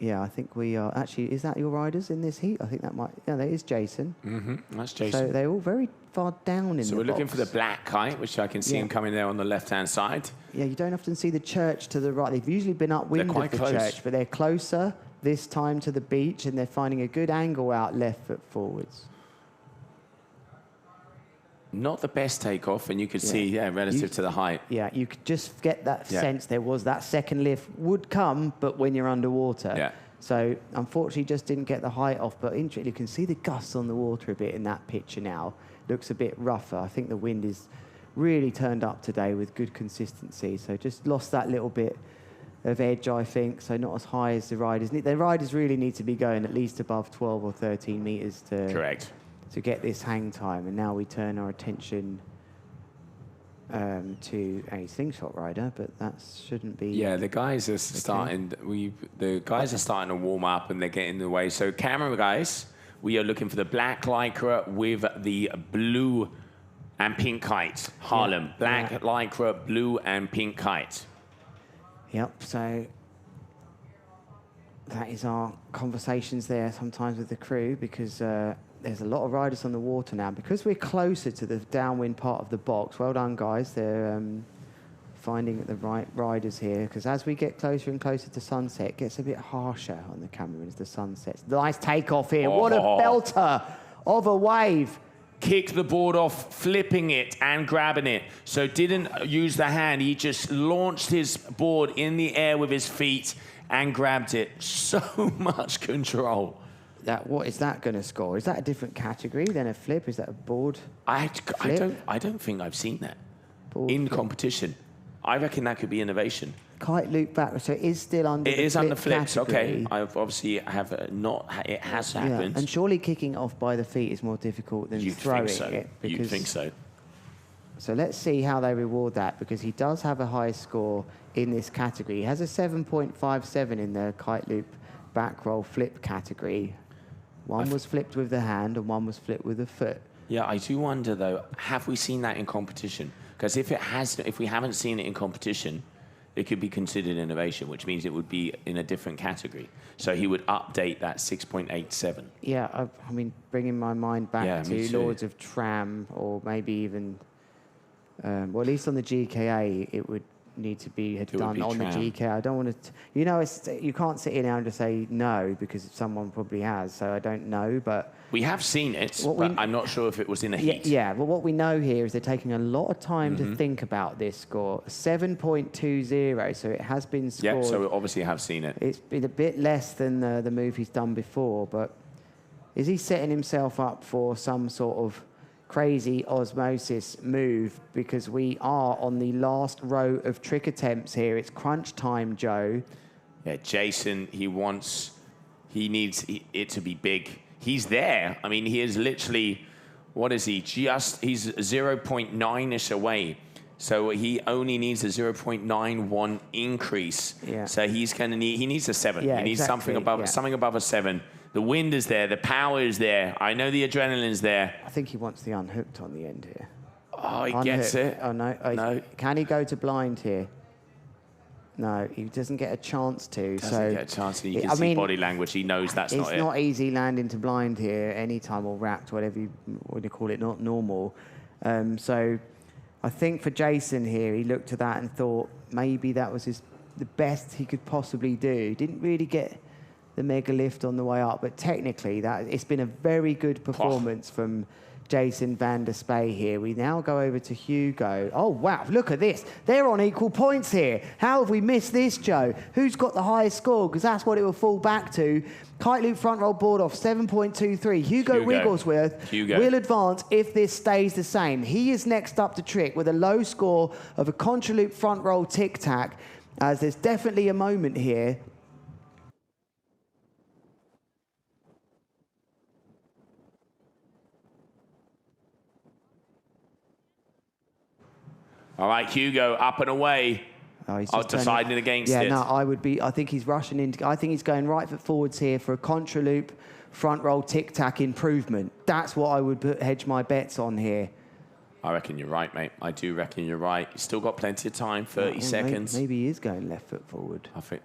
yeah, I think we are actually. Is that your riders in this heat? I think that might. Yeah, that is Jason. That's Jason. So they're all very far down in the box. So we're looking for the black kite, which I can see him coming there on the left-hand side. Yeah, you don't often see the church to the right. They've usually been upwind of the church, but they're closer this time to the beach, and they're finding a good angle out left foot forwards. Not the best takeoff, and you could see, relative to the height. Yeah, you could just get that sense there was that second lift would come, but when you're underwater. Yeah. So, unfortunately, just didn't get the height off, but interesting, you can see the gusts on the water a bit in that picture now. Looks a bit rougher. I think the wind is really turned up today with good consistency, so just lost that little bit of edge, I think, so not as high as the riders. The riders really need to be going at least above 12 or 13 metres to... Correct. To get this hang time, and now we turn our attention to a slingshot rider, but that shouldn't be. Yeah, the guys are starting. The guys are starting to warm up, and they're getting in the way. So, camera guys, we are looking for the black lycra with the blue and pink kite. Harlem, black lycra, blue and pink kite. Yep. So that is our conversations there sometimes with the crew because. There's a lot of riders on the water now. Because we're closer to the downwind part of the box, well done, guys. They're finding the right riders here. Because as we get closer and closer to sunset, it gets a bit harsher on the camera as the sun sets. Nice takeoff here. What a belter of a wave. kick the board off, flipping it and grabbing it. So didn't use the hand. He just launched his board in the air with his feet and grabbed it. So much control. What is that going to score? Is that a different category than a flip? Is that a board? I don't think I've seen that in competition. I reckon that could be innovation. Kite loop back, so it is still under it the is flip under flips, category. okay. I obviously have not, it has happened. And surely kicking off by the feet is more difficult than throwing it. You'd think so. So let's see how they reward that, because he does have a high score in this category. He has a 7.57 in the kite loop back roll flip category. One was flipped with the hand and one was flipped with the foot. Yeah, I do wonder though, have we seen that in competition? Because if we haven't seen it in competition, it could be considered innovation, which means it would be in a different category. So he would update that 6.87. Yeah, I mean, bringing my mind back to Lords of Tram, or maybe even, well, at least on the GKA, it would need to be done on the GKA. I don't want to, you know, you can't sit here now and just say no, because someone probably has, so I don't know, but... We have seen it, but I'm not sure if it was in a heat. Yeah, well, what we know here is they're taking a lot of time to think about this score. 7.20, so it has been scored. Yeah, so we obviously have seen it. It's been a bit less than the move he's done before, but is he setting himself up for some sort of crazy osmosis move? Because we are on the last row of trick attempts here. It's crunch time, Joe. Yeah, Jason, he needs it to be big. He's there. I mean, he is literally, what is he? He's 0.9-ish away. So he only needs a 0.91 increase. Yeah. So he needs a 7. Yeah, he needs something above a 7. The wind is there, the power is there. I know the adrenaline's there. I think he wants the unhooked on the end here. Oh, he gets it. Oh, no. No. Can he go to blind here? No, he doesn't get a chance to. Doesn't get a chance to. You can see body language. He knows that's not it. It's not easy landing to blind here anytime, or wrapped, whatever you call it, not normal. So I think for Jason here, he looked at that and thought maybe that was the best he could possibly do. Didn't really get the mega lift on the way up, but technically it's been a very good performance from Jason van der Spey here. We now go over to Hugo. Oh, wow, look at this. They're on equal points here. How have we missed this, Joe? Who's got the highest score? Because that's what it will fall back to. Kite loop front roll board off, 7.23. Hugo Wigglesworth will advance if this stays the same. He is next up to trick with a low score of a contra loop front roll tic-tac, as there's definitely a moment here. All right, Hugo, up and away. Oh, he's just deciding against it. Yeah, no, I think he's rushing into... I think he's going right foot forwards here for a contra loop front roll tic-tac improvement. That's what I would hedge my bets on here. I reckon you're right, mate. I do reckon you're right. You've still got plenty of time, 30 seconds. Maybe he is going left foot forward. I think...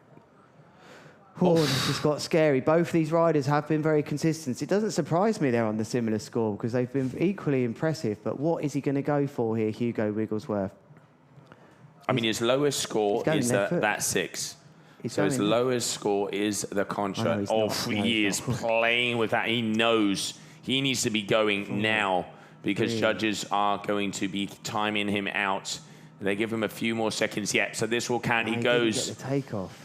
Oh, this just got scary. Both these riders have been very consistent. It doesn't surprise me they're on the similar score, because they've been equally impressive. But what is he going to go for here, Hugo Wigglesworth? I mean, his lowest score is that 6. So his lowest score is the contra. He is playing with that. He knows he needs to be going now, because judges are going to be timing him out. They give him a few more seconds yet. So this will count. He goes. Didn't get the takeoff.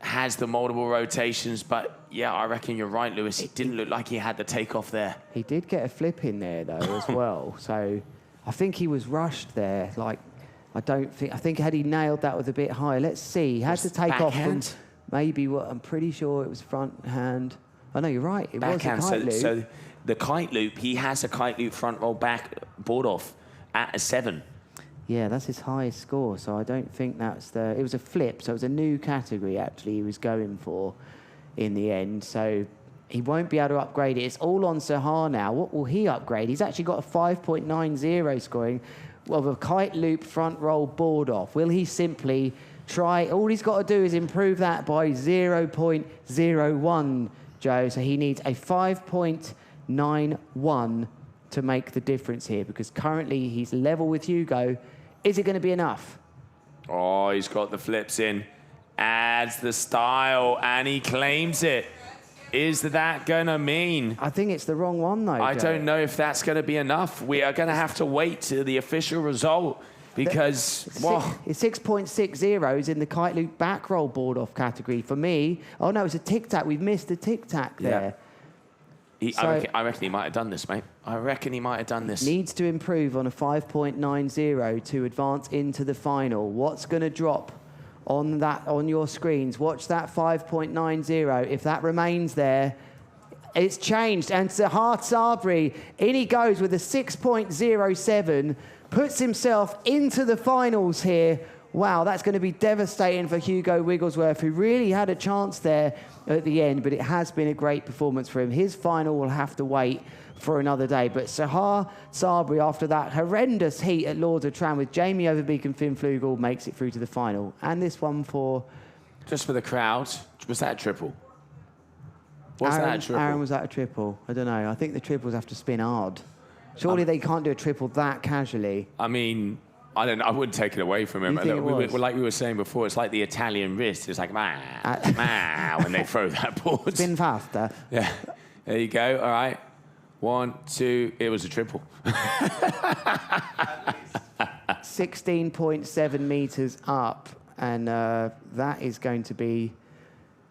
Has the multiple rotations, but yeah, I reckon you're right, Lewis. It didn't look like he had the takeoff there. He did get a flip in there, though, as well. So I think he was rushed there. Like, I think had he nailed that with a bit higher. Let's see. He had to take off from maybe I'm pretty sure it was front hand. Oh, no, you're right. It was a kite loop. So the kite loop, he has a kite loop front roll back board off at a 7. Yeah, that's his highest score, so I don't think that's the... It was a flip, so it was a new category, actually, he was going for in the end. So he won't be able to upgrade it. It's all on Sahar now. What will he upgrade? He's actually got a 5.90 scoring of a kite loop front roll board off. Will he simply try... All he's got to do is improve that by 0.01, Joe. So he needs a 5.91 to make the difference here, because currently he's level with Hugo. Is it going to be enough? Oh, he's got the flips in. Adds the style, and he claims it. Is that gonna mean? I think it's the wrong one, though. I Joe. don't know if that's gonna be enough. We are gonna have to wait till the official result because, well, It's 6.60s in the kite loop back roll board off category. For me, oh no, it's a tic-tac. We've missed the tic-tac there. I reckon he might have done this, mate. I reckon he might have done this. Needs to improve on a 5.90 to advance into the final. What's going to drop on your screens? Watch that 5.90. If that remains there, it's changed. And Sahar Sabri, in he goes with a 6.07, puts himself into the finals here. Wow, that's going to be devastating for Hugo Wigglesworth, who really had a chance there at the end, but it has been a great performance for him. His final will have to wait for another day. But Sahar Sabri, after that horrendous heat at Lords of Tram with Jamie Overbeek and Finn Flugel, makes it through to the final. And this one for... Just for the crowd, was that a triple? Was that a triple? Aaron, was that a triple? I don't know. I think the triples have to spin hard. Surely they can't do a triple that casually. I mean, I don't know. I wouldn't take it away from him. You think it was? Like we were saying before, it's like the Italian wrist. It's like, when they throw that board. Spin faster. Yeah. There you go. All right. 1, 2. It was a triple. 16.7 meters up. And that is going to be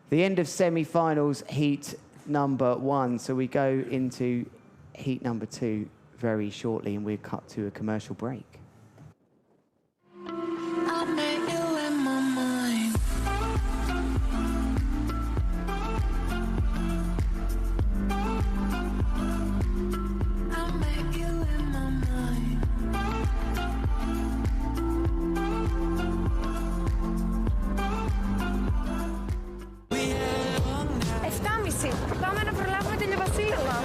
the end of semi-finals heat number 1. So we go into heat number 2 very shortly, and we'll cut to a commercial break. Πάμε να προλάβουμε την Βασίλεμα.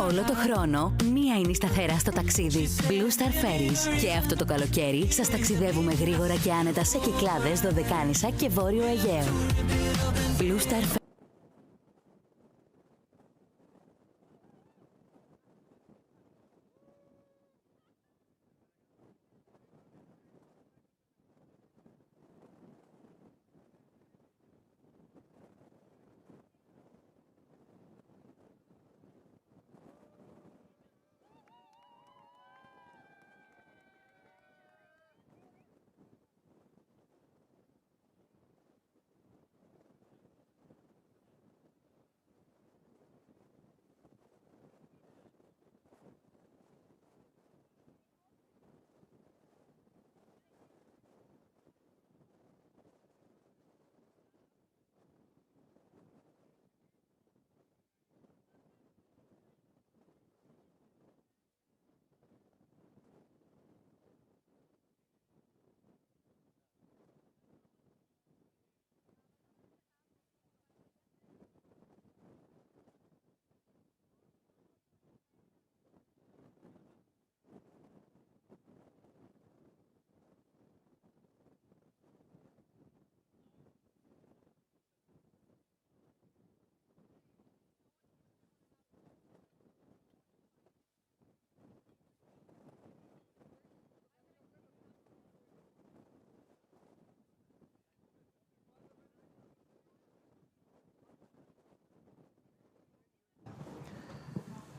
Όλο το χρόνο, μία είναι η σταθερά στο ταξίδι. Blue Star Ferries. Και αυτό το καλοκαίρι σας ταξιδεύουμε γρήγορα και άνετα σε Κυκλάδες, Δωδεκάνησα και Βόρειο Αιγαίο. Blue Star Ferries.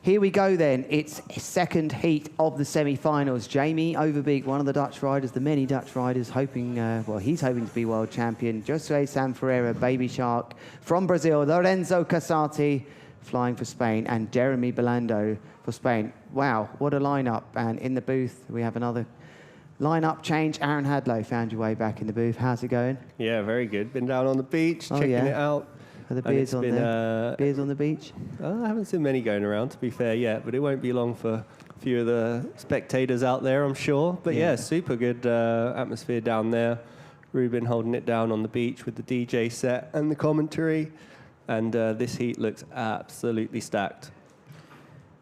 Here we go then. It's second heat of the semi-finals. Jamie Overbeek, one of the Dutch riders, the many Dutch riders, hoping, he's hoping to be world champion. Josue Sanferreira, Baby Shark from Brazil. Lorenzo Casati flying for Spain, and Jeremy Belando for Spain. Wow, what a lineup. And in the booth, we have another lineup change. Aaron Hadlow found your way back in the booth. How's it going? Yeah, very good. Been down on the beach, checking it out. Are the beers on there? Beers on the beach? I haven't seen many going around, to be fair, yet, but it won't be long for a few of the spectators out there, I'm sure. But yeah, super good atmosphere down there. Ruben holding it down on the beach with the DJ set and the commentary. And this heat looks absolutely stacked.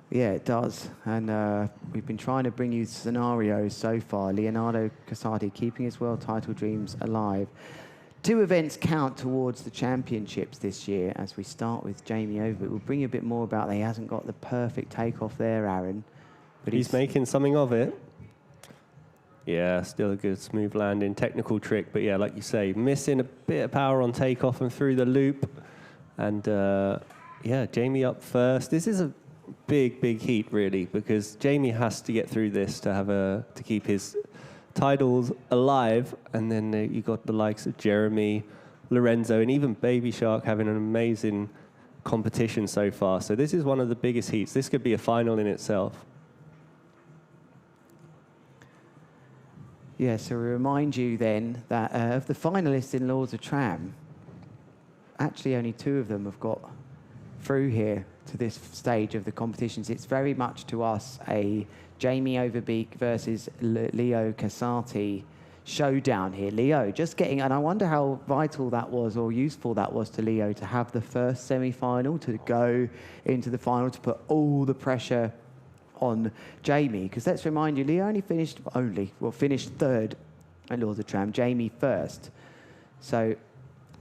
Yeah, it does. And we've been trying to bring you scenarios so far. Leonardo Casati keeping his world title dreams alive. 2 events count towards the championships this year, as we start with Jamie Overbeek. We'll bring you a bit more about that. He hasn't got the perfect takeoff there, Aaron. But he's making something of it. Yeah, still a good smooth landing, technical trick. But yeah, like you say, missing a bit of power on takeoff and through the loop. And yeah, Jamie up first. This is a big heat, really, because Jamie has to get through this to keep his titles alive. And then you got the likes of Jeremy, Lorenzo, and even Baby Shark having an amazing competition so far. So this is one of the biggest heats. This could be a final in itself. Yeah, so we remind you then that of the finalists in Lords of Tram, actually only 2 of them have got through here to this stage of the competitions. It's very much to us a Jamie Overbeek versus Leo Casati showdown here. Leo just getting, and I wonder how vital that was or useful that was to Leo to have the first semi-final, to go into the final, to put all the pressure on Jamie. Because let's remind you, Leo finished 3rd at Lords of Tram, Jamie first. So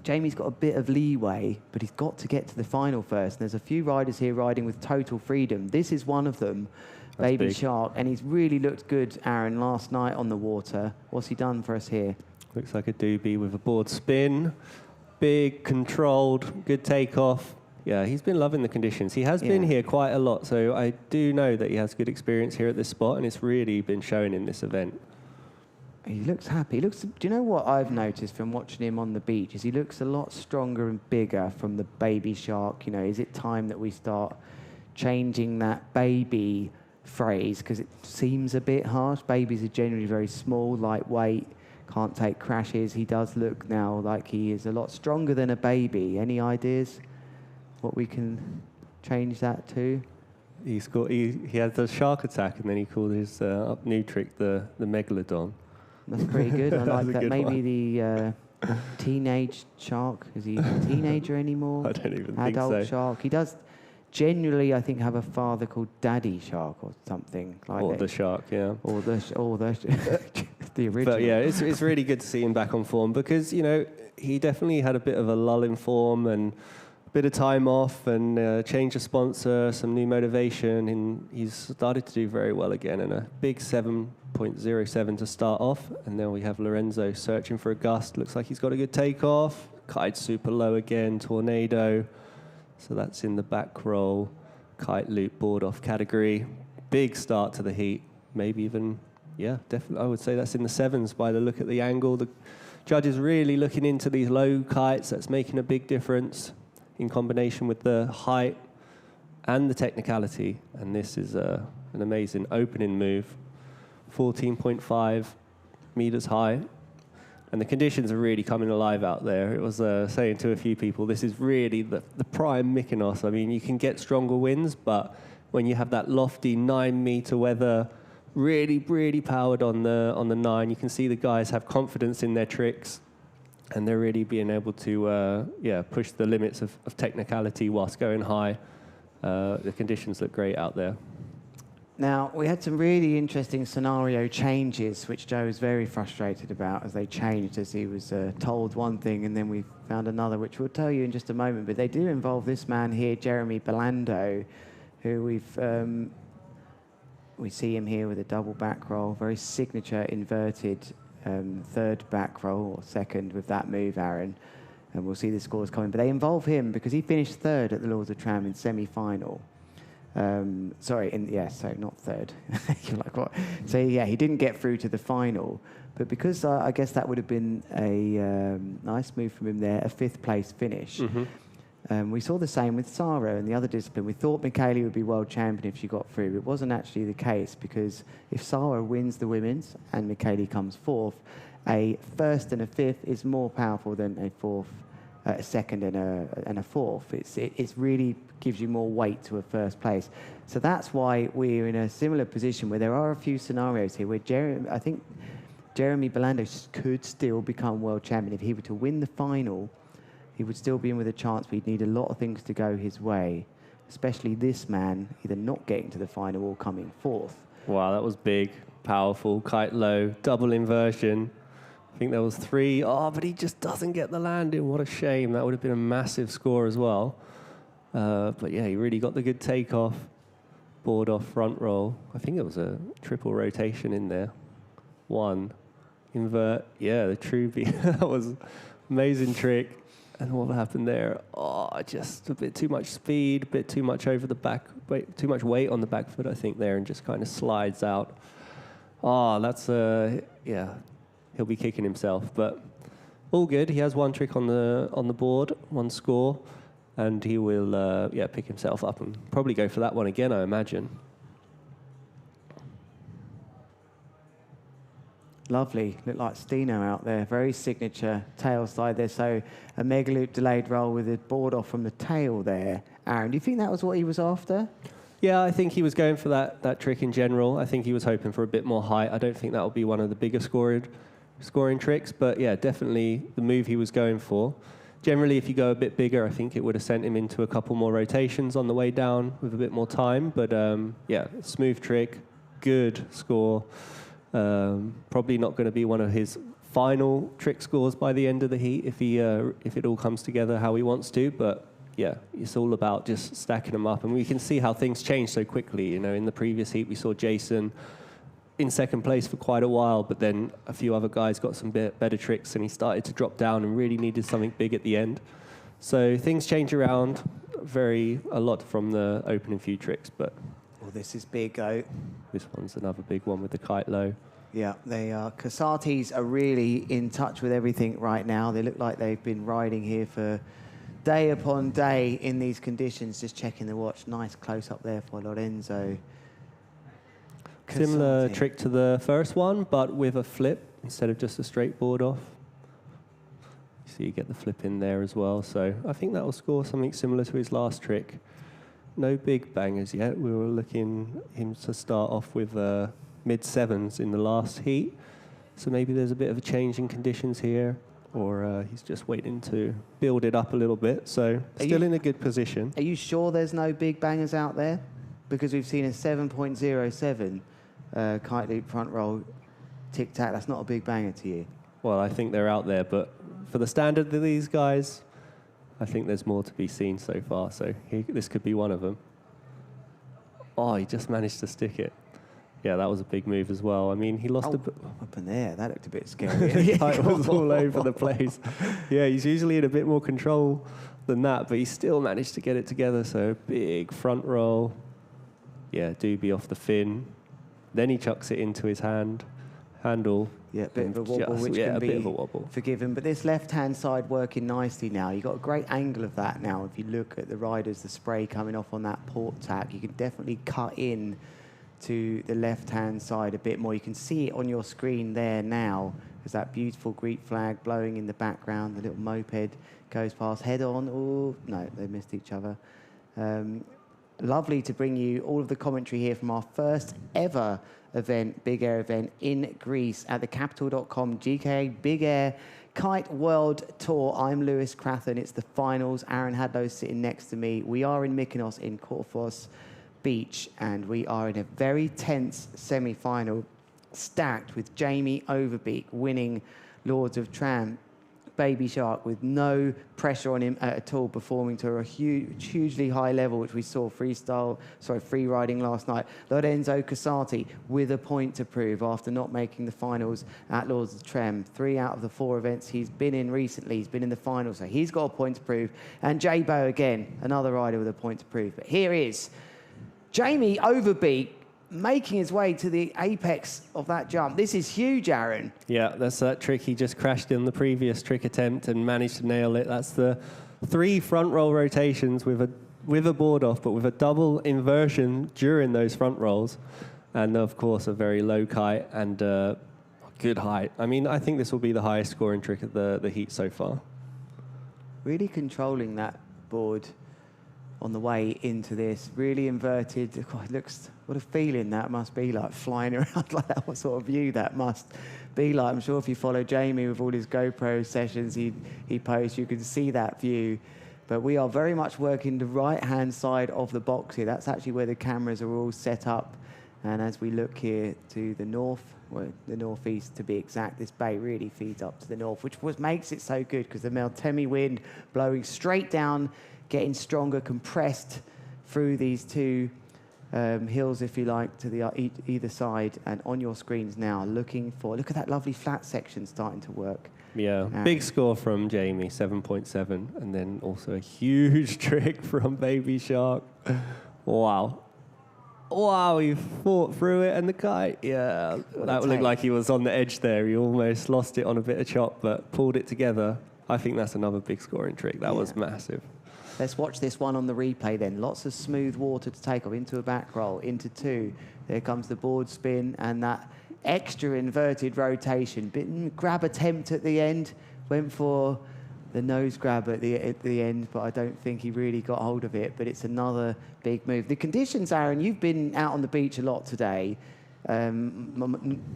Jamie's got a bit of leeway, but he's got to get to the final first. And there's a few riders here riding with total freedom. This is one of them. That's Baby big. Shark, and he's really looked good, Aaron, last night on the water. What's he done for us here? Looks like a doobie with a board spin. Big, controlled, good takeoff. Yeah, he's been loving the conditions. He has been here quite a lot, so I do know that he has good experience here at this spot, and it's really been shown in this event. He looks happy. Do you know what I've noticed from watching him on the beach is he looks a lot stronger and bigger from the Baby Shark. You know, is it time that we start changing that baby phrase, because it seems a bit harsh? Babies are generally very small, lightweight, can't take crashes. He does look now like he is a lot stronger than a baby. Any ideas what we can change that to? He had the shark attack, and then he called his new trick the Megalodon. That's pretty good. I like a that. good Maybe one. the teenage shark. Is he a teenager anymore? I don't even think Adult so. shark. He does generally, I think, have a father called Daddy Shark or something like Or that. the shark, yeah. Or the the original. But yeah, it's really good to see him back on form, because, you know, he definitely had a bit of a lull in form and a bit of time off and change of sponsor, some new motivation, and he's started to do very well again, and a big 7.07 to start off. And then we have Lorenzo searching for a gust. Looks like he's got a good takeoff. Kite super low again, tornado. So that's in the back roll, kite loop, board off category. Big start to the heat. Maybe even, yeah, definitely, I would say that's in the 7s by the look at the angle. The judges really looking into these low kites. That's making a big difference in combination with the height and the technicality. And this is an amazing opening move. 14.5 meters high. And the conditions are really coming alive out there. It was saying to a few people, this is really the prime Mykonos. I mean, you can get stronger winds, but when you have that lofty 9-meter weather, really powered on the 9, you can see the guys have confidence in their tricks, and they're really being able to push the limits of technicality whilst going high. The conditions look great out there. Now, we had some really interesting scenario changes, which Joe was very frustrated about as they changed, as he was told one thing and then we found another, which we'll tell you in just a moment. But they do involve this man here, Jeremy Belando, who we see him here with a double back roll, very signature inverted third back roll, or second with that move, Aaron. And we'll see the scores coming. But they involve him because he finished 3rd at the Lords of Tram in semi-final. Not 3rd. You're like, what? So, yeah, he didn't get through to the final. But because I guess that would have been a nice move from him there, a 5th place finish. Mm-hmm. We saw the same with Sarah in the other discipline. We thought Michaeli would be world champion if she got through. It wasn't actually the case, because if Sarah wins the women's and Michaeli comes 4th, a 1st and a 5th is more powerful than a 4th. A 2nd and a 4th. It's really gives you more weight to a 1st place. So that's why we're in a similar position where there are a few scenarios here where I think Jeremy Belando could still become world champion. If he were to win the final, he would still be in with a chance, but he'd need a lot of things to go his way, especially this man either not getting to the final or coming 4th. Wow, that was big, powerful, kite low, double inversion. I think there was 3. Oh, but he just doesn't get the landing. What a shame. That would have been a massive score as well. But yeah, he really got the good takeoff. Board off front roll. I think it was a triple rotation in there. 1. Invert. Yeah, the Truby. That was amazing trick. And what happened there? Oh, just a bit too much speed, a bit too much over the back, too much weight on the back foot, I think, there, and just kind of slides out. Oh, that's, yeah, he'll be kicking himself. But all good. He has one trick on the board, one score, and he will, pick himself up and probably go for that one again, I imagine. Lovely. Look like Stino out there. Very signature tail slide there. So a mega loop delayed roll with a board off from the tail there. Aaron, do you think that was what he was after? Yeah, I think he was going for that trick in general. I think he was hoping for a bit more height. I don't think that will be one of the bigger scoring tricks, but yeah, definitely the move he was going for. Generally, if you go a bit bigger, I think it would have sent him into a couple more rotations on the way down with a bit more time. But yeah, smooth trick, good score. Probably not going to be one of his final trick scores by the end of the heat if it all comes together how he wants to. But yeah, it's all about just stacking them up, and we can see how things change so quickly. You know, in the previous heat, we saw Jason in second place for quite a while, but then a few other guys got some better tricks, and he started to drop down and really needed something big at the end. So things change around a lot from the opening few tricks, but. Well, this is big, though. This one's another big one with the kite low. Yeah, they are. Casatis are really in touch with everything right now. They look like they've been riding here for day upon day in these conditions. Just checking the watch. Nice close up there for Lorenzo. Similar Casati. trick to the first one, but with a flip instead of just a straight board off. So you get the flip in there as well. So I think that will score something similar to his last trick. No big bangers yet. We were looking him to start off with mid-sevens in the last heat. So maybe there's a bit of a change in conditions here, or he's just waiting to build it up a little bit. So still in a good position. Are you sure there's no big bangers out there? Because we've seen a 7.07 kite loop front roll tic-tac. That's not a big banger to you? Well, I think they're out there, but for the standard of these guys, I think there's more to be seen so far, so this could be one of them. Oh, he just managed to stick it. Yeah, that was a big move as well. I mean, he lost a bit. Up in there, that looked a bit scary. It was all over the place. Yeah, he's usually in a bit more control than that, but he still managed to get it together, so big front roll. Yeah, doobie off the fin. Then he chucks it into his handle. Yeah, a bit of a wobble, which can be wobble. forgiven. But this left-hand side working nicely now. You've got a great angle of that now. If you look at the riders, the spray coming off on that port tack, you can definitely cut in to the left-hand side a bit more. You can see it on your screen there now. There's that beautiful Greek flag blowing in the background. The little moped goes past head on. Oh, no, they missed each other. Lovely to bring you all of the commentary here from our first ever event, Big Air event in Greece at the capital.com GKA Big Air Kite World Tour. I'm Lewis Crathern. It's the finals. Aaron Hadlow's sitting next to me. We are in Mykonos in Korfos Beach, and we are in a very tense semi-final, stacked with Jamie Overbeek winning Lords of Tram. Baby Shark with no pressure on him at all, performing to a hugely high level, which we saw free riding last night. Lorenzo Casati with a point to prove after not making the finals at Lords of Trem. 3 out of the 4 events he's been in recently, he's been in the finals, so he's got a point to prove. And J-Bo again, another rider with a point to prove. But here is Jamie Overbeek making his way to the apex of that jump. This is huge, Aaron. Yeah, that's that trick. He just crashed in the previous trick attempt and managed to nail it. That's the 3 front roll rotations with a board off, but with a double inversion during those front rolls. And of course, a very low kite and good height. I mean, I think this will be the highest scoring trick of the heat so far. Really controlling that board on the way into this, really inverted. God, it looks, what a feeling that must be like, flying around like that. What sort of view that must be like. I'm sure if you follow Jamie with all his GoPro sessions he posts, you can see that view. But we are very much working the right-hand side of the box here. That's actually where the cameras are all set up. And as we look here to the north, well, the northeast to be exact, this bay really feeds up to the north, which makes it so good because the Meltemi wind blowing straight down, getting stronger, compressed through these 2 hills, if you like, to the either side. And on your screens now, look at that lovely flat section starting to work. Yeah, big score from Jamie, 7.7, and then also a huge trick from Baby Shark. Wow. Wow, he fought through it and the kite. Yeah, that looked like he was on the edge there. He almost lost it on a bit of chop, but pulled it together. I think that's another big scoring trick. That was massive. Let's watch this one on the replay then. Lots of smooth water to take off, into a back roll, into two. There comes the board spin and that extra inverted rotation. Grab attempt at the end. Went for the nose grab at the end, but I don't think he really got hold of it. But it's another big move. The conditions, Aaron, you've been out on the beach a lot today.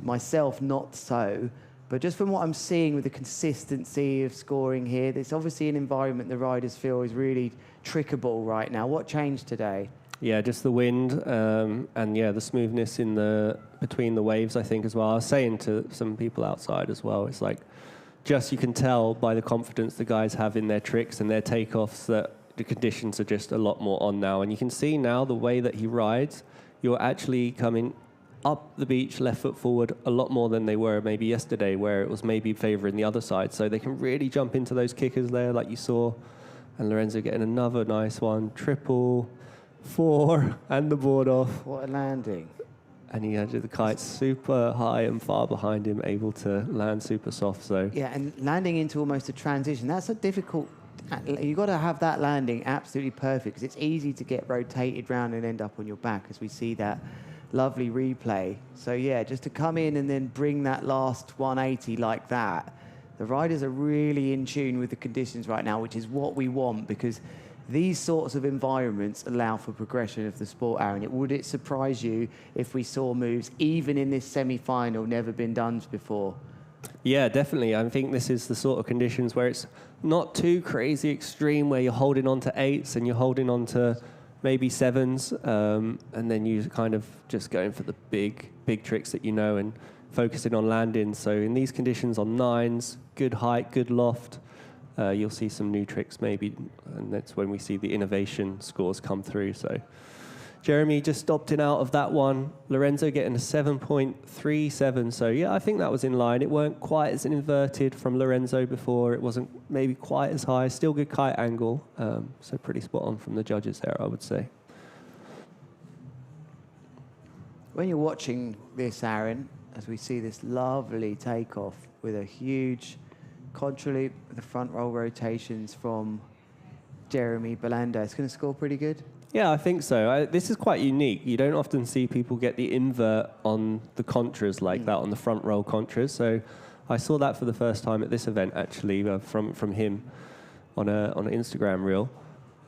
Myself, not so. But just from what I'm seeing with the consistency of scoring here, there's obviously an environment the riders feel is really trickable right now. What changed today? Yeah, just the wind and the smoothness in between the waves, I think, as well. I was saying to some people outside as well, it's like just you can tell by the confidence the guys have in their tricks and their takeoffs that the conditions are just a lot more on now. And you can see now the way that he rides, you're actually coming up the beach, left foot forward, a lot more than they were maybe yesterday, where it was maybe favouring the other side. So they can really jump into those kickers there, like you saw. And Lorenzo getting another nice one, triple, 4, and the board off. What a landing. And he had the kite super high and far behind him, able to land super soft. So yeah, and landing into almost a transition, that's a difficult... You've got to have that landing absolutely perfect, because it's easy to get rotated round and end up on your back, as we see that lovely replay. So yeah, just to come in and then bring that last 180 like that, the riders are really in tune with the conditions right now, which is what we want, because these sorts of environments allow for progression of the sport, Aaron. Would it surprise you if we saw moves, even in this semi-final, never been done before? Yeah, definitely. I think this is the sort of conditions where it's not too crazy extreme, where you're holding on to 8s and you're holding on to maybe 7s, and then you kind of just going for the big tricks that you know and focusing on landing. So in these conditions on 9s, good height, good loft, you'll see some new tricks maybe, and that's when we see the innovation scores come through. So Jeremy just opting out of that one. Lorenzo getting a 7.37. So yeah, I think that was in line. It weren't quite as inverted from Lorenzo before. It wasn't maybe quite as high. Still good kite angle. So pretty spot on from the judges there, I would say. When you're watching this, Aaron, as we see this lovely takeoff with a huge contra loop, the front roll rotations from Jeremy Belanda, it's going to score pretty good? Yeah, I think so. This is quite unique. You don't often see people get the invert on the contras like that, on the front roll contras. So I saw that for the first time at this event, actually, from him on an Instagram reel.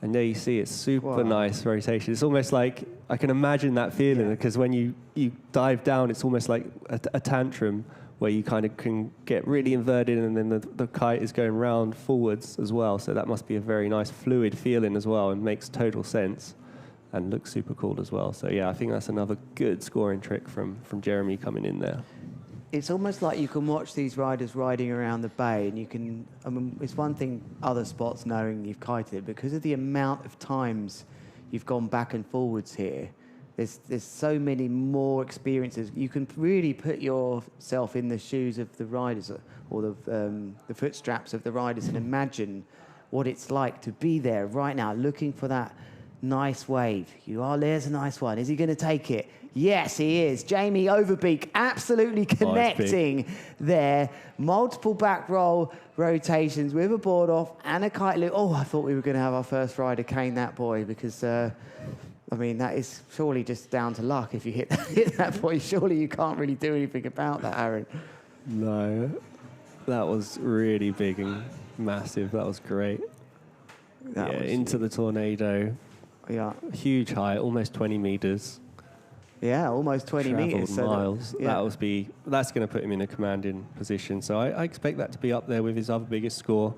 And there you see it's super nice rotation. It's almost like, I can imagine that feeling, because when you dive down, it's almost like a tantrum where you kind of can get really inverted and then the kite is going round forwards as well. So that must be a very nice fluid feeling as well, and makes total sense and looks super cool as well. So yeah, I think that's another good scoring trick from Jeremy coming in there. It's almost like you can watch these riders riding around the bay, and you can, I mean, it's one thing other spots knowing you've kited, because of the amount of times you've gone back and forwards here. There's so many more experiences. You can really put yourself in the shoes of the riders, or the foot straps of the riders, and imagine what it's like to be there right now, looking for that nice wave. There's a nice one. Is he going to take it? Yes, he is. Jamie Overbeek absolutely connecting there. Multiple back roll rotations with a board off and a kite loop. Oh, I thought we were going to have our first rider cane that boy, because... I mean, that is surely just down to luck if you hit that point. Surely you can't really do anything about that, Aaron. No, that was really big and massive. That was great. Into the tornado. Yeah. Huge height, almost 20 meters. Yeah, almost 20 meters. So miles. That's going to put him in a commanding position. So I expect that to be up there with his other biggest score,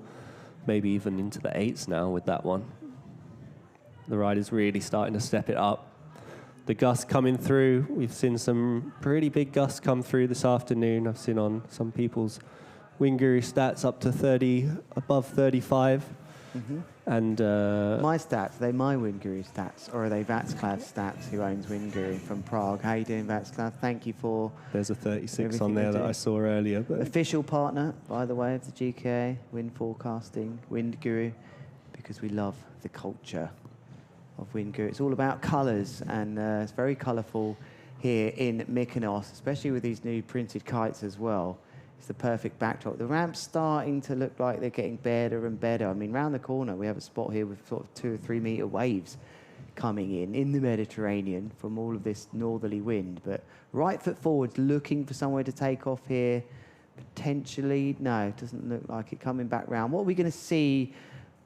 maybe even into the 8s now with that one. The rider's really starting to step it up. The gusts coming through. We've seen some pretty big gusts come through this afternoon. I've seen on some people's wind guru stats up to 30, above 35. Mm-hmm. And My stats, are they my Windguru stats, or are they Václav stats, who owns Windguru from Prague? How you doing, Václav? Thank you for... there's a 36 everything on there they that do. I saw earlier. But Official partner, by the way, of the GKA, wind forecasting, Windguru, because we love the culture of Windguru. It's all about colours, and it's very colourful here in Mykonos, especially with these new printed kites as well. It's the perfect backdrop. The ramp's starting to look like they're getting better and better. I mean, round the corner, we have a spot here with sort of 2 or 3 metre waves coming in the Mediterranean from all of this northerly wind. But right foot forward, looking for somewhere to take off here. Potentially, no, it doesn't look like it. Coming back round. What are we going to see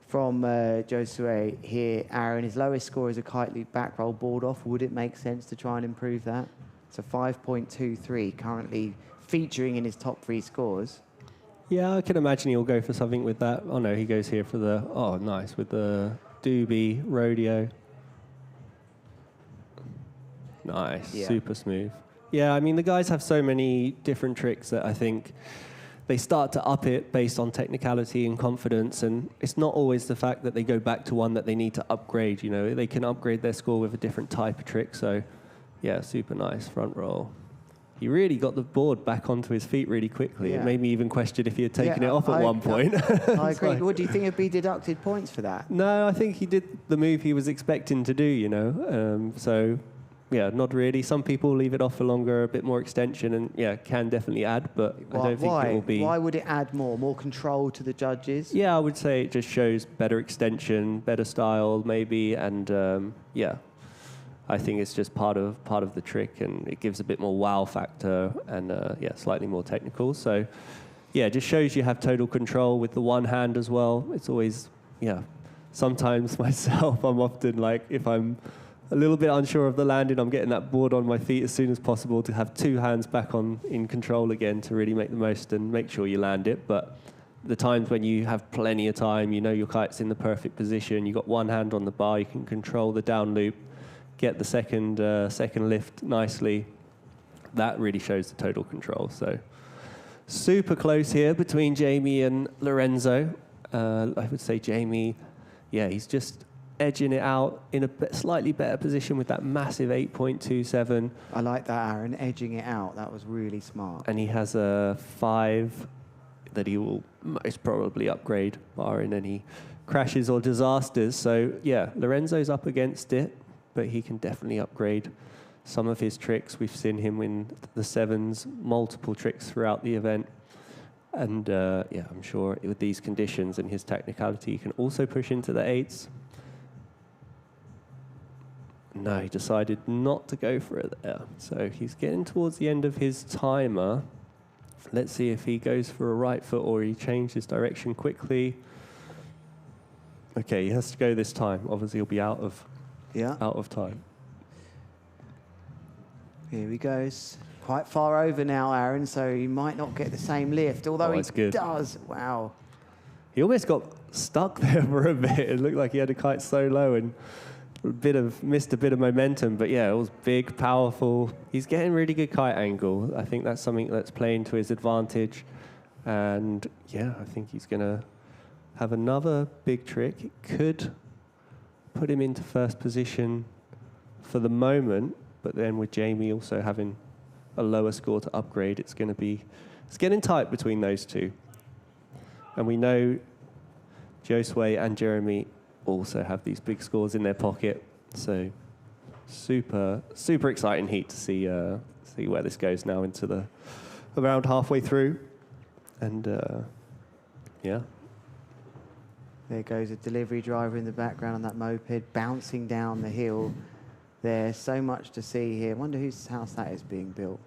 from Josue here, Aaron? His lowest score is a kite loop back roll board off. Would it make sense to try and improve that? It's a 5.23 currently featuring in his top 3 scores. yeah, I can imagine he'll go for something with that. Oh no, he goes here for the, oh nice, with the doobie rodeo. Nice, Yeah. super smooth. Yeah, I mean, the guys have so many different tricks that I think they start to up it based on technicality and confidence, and it's not always the fact that they go back to one that they need to upgrade, you know. They can upgrade their score with a different type of trick, so yeah, super nice front roll. He really got the board back onto his feet really quickly. Yeah. It made me even question if he had taken Yeah, it off at one point. I It's agree. like- What do you think would be deducted points for that? No, I think he did the move he was expecting to do, you know. So, yeah, not really. Some people leave it off for longer, a bit more extension, and yeah, can definitely add, but I don't think it will be. Why would it add more control to the judges? Yeah, I would say it just shows better extension, better style, maybe, and yeah, I think it's just part of the trick, and it gives a bit more wow factor, and yeah, slightly more technical. So, yeah, it just shows you have total control with the one hand as well. It's always, yeah. Sometimes myself, I'm often like, if I'm a little bit unsure of the landing, I'm getting that board on my feet as soon as possible to have 2 hands back in control again to really make the most and make sure you land it. But the times when you have plenty of time, you know your kite's in the perfect position, you've got one hand on the bar, you can control the down loop, get the second lift nicely. That really shows the total control. So super close here between Jamie and Lorenzo. I would say Jamie, yeah, he's just edging it out in a slightly better position with that massive 8.27. I like that, Aaron, edging it out. That was really smart. And he has a 5 that he will most probably upgrade, barring any crashes or disasters. So, yeah, Lorenzo's up against it, but he can definitely upgrade some of his tricks. We've seen him win the 7s, multiple tricks throughout the event. And, yeah, I'm sure with these conditions and his technicality, he can also push into the 8s. No, he decided not to go for it there. So he's getting towards the end of his timer. Let's see if he goes for a right foot or he changes direction quickly. Okay, he has to go this time. Obviously, he'll be out of time. Here he goes. Quite far over now, Aaron, so he might not get the same lift, although it's he good. does. Wow. He almost got stuck there for a bit. It looked like he had a kite so low and missed a bit of momentum, but yeah, it was big, powerful. He's getting really good kite angle. I think that's something that's playing to his advantage. And yeah, I think he's going to have another big trick. It could put him into first position for the moment, but then with Jamie also having a lower score to upgrade, it's getting tight between those two. And we know Josue and Jeremy also have these big scores in their pocket, so super exciting heat to see where this goes now into the around halfway through, and yeah. There goes a delivery driver in the background on that moped, bouncing down the hill. There's so much to see here. I wonder whose house that is being built.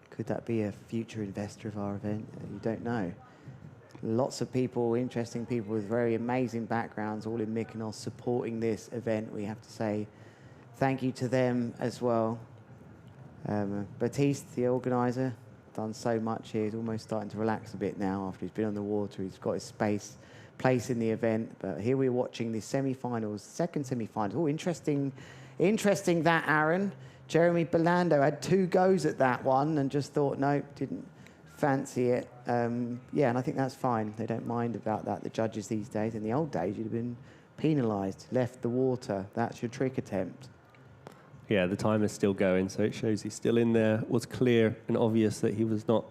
Could that be a future investor of our event? You don't know. Lots of people, interesting people with very amazing backgrounds, all in Mykonos, supporting this event. We have to say thank you to them as well. Baptiste, the organizer, done so much here. He's almost starting to relax a bit now after he's been on the water. He's got his place in the event. But here we're watching the semi-finals, second semi-finals. Oh, interesting that, Aaron. Jeremy Belando had 2 goes at that one and just thought, nope, didn't fancy it. Yeah, and I think that's fine. They don't mind about that, the judges these days. In the old days, you'd have been penalised, left the water. That's your trick attempt. Yeah, the timer's still going, so it shows he's still in there. It was clear and obvious that he was not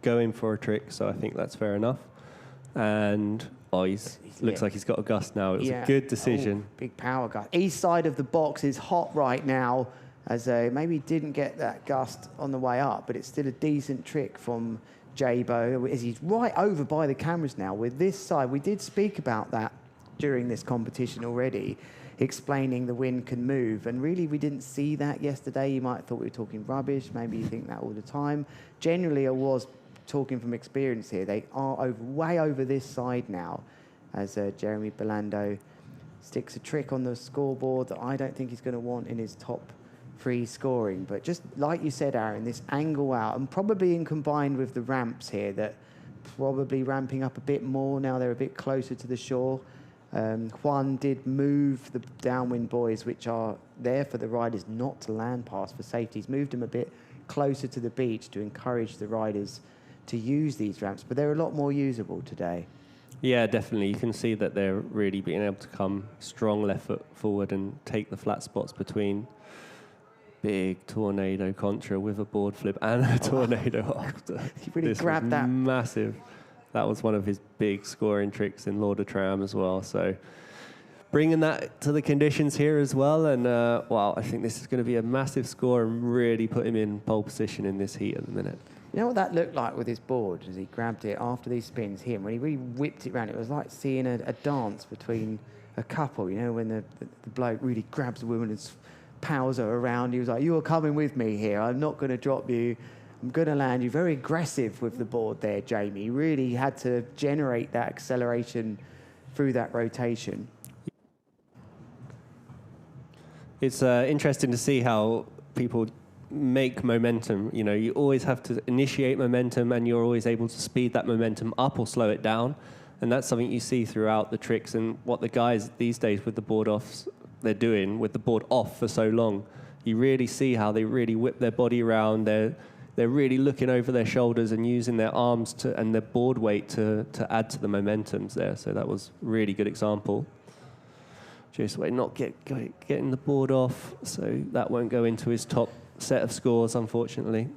going for a trick, so I think that's fair enough. And looks like he's got a gust now. It was a good decision. Oh, big power gust. East side of the box is hot right now, as maybe didn't get that gust on the way up, but it's still a decent trick from Jabo, as he's right over by the cameras now with this side. We did speak about that during this competition already, explaining the wind can move, and really we didn't see that yesterday. You might have thought we were talking rubbish, maybe you think that all the time. Generally, I was talking from experience here. They are way over this side now, as Jeremy Belando sticks a trick on the scoreboard that I don't think he's going to want in his top 3 scoring. But just like you said, Aaron, this angle out, and probably combined with the ramps here, that probably ramping up a bit more now they're a bit closer to the shore. Juan did move the downwind buoys, which are there for the riders not to land past for safety. He's moved them a bit closer to the beach to encourage the riders to use these ramps, but they're a lot more usable today. Yeah, definitely. You can see that they're really being able to come strong left foot forward and take the flat spots between. Big tornado contra with a board flip and a tornado after. He really grabbed that. Massive. That was one of his big scoring tricks in Lord of Tram as well. So bringing that to the conditions here as well. And, well, I think this is going to be a massive score and really put him in pole position in this heat at the minute. You know what that looked like with his board as he grabbed it after these spins here? When he really whipped it around, it was like seeing a dance between a couple, you know, when the bloke really grabs the woman and powers her around. He was like, "You are coming with me here. I'm not going to drop you. I'm going to land you." Very aggressive with the board there, Jamie. He really had to generate that acceleration through that rotation. It's interesting to see how people make momentum. You know, you always have to initiate momentum, and you're always able to speed that momentum up or slow it down. And that's something you see throughout the tricks, and what the guys these days with the board offs, they're doing with the board off for so long. You really see how they really whip their body around. They're really looking over their shoulders and using their arms and their board weight to add to the momentums there. So that was a really good example. Just not getting the board off, so that won't go into his top set of scores, unfortunately.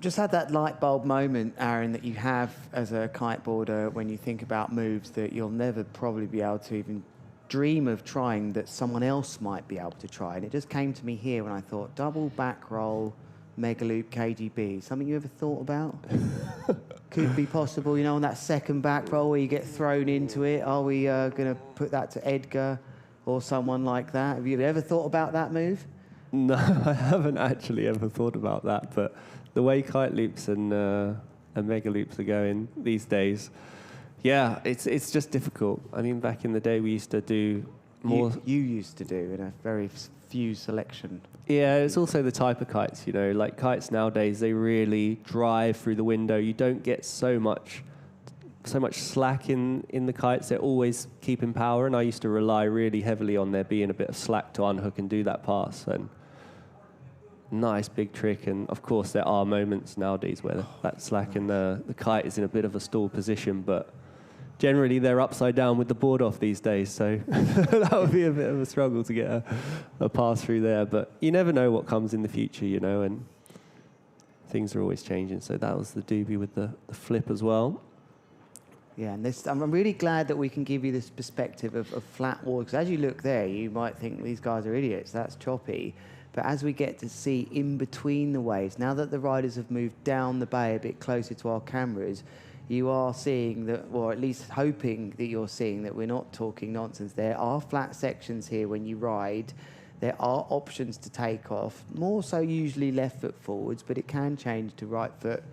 Just had that light bulb moment, Aaron, that you have as a kiteboarder when you think about moves that you'll never probably be able to even dream of trying, that someone else might be able to try. And it just came to me here when I thought, double back roll, mega loop KGB. Something you ever thought about? Could be possible, you know, on that second back roll where you get thrown into it. Are we going to put that to Edgar or someone like that? Have you ever thought about that move? No, I haven't actually ever thought about that. But the way kite loops and mega loops are going these days, yeah, it's just difficult. I mean, back in the day, we used to do more. You used to do in a very few selection. Yeah, it's also the type of kites, you know, like kites nowadays, they really drive through the window. You don't get so much slack in the kites. They're always keeping power, and I used to rely really heavily on there being a bit of slack to unhook and do that pass. And nice big trick, and of course there are moments nowadays where that slack and the kite is in a bit of a stall position, but generally they're upside down with the board off these days, so that would be a bit of a struggle to get a pass through there. But you never know what comes in the future, you know, and things are always changing. So that was the doobie with the flip as well. Yeah, and I'm really glad that we can give you this perspective of flat water, because as you look there, you might think these guys are idiots, that's choppy. But as we get to see in between the waves, now that the riders have moved down the bay a bit closer to our cameras, you are seeing that, or at least hoping that you're seeing that we're not talking nonsense. There are flat sections here when you ride. There are options to take off, more so usually left foot forwards, but it can change to right foot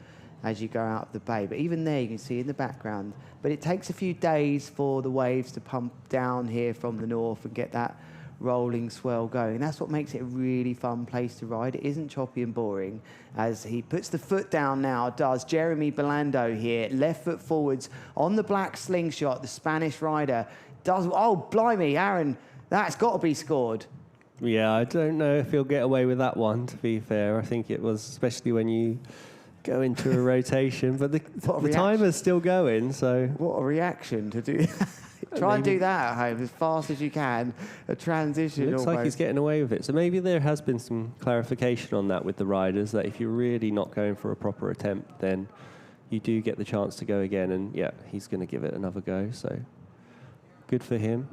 as you go out of the bay. But even there, you can see in the background. But it takes a few days for the waves to pump down here from the north and get that rolling swell going. That's what makes it a really fun place to ride. It isn't choppy and boring. As he puts the foot down now, does Jeremy Belando here, left foot forwards on the black slingshot, the Spanish rider. Does, oh, blimey, Aaron, that's got to be scored. Yeah, I don't know if he'll get away with that one, to be fair. I think it was, especially when you go into a rotation, but the reaction. timer's still going, so... What a reaction to do. Try and do that at home as fast as you can. A transition. It looks almost. like he's getting away with it. So maybe there has been some clarification on that with the riders, that if you're really not going for a proper attempt, then you do get the chance to go again. And yeah, he's going to give it another go. So good for him.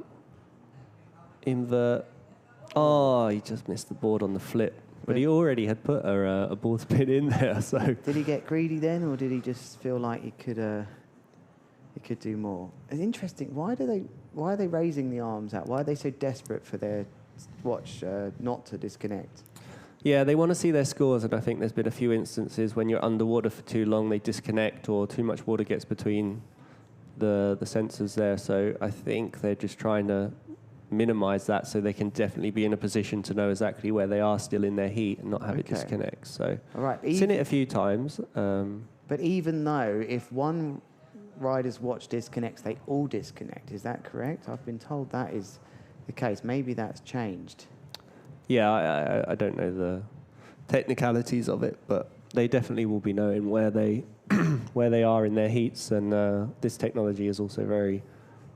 Invert. Oh, he just missed the board on the flip. But he already had put a board spin in there. So did he get greedy then, or did he just feel like he could do more? It's interesting. Why are they raising the arms out? Why are they so desperate for their watch not to disconnect? Yeah, they want to see their scores, and I think there's been a few instances when you're underwater for too long, they disconnect, or too much water gets between the sensors there. So I think they're just trying to minimize that so they can definitely be in a position to know exactly where they are still in their heat and not have it disconnect. So all right, seen it a few times. But even though if one rider's watch disconnects, they all disconnect. Is that correct? I've been told that is the case. Maybe that's changed. Yeah, I don't know the technicalities of it, but they definitely will be knowing where they where they are in their heats, and this technology is also very,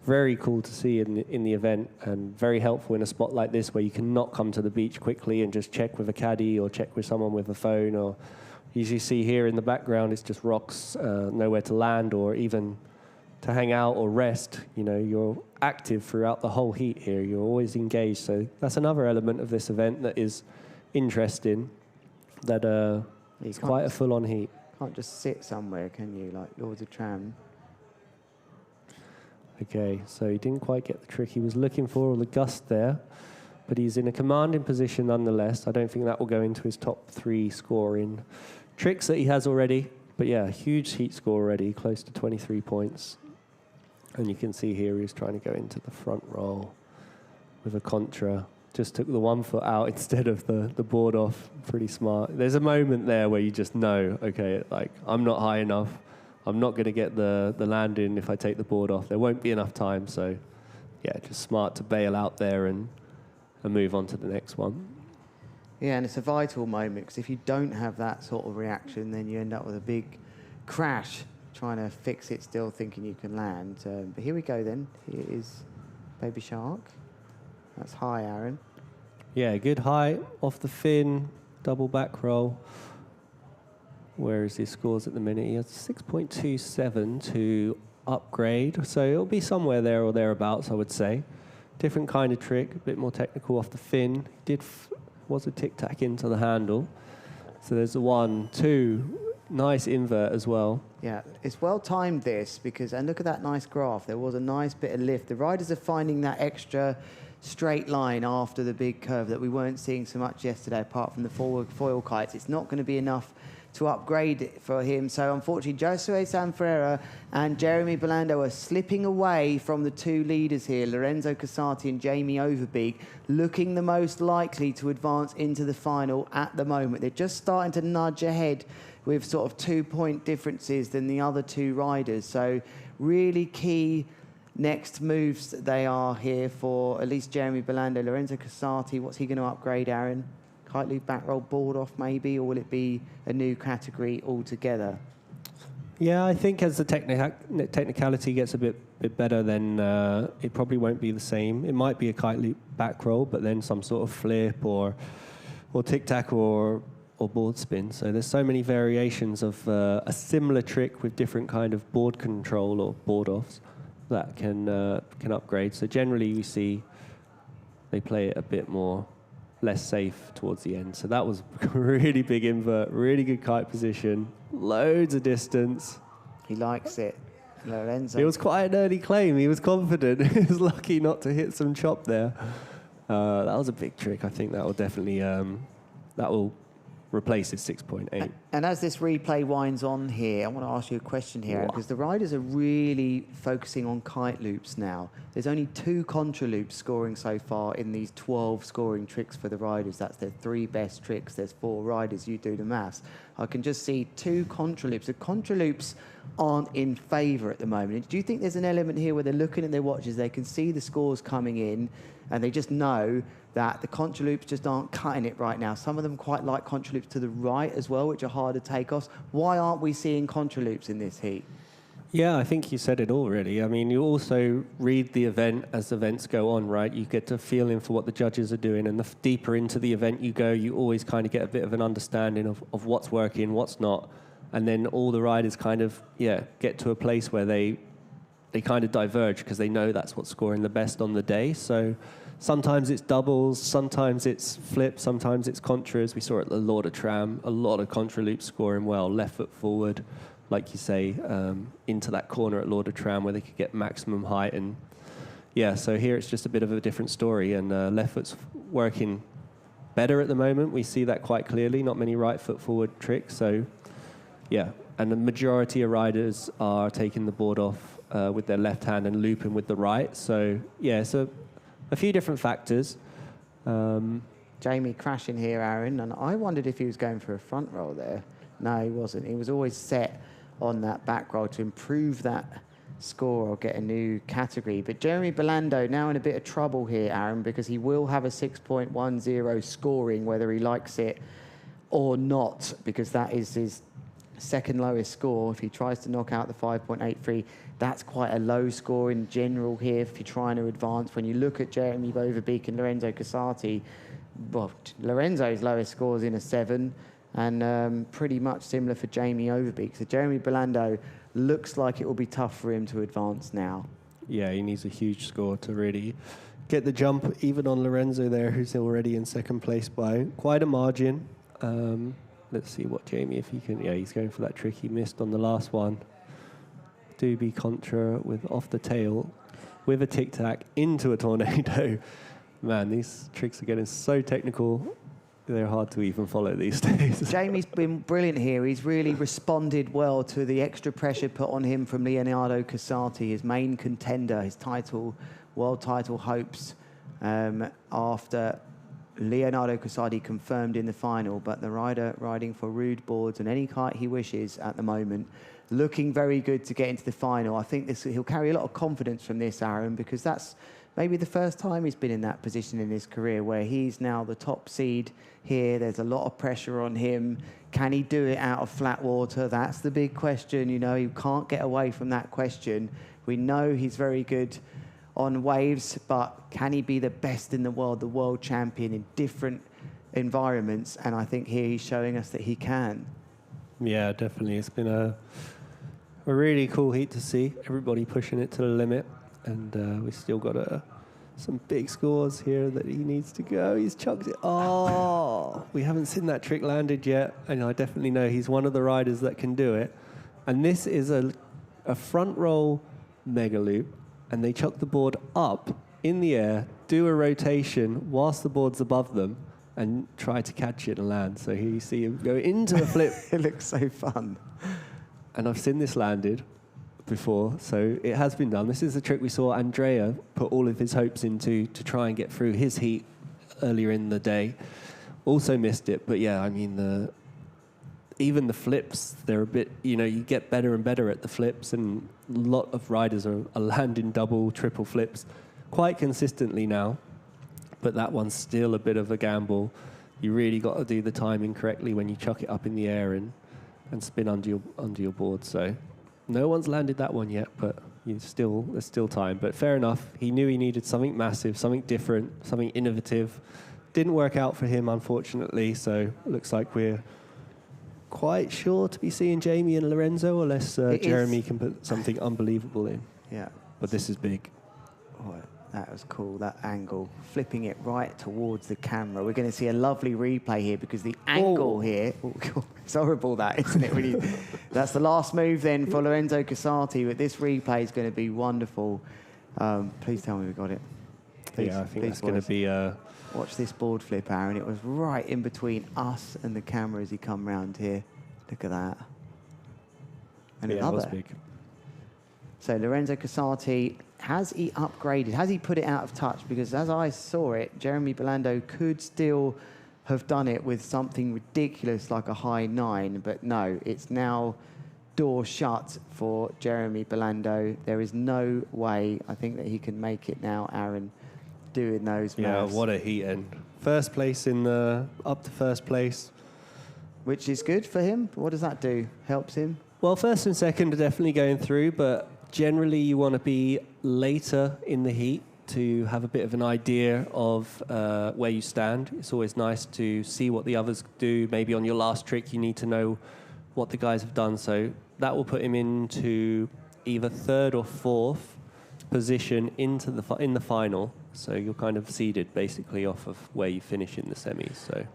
very cool to see in the event, and very helpful in a spot like this where you cannot come to the beach quickly and just check with a caddy or check with someone with a phone. Or as you see here in the background, it's just rocks, nowhere to land or even to hang out or rest. You know, you're active throughout the whole heat here. You're always engaged. So that's another element of this event that is interesting, that it's quite a full-on heat. Can't just sit somewhere, can you, like Lords of Tram? Okay, so he didn't quite get the trick he was looking for, or the gust there, but he's in a commanding position nonetheless. I don't think that will go into his top 3 scoring tricks that he has already. But yeah, huge heat score already, close to 23 points. And you can see here he's trying to go into the front roll with a contra. Just took the 1 foot out instead of the board off. Pretty smart. There's a moment there where you just know, okay, like, I'm not high enough. I'm not going to get the land in if I take the board off. There won't be enough time. So yeah, just smart to bail out there and move on to the next one. Yeah, and it's a vital moment, because if you don't have that sort of reaction, then you end up with a big crash trying to fix it still thinking you can land. But here we go then. Here is Baby Shark. That's high, Aaron. Yeah, good high off the fin, double back roll. Where is his scores at the minute? He has 6.27 to upgrade, so it'll be somewhere there or thereabouts, I would say. Different kind of trick, a bit more technical off the fin. Was a tic-tac into the handle. So there's a 1, 2, nice invert as well. Yeah, it's well timed this, because, and look at that nice graph. There was a nice bit of lift. The riders are finding that extra straight line after the big curve that we weren't seeing so much yesterday, apart from the forward foil kites. It's not going to be enough to upgrade it for him. So unfortunately, Josue Sanferreira and Jeremy Belando are slipping away from the 2 leaders here, Lorenzo Casati and Jamie Overbeek, looking the most likely to advance into the final at the moment. They're just starting to nudge ahead with sort of 2-point differences than the other 2 riders. So really key next moves they are here for at least Jeremy Belando. Lorenzo Casati, what's he going to upgrade, Aaron? Kite loop back roll board off maybe, or will it be a new category altogether? Yeah, I think as the technicality gets a bit better, then it probably won't be the same. It might be a kite loop back roll, but then some sort of flip or tic-tac or board spin. So there's so many variations of a similar trick with different kind of board control or board offs that can upgrade. So generally we see they play it a bit more less safe towards the end. So that was a really big invert, really good kite position, loads of distance. He likes it, Lorenzo. It was quite an early claim. He was confident. He was lucky not to hit some chop there. That was a big trick. I think that will definitely that will replace his 6.8. And as this replay winds on here, I want to ask you a question here, because the riders are really focusing on kite loops now. There's only 2 contra loops scoring so far in these 12 scoring tricks for the riders. That's their 3 best tricks. There's 4 riders. You do the maths. I can just see 2 contra loops. The contra loops aren't in favour at the moment. Do you think there's an element here where they're looking at their watches, they can see the scores coming in, and they just know that the contraloops just aren't cutting it right now. Some of them quite like contraloops to the right as well, which are harder takeoffs. Why aren't we seeing contraloops in this heat? Yeah, I think you said it all, really. I mean, you also read the event as events go on, right? You get to feel in for what the judges are doing, and the deeper into the event you go, you always kind of get a bit of an understanding of what's working, what's not. And then all the riders kind of, get to a place where they kind of diverge because they know that's what's scoring the best on the day. So sometimes it's doubles, sometimes it's flips, sometimes it's contras. We saw at the Lauder Tram, a lot of contraloops scoring well, left foot forward, like you say, into that corner at Lauder Tram where they could get maximum height. And so here it's just a bit of a different story, and left foot's working better at the moment. We see that quite clearly, not many right foot forward tricks. So and the majority of riders are taking the board off with their left hand and looping with the right. So so a few different factors. Jamie crashing here, Aaron, and I wondered if he was going for a front roll there. No, he wasn't. He was always set on that back roll to improve that score or get a new category. But Jeremy Belando now in a bit of trouble here, Aaron, because he will have a 6.10 scoring whether he likes it or not, because that is his second lowest score. If he tries to knock out the 5.83, that's quite a low score in general here if you're trying to advance. When you look at Jeremy Overbeek and Lorenzo Casati, well, Lorenzo's lowest score is in a 7, and pretty much similar for Jamie Overbeek. So Jeremy Belando looks like it will be tough for him to advance now. Yeah, he needs a huge score to really get the jump, even on Lorenzo there, who's already in second place by quite a margin. Let's see what Jamie, if he can... Yeah, he's going for that trick he missed on the last one. Doobie contra with off the tail, with a tic-tac into a tornado. Man, these tricks are getting so technical. They're hard to even follow these days. Jamie's been brilliant here. He's really responded well to the extra pressure put on him from Leonardo Casati, his main contender, his world title hopes, after Leonardo Casati confirmed in the final. But the rider riding for Rude boards and any kite he wishes at the moment, looking very good to get into the final. I think he'll carry a lot of confidence from this, Aaron, because that's maybe the first time he's been in that position in his career where he's now the top seed here. There's a lot of pressure on him. Can he do it out of flat water? That's the big question. You know, you can't get away from that question. We know he's very good on waves, but can he be the best in the world champion in different environments? And I think here he's showing us that he can. Yeah, definitely. It's been a really cool heat to see. Everybody pushing it to the limit. And we still got some big scores here that he needs to go. He's chucked it. Oh, we haven't seen that trick landed yet. And I definitely know he's one of the riders that can do it. And this is a front roll mega loop. And they chuck the board up in the air, do a rotation whilst the board's above them, and try to catch it and land. So here you see him go into a flip. It looks so fun. And I've seen this landed before, so it has been done. This is the trick we saw Andrea put all of his hopes into to try and get through his heat earlier in the day. Also missed it, but yeah, I mean, even the flips, they're a bit, you get better and better at the flips, and a lot of riders are landing double, triple flips quite consistently now, but that one's still a bit of a gamble. You really got to do the timing correctly when you chuck it up in the air and spin under your board. So no one's landed that one yet, but there's still time. But fair enough. He knew he needed something massive, something different, something innovative. Didn't work out for him, unfortunately. So looks like we're quite sure to be seeing Jamie and Lorenzo, unless Jeremy can put something unbelievable in. Yeah. But this is big. Oh, that was cool, that angle. Flipping it right towards the camera. We're going to see a lovely replay here because the angle here... Oh, it's horrible, that, isn't it? Really, that's the last move then for Lorenzo Casati, but this replay is going to be wonderful. Please tell me we got it. Please, yeah, I think that's going to be... Watch this board flip, Aaron. It was right in between us and the camera as he come round here. Look at that. And yeah, another. That was big. So Lorenzo Casati, has he upgraded? Has he put it out of touch? Because as I saw it, Jeremy Belando could still have done it with something ridiculous like a high 9, but no, it's now door shut for Jeremy Belando. There is no way, I think, that he can make it now, Aaron. doing those Yeah, moves. what a heat end. Up to first place. Which is good for him. What does that do? Helps him? Well, first and second are definitely going through, but generally you want to be later in the heat to have a bit of an idea of where you stand. It's always nice to see what the others do. Maybe on your last trick you need to know what the guys have done. So that will put him into either third or fourth position in the final. So you're kind of seeded basically off of where you finish in the semis. So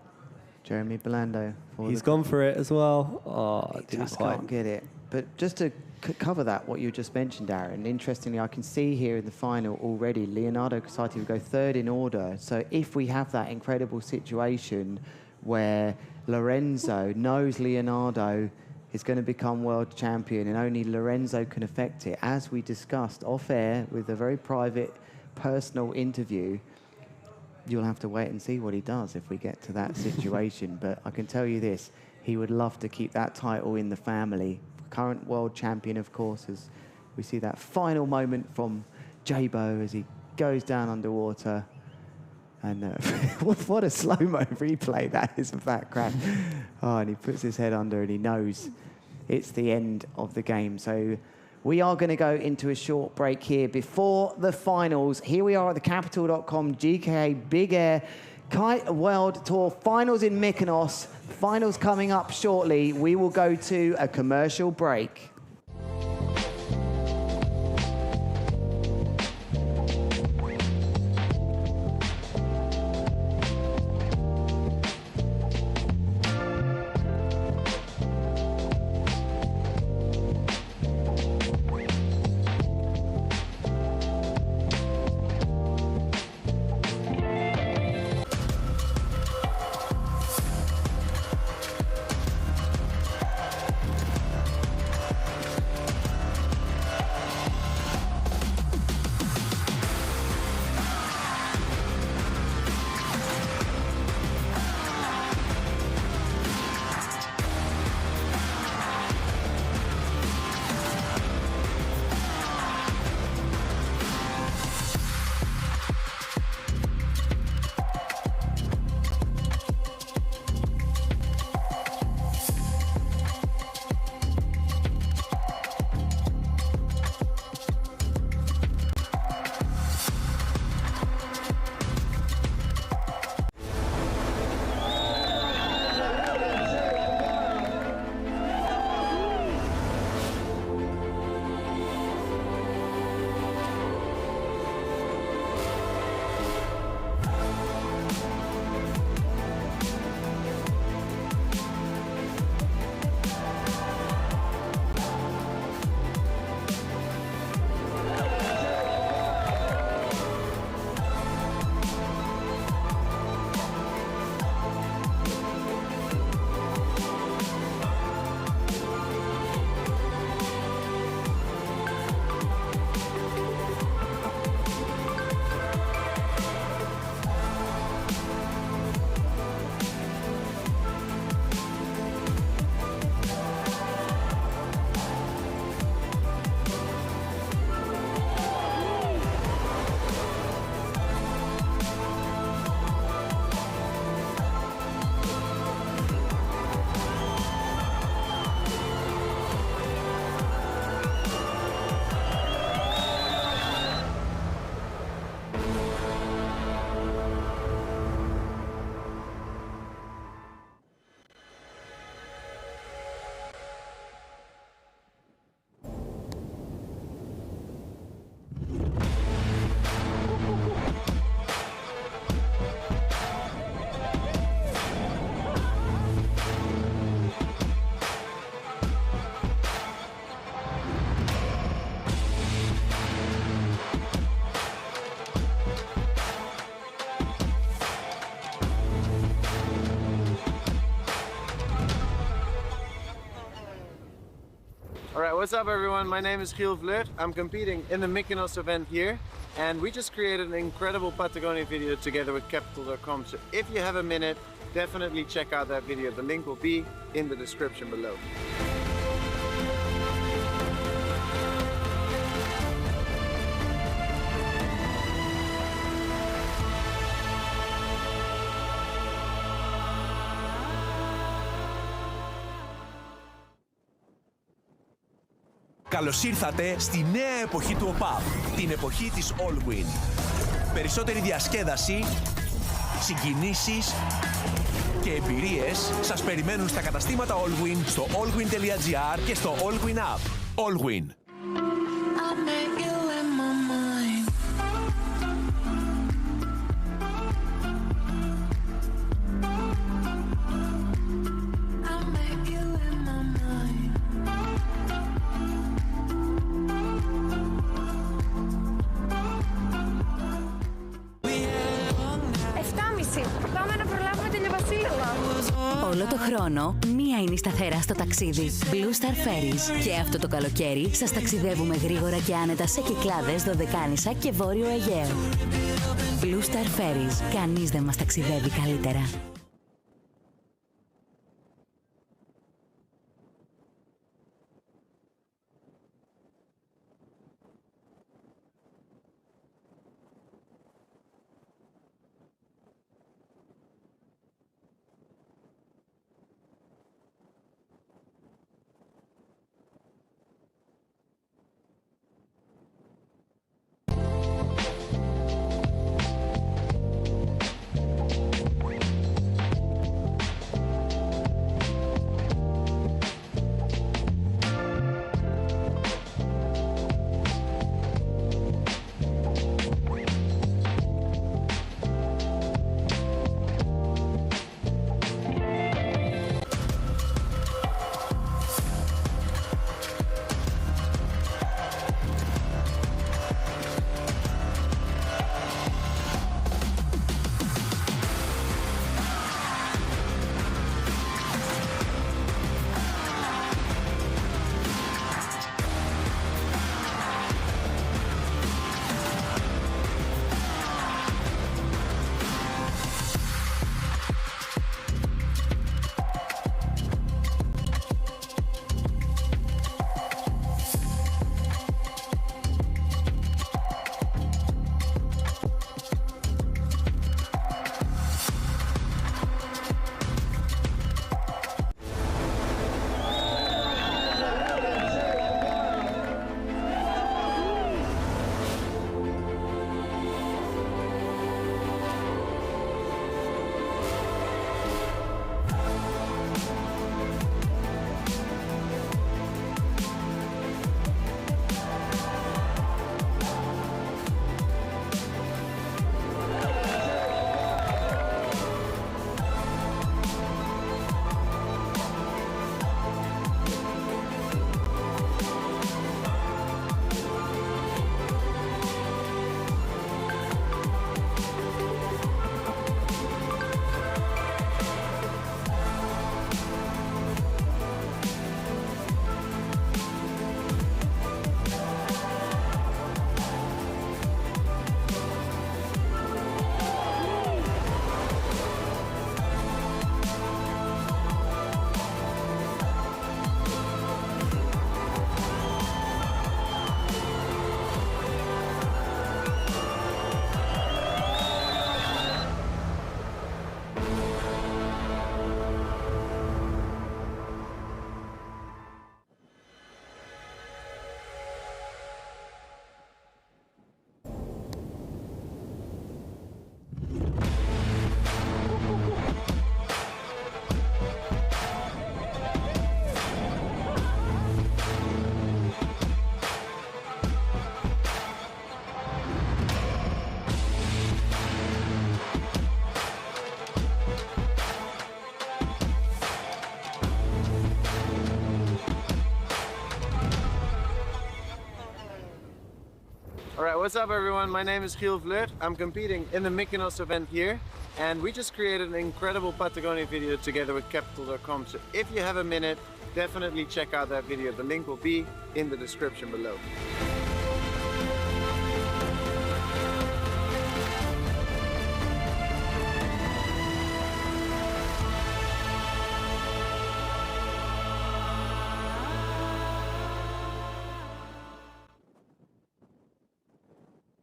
Jeremy Belando. he's gone for it as well. Oh, He didn't just quite. can't get it. But just to cover that, what you just mentioned, Darren, interestingly, I can see here in the final already, Leonardo Casati will go third in order. So if we have that incredible situation where Lorenzo knows Leonardo is going to become world champion and only Lorenzo can affect it, as we discussed off air with a very private, personal interview, you'll have to wait and see what he does if we get to that situation. But I can tell you this, he would love to keep that title in the family. Current world champion, of course, as we see that final moment from Jabo as he goes down underwater. And what a slow-mo replay that is of that crash. Oh, and he puts his head under and he knows it's the end of the game. So we are going to go into a short break here before the finals. Here we are at the Capital.com GKA Big Air Kite World Tour finals in Mykonos. Finals coming up shortly. We will go to a commercial break. All right, what's up everyone? My name is Giel Vleut. I'm competing in the Mykonos event here, and we just created an incredible Patagonia video together with Capital.com. So if you have a minute, definitely check out that video. The link will be in the description below. Καλώς ήρθατε στη νέα εποχή του ΟΠΑΠ, την εποχή της Allwin. Περισσότερη διασκέδαση, συγκινήσεις και εμπειρίες σας περιμένουν στα καταστήματα Allwin, στο allwin.gr και στο Allwin App. Allwin. Πάμε να προλάβουμε την Βασίλεμα. Όλο το χρόνο, μία είναι η σταθερά στο ταξίδι. Blue Star Ferries. Και αυτό το καλοκαίρι σας ταξιδεύουμε γρήγορα και άνετα σε Κυκλάδες, Δωδεκάνησα και Βόρειο Αιγαίο. Blue Star Ferries. Κανείς δεν μας ταξιδεύει καλύτερα. Alright, what's up everyone? My name is Giel Vleut. I'm competing in the Mykonos event here, and we just created an incredible Patagonia video together with capital.com. So if you have a minute, definitely check out that video. The link will be in the description below.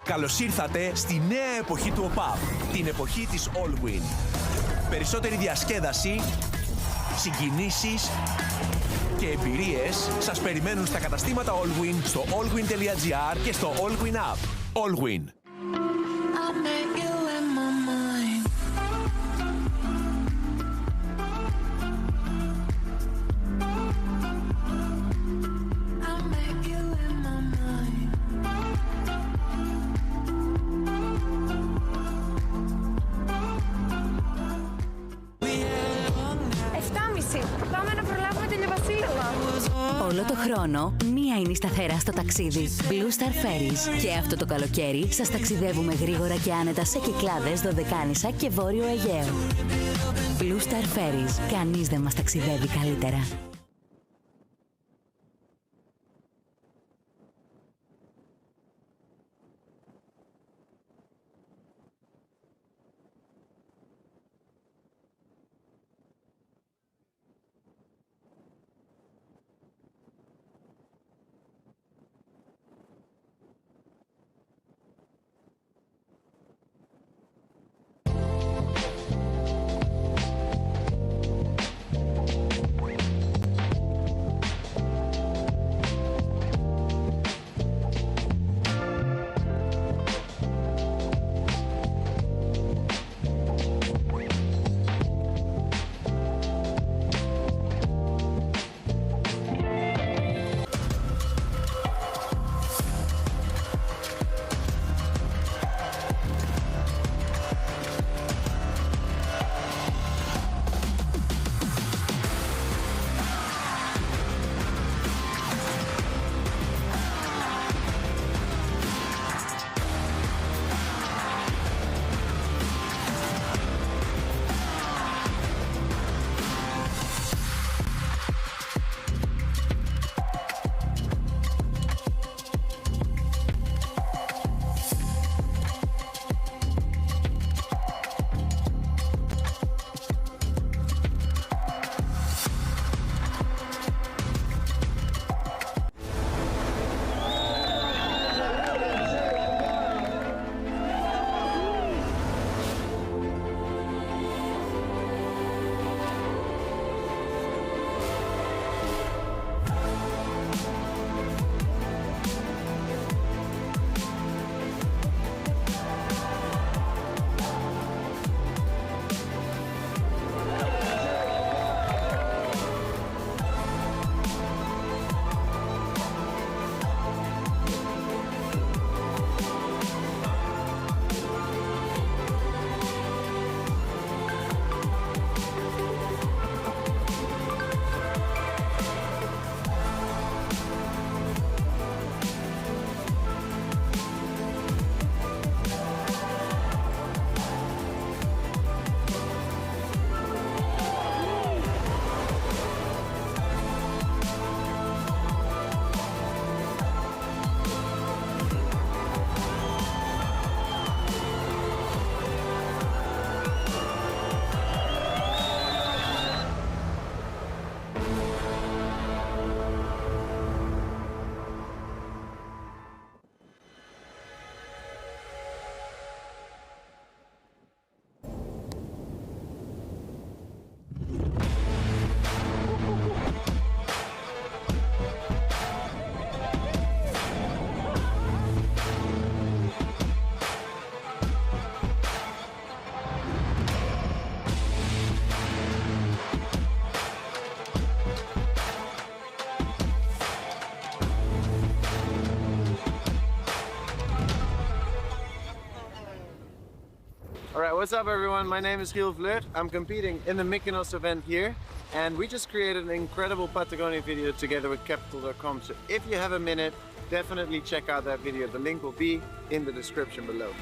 Καλώς ήρθατε στη νέα εποχή του ΟΠΑΠ, την εποχή της Allwin. Περισσότερη διασκέδαση, συγκινήσεις και εμπειρίες σας περιμένουν στα καταστήματα Allwin, στο allwin.gr και στο Allwin App. Allwin. Πάμε να προλάβουμε την Βασίλεμα. Όλο το χρόνο, μία είναι η σταθερά στο ταξίδι. Blue Star Ferries. Και αυτό το καλοκαίρι σας ταξιδεύουμε γρήγορα και άνετα σε Κυκλάδες, Δωδεκάνησα και Βόρειο Αιγαίο. Blue Star Ferries. Κανείς δεν μας ταξιδεύει καλύτερα. Alright, what's up everyone? My name is Giel Vleut. I'm competing in the Mykonos event here, and we just created an incredible Patagonia video together with capital.com. So if you have a minute, definitely check out that video. The link will be in the description below.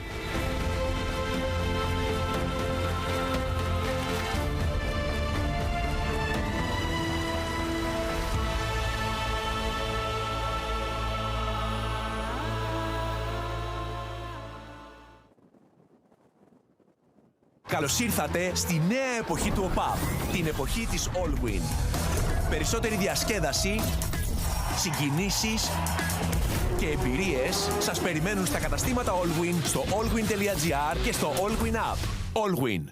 Καλώς ήρθατε στη νέα εποχή του ΟΠΑΠ, την εποχή της Allwin. Περισσότερη διασκέδαση, συγκινήσεις και εμπειρίες σας περιμένουν στα καταστήματα Allwin, στο allwin.gr και στο Allwin App. Allwin.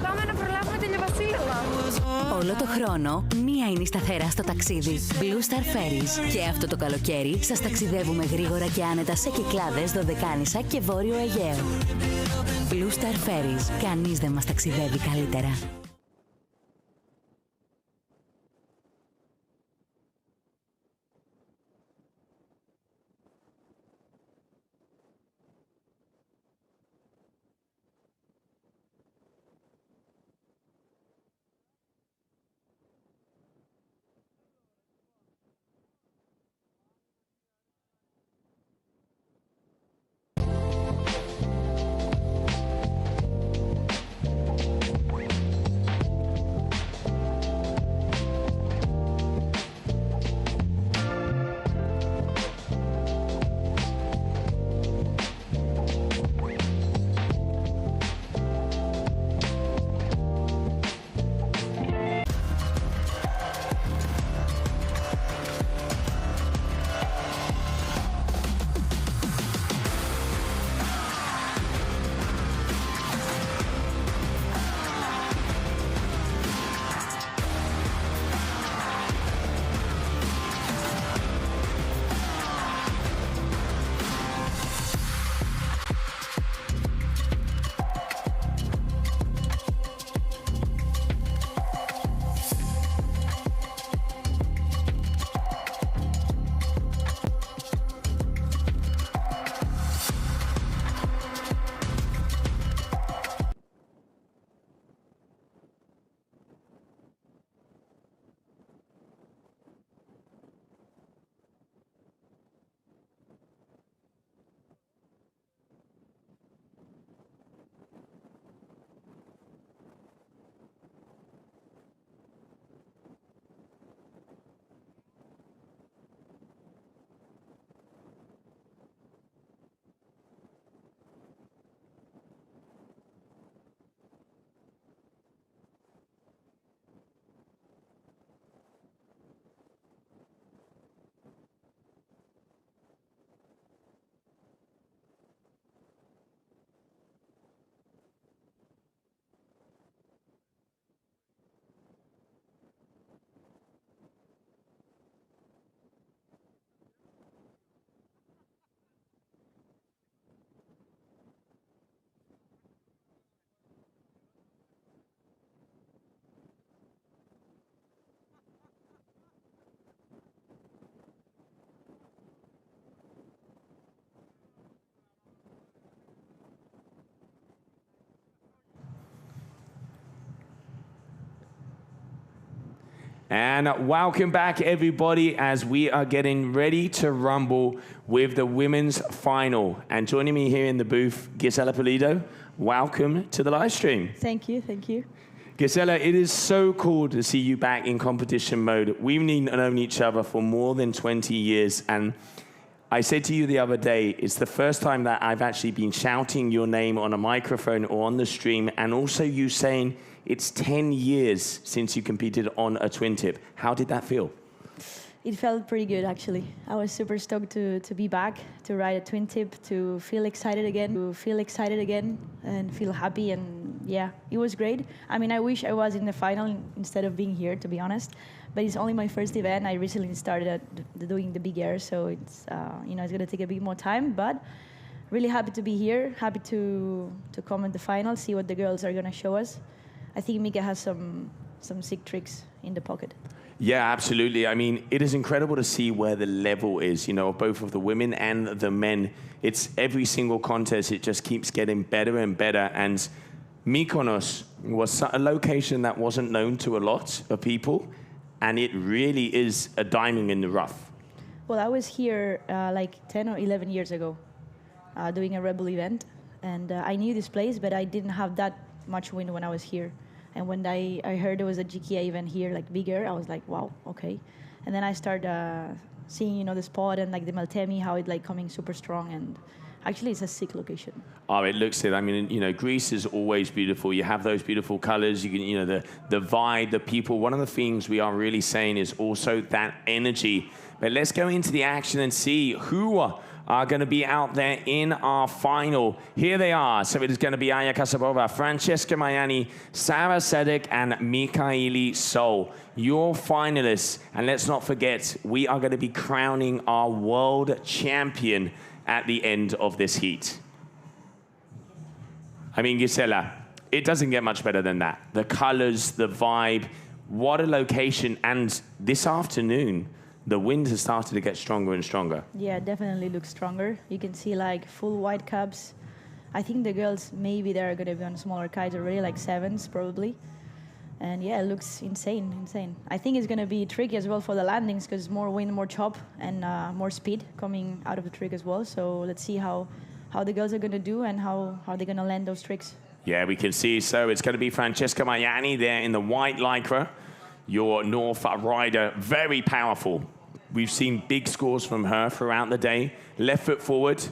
Πάμε να προλάβουμε τη Λεβασίλα. Όλο το χρόνο, μία είναι η σταθερά στο ταξίδι. Blue Star Ferries. Και αυτό το καλοκαίρι σας ταξιδεύουμε γρήγορα και άνετα σε Κυκλάδες, Δωδεκάνησα και Βόρειο Αιγαίο. Blue Star Ferries. Κανείς δεν μας ταξιδεύει καλύτερα. And welcome back, everybody, as we are getting ready to rumble with the women's final. And joining me here in the booth, Gisela Pulido, welcome to the live stream. Thank you, thank you. Gisela, it is so cool to see you back in competition mode. We've known each other for more than 20 years, and I said to you the other day, it's the first time that I've actually been shouting your name on a microphone or on the stream, and also you saying it's 10 years since you competed on a twin tip. How did that feel? It felt pretty good, actually. I was super stoked to be back, to ride a twin tip, to feel excited again, and feel happy, and yeah, it was great. I mean, I wish I was in the final instead of being here, to be honest. But it's only my first event. I recently started doing the big air, so it's it's gonna take a bit more time. But really happy to be here. Happy to come at the final, see what the girls are gonna show us. I think Mika has some sick tricks in the pocket. Yeah, absolutely. I mean, it is incredible to see where the level is, both of the women and the men. It's every single contest, it just keeps getting better and better. And Mykonos was a location that wasn't known to a lot of people, and it really is a diamond in the rough. Well, I was here like 10 or 11 years ago doing a Rebel event, and I knew this place, but I didn't have that much wind when I was here. And when I heard there was a GKA event here, like bigger, I was like, wow, okay. And then I started seeing, the spot and like the Meltemi, how it like coming super strong, and actually it's a sick location. Oh, it looks it. I mean, Greece is always beautiful. You have those beautiful colors. You can, the vibe, the people. One of the things we are really saying is also that energy. But let's go into the action and see who are going to be out there in our final. Here they are. So it is going to be Aya Kasabova, Francesca Maiani, Sarah Sedek, and Mikaeli Sol, your finalists. And let's not forget, we are going to be crowning our world champion at the end of this heat. I mean, Gisela, it doesn't get much better than that. The colors, the vibe, what a location. And this afternoon, the wind has started to get stronger and stronger. Yeah, definitely looks stronger. You can see like full white caps. I think the girls, maybe they're going to be on smaller kites already, like 7s probably. And yeah, it looks insane, insane. I think it's going to be tricky as well for the landings because more wind, more chop, and more speed coming out of the trick as well. So let's see how the girls are going to do and how they're going to land those tricks. Yeah, we can see. So it's going to be Francesca Maiani there in the white lycra. Your North rider, very powerful. We've seen big scores from her throughout the day. Left foot forward.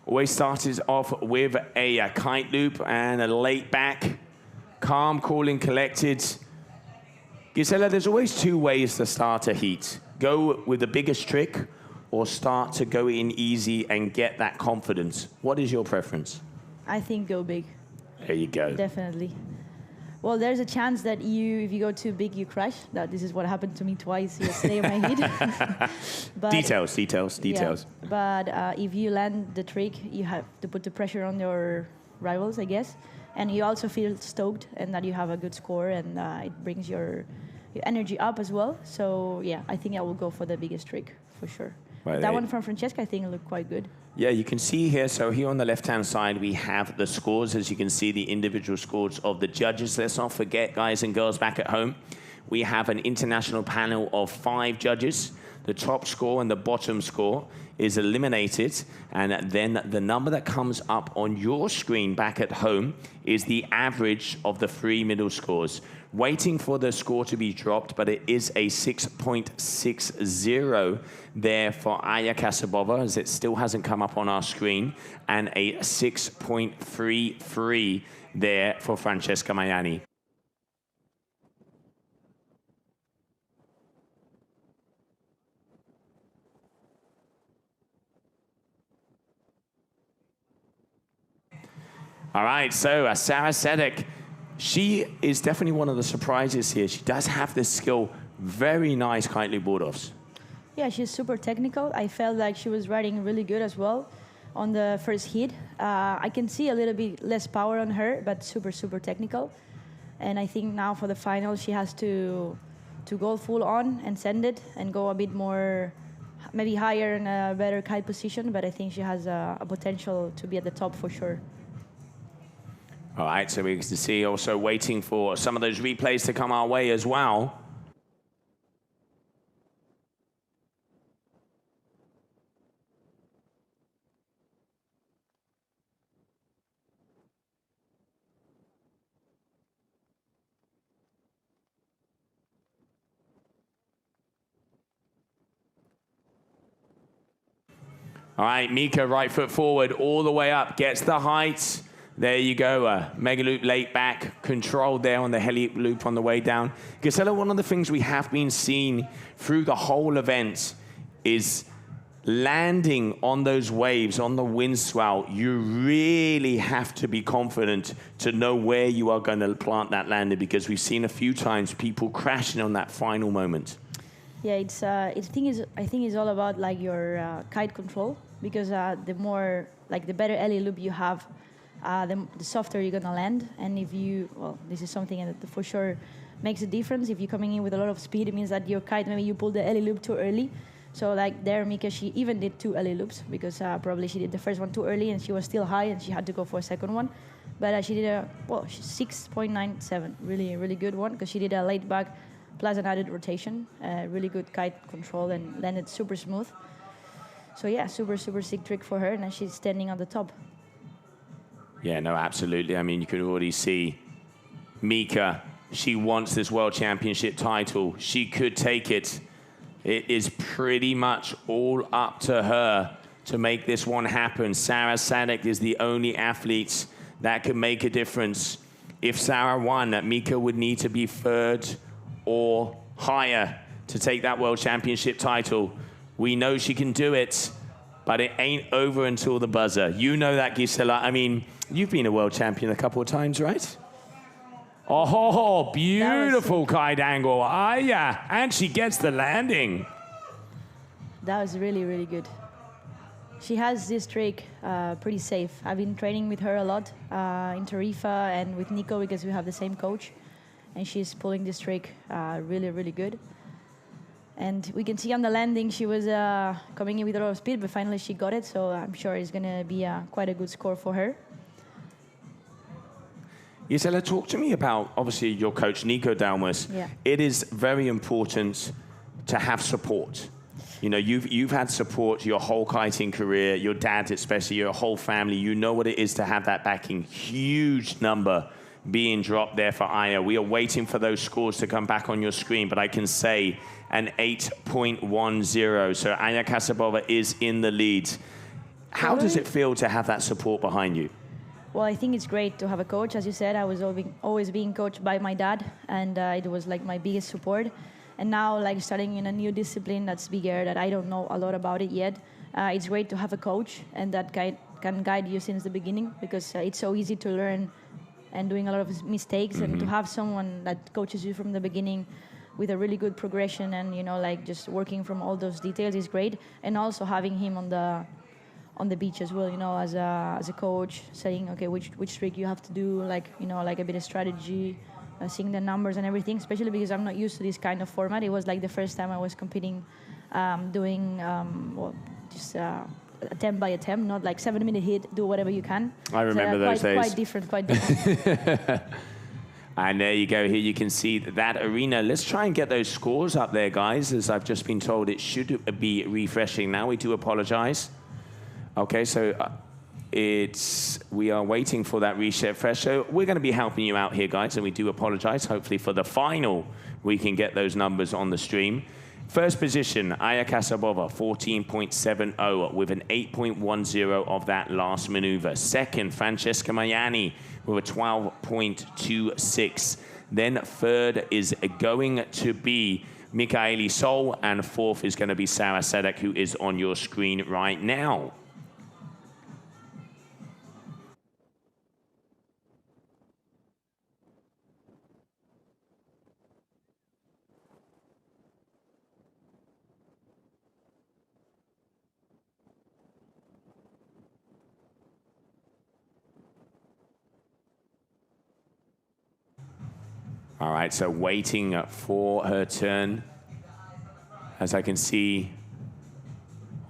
Always started off with a kite loop and a late back. Calm, cool, and collected. Gisela, there's always 2 ways to start a heat. Go with the biggest trick or start to go in easy and get that confidence. What is your preference? I think go big. There you go. Definitely. Well, there's a chance that if you go too big, you crash. This is what happened to me twice yesterday on my heat. Details. Yeah, but if you land the trick, you have to put the pressure on your rivals, I guess. And you also feel stoked and that you have a good score and it brings your energy up as well. So, yeah, I think I will go for the biggest trick for sure. Right, that one from Francesca, I think, looked quite good. Yeah, you can see here, so here on the left-hand side, we have the scores. As you can see, the individual scores of the judges. Let's not forget, guys and girls back at home, we have an international panel of 5 judges. The top score and the bottom score is eliminated, and then the number that comes up on your screen back at home is the average of the 3 middle scores. Waiting for the score to be dropped, but it is a 6.60 there for Aya Kasabova, as it still hasn't come up on our screen, and a 6.33 there for Francesca Maiani. All right, so Sarah Sedek, she is definitely one of the surprises here. She does have this skill, very nice kite loop board-offs. Yeah, she's super technical. I felt like she was riding really good as well on the first heat. I can see a little bit less power on her, but super, super technical. And I think now for the final, she has to go full on and send it and go a bit more, maybe higher in a better kite position. But I think she has a potential to be at the top for sure. All right, so we can see also waiting for some of those replays to come our way as well. All right, Mika, right foot forward, all the way up, gets the height. There you go, mega loop late back, controlled there on the heli loop on the way down. Gisela, one of the things we have been seeing through the whole event is landing on those waves, on the wind swell. You really have to be confident to know where you are going to plant that landing, because we've seen a few times people crashing on that final moment. Yeah, I think it's all about like your kite control, because the better heli loop you have, the softer you're gonna land. And if this is something that for sure makes a difference. If you're coming in with a lot of speed, it means that your kite, maybe you pull the heli loop too early. So like there, Mika, she even did 2 heli loops, because probably she did the first one too early and she was still high and she had to go for a second one. But she did a 6.97, really, really good one, because she did a late back plus an added rotation, really good kite control and landed super smooth. So yeah, super, super sick trick for her, and then she's standing on the top. Yeah, no, absolutely. I mean, you can already see Mika, she wants this World Championship title. She could take it. It is pretty much all up to her to make this one happen. Sarah Sedek is the only athlete that can make a difference. If Sarah won, Mika would need to be 3rd or higher to take that World Championship title. We know she can do it, but it ain't over until the buzzer. You know that, Gisela. I mean, you've been a world champion a couple of times, right? Oh, beautiful kite angle. Ah, yeah, and she gets the landing. That was really, really good. She has this trick pretty safe. I've been training with her a lot in Tarifa and with Nico because we have the same coach. And she's pulling this trick really, really good. And we can see on the landing she was coming in with a lot of speed, but finally she got it. So I'm sure it's going to be quite a good score for her. Gisela, talk to me about, obviously, your coach, Nico Dalmas. Yeah. It is very important to have support. You know, you've had support your whole kiting career, your dad especially, your whole family. You know what it is to have that backing. Huge number being dropped there for Aya. We are waiting for those scores to come back on your screen, but I can say an 8.10. So Aya Kasabova is in the lead. How does it feel to have that support behind you? Well, I think it's great to have a coach. As you said, I was always being coached by my dad, and it was like my biggest support. And now, like starting in a new discipline that's bigger, that I don't know a lot about it yet, it's great to have a coach and that can guide you since the beginning, because it's so easy to learn and doing a lot of mistakes, and to have someone that coaches you from the beginning with a really good progression and, you know, like just working from all those details is great. And also having him on the beach as well, you know, as a coach, saying, okay, which trick you have to do, like, you know, like a bit of strategy, seeing the numbers and everything, especially because I'm not used to this kind of format. It was like the first time I was competing, doing, just attempt by attempt, not like 7-minute hit, do whatever you can. I remember those days. Quite different. And there you go. Here you can see that arena. Let's try and get those scores up there, guys. As I've just been told, it should be refreshing now. We do apologize. Okay, so we are waiting for that refresh. So we're going to be helping you out here, guys, and we do apologize. Hopefully for the final, we can get those numbers on the stream. First position, Aya Kasabova, 14.70 with an 8.10 of that last maneuver. Second, Francesca Maiani with a 12.26. Then third is going to be Michaeli Sol, and fourth is going to be Sarah Sedek, who is on your screen right now. All right, so waiting for her turn. As I can see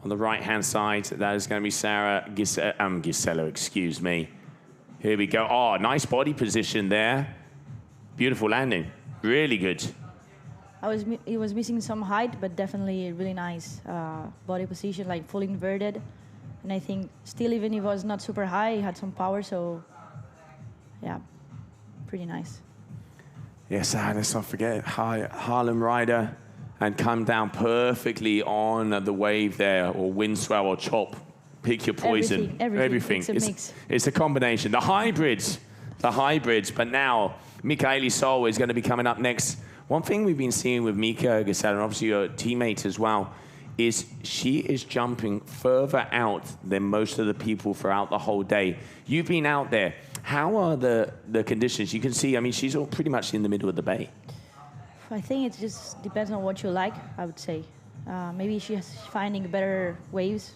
on the right-hand side, that is going to be Sarah Gisela, excuse me. Here we go. Oh, nice body position there. Beautiful landing. Really good. It was missing some height, but definitely really nice body position, like full inverted. And I think still, even if it was not super high, it had some power, so yeah, pretty nice. Yes, let's not forget Harlem Rider, and come down perfectly on the wave there, or wind swell or chop. Pick your poison. Everything. It's a mix. It's a combination. The hybrids. But now Michaeli Sol is going to be coming up next. One thing we've been seeing with Mika Gisela, and obviously your teammate as well, is she is jumping further out than most of the people throughout the whole day. You've been out there. How are the conditions? You can see, I mean, she's all pretty much in the middle of the bay. I think it just depends on what you like, I would say. Maybe she's finding better waves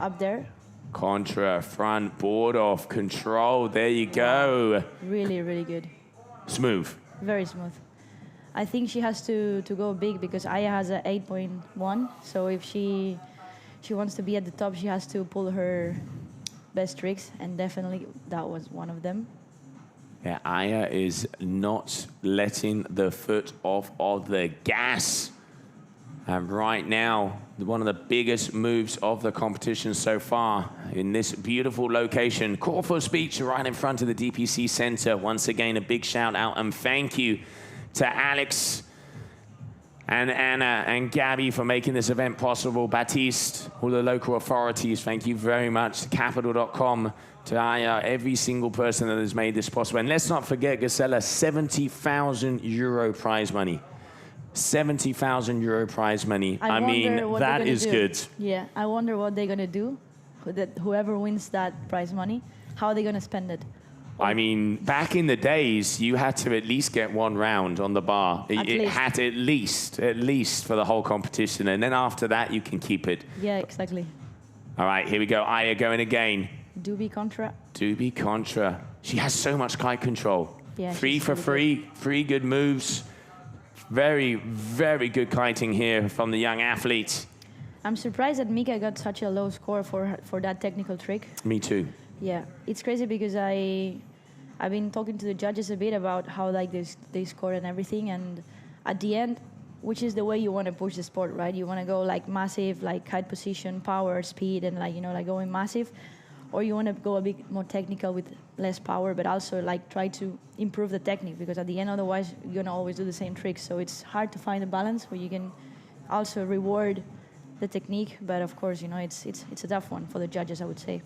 up there. Contra, front, board off, control. There you go. Really, really good. Smooth. Very smooth. I think she has to go big, because Aya has an 8.1. So if she wants to be at the top, she has to pull her best tricks, and definitely that was one of them. Yeah, Aya is not letting the foot off of the gas. And right now, one of the biggest moves of the competition so far in this beautiful location. Corfus Beach, right in front of the DPC Center. Once again, a big shout out and thank you to Alex and Anna and Gabby for making this event possible. Baptiste, all the local authorities, thank you very much. Capital.com, to Aya, every single person that has made this possible. And let's not forget, Gisela, €70,000 prize money. €70,000 prize money. I wonder mean, what that they're gonna is do. good. Yeah, I wonder what they're gonna do. Whoever wins that prize money, how are they gonna spend it? I mean, back in the days, you had to at least get one round on the bar. It least. had at least for the whole competition. And then after that, you can keep it. Yeah, exactly. All right, here we go. Aya going again. Doobie contra. Doobie contra. She has so much kite control. Yeah, Three she's for really free, 3 good moves. Very, very good kiting here from the young athlete. I'm surprised that Mika got such a low score for that technical trick. Me too. Yeah, it's crazy because I've been talking to the judges a bit about how like they score and everything, and at the end, which is the way you want to push the sport, right? You want to go like massive, like kite position, power, speed, and like like going massive, or you want to go a bit more technical with less power, but also like try to improve the technique, because at the end, otherwise you're gonna always do the same tricks. So it's hard to find a balance where you can also reward the technique, but of course, it's a tough one for the judges, I would say.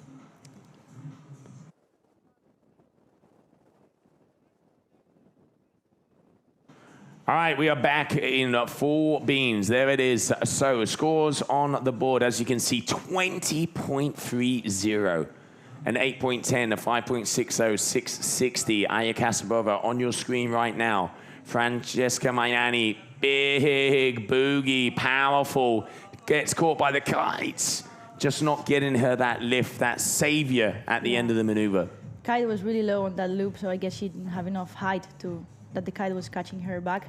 All right, we are back in full beans. There it is. So scores on the board, as you can see, 20.30, an 8.10, a 5.60, 660. Aya Kasabova on your screen right now. Francesca Maiani, big boogie, powerful, gets caught by the kites. Just not getting her that lift, that savior at the end of the maneuver. Kite was really low on that loop, so I guess she didn't have enough height that the kite was catching her back.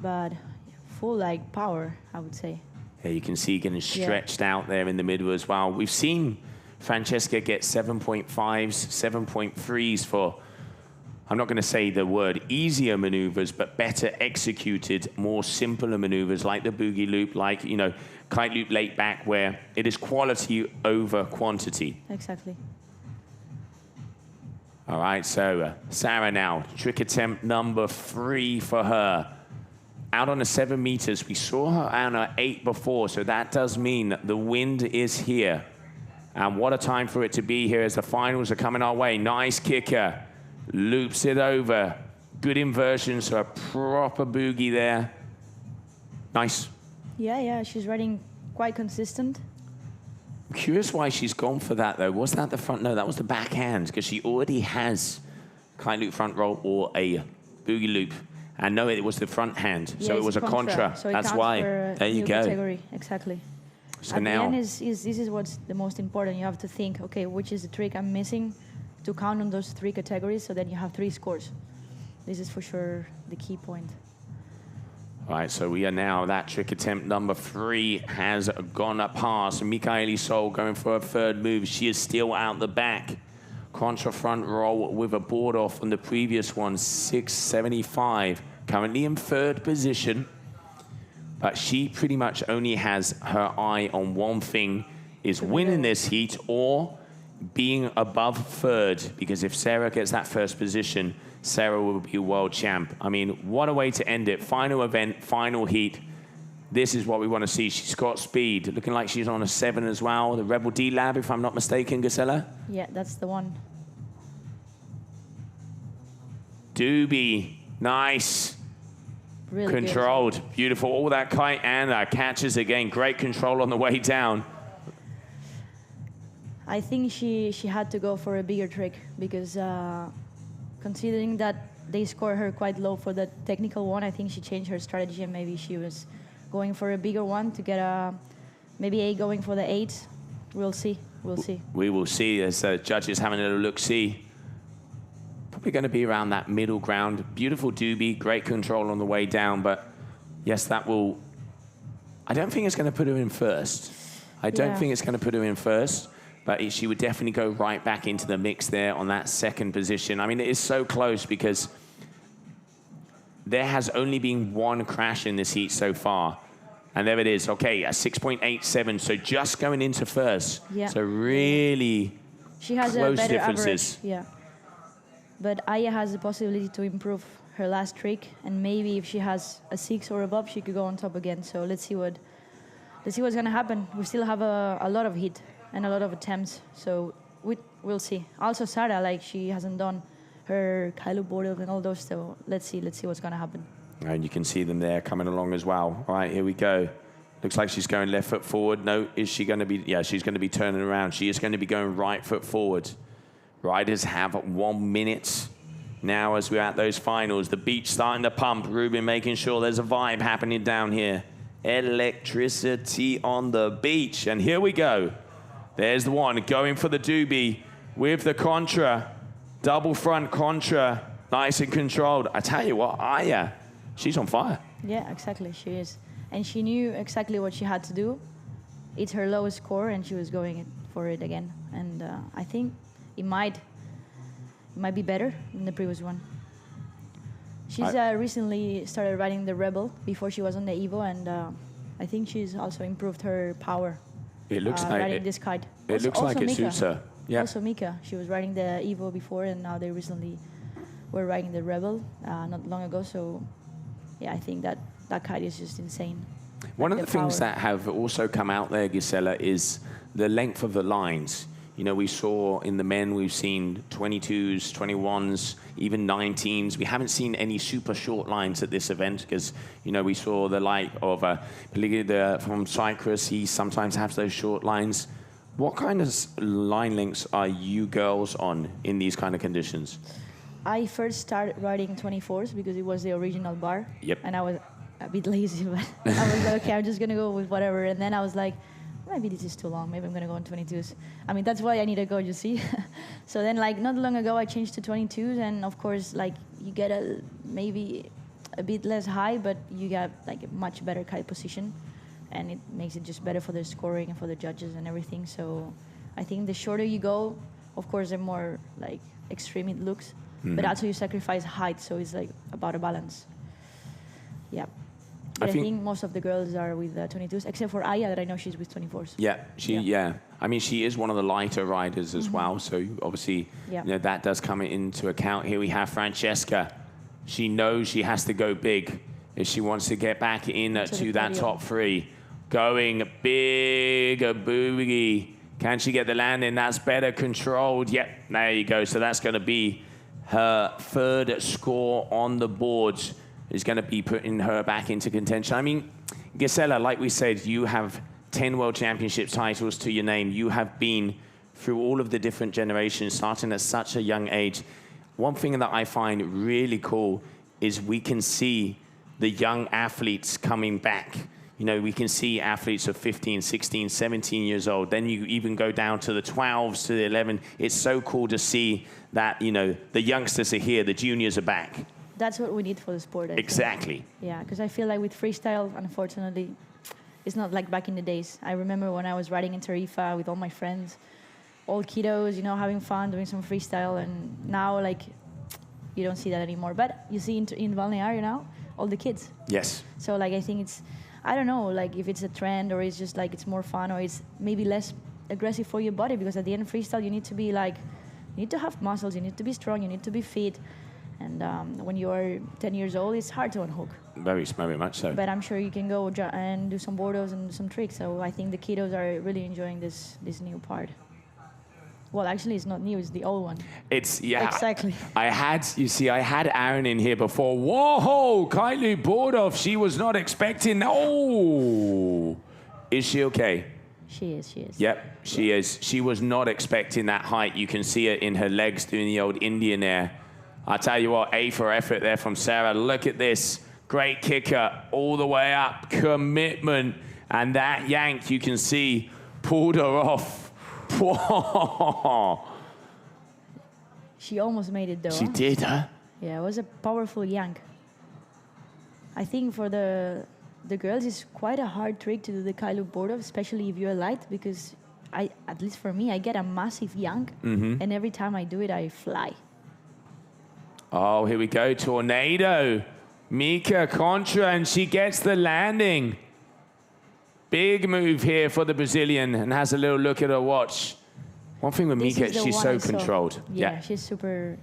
But full like power, I would say. Yeah, you can see getting stretched out there in the middle as well. We've seen Francesca get 7.5s, 7.3s for, I'm not going to say the word easier maneuvers, but better executed, more simpler maneuvers like the boogie loop, like, kite loop late back, where it is quality over quantity. Exactly. All right, so Sarah now, trick attempt number 3 for her. Out on the 7 meters, we saw her on her 8 before, so that does mean that the wind is here. And what a time for it to be here as the finals are coming our way. Nice kicker, loops it over. Good inversion, so a proper boogie there. Nice. Yeah, she's riding quite consistent. I'm curious why she's gone for that, though. Was that the front? No, that was the backhand, because she already has kite loop front roll or a boogie loop. And no, it was the front hand, Yeah, so it was a contra. So that's why. There you go. Category. Exactly. So At now, the end this is what's the most important. You have to think, okay, which is the trick I'm missing to count on those 3 categories, so then you have 3 scores. This is for sure the key point. all right, so we are now, that trick attempt number 3 has gone up past. Michaeli Sol going for a 3rd move. She is still out the back. Contra front roll with a board off on the previous one, 675. Currently in 3rd position. But she pretty much only has her eye on one thing, is winning this heat or being above 3rd. Because if Sarah gets that 1st position, Sarah will be world champ. I mean, what a way to end it. Final event, final heat. This is what we want to see. She's got speed. Looking like she's on a 7 as well. The Rebel D-Lab, if I'm not mistaken, Gisela? Yeah, that's the one. Doobie, nice. Really Controlled, good. beautiful. All that kite and catches again. Great control on the way down. I think she had to go for a bigger trick because considering that they score her quite low for the technical one, I think she changed her strategy and maybe she was going for a bigger one to get maybe going for the 8. We'll see. We'll see. We will see as judges having a little look-see. Probably going to be around that middle ground. Beautiful doobie, great control on the way down, but yes, that will... I don't think it's going to put her in 1st. I don't think it's going to put her in 1st, but she would definitely go right back into the mix there on that 2nd position. I mean, it is so close because there has only been 1 crash in this heat so far. And there it is. Okay, a 6.87, so just going into 1st. Yeah. So really she has close a better differences. average. Yeah. But Aya has the possibility to improve her last trick, and maybe if she has a 6 or above, she could go on top again. So let's see what's going to happen. We still have a lot of heat and a lot of attempts, so we'll see. Also, Sarah, she hasn't done her kiteboarding and all those, so let's see what's going to happen. And you can see them there coming along as well. All right, here we go. Looks like she's going left foot forward. No, is she going to be? Yeah, she's going to be turning around. She is going to be going right foot forward. Riders have 1 minute now as we're at those finals. The beach starting to pump. Ruben making sure there's a vibe happening down here. Electricity on the beach. And here we go. There's the one going for the doobie with the contra. Double front contra. Nice and controlled. I tell you what, Aya, she's on fire. Yeah, exactly, she is. And she knew exactly what she had to do. It's her lowest score, and she was going for it again. And I think it might be better than the previous one. She's recently started riding the Rebel before she was on the Evo, and I think she's also improved her power. It looks like riding this kite. It looks like it suits her. Yeah. Also Mika, she was riding the Evo before, and now they recently were riding the Rebel not long ago. So yeah, I think that kite is just insane. One of the things that have also come out there, Gisela, is the length of the lines. You know, we saw in the men, we've seen 22s, 21s, even 19s. We haven't seen any super short lines at this event because, you know, we saw the like of from Cyprus. He sometimes has those short lines. What kind of line lengths are you girls on in these kind of conditions? I first started riding 24s because it was the original bar. Yep. And I was a bit lazy, but I was like, okay, I'm just going to go with whatever. And then I was like, maybe this is too long. Maybe I'm going to go on 22s. I mean, that's why I need to go, you see. So then, like, not long ago, I changed to 22s. And, of course, like, you get maybe a bit less high, but you get, like, a much better kite position. And it makes it just better for the scoring and for the judges and everything. So I think the shorter you go, of course, the more, like, extreme it looks. Mm-hmm. But also you sacrifice height, so it's, like, about a balance. Yeah. But I think most of the girls are with 22s, except for Aya, that I know she's with 24s. Yeah, I mean, she is one of the lighter riders as well, so obviously, you know, that does come into account. Here we have Francesca. She knows she has to go big if she wants to get back in to that top three. Going big, a boogie. Can she get the landing? That's better controlled. Yep, there you go. So that's going to be her third score on the boards. Is going to be putting her back into contention. I mean, Gisela, like we said, you have 10 World Championship titles to your name. You have been through all of the different generations, starting at such a young age. One thing that I find really cool is we can see the young athletes coming back. You know, we can see athletes of 15, 16, 17 years old. Then you even go down to the 12s, to the 11. It's so cool to see that, you know, the youngsters are here, the juniors are back. That's what we need for the sport. Exactly. Think. Yeah, because I feel like with freestyle, unfortunately, it's not like back in the days. I remember when I was riding in Tarifa with all my friends, all kiddos, you know, having fun, doing some freestyle, and now, like, you don't see that anymore. But you see in Balneario now, all the kids. Yes. So, like, I think it's, I don't know, like, if it's a trend or it's just, like, it's more fun or it's maybe less aggressive for your body, because at the end, freestyle, you need to be, like, you need to have muscles, you need to be strong, you need to be fit. And when you're 10 years old, it's hard to unhook. Very much so. But I'm sure you can go and do some boardos and some tricks. So I think the kiddos are really enjoying this new part. Well, actually, it's not new. It's the old one. It's, yeah. Exactly. I had Aaron in here before. Whoa, Kylie Bordov. She was not expecting. Oh, is she okay? She is. Yep, she is. She was not expecting that height. You can see it in her legs doing the old Indian air. I tell you what, A for effort there from Sarah. Look at this. Great kicker all the way up. Commitment. And that yank, you can see, pulled her off. She almost made it, though. She did, huh? Yeah, it was a powerful yank. I think for the girls, it's quite a hard trick to do the kite loop board, especially if you're light, because at least for me, I get a massive yank, and every time I do it, I fly. Oh, here we go. Tornado. Mika contra, and she gets the landing. Big move here for the Brazilian, and has a little look at her watch. One thing with Mika, she's so controlled. Yeah, she's super.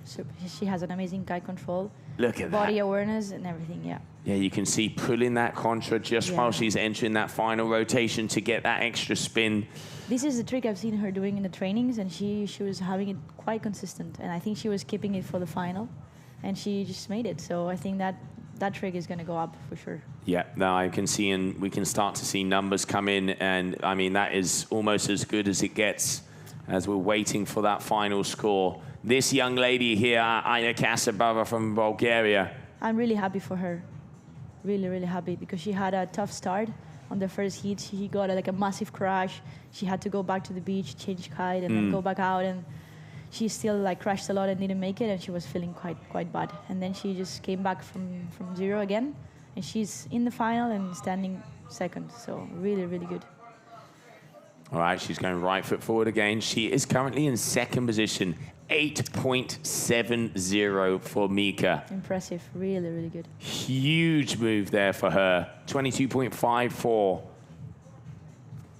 She has an amazing kite control. Look at that. Body awareness and everything, yeah. Yeah, you can see pulling that contra just while she's entering that final rotation to get that extra spin. This is a trick I've seen her doing in the trainings, and she was having it quite consistent. And I think she was keeping it for the final, and she just made it. So I think that that trick is going to go up for sure. Yeah, now I can see, and we can start to see numbers come in, and I mean, that is almost as good as it gets as we're waiting for that final score. This young lady here, Aya Kasabova from Bulgaria. I'm really happy for her. Really, really happy, because she had a tough start. On the first heat, she got like a massive crash. She had to go back to the beach, change kite, and then go back out, and she still like crashed a lot and didn't make it, and she was feeling quite bad. And then she just came back from zero again, and she's in the final and standing second. So really, really good. All right, she's going right foot forward again. She is currently in second position, 8.70 for Mika. Impressive, really, really good. Huge move there for her, 22.54.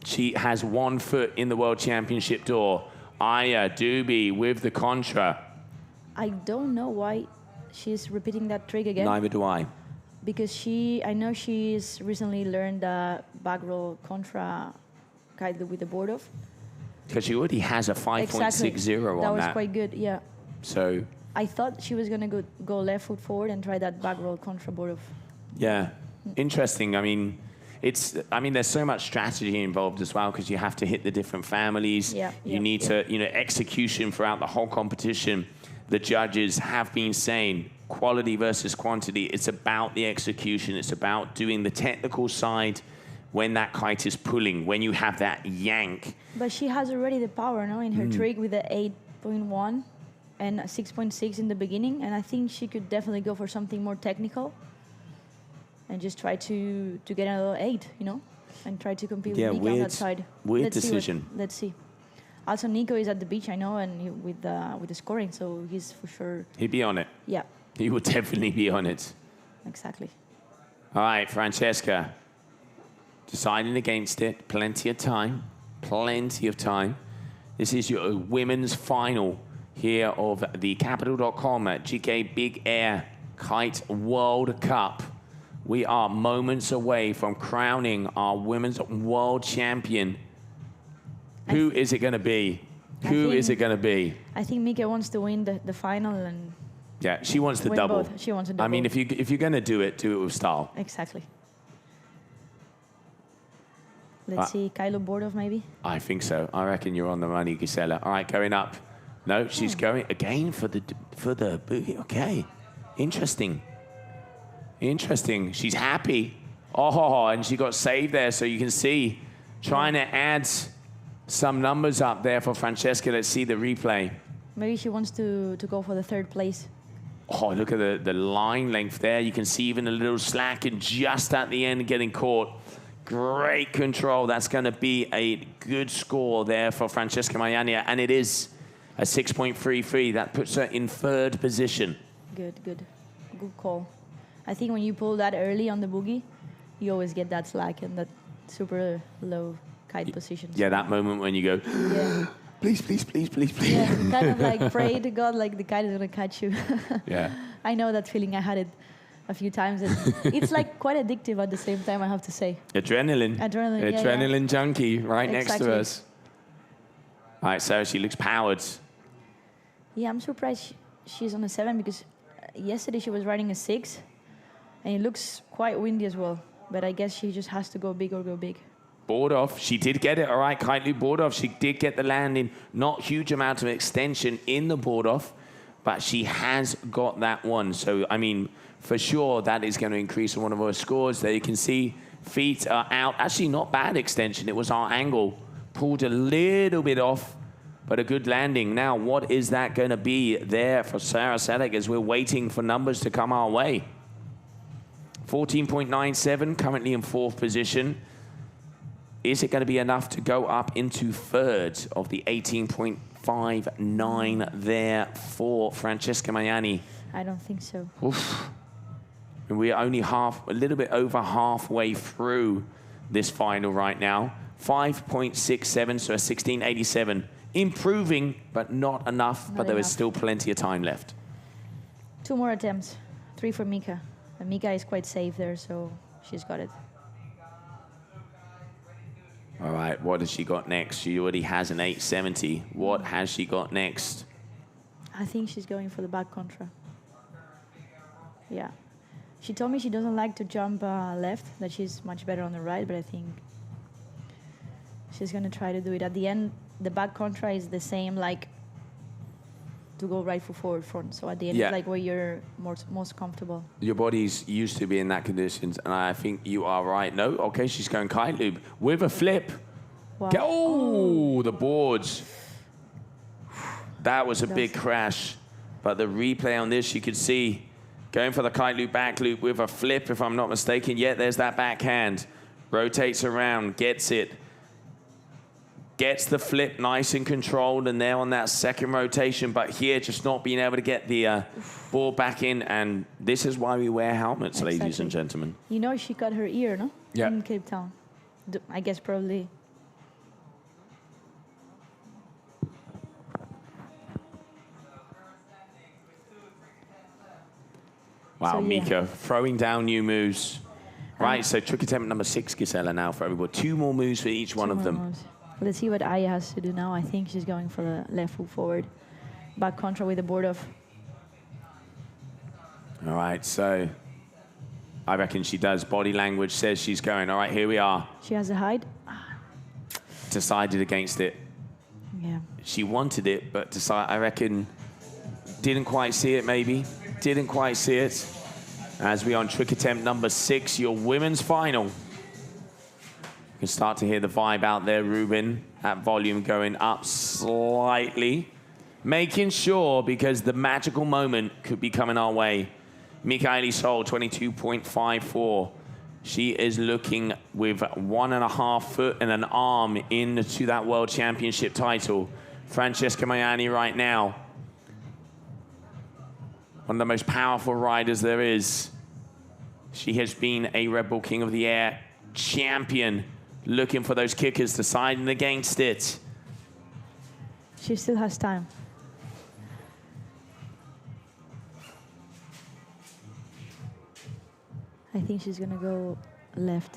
She has 1 foot in the World Championship door. Aya Duby with the contra. I don't know why she's repeating that trick again. Neither do I. Because I know she's recently learned the back roll contra kite with the board off. Because she already has a 5.60 Exactly. on that. That was quite good, yeah. So I thought she was going to go left foot forward and try that back roll contra board off. yeah, interesting. I mean, there's so much strategy involved as well, because you have to hit the different families. You need to, execution throughout the whole competition. The judges have been saying quality versus quantity. It's about the execution. It's about doing the technical side when that kite is pulling, when you have that yank. But she has already the power, no, in her trick with the 8.1 and 6.6 in the beginning, and I think she could definitely go for something more technical and just try to get another 8, and try to compete with Nico on that side. Weird decision. Let's see. Also, Nico is at the beach, I know, and with the scoring, so he's for sure. He'd be on it. Yeah. He would definitely be on it. Exactly. All right, Francesca. Deciding against it. Plenty of time. Plenty of time. This is your women's final here of the Capital.com at GKA Big Air Kite World Cup. We are moments away from crowning our women's world champion. Who is it going to be? Who is it going to be? I think Mika wants to win the final and. Yeah, she wants the win double. Both. She wants a double. I mean, if you're going to do it with style. Exactly. Let's see, Kylo Bordov maybe? I think so. I reckon you're on the money, Gisela. All right, going up. No, she's going again for the boogie. Okay, interesting. She's happy. Oh, and she got saved there, so you can see trying to add some numbers up there for Francesca. Let's see the replay. Maybe she wants to go for the third place. Oh, look at the line length there. You can see even a little slack and just at the end getting caught. Great control. That's going to be a good score there for Francesca Maiania, and it is a 6.33. That puts her in third position. Good call. I think when you pull that early on the boogie, you always get that slack and that super low kite position. Yeah, that moment when you go, please. Yeah, kind of like pray to God, like the kite is going to catch you. Yeah. I know that feeling. I had it a few times. And it's like quite addictive at the same time, I have to say. Adrenaline junkie right next to us. All right, so she looks powered. Yeah, I'm surprised she's on a 7 because yesterday she was riding a 6 and it looks quite windy as well. But I guess she just has to go big or go big. Board off. She did get it. All right, Kitely board off. She did get the landing. Not huge amount of extension in the board off, but she has got that one. So, I mean, for sure, that is going to increase one of her scores. There you can see feet are out. Actually, not bad extension. It was our angle. Pulled a little bit off, but a good landing. Now, what is that going to be there for Sarah Selleck as we're waiting for numbers to come our way? 14.97, currently in fourth position. Is it going to be enough to go up into third of the 18.59 there for Francesca Maiani? I don't think so. Oof. And we're only a little bit over halfway through this final right now. 5.67, so a 16.87. Improving, but not enough. But there is still plenty of time left. 2 more attempts. 3 for Mika. And Mika is quite safe there, so she's got it. All right, what has she got next? She already has an 870. What has she got next? I think she's going for the back contra. Yeah. She told me she doesn't like to jump left, that she's much better on the right, but I think she's going to try to do it. At the end, the back contra is the same, like, to go right foot forward front. So at the end, it's like where you're most comfortable. Your body's used to be in that conditions, and I think you are right. No, okay, she's going kite loop with a flip. Wow. Oh, the boards. That was a big crash. But the replay on this, you could see going for the kite loop, back loop with a flip, if I'm not mistaken. Yeah, there's that backhand. Rotates around, gets it. Gets the flip nice and controlled, and they're on that second rotation. But here, just not being able to get the ball back in. And this is why we wear helmets, ladies and gentlemen. You know, she cut her ear, no? Yeah. In Cape Town. I guess probably. Wow, So, yeah. Mika throwing down new moves. Right, so trick attempt number 6, Gisela, now for everybody. 2 more moves for each one of them. Moves. Let's see what Aya has to do now. I think she's going for the left foot forward. Back contra with the board off. All right, so I reckon she does. Body language says she's going. All right, here we are. She has a hide. Decided against it. Yeah. She wanted it, but I reckon didn't quite see it maybe. Didn't quite see it. As we on trick attempt number 6, your women's final. You can start to hear the vibe out there, Ruben. That volume going up slightly. Making sure, because the magical moment could be coming our way. Mikaeli Sol, 22.54. She is looking with 1.5 foot and an arm into that World Championship title. Francesca Maiani right now, one of the most powerful riders there is. She has been a Red Bull King of the Air champion, looking for those kickers, deciding against it. She still has time. I think she's gonna go left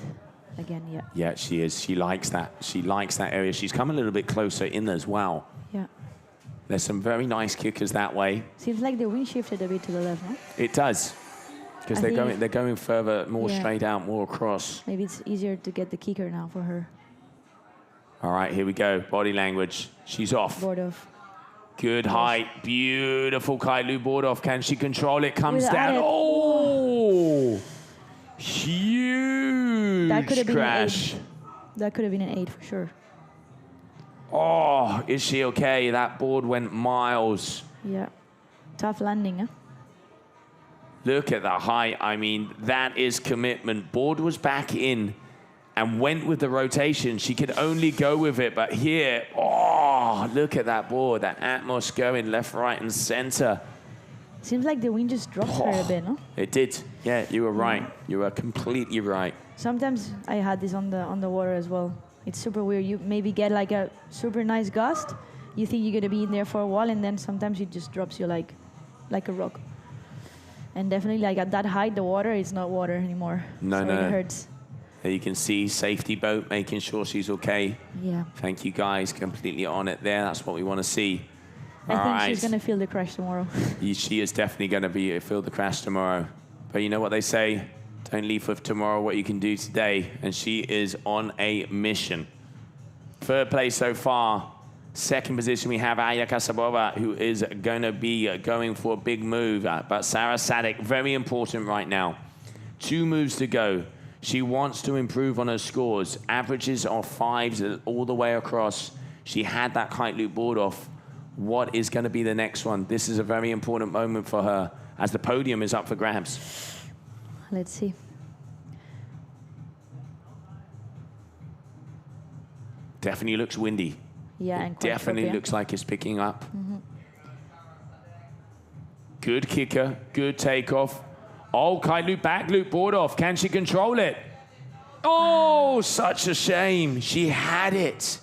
again, yeah. Yeah, she is. She likes that. She likes that area. She's come a little bit closer in as well. Yeah. There's some very nice kickers that way. Seems like the wind shifted a bit to the left, no? It does. Because they're going further, more straight out, more across. Maybe it's easier to get the kicker now for her. All right, here we go. Body language. She's off. Board off. Good height. Beautiful kite loop board off. Can she control it? Comes With down. added- Oh! Huge That could have been crash. an 8. That could have been an 8 for sure. Oh, is she okay? That board went miles. Yeah. Tough landing, huh? Look at the height. I mean, that is commitment. Board was back in and went with the rotation. She could only go with it, but here, oh, look at that board. That Atmos going left, right, and center. Seems like the wind just dropped her a bit, no? It did. Yeah, you were right. You were completely right. Sometimes I had this on the water as well. It's super weird. You maybe get like a super nice gust. You think you're gonna be in there for a while, and then sometimes it just drops you like a rock. And definitely, like at that height, the water is not water anymore. No, so no. It hurts. There you can see safety boat making sure she's okay. Yeah. Thank you guys, completely on it there. That's what we want to see. I think she's gonna feel the crash tomorrow. She is definitely going to feel the crash tomorrow. But you know what they say? Don't leave with tomorrow what you can do today. And she is on a mission. 3rd place so far. 2nd position, we have Aya Kasabova, who is going to be going for a big move. But Sarah Sadek, very important right now. 2 moves to go. She wants to improve on her scores. Averages of 5s all the way across. She had that kite loop board off. What is going to be the next one? This is a very important moment for her as the podium is up for grabs. Let's see. Definitely looks windy. Yeah, and quite Definitely choppy, looks like it's picking up. Good kicker, good takeoff. Oh, kite loop, back loop, board off. Can she control it? Oh, such a shame. She had it.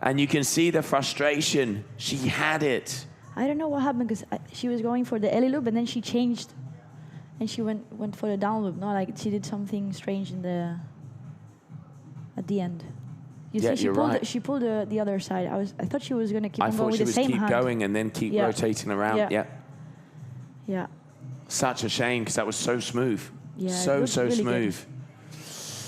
And you can see the frustration. She had it. I don't know what happened because she was going for the ellie loop and then she changed, and she went for the down loop. No, like she did something strange at the end. You see, she pulled the other side. I thought she was gonna keep on going with the same hand. I thought she was keep going and then keep rotating around. Yeah. Such a shame because that was so smooth. Yeah, it So looked really smooth. good.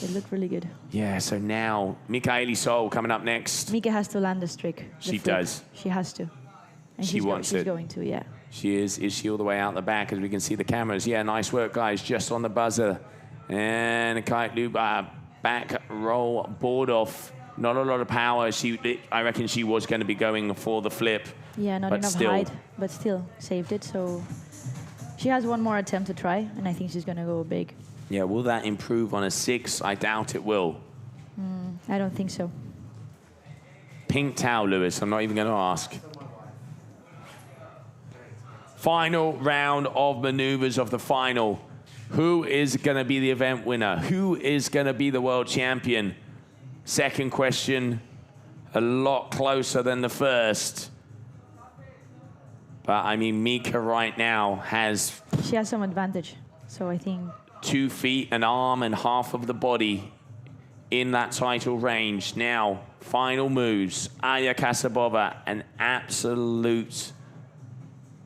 It looked really good. Yeah, so now Mikaeli Sol coming up next. Mika has to land the streak. the She flip. does. She has to. And She wants she's it. going to, yeah. She is. Is she all the way out the back as we can see the cameras? Yeah, nice work, guys. Just on the buzzer. And a kite loop, back roll, board off. Not a lot of power. I reckon she was going to be going for the flip. Yeah, not but enough still. height, but still saved it. So she has one more attempt to try, and I think she's going to go big. Yeah, will that improve on a 6? I doubt it will. I don't think so. Pink towel, Lewis. I'm not even going to ask. Final round of maneuvers of the final. Who is going to be the event winner? Who is going to be the world champion? Second question, a lot closer than the first. But I mean, Mika right now has She has some advantage, so I think 2 feet, an arm, and half of the body in that title range. Now, final moves. Aya Kasabova, an absolute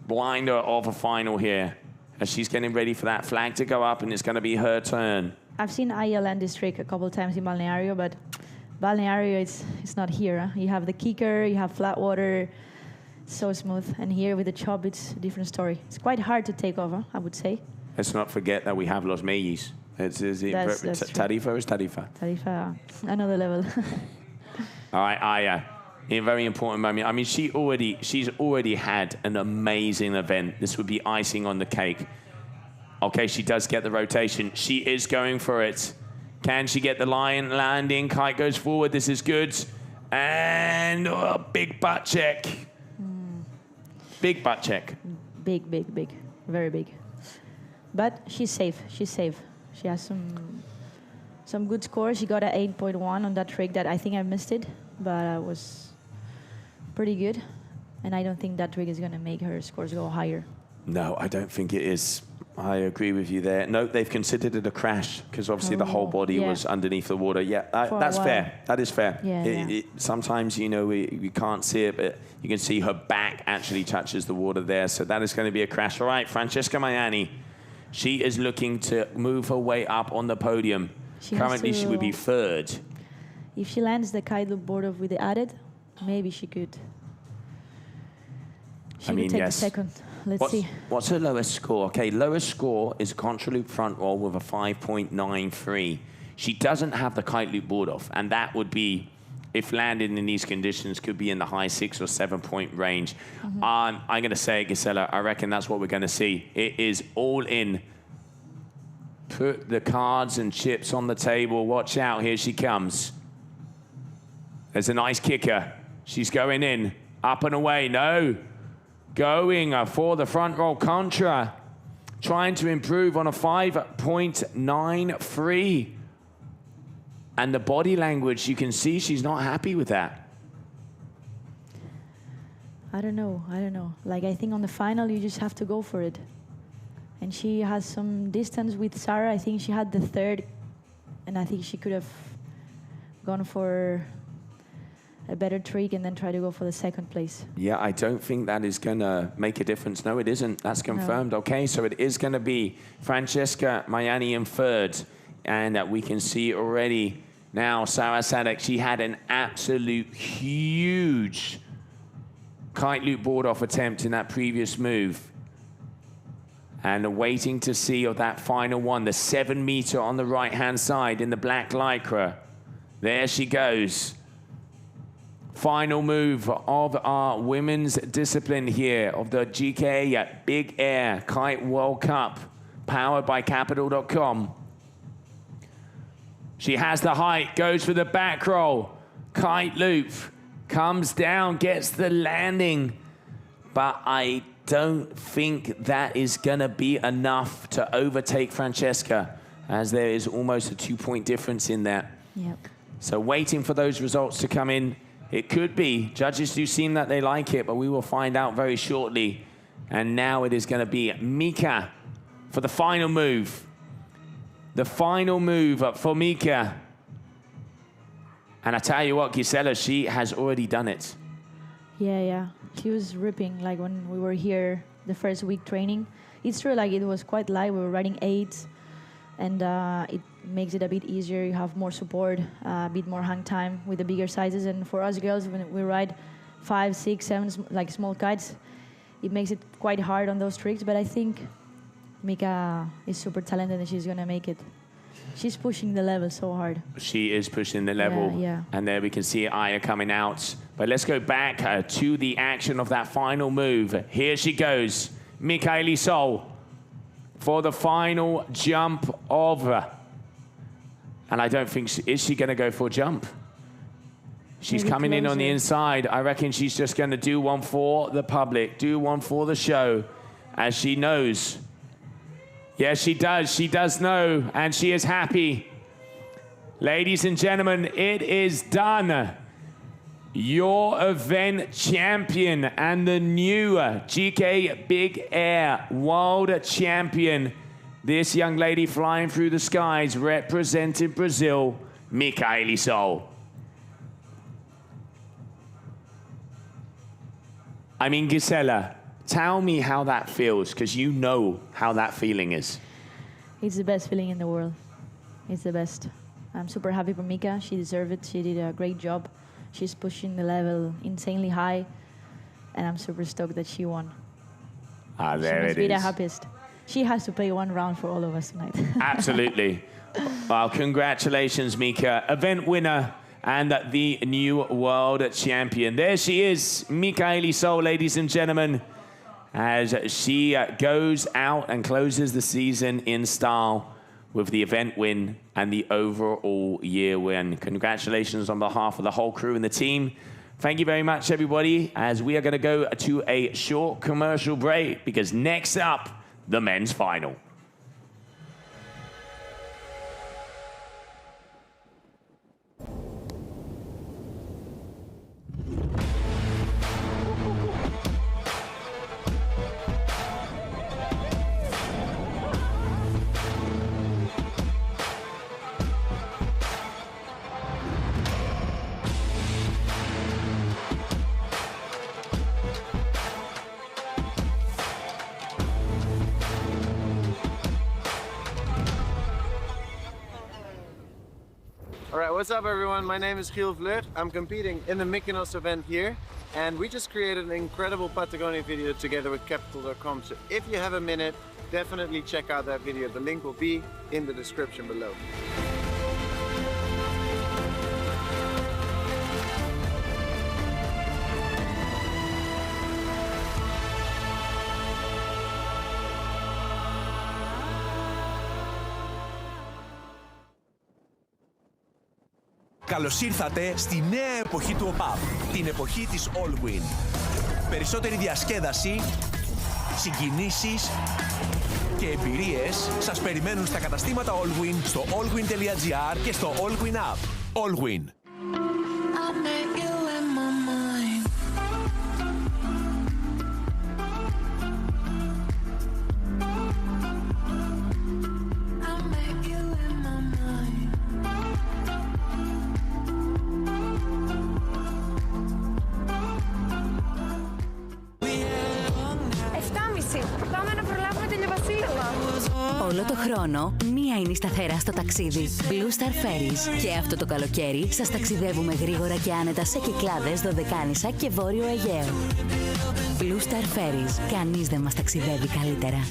blinder of a final here, as she's getting ready for that flag to go up, and it's going to be her turn. I've seen Aya land this trick a couple of times in Balneario, but Balneario it's not here. Huh? You have the kicker, you have flat water, so smooth, and here with the chop, it's a different story. It's quite hard to take over, I would say. Let's not forget that we have Los Meyes. That's true. Tarifa is Tarifa. Tarifa, another level. All right, Aya, in a very important moment. I mean, she's already had an amazing event. This would be icing on the cake. Okay, she does get the rotation. She is going for it. Can she get the line landing? Kite goes forward. This is good. And big butt check. Big butt check. Big, big, big. Very big. But she's safe. She's safe. She has some good scores. She got an 8.1 on that trick that I think I missed it, but it was pretty good. And I don't think that trick is going to make her scores go higher. No, I don't think it is. I agree with you there. No, they've considered it a crash because obviously the whole body was underneath the water. Yeah, that's fair. That is fair. Yeah, sometimes, you know, we can't see it, but you can see her back actually touches the water there. So that is going to be a crash. All right, Francesca Maiani. She is looking to move her way up on the podium. Currently, she would be third. If she lands the kite loop board off with the added, maybe she could. She could take the second. Let's see. What's her lowest score? Okay, lowest score is a contra loop front roll with a 5.93. She doesn't have the kite loop board off, and that would be, if landed in these conditions, could be in the high 6 or 7 point range. I'm going to say, Gisela, I reckon that's what we're going to see. It is all in. Put the cards and chips on the table. Watch out, here she comes. There's a nice kicker. She's going in. Up and away, no. Going for the front roll contra. Trying to improve on a 5.93. And the body language, you can see she's not happy with that. I don't know. Like, I think on the final, you just have to go for it. And she has some distance with Sarah. I think she had the third, and I think she could have gone for a better trick and then try to go for the second place. Yeah, I don't think that is going to make a difference. No, it isn't. That's confirmed. No. Okay, so it is going to be Francesca Maiani in third. And we can see already now Sarah Sadek, she had an absolute huge kite loop board off attempt in that previous move. And waiting to see of that final one, the 7 meter on the right-hand side in the black lycra. There she goes. Final move of our women's discipline here of the GKA Big Air Kite World Cup, powered by Capital.com. She has the height, goes for the back roll, kite loop, comes down, gets the landing, but I don't think that is gonna be enough to overtake Francesca, as there is almost a 2 point difference in that. Yep. So waiting for those results to come in. It could be. Judges do seem that they like it, but we will find out very shortly. And now it is going to be Mika for the final move. The final move for Mika. And I tell you what, Gisela, she has already done it. Yeah. She was ripping, like when we were here the first week training. It's true, like it was quite light. We were riding 8. and it makes it a bit easier. You have more support, a bit more hang time with the bigger sizes. And for us girls, when we ride 5, 6, 7 like small kites, it makes it quite hard on those tricks. But I think Mika is super talented and she's gonna make it. She's pushing the level so hard. She is pushing the level. Yeah. And there we can see Aya coming out. But let's go back to the action of that final move. Here she goes, Michaeli Sol, for the final jump of... and I don't think... is she going to go for a jump? She's Maybe coming in on the closer. inside. I reckon she's just going to do one for the public, do one for the show, as she knows. Yes, she does. She does know, and she is happy. Ladies and gentlemen, it is done. Your event champion and the new GKA Big Air World Champion. This young lady flying through the skies, representing Brazil, Michaeli Sol. I mean, Gisela, tell me how that feels, because you know how that feeling is. It's the best feeling in the world. It's the best. I'm super happy for Mika. She deserved it. She did a great job. She's pushing the level insanely high, and I'm super stoked that she won. Ah, She there must it be the is. happiest. She has to play one round for all of us tonight. Absolutely. Well, congratulations, Mika. Event winner and the new world champion. There she is, Michaeli Sol, ladies and gentlemen, as she goes out and closes the season in style with the event win and the overall year win. Congratulations on behalf of the whole crew and the team. Thank you very much, everybody, as we are going to go to a short commercial break, because next up, the men's final. Alright, what's up everyone? My name is Giel Vleut. I'm competing in the Mykonos event here, and we just created an incredible Patagonia video together with capital.com. So if you have a minute, definitely check out that video. The link will be in the description below. Καλώς ήρθατε στη νέα εποχή του ΟΠΑΠ, την εποχή της Allwin. Περισσότερη διασκέδαση, συγκινήσεις και εμπειρίες σας περιμένουν στα καταστήματα Allwin, στο allwin.gr και στο Allwin App. Allwin. Πάμε να προλάβουμε την Βασίλεμα. Όλο το χρόνο, μία είναι η σταθερά στο ταξίδι. Blue Star Ferries. Και αυτό το καλοκαίρι σας ταξιδεύουμε γρήγορα και άνετα σε Κυκλάδες, Δωδεκάνησα και Βόρειο Αιγαίο. Blue Star Ferries. Κανείς δεν μας ταξιδεύει καλύτερα.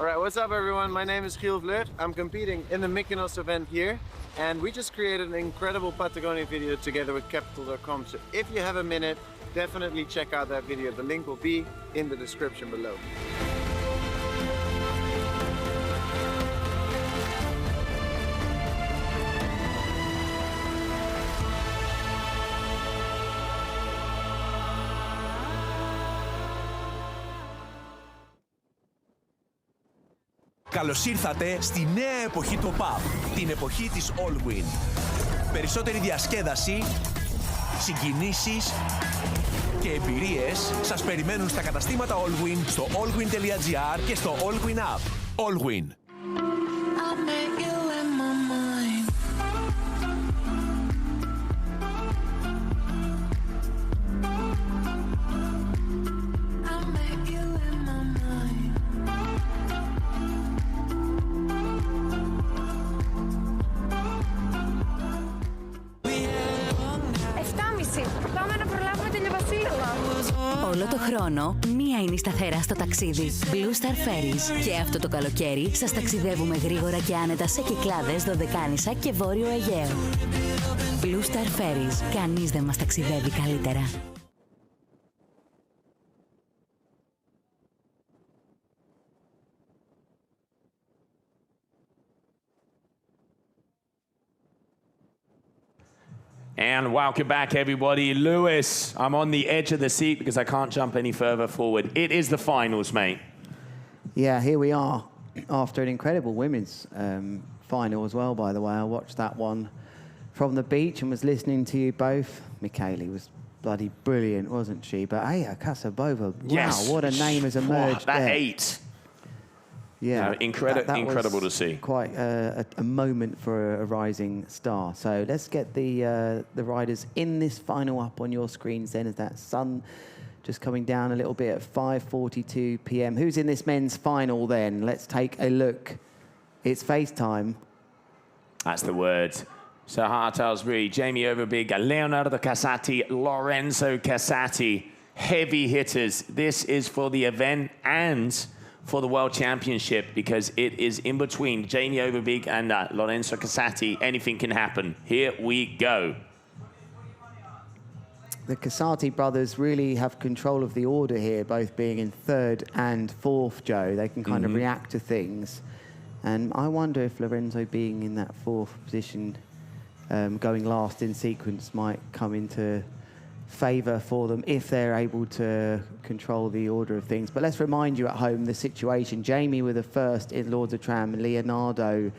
All right, what's up everyone? My name is Giel Vleut. I'm competing in the Mykonos event here, and we just created an incredible Patagonia video together with capital.com. So if you have a minute, definitely check out that video. The link will be in the description below. Καλώς ήρθατε στη νέα εποχή του pub, την εποχή της Allwin. Περισσότερη διασκέδαση, συγκινήσεις και εμπειρίες σας περιμένουν στα καταστήματα Allwin, στο allwin.gr και στο Allwin app. Allwin. Πάμε να προλάβουμε την Βασίλεμα. Όλο το χρόνο, μία είναι η σταθερά στο ταξίδι. Blue Star Ferries. Και αυτό το καλοκαίρι σας ταξιδεύουμε γρήγορα και άνετα σε Κυκλάδες, Δωδεκάνησα και Βόρειο Αιγαίο. Blue Star Ferries. Κανείς δεν μας ταξιδεύει καλύτερα. And welcome back, everybody. Lewis, I'm on the edge of the seat because I can't jump any further forward. It is the finals, mate. Yeah, here we are after an incredible women's final as well, by the way. I watched that one from the beach and was listening to you both. Michaeli was bloody brilliant, wasn't she? But Aya Kasabova, wow, Yes. what a name has emerged That there. 8. Yeah, No, incredible to see. Quite a moment for a rising star. So let's get the riders in this final up on your screens then, as that sun just coming down a little bit at 5:42 p.m. Who's in this men's final then? Let's take a look. It's FaceTime. That's the word. Sahar Talsbury, Jamie Overbig, Leonardo Casati, Lorenzo Casati, heavy hitters. This is for the event and for the World Championship, because it is in between Jamie Overbig and Lorenzo Casati. Anything can happen. Here we go. The Casati brothers really have control of the order here, both being in third and fourth, Joe. They can kind of react to things. And I wonder if Lorenzo being in that fourth position, going last in sequence, might come into favour for them if they're able to control the order of things. But let's remind you at home the situation. Jamie with a first in Lords of Tram, and Leonardo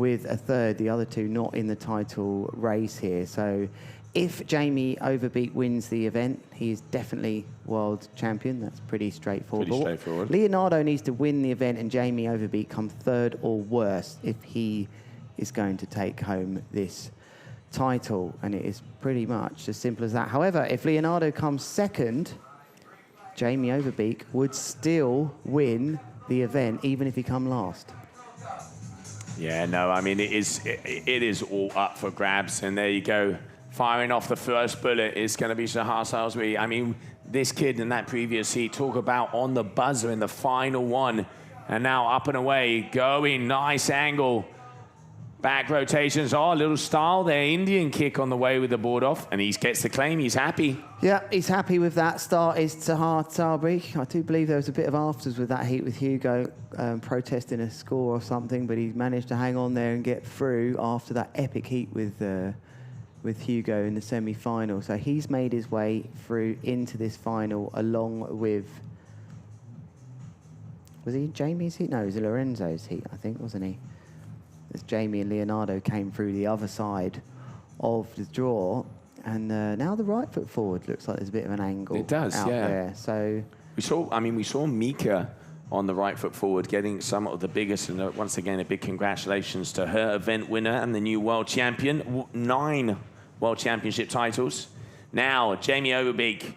with a third, the other two not in the title race here. So if Jamie Overbeek wins the event, he is definitely world champion. That's pretty straightforward. Pretty straightforward. Leonardo needs to win the event and Jamie Overbeek come third or worse if he is going to take home this title, and it is pretty much as simple as that. However, if Leonardo comes second, Jamie Overbeek would still win the event even if he come last. Yeah, no, I mean, it is all up for grabs, and there you go. Firing off the first bullet is going to be Sahar Salisbury. I mean, this kid in that previous heat, talk about on the buzzer in the final one, and now up and away, going, nice angle. Back rotations, a little style there. Indian kick on the way with the board off, and he gets the claim. He's happy. Yeah, he's happy with that start. Is Sahar Salisbury. I do believe there was a bit of afters with that heat with Hugo protesting a score or something, but he managed to hang on there and get through after that epic heat with Hugo in the semi-final. So he's made his way through into this final along with... Was he Jamie's heat? No, it was Lorenzo's heat, I think, wasn't he? As Jamie and Leonardo came through the other side of the draw, and now the right foot forward looks like there's a bit of an angle. It does, out yeah. there. So we saw Mika on the right foot forward getting some of the biggest, and once again a big congratulations to her, event winner and the new world champion, 9 world championship titles. Now Jamie Overbeek,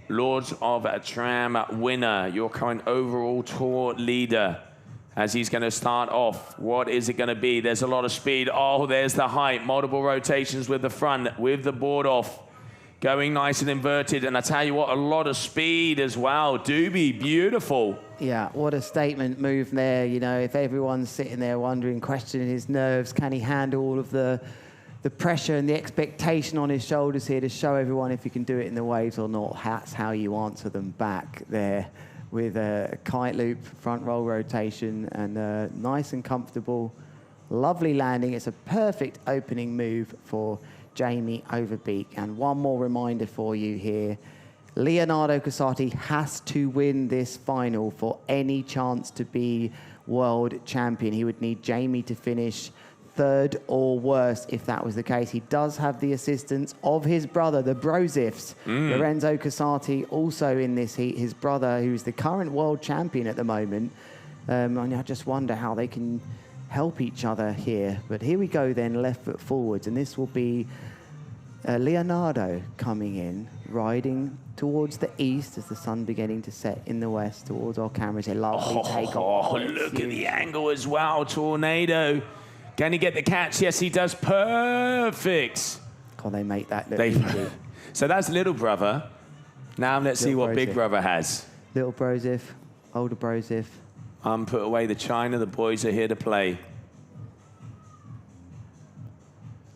Lords of Tram winner, your current overall tour leader. As he's going to start off, what is it going to be? There's a lot of speed. Oh, there's the height. Multiple rotations with the front, with the board off. Going nice and inverted, and I tell you what, a lot of speed as well. Doobie, beautiful. Yeah, what a statement move there. You know, if everyone's sitting there wondering, questioning his nerves, can he handle all of the pressure and the expectation on his shoulders here to show everyone if he can do it in the waves or not? That's how you answer them back there with a kite loop, front roll rotation, and nice and comfortable, lovely landing. It's a perfect opening move for Jamie Overbeek. And one more reminder for you here. Leonardo Casati has to win this final for any chance to be world champion. He would need Jamie to finish third or worse if that was the case. He does have the assistance of his brother, the Brozifs. Lorenzo Casati also in this heat. His brother, who's the current world champion at the moment. And I just wonder how they can help each other here. But here we go then, left foot forwards. And this will be Leonardo coming in, riding towards the east as the sun beginning to set in the west towards our cameras. A lovely takeoff. Oh, look at the angle as well. Tornado. Can he get the catch? Yes, he does. Perfect. God, they make that look easy. So that's little brother. Now let's see what big brother has. Little Brozif, older Brozif. Put away the china. The boys are here to play.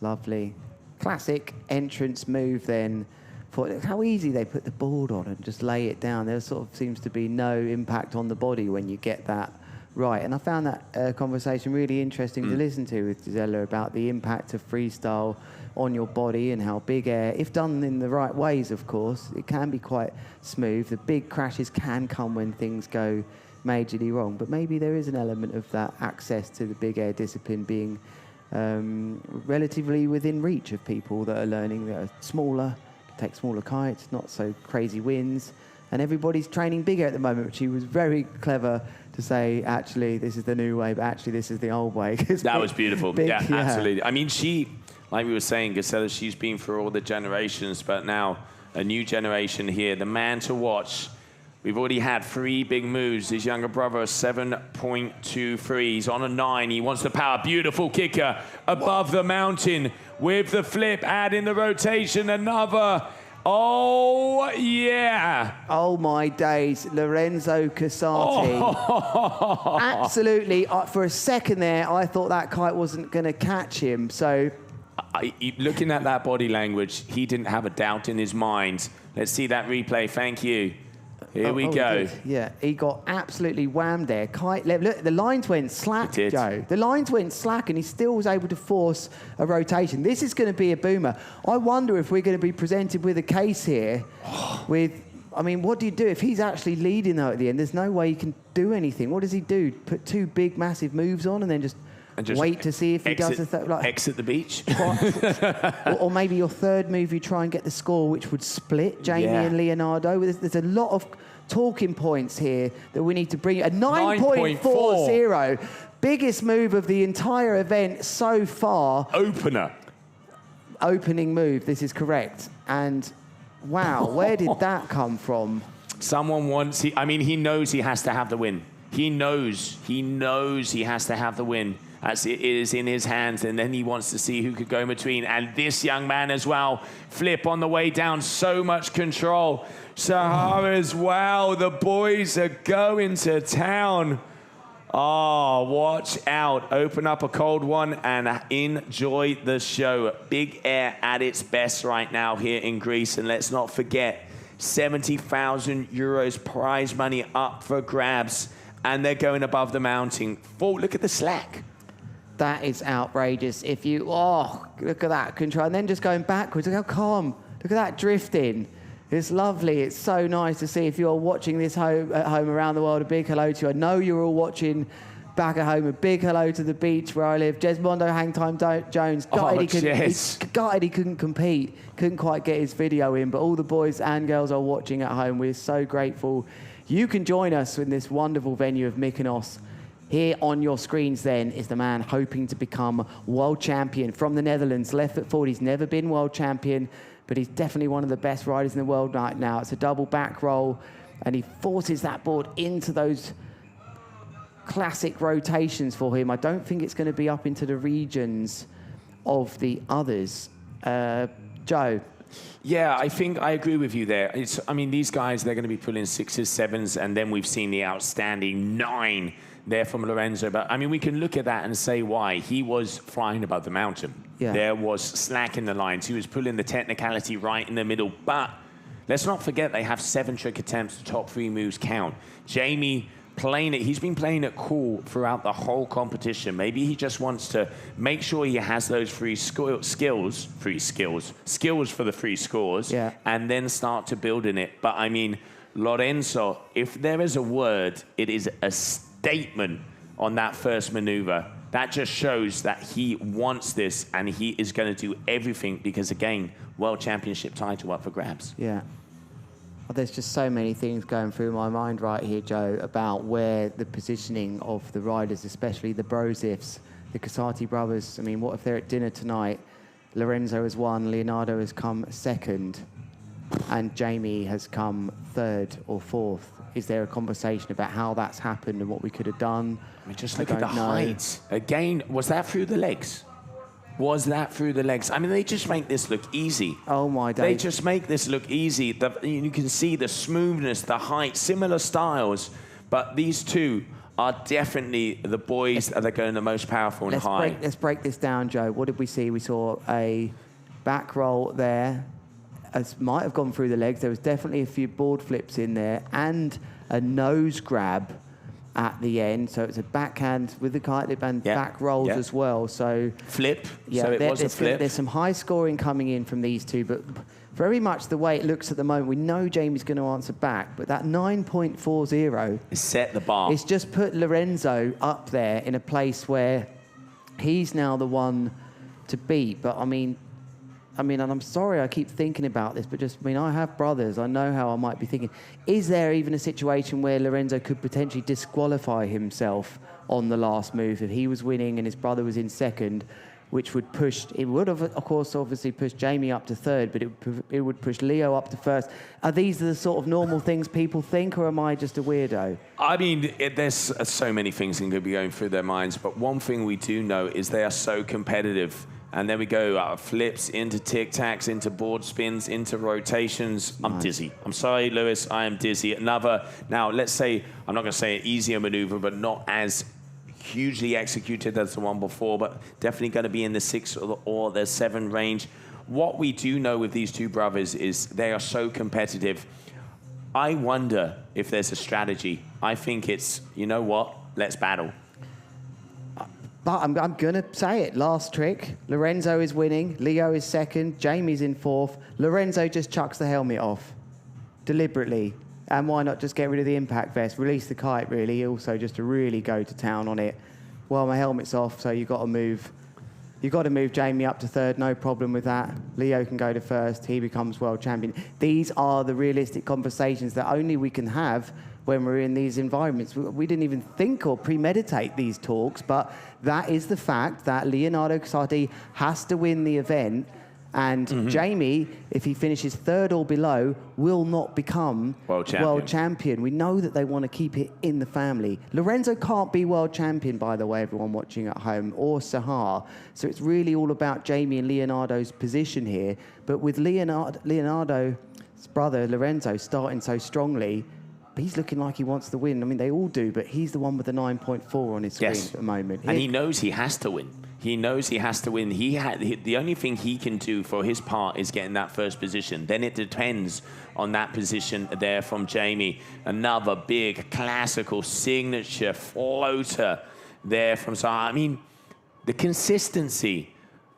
Lovely. Classic entrance move then. For how easy they put the board on and just lay it down. There sort of seems to be no impact on the body when you get that right. And I found that conversation really interesting to listen to with Gisela about the impact of freestyle on your body and how big air, if done in the right ways, of course, it can be quite smooth. The big crashes can come when things go majorly wrong, but maybe there is an element of that access to the big air discipline being relatively within reach of people that are learning, that are smaller, take smaller kites, not so crazy winds, and everybody's training bigger at the moment, which he was very clever to say, actually, this is the new way, but actually, this is the old way. That was beautiful. Yeah, absolutely. I mean, she, like we were saying, Gisela, she's been through all the generations, but now a new generation here. The man to watch. We've already had 3 big moves. His younger brother, 7.23. He's on a 9. He wants the power. Beautiful kicker above the mountain with the flip. Add in the rotation. Another. Oh, yeah. Oh, my days. Lorenzo Casati. Oh. Absolutely. For a second there, I thought that kite wasn't going to catch him. So, looking at that body language, he didn't have a doubt in his mind. Let's see that replay. Thank you. Here we go. Yeah, he got absolutely whammed there. Kite level. Look, the lines went slack, Joe. The lines went slack, and he still was able to force a rotation. This is going to be a boomer. I wonder if we're going to be presented with a case here with, I mean, what do you do if he's actually leading though at the end? There's no way he can do anything. What does he do? Put 2 big, massive moves on and then just wait to see if he does exit the beach. or maybe your third move, you try and get the score, which would split Jamie and Leonardo. There's a lot of talking points here that we need to bring. A 9.40. Biggest move of the entire event so far. Opening move, this is correct. And wow, where did that come from? Someone wants, he knows he has to have the win. He knows he has to have the win. As it is in his hands, and then he wants to see who could go in between. And this young man as well, flip on the way down, so much control. Sahara as well, the boys are going to town. Oh, watch out. Open up a cold one and enjoy the show. Big air at its best right now here in Greece. And let's not forget, 70,000 euros prize money up for grabs. And they're going above the mountain. Look at the slack. That is outrageous. If you, look at that control. And then just going backwards, look how calm. Look at that drifting. It's lovely. It's so nice to see. If you're watching this at home around the world, a big hello to you. I know you're all watching back at home. A big hello to the beach where I live. Jesmondo Hangtime Jones. Gutted he couldn't compete. Couldn't quite get his video in. But all the boys and girls are watching at home. We're so grateful. You can join us in this wonderful venue of Mykonos. Here on your screens then is the man hoping to become world champion from the Netherlands. Left foot forward, he's never been world champion, but he's definitely one of the best riders in the world right now. It's a double back roll, and he forces that board into those classic rotations for him. I don't think it's going to be up into the regions of the others. Joe, Yeah, I think I agree with you there. I mean, these guys, they're going to be pulling 6s, 7s, and then we've seen the outstanding 9 there from Lorenzo. But, I mean, we can look at that and say why. He was flying above the mountain. Yeah. There was slack in the lines. He was pulling the technicality right in the middle. But let's not forget they have 7 trick attempts. The top 3 moves count. Jamie playing it. He's been playing it cool throughout the whole competition. Maybe he just wants to make sure he has those skills for the 3 scores, and then start to build in it. But I mean, Lorenzo, if there is a word, it is a statement on that first maneuver. That just shows that he wants this, and he is going to do everything because, again, World Championship title up for grabs. Yeah. Well, there's just so many things going through my mind right here, Joe, about where the positioning of the riders, especially the Brozifs, the Casati brothers. I mean, what if they're at dinner tonight? Lorenzo has won, Leonardo has come second, and Jamie has come 3rd or 4th. Is there a conversation about how that's happened and what we could have done? I mean, just look at the height. Again, was that through the legs? Was that through the legs? I mean, they just make this look easy. Oh, my days. They just make this look easy. You can see the smoothness, the height, similar styles, but these two are definitely the boys that are going the most powerful and high. Let's break this down, Joe. What did we see? We saw a back roll there. As might have gone through the legs. There was definitely a few board flips in there and a nose grab at the end. So it's a backhand with the kite lip and back rolls as well. So flip. Yeah, so it was a flip. There's some high scoring coming in from these two, but very much the way it looks at the moment, we know Jamie's going to answer back, but that 9.40 is set the bar. It's just put Lorenzo up there in a place where he's now the one to beat. But I mean, and I'm sorry I keep thinking about this, but I have brothers. I know how I might be thinking. Is there even a situation where Lorenzo could potentially disqualify himself on the last move if he was winning and his brother was in second, which would push, it would have, of course, obviously pushed Jamie up to 3rd, but it would push Leo up to 1st. Are these the sort of normal things people think, or am I just a weirdo? I mean, there's so many things that could be going through their minds, but one thing we do know is they are so competitive. And then we go flips into tic-tacs, into board spins, into rotations. I'm dizzy. I'm sorry, Lewis, I am dizzy. Now, let's say, I'm not going to say an easier maneuver, but not as hugely executed as the one before, but definitely going to be in the 6 or the 7 range. What we do know with these two brothers is they are so competitive. I wonder if there's a strategy. I think it's, you know what, let's battle. But I'm going to say it. Last trick. Lorenzo is winning. Leo is second. Jamie's in 4th. Lorenzo just chucks the helmet off. Deliberately. And why not just get rid of the impact vest? Release the kite, really. Also, just to really go to town on it. Well, my helmet's off, so you've got to move. You've got to move Jamie up to 3rd. No problem with that. Leo can go to 1st. He becomes world champion. These are the realistic conversations that only we can have when we're in these environments. We didn't even think or premeditate these talks, but that is the fact that Leonardo Casati has to win the event, and Jamie, if he finishes 3rd or below, will not become world champion. We know that they want to keep it in the family. Lorenzo can't be world champion, by the way, everyone watching at home, or Sahar. So it's really all about Jamie and Leonardo's position here. But with Leonardo's brother, Lorenzo, starting so strongly, he's looking like he wants to win. I mean, they all do, but he's the one with the 9.4 on his screen at the moment. And he knows he has to win. He knows he has to win. The only thing he can do for his part is get in that 1st position. Then it depends on that position there from Jamie. Another big classical signature floater there from Sahar. I mean, the consistency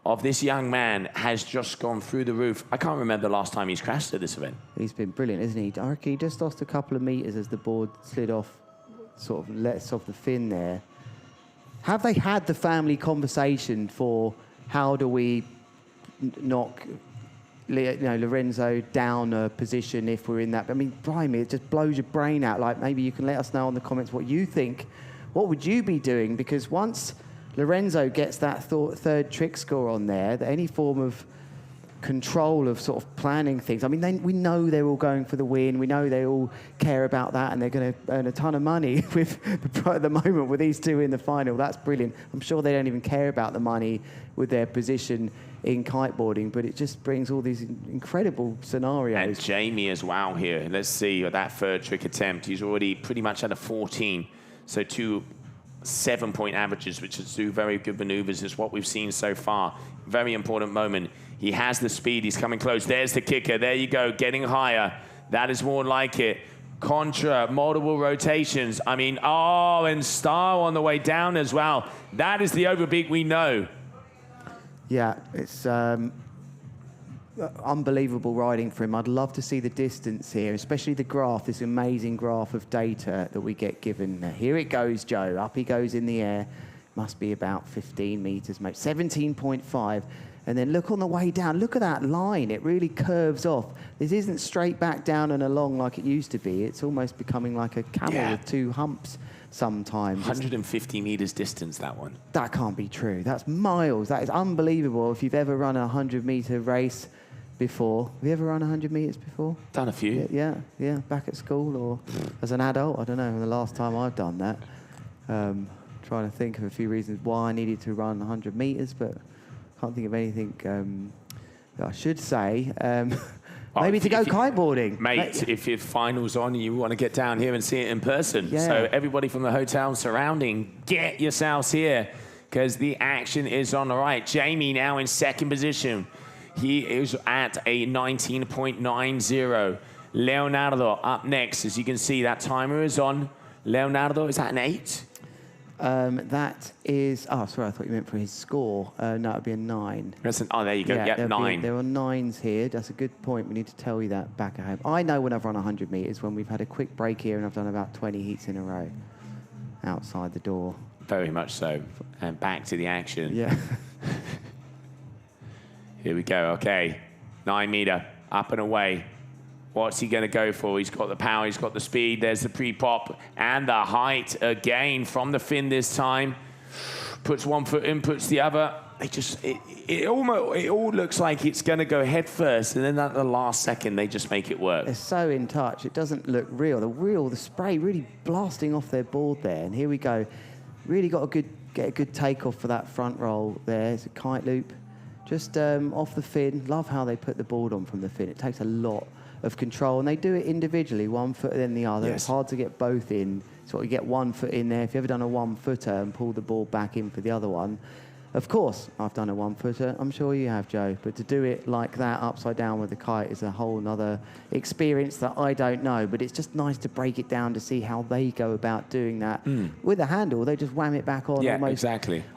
of this young man has just gone through the roof. I can't remember the last time he's crashed at this event. He's been brilliant, isn't he? I reckon he just lost a couple of metres as the board slid off, sort of lets off the fin there. Have they had the family conversation for how do we knock Lorenzo down a position if we're in that? I mean, blimey, it just blows your brain out. Like, maybe you can let us know in the comments what you think. What would you be doing? Because once Lorenzo gets that 3rd trick score on there, that any form of control of sort of planning things. I mean, we know they're all going for the win. We know they all care about that, and they're going to earn a ton of money with at the moment with these two in the final. That's brilliant. I'm sure they don't even care about the money with their position in kiteboarding, but it just brings all these incredible scenarios. And Jamie as well here. Let's see that third trick attempt. He's already pretty much at a 14. So 2 7-point averages, which is 2 very good maneuvers, is what we've seen so far. Very important moment. He has the speed. He's coming close. There's the kicker. There you go, getting higher. That is more like it. Contra, multiple rotations. I mean, oh, and Star on the way down as well. That is the overbeat we know. Yeah, it's unbelievable riding for him. I'd love to see the distance here, especially the graph, this amazing graph of data that we get given. Here it goes, Joe. Up he goes in the air. Must be about 15 meters, mate. 17.5. And then look on the way down. Look at that line. It really curves off. This isn't straight back down and along like it used to be. It's almost becoming like a camel with 2 humps sometimes. 150 meters distance, that one. That can't be true. That's miles. That is unbelievable. If you've ever run a 100-meter race before. Have you ever run 100 meters before? Done a few. Yeah. Back at school or as an adult. I don't know the last time I've done that. Trying to think of a few reasons why I needed to run 100 meters, but can't think of anything that I should say. Maybe to go kiteboarding. Mate, if your final's on and you want to get down here and see it in person. Yeah. So everybody from the hotel surrounding, get yourselves here because the action is on the right. Jamie now in second position. He is at a 19.90. Leonardo up next. As you can see, that timer is on. Leonardo is at an 8. That is... Oh, sorry, I thought you meant for his score. No, it would be a 9. Oh, there you go. Yeah, 9. There are 9s here. That's a good point. We need to tell you that back at home. I know when I've run 100 metres, when we've had a quick break here and I've done about 20 heats in a row outside the door. Very much so. And back to the action. Yeah. Here we go. Okay. 9 meter. Up and away. What's he going to go for? He's got the power, he's got the speed. There's the pre-pop and the height again from the fin this time. Puts one foot in, puts the other. It all looks like it's going to go head first, and then at the last second, they just make it work. They're so in touch. It doesn't look real. The spray really blasting off their board there. And here we go. Really got get a good takeoff for that front roll there. It's a kite loop. Just off the fin. Love how they put the board on from the fin. It takes a lot of control, and they do it individually, one foot then the other. Yes. It's hard to get both in. So you get 1 foot in there. If you've ever done a 1-footer and pulled the ball back in for the other one, of course, I've done a 1-footer. I'm sure you have, Joe. But to do it like that, upside down with the kite, is a whole other experience that I don't know. But it's just nice to break it down to see how they go about doing that. With a handle, they just wham it back on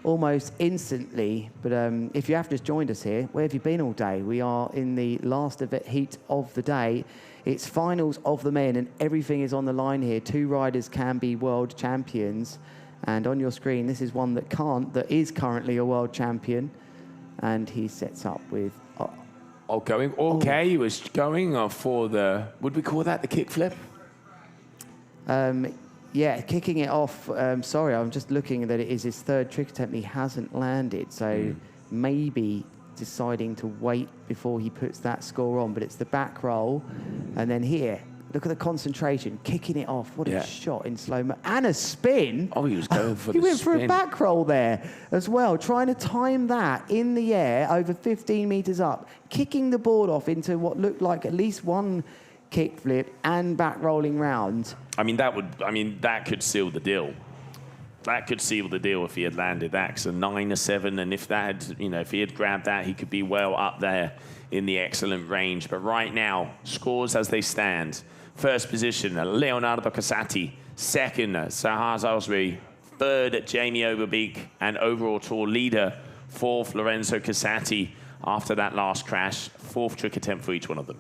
almost instantly. But if you have just joined us here, where have you been all day? We are in the last heat of the day. It's finals of the men, and everything is on the line here. 2 riders can be world champions. And on your screen, this is one that is currently a world champion. And he sets up with... He was going for the... Would we call that the kickflip? Yeah, kicking it off. Sorry, I'm just looking that it is his 3rd trick attempt. He hasn't landed. So maybe deciding to wait before he puts that score on. But it's the back roll. And then here... Look at the concentration, kicking it off. What a shot in slow-mo. And a spin. Oh, he was going for the spin. He went for a back roll there as well, trying to time that in the air over 15 meters up, kicking the board off into what looked like at least one kickflip and back rolling round. That could seal the deal. That could seal the deal if he had landed that. Because a 9 or 7, and if he had grabbed that, he could be well up there in the excellent range. But right now, scores as they stand. First position, Leonardo Casati. Second, Sahar Osby. Third, Jamie Overbeek. And overall tour leader, 4th, Lorenzo Casati. After that last crash, 4th trick attempt for each one of them.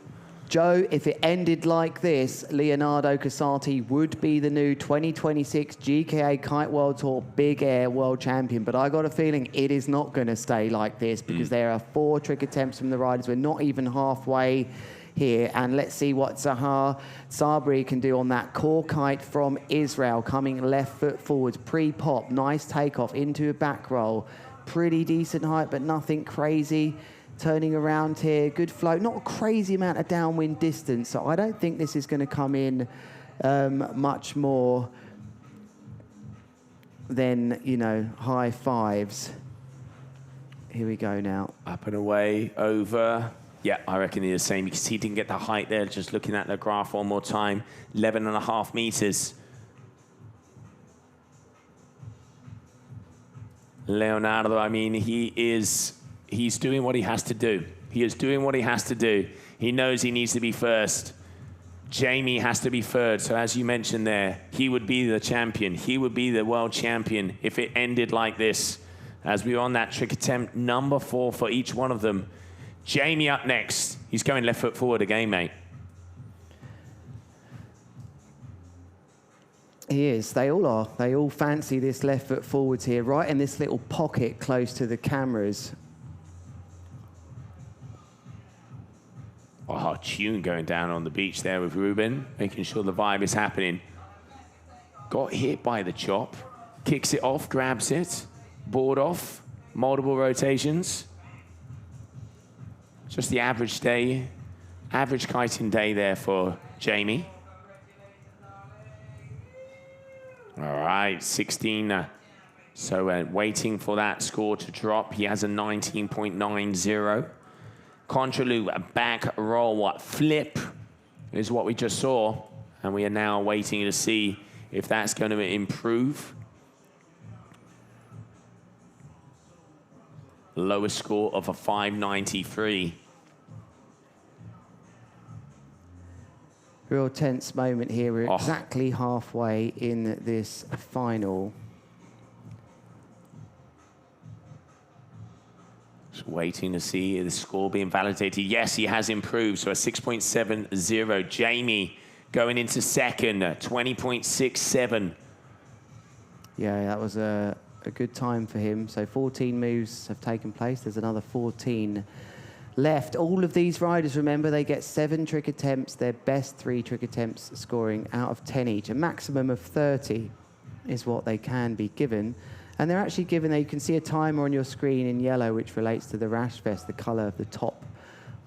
Joe, if it ended like this, Leonardo Casati would be the new 2026 GKA Kite World Tour Big Air World Champion. But I got a feeling it is not going to stay like this because there are 4 trick attempts from the riders. We're not even halfway here. And let's see what Sahar Sabri can do on that core kite from Israel. Coming left foot forwards, pre-pop, nice takeoff into a back roll. Pretty decent height, but nothing crazy. turning around here, good flow, not a crazy amount of downwind distance. So I don't think this is going to come in much more than, you know, high fives. Here we go now. Up and away, over. Yeah, I reckon he's the same because he didn't get the height there. Just looking at the graph one more time, 11.5 meters. Leonardo, I mean, he's doing what he has to do. He is doing what he has to do. He knows he needs to be first. Jamie has to be third. So as you mentioned there, he would be the champion. He would be the world champion if it ended like this. As we were on that trick attempt, number 4 for each one of them. Jamie up next. He's going left foot forward again, mate. He is. They all are. They all fancy this left foot forwards here, right in this little pocket close to the cameras. Oh, tune going down on the beach there with Ruben, making sure the vibe is happening. Got hit by the chop. Kicks it off, grabs it. Board off. Multiple rotations. Just the average day, average kiting day there for Jamie. All right, 16. So waiting for that score to drop. He has a 19.90. Contralu, a back roll, flip is what we just saw. And we are now waiting to see if that's going to improve. Lowest score of a 593. Real tense moment here. We're exactly halfway in this final. Just waiting to see the score being validated. Yes, he has improved. So a 6.70. Jamie going into second, 20.67. Yeah, that was a good time for him. So 14 moves have taken place. There's another 14 left. All of these riders, remember, they get 7 trick attempts. Their best 3 trick attempts scoring out of 10 each. A maximum of 30 is what they can be given. And they're actually given, you can see a timer on your screen in yellow, which relates to the rash vest, the color of the top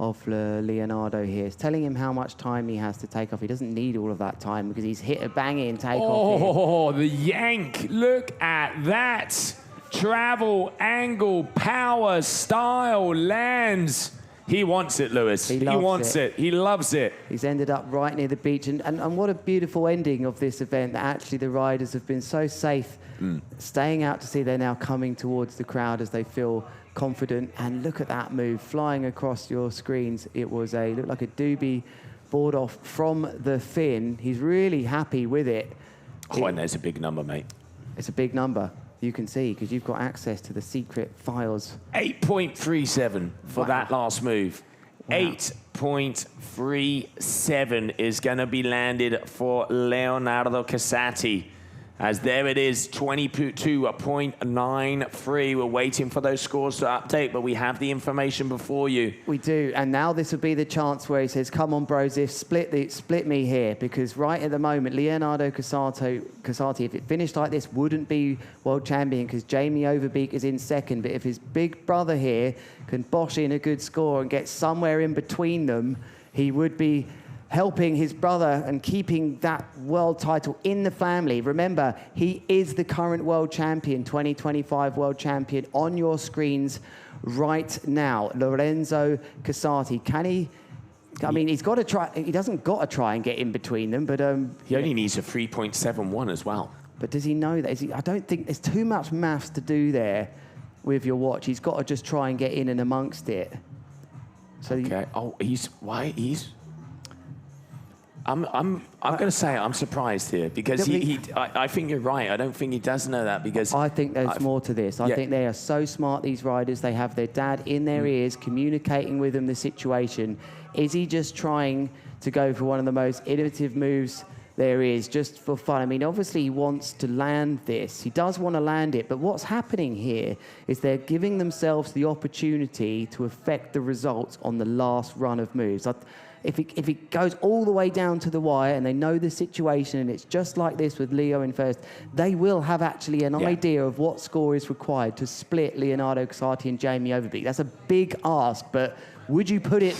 of Leonardo here. It's telling him how much time he has to take off. He doesn't need all of that time because he's hit a banging takeoff here. Oh, the yank. Look at that. Travel, angle, power, style, lands. He wants it, Lewis. He wants it. He loves it. He's ended up right near the beach. And what a beautiful ending of this event, that actually the riders have been so safe, staying out to sea. They're now coming towards the crowd as they feel confident. And look at that move, flying across your screens. It was looked like a doobie board off from the fin. He's really happy with it. Oh, and there's a big number, mate. It's a big number. You can see, because you've got access to the secret files. 8.37 for that last move. Wow. 8.37 is going to be landed for Leonardo Casati. As there it is, 22.93. We're waiting for those scores to update, but we have the information before you. We do, and now this will be the chance where he says, come on, bros, split me here, because right at the moment, Leonardo Casati, if it finished like this, wouldn't be world champion, because Jamie Overbeek is in second, but if his big brother here can bosh in a good score and get somewhere in between them, he would be helping his brother and keeping that world title in the family. Remember, he is the current world champion, 2025 world champion on your screens right now. Lorenzo Casati. Can he? I mean, he's got to try. He doesn't got to try and get in between them, but he only needs a 3.71 as well. But does he know that? I don't think there's too much maths to do there with your watch. He's got to just try and get in and amongst it. So okay. I'm going to say I'm surprised here because I think you're right. I don't think he does know that because I think there's more to this. I think they are so smart, these riders. They have their dad in their ears, communicating with them the situation. Is he just trying to go for one of the most innovative moves there is, just for fun? I mean, obviously he wants to land this. He does want to land it, but what's happening here is they're giving themselves the opportunity to affect the results on the last run of moves. if it goes all the way down to the wire and they know the situation and it's just like this with Leo in first, they will have actually an idea of what score is required to split Leonardo Casati and Jamie Overbeek. That's a big ask, but would you put it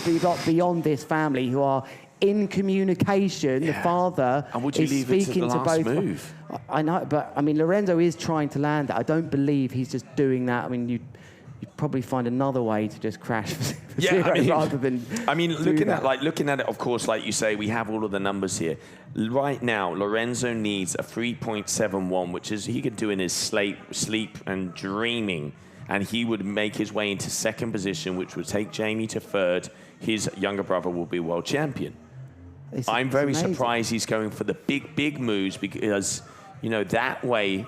beyond this family who are in communication? The father and would you is leave it speaking to the last both. move? I know, but I mean, Lorenzo is trying to land that. I don't believe he's just doing that. I mean, you'd probably find another way to just crash for zero rather than. I mean, looking at it, of course, like you say, we have all of the numbers here. Right now, Lorenzo needs a 3.71, which is he could do in his sleep and dreaming, and he would make his way into second position, which would take Jamie to third. His younger brother will be world champion. I'm very surprised he's going for the big moves because, you know, that way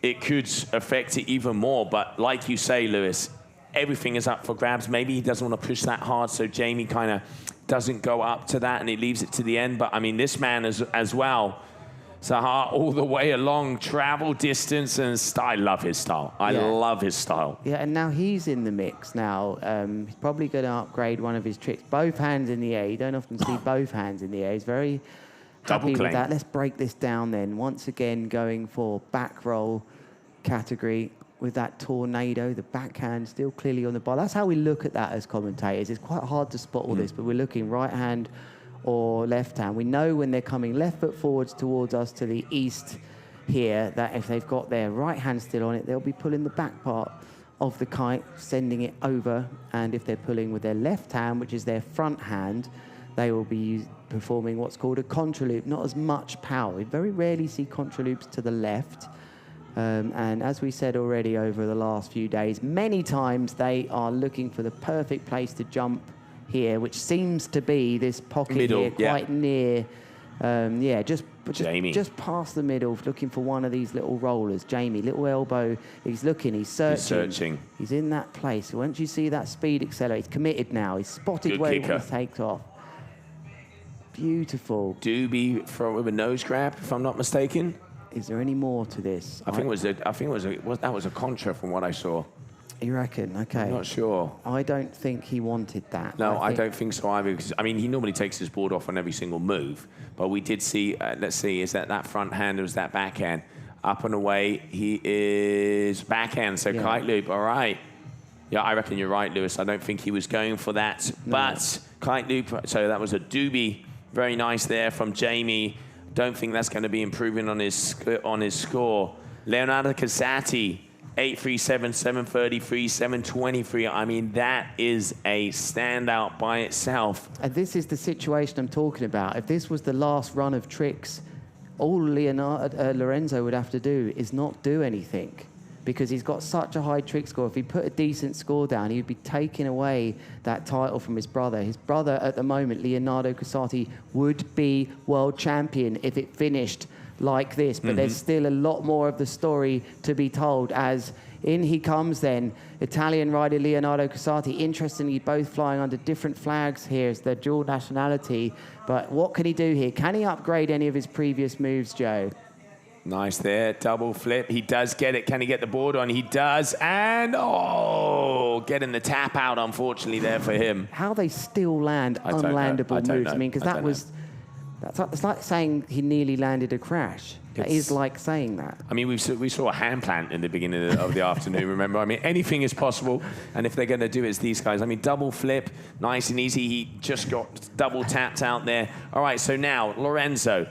it could affect it even more. But like you say, Lewis, everything is up for grabs. Maybe he doesn't want to push that hard, so Jamie kind of doesn't go up to that and he leaves it to the end. But, I mean, this man as well, Sahar, all the way along, travel distance and style. I love his style. I love his style. Yeah, and now he's in the mix now. He's probably going to upgrade one of his tricks. Both hands in the air. You don't often see both hands in the air. He's very happy with that. Let's break this down then. Once again, going for back roll category with that tornado, the backhand still clearly on the bar. That's how we look at that as commentators. It's quite hard to spot all this, but we're looking right hand or left hand. We know when they're coming left foot forwards towards us to the east here, that if they've got their right hand still on it, they'll be pulling the back part of the kite, sending it over. And if they're pulling with their left hand, which is their front hand, they will be performing what's called a contraloop. Not as much power. We very rarely see contraloops to the left. And as we said already over the last few days, many times they are looking for the perfect place to jump here, which seems to be this pocket middle, here, quite near, just past the middle, looking for one of these little rollers. Jamie, little elbow, he's looking, he's searching. He's in that place. Once you see that speed accelerate, he's committed now. He's spotted where he takes off. Beautiful. Doobie with a nose grab, if I'm not mistaken. Is there any more to this? That was a contra from what I saw. You reckon? Okay. I'm not sure. I don't think he wanted that. No, I don't think so either. Because, I mean, he normally takes his board off on every single move. But we did see, let's see, is that front hand or is that backhand? Up and away, he is backhand, so kite loop, all right. Yeah, I reckon you're right, Lewis. I don't think he was going for that. No. But kite loop, so that was a doobie. Very nice there from Jamie. Don't think that's going to be improving on his score. Leonardo Casati. 837, 733, 723. I mean, that is a standout by itself. And this is the situation I'm talking about. If this was the last run of tricks, all Lorenzo would have to do is not do anything because he's got such a high trick score. If he put a decent score down, he would be taking away that title from his brother. His brother at the moment, Leonardo Casati, would be world champion if it finished like this, but there's still a lot more of the story to be told. As in he comes then, Italian rider Leonardo Casati. Interestingly, both flying under different flags here as their dual nationality. But what can he do here? Can he upgrade any of his previous moves, Joe? Nice there, double flip. He does get it. Can he get the board on? He does, and getting the tap out, unfortunately, there for him. How they still land unlandable moves. I mean, because that was... It's like saying he nearly landed a crash. That is like saying that. I mean, we saw a hand plant in the beginning of the afternoon, remember? I mean, anything is possible. And if they're going to do it, it's these guys. I mean, double flip, nice and easy. He just got double tapped out there. All right, so now, Lorenzo,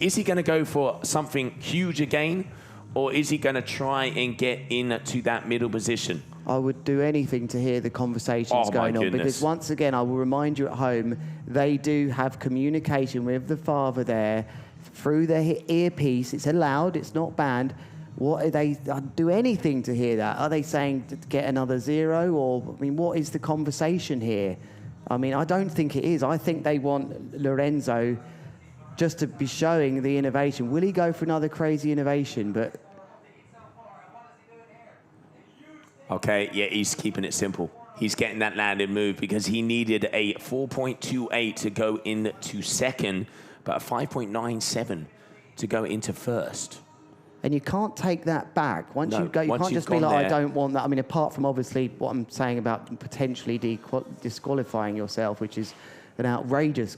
is he going to go for something huge again? Or is he going to try and get into that middle position? I would do anything to hear the conversations going on, because once again, I will remind you at home, they do have communication with the father there through their earpiece. It's allowed, it's not banned. What are they? I'd do anything to hear that. Are they saying to get another zero? Or, I mean, what is the conversation here? I mean, I don't think it is. I think they want Lorenzo just to be showing the innovation. Will he go for another crazy innovation? But okay, yeah, he's keeping it simple. He's getting that landed move because he needed a 4.28 to go into second, but a 5.97 to go into first. And you can't take that back. Once you can't just be like, I don't want that. I mean, apart from obviously what I'm saying about potentially disqualifying yourself, which is an outrageous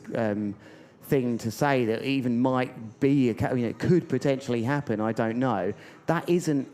thing to say that even might be, it could potentially happen. I don't know. That isn't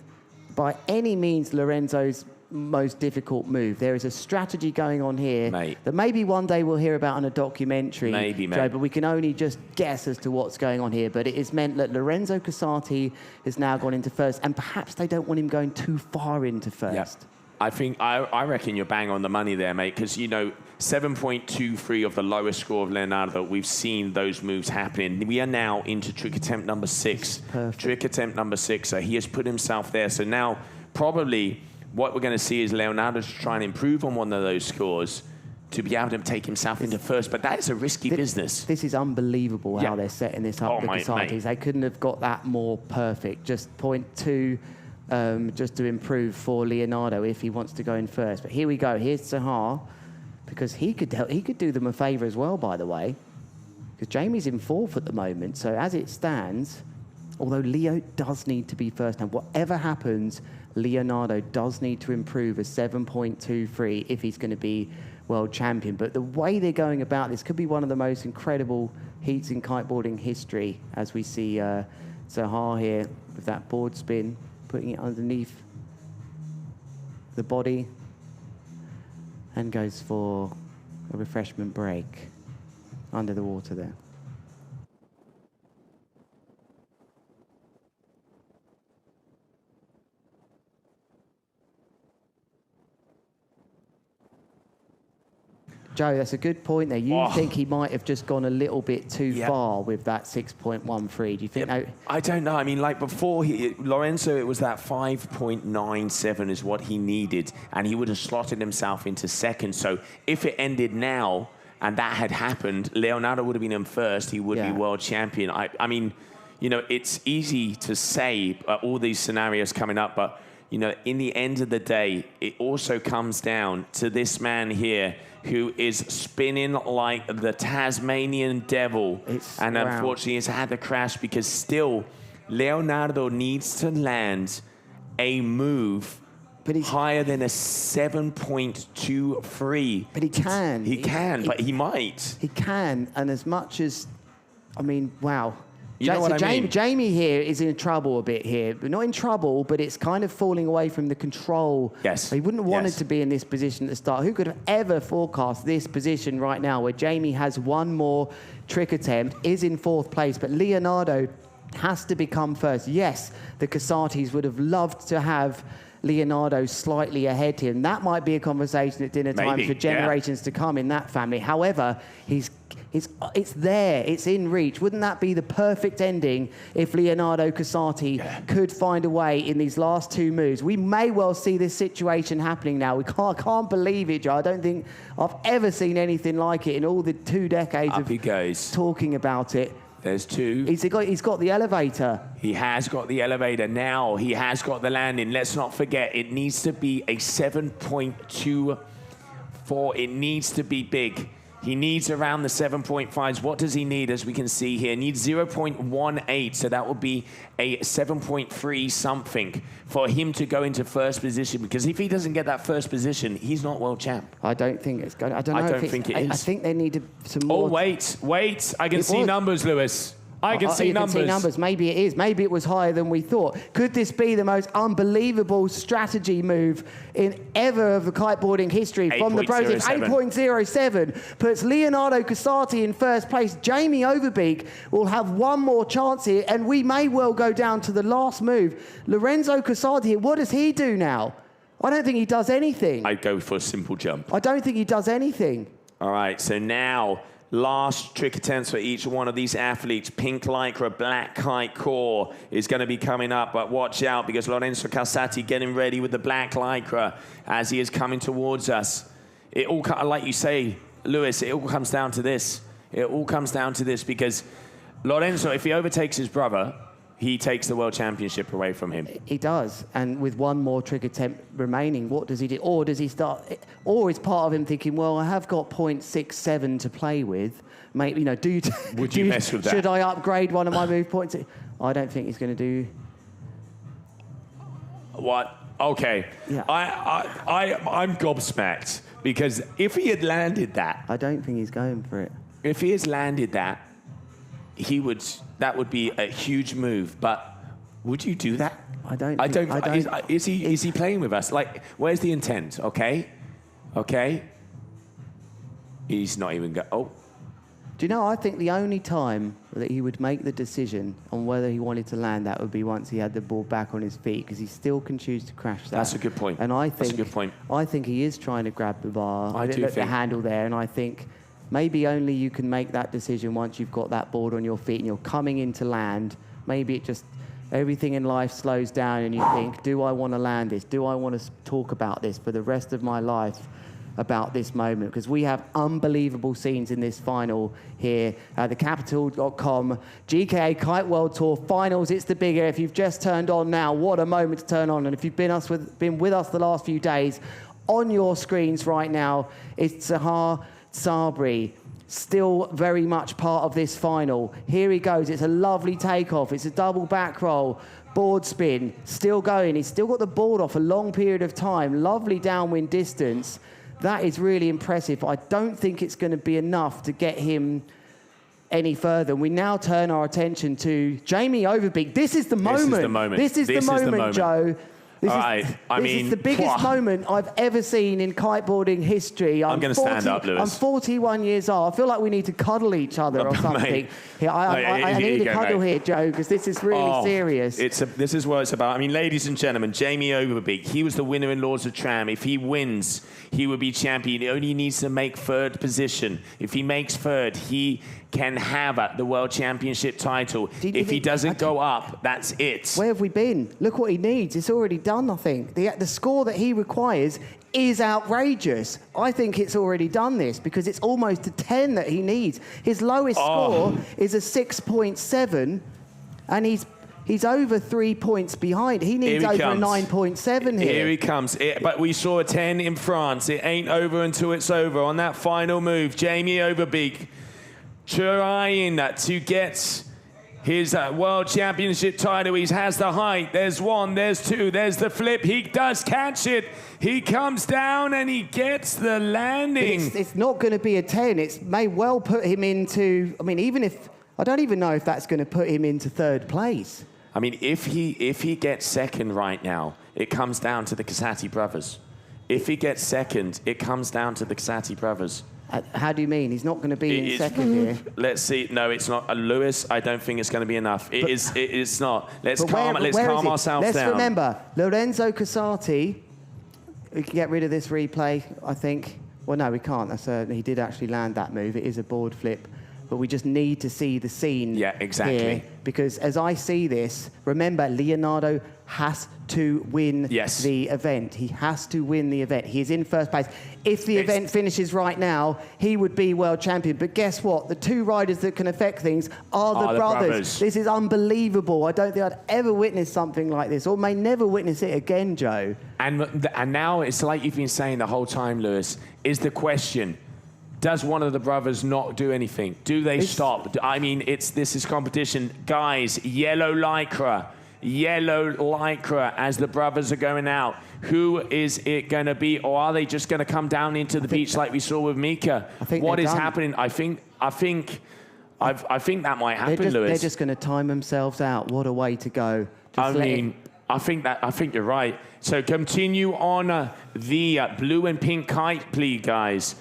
by any means Lorenzo's most difficult move. There is a strategy going on here that maybe one day we'll hear about in a documentary, Joe, but we can only just guess as to what's going on here. But it has meant that Lorenzo Casati has now gone into first, and perhaps they don't want him going too far into first. I reckon you're bang on the money there, mate, because, 7.23 of the lowest score of Leonardo, we've seen those moves happening. We are now into trick attempt number 6. Perfect. Trick attempt number 6. So he has put himself there. So now probably what we're going to see is Leonardo to try and improve on one of those scores to be able to take himself into first. But that is a risky business. This is unbelievable how they're setting this up. They couldn't have got that more perfect. Just 0.2 just to improve for Leonardo if he wants to go in first. But here we go. Here's Sahar, because he could do them a favour as well, by the way, because Jamie's in 4th at the moment. So as it stands, although Leo does need to be first, and whatever happens, Leonardo does need to improve a 7.23 if he's going to be world champion. But the way they're going about this could be one of the most incredible heats in kiteboarding history, as we see Sahar here with that board spin, putting it underneath the body, and goes for a refreshment break under the water there. Joe, that's a good point there. You think he might have just gone a little bit too far with that 6.13? Do you think that? I don't know. I mean, like before, Lorenzo, it was that 5.97 is what he needed, and he would have slotted himself into second. So if it ended now and that had happened, Leonardo would have been in first. He would be world champion. I mean, it's easy to say all these scenarios coming up, but, in the end of the day, it also comes down to this man here who is spinning like the Tasmanian devil. And unfortunately, has had the crash because still, Leonardo needs to land a move higher than a 7.23. But he can. But he might. He can. And as much as, wow. You know what I mean? Jamie here is in trouble a bit here. But not in trouble, but it's kind of falling away from the control. Yes. He wouldn't have wanted to be in this position at the start. Who could have ever forecast this position right now where Jamie has one more trick attempt, is in 4th place, but Leonardo has to become first. Yes, the Casatis would have loved to have Leonardo slightly ahead of him. That might be a conversation at dinner time for generations to come in that family. However, it's there, it's in reach. Wouldn't that be the perfect ending if Leonardo Casati could find a way in these last 2 moves? We may well see this situation happening now. I can't believe it, Joe. I don't think I've ever seen anything like it in all the 2 decades of talking about it. There's 2. He's got the elevator. He has got the elevator now. He has got the landing. Let's not forget, it needs to be a 7.24. It needs to be big. He needs around the 7.5s. What does he need, as we can see here? He needs 0.18, so that would be a 7.3 something for him to go into first position, because if he doesn't get that first position, he's not world champ. I don't think it's going. I don't think it is. I think they need some more. Oh, wait. I can see numbers, Lewis. I can see numbers. Maybe it is. Maybe it was higher than we thought. Could this be the most unbelievable strategy move in ever of the kiteboarding history from the pros? 8.07 puts Leonardo Casati in first place. Jamie Overbeek will have one more chance here, and we may well go down to the last move. Lorenzo Casati, what does he do now? I don't think he does anything. I'd go for a simple jump. I don't think he does anything. All right, so now last trick attempts for each one of these athletes. Pink lycra, black kite core is going to be coming up, but watch out because Lorenzo Casati getting ready with the black lycra as he is coming towards us. It all, like you say, Lewis, it all comes down to this. It all comes down to this because Lorenzo, if he overtakes his brother, he takes the world championship away from him. He does, and with one more trick attempt remaining, what does he do? Or does he start, or is part of him thinking, well, I have got 0.67 to play with. Maybe, would you mess with that? Should I upgrade one of my move points? I don't think he's going to do. What? Okay. Yeah. I'm gobsmacked Because if he had landed that, I don't think he's going for it. if he has landed that, that would be a huge move. But would you do that? I don't. Is he playing with us? Like, where's the intent? Okay. He's not even go. Oh. Do you know, I think the only time that he would make the decision on whether he wanted to land that would be once he had the ball back on his feet, because he still can choose to crash that. That's a good point. And I think, that's a good point. I think he is trying to grab the bar, the handle there, and I think maybe only you can make that decision once you've got that board on your feet and you're coming into land. Maybe it just, everything in life slows down and you think, do I want to land this? Do I want to talk about this for the rest of my life? About this moment, because we have unbelievable scenes in this final here at the Capital.com GKA Kite World Tour Finals. It's the big air. If you've just turned on now, what a moment to turn on. And if you've been with us the last few days, on your screens right now, it's Sahar Sabri, still very much part of this final. Here he goes. It's a lovely takeoff. It's a double back roll. Board spin, still going. He's still got the board off a long period of time. Lovely downwind distance. That is really impressive. I don't think it's going to be enough to get him any further. We now turn our attention to Jamie Overbeek. This is the moment. This is the moment, Joe. This is the biggest moment I've ever seen in kiteboarding history. I'm going to stand up, Lewis. I'm 41 years old. I feel like we need to cuddle each other or something. I need a cuddle here, Joe, because this is really serious. This is what it's about. I mean, ladies and gentlemen, Jamie Overbeek, he was the winner in Lords of Tram. If he wins, he will be champion. He only needs to make third position. If he makes third, he can have the World Championship title. If he doesn't go up, that's it. Where have we been? Look what he needs. It's already done, I think. The score that he requires is outrageous. I think it's already done this because it's almost a 10 that he needs. His lowest score is a 6.7, and he's over 3 points behind. He needs over a 9.7 here. Here he comes. But we saw a 10 in France. It ain't over until it's over. On that final move, Jamie Overbeek trying to get his World Championship title. He has the height. There's one, there's two, there's the flip. He does catch it. He comes down and he gets the landing. It's not going to be a 10. It may well put him into, I mean, I don't even know if that's going to put him into third place. I mean, if he gets second right now, it comes down to the Casati brothers. If he gets second, it comes down to the Casati brothers. How do you mean? He's not going to be in second here. Let's see. No, it's not. Lewis, I don't think it's going to be enough. It's not. Let's calm ourselves down. Let's remember, Lorenzo Casati, we can get rid of this replay, I think. Well, no, we can't. He did actually land that move. It is a board flip. But we just need to see the scene here. Because as I see this, remember, Leonardo has to win the event. He has to win the event. He is in first place. If the event finishes right now, he would be world champion. But guess what? The two riders that can affect things are the brothers. This is unbelievable. I don't think I'd ever witness something like this, or may never witness it again, Joe. And now it's like you've been saying the whole time, Lewis, is the question. Does one of the brothers not do anything? Do they stop? I mean, this is competition. Guys, yellow lycra as the brothers are going out. Who is it going to be? Or are they just going to come down into the beach like we saw with Mika? What is happening? I think that might happen, Lewis. They're just going to time themselves out. What a way to go. I think you're right. So continue on the blue and pink kite, please, guys.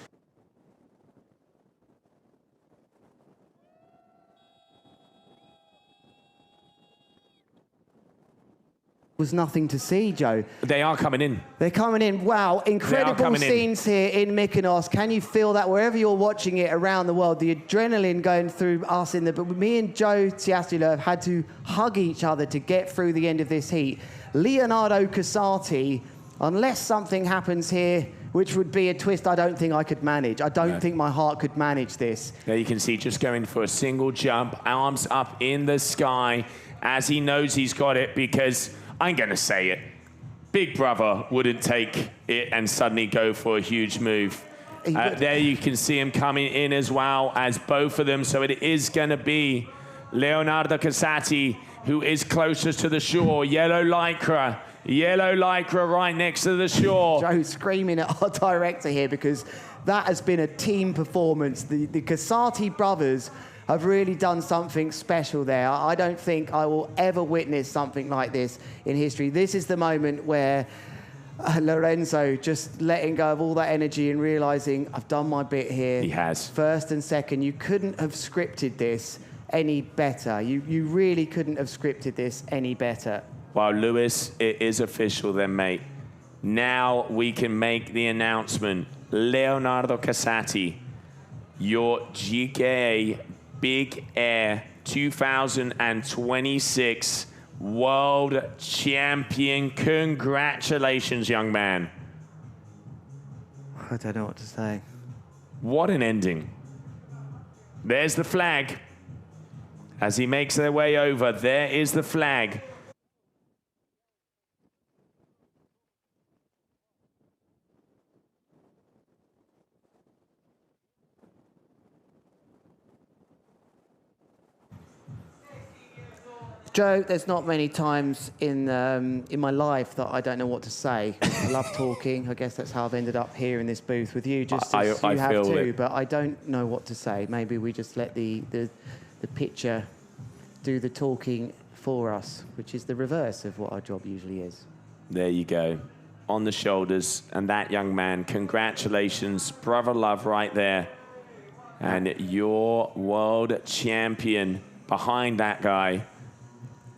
Was nothing to see, Joe. They are coming in. They're coming in. Wow, incredible scenes here in Mykonos. Can you feel that wherever you're watching it around the world, the adrenaline going through us but me and Joe Tsiastula have had to hug each other to get through the end of this heat. Leonardo Casati, unless something happens here, which would be a twist I don't think I could manage. I don't think my heart could manage this. There you can see just going for a single jump, arms up in the sky, as he knows he's got it, because I'm going to say it. Big brother wouldn't take it and suddenly go for a huge move. There you can see him coming in as well as both of them. So it is going to be Leonardo Casati who is closest to the shore. Yellow lycra Yellow lycra right next to the shore. Joe screaming at our director here because that has been a team performance. The Casati brothers have really done something special there. I don't think I will ever witness something like this in history. This is the moment where Lorenzo just letting go of all that energy and realizing I've done my bit here. He has. First and second, you couldn't have scripted this any better. You really couldn't have scripted this any better. Well, Lewis, it is official then, mate. Now we can make the announcement. Leonardo Casati, your GKA Big Air 2026 World Champion. Congratulations, young man. I don't know what to say. What an ending. There's the flag. As he makes their way over, there is the flag. Joe, there's not many times in my life that I don't know what to say. I love talking. I guess that's how I've ended up here in this booth with you, just as you have too. But I don't know what to say. Maybe we just let the picture do the talking for us, which is the reverse of what our job usually is. There you go. On the shoulders. And that young man, congratulations. Brother love right there. And your world champion behind that guy.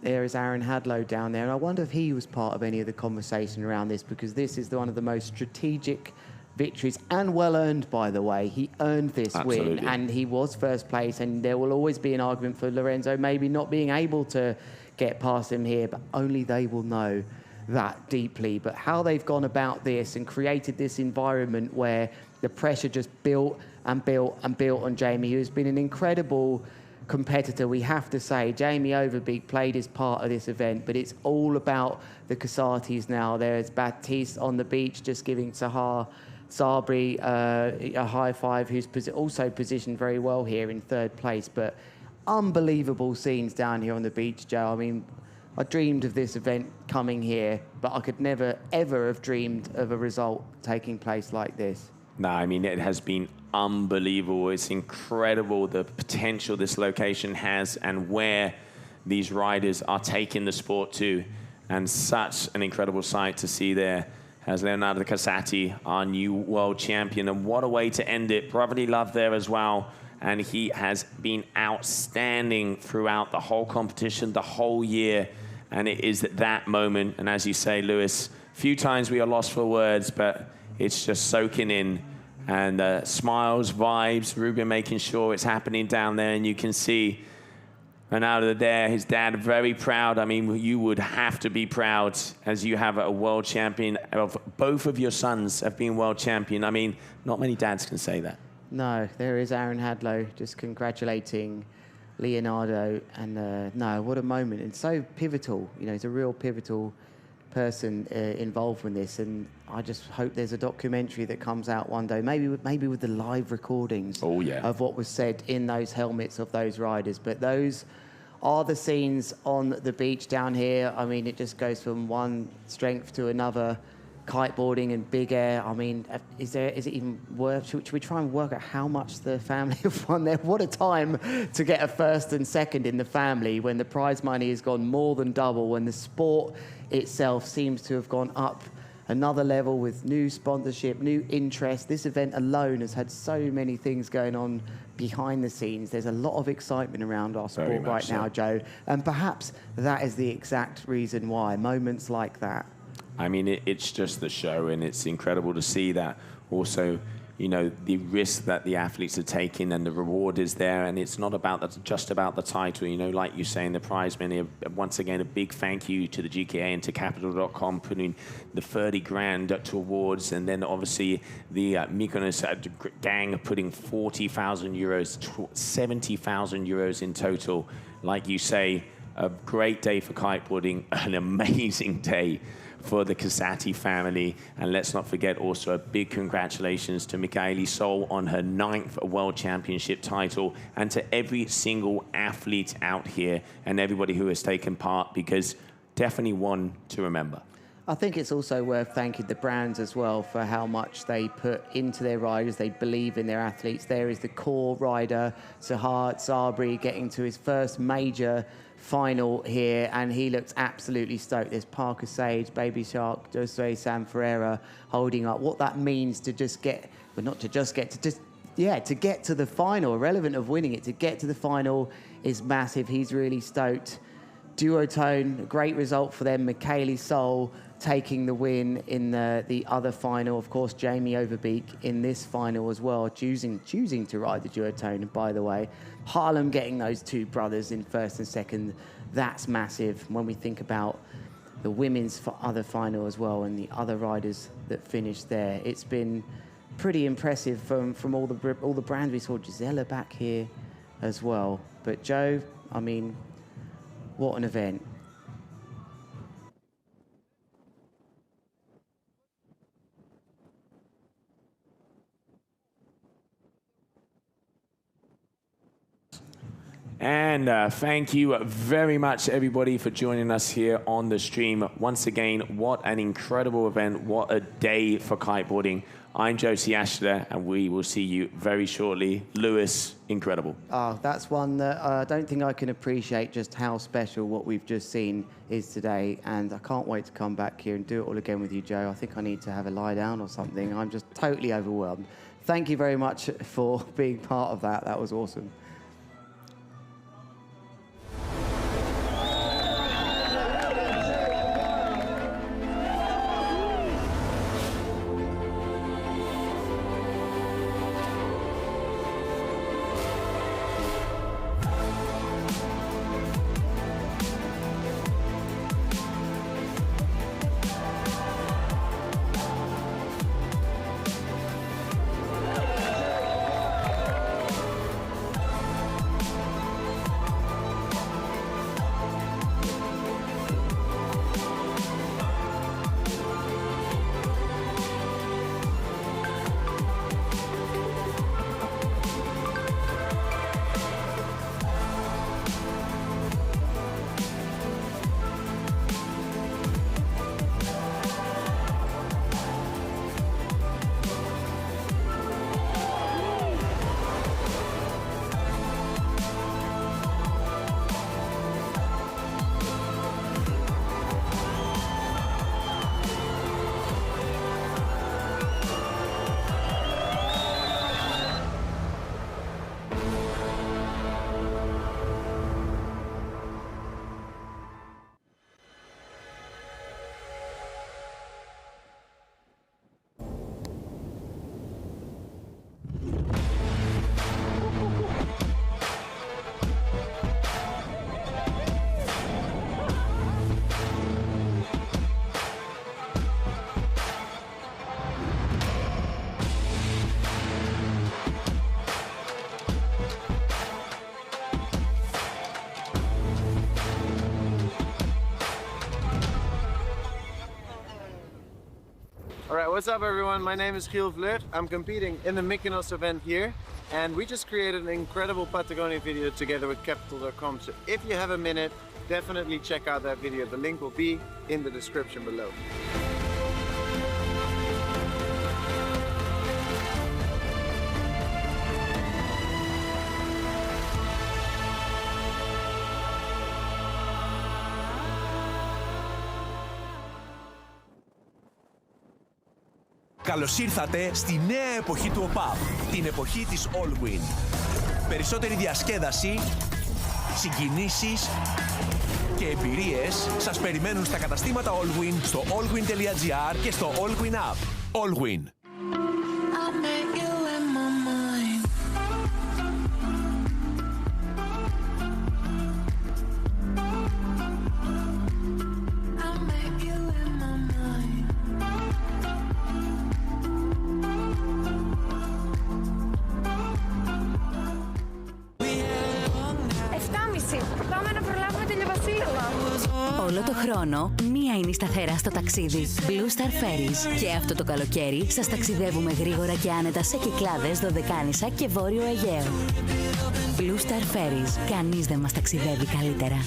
There is Aaron Hadlow down there, and I wonder if he was part of any of the conversation around this, because this is one of the most strategic victories, and well earned, by the way. He earned this win, and he was first place, and there will always be an argument for Lorenzo maybe not being able to get past him here, but only they will know that deeply. But how they've gone about this and created this environment where the pressure just built and built and built on Jamie, who has been an incredible competitor, we have to say. Jamie Overbeek played his part of this event, but it's all about the Casatis now. There's Baptiste on the beach just giving Sahar Sabri a high five, who's also positioned very well here in third place. But unbelievable scenes down here on the beach, Joe. I mean, I dreamed of this event coming here, but I could never, ever have dreamed of a result taking place like this. No, I mean, it has been unbelievable. It's incredible the potential this location has and where these riders are taking the sport to. And such an incredible sight to see there as Leonardo Casati, our new world champion. And what a way to end it. Brotherly love there as well. And he has been outstanding throughout the whole competition, the whole year. And it is at that moment. And as you say, Lewis, a few times we are lost for words, but it's just soaking in. And smiles, vibes, Ruben making sure it's happening down there. And you can see Ronaldo there, his dad, very proud. I mean, you would have to be proud as you have a world champion. Both of your sons have been world champion. I mean, not many dads can say that. No, there is Aaron Hadlow just congratulating Leonardo. And no, what a moment. And so pivotal. You know, he's a real pivotal person involved in this, and I just hope there's a documentary that comes out one day, maybe with the live recordings of what was said in those helmets of those riders. But those are the scenes on the beach down here. I mean, it just goes from one strength to another. Kiteboarding and big air. I mean, is it even worth? Should we try and work out how much the family have won there? What a time to get a first and second in the family when the prize money has gone more than double, when the sport itself seems to have gone up another level with new sponsorship, new interest. This event alone has had so many things going on behind the scenes. There's a lot of excitement around our sport right now, Joe, and perhaps that is the exact reason why. Moments like that. I mean, it's just the show, and it's incredible to see that. Also, you know, the risk that the athletes are taking and the reward is there, and it's not about just about the title. You know, like you say in the prize money, once again, a big thank you to the GKA and to Capital.com putting the 30 grand towards, and then obviously the Mykonos gang putting 40,000 euros, 70,000 euros in total. Like you say, a great day for kiteboarding, an amazing day for the Casati family. And let's not forget also a big congratulations to Michaeli Sol on her 9th World Championship title, and to every single athlete out here and everybody who has taken part, because definitely one to remember. I think it's also worth thanking the brands as well for how much they put into their riders. They believe in their athletes. There is the core rider, Sahar Sabri, getting to his first major final here, and he looks absolutely stoked. There's Parker Sage, Baby Shark, Josue Sam Ferreira holding up. What that means to just get, but not to just get, to get to the final, irrelevant of winning it, to get to the final is massive. He's really stoked. Duotone, great result for them. Michaeli Sol taking the win in the other final. Of course, Jamie Overbeek in this final as well, choosing to ride the duotone, by the way. Harlem getting those two brothers in first and second, that's massive when we think about the women's other final as well and the other riders that finished there. It's been pretty impressive from all the brands. We saw Gisela back here as well. But Joe, I mean, what an event. And thank you very much, everybody, for joining us here on the stream. Once again, what an incredible event. What a day for kiteboarding. I'm Josie Ashler, and we will see you very shortly. Lewis, incredible. Oh, that's one that I don't think I can appreciate just how special what we've just seen is today. And I can't wait to come back here and do it all again with you, Joe. I think I need to have a lie down or something. I'm just totally overwhelmed. Thank you very much for being part of that. That was awesome. All right, what's up everyone? My name is Giel Vleut. I'm competing in the Mykonos event here, and we just created an incredible Patagonia video together with capital.com. So if you have a minute, definitely check out that video. The link will be in the description below. Καλώς ήρθατε στη νέα εποχή του ΟΠΑΠ, την εποχή της Allwin. Περισσότερη διασκέδαση, συγκινήσεις και εμπειρίες σας περιμένουν στα καταστήματα Allwin, στο allwin.gr και στο Allwin App. Allwin. Πάμε να προλάβουμε τη Λεβασίλα. Όλο το χρόνο, μία είναι η σταθερά στο ταξίδι. Blue Star Ferries. Και αυτό το καλοκαίρι σας ταξιδεύουμε γρήγορα και άνετα σε Κυκλάδες, Δωδεκάνησα και Βόρειο Αιγαίο. Blue Star Ferries. Κανείς δεν μας ταξιδεύει καλύτερα.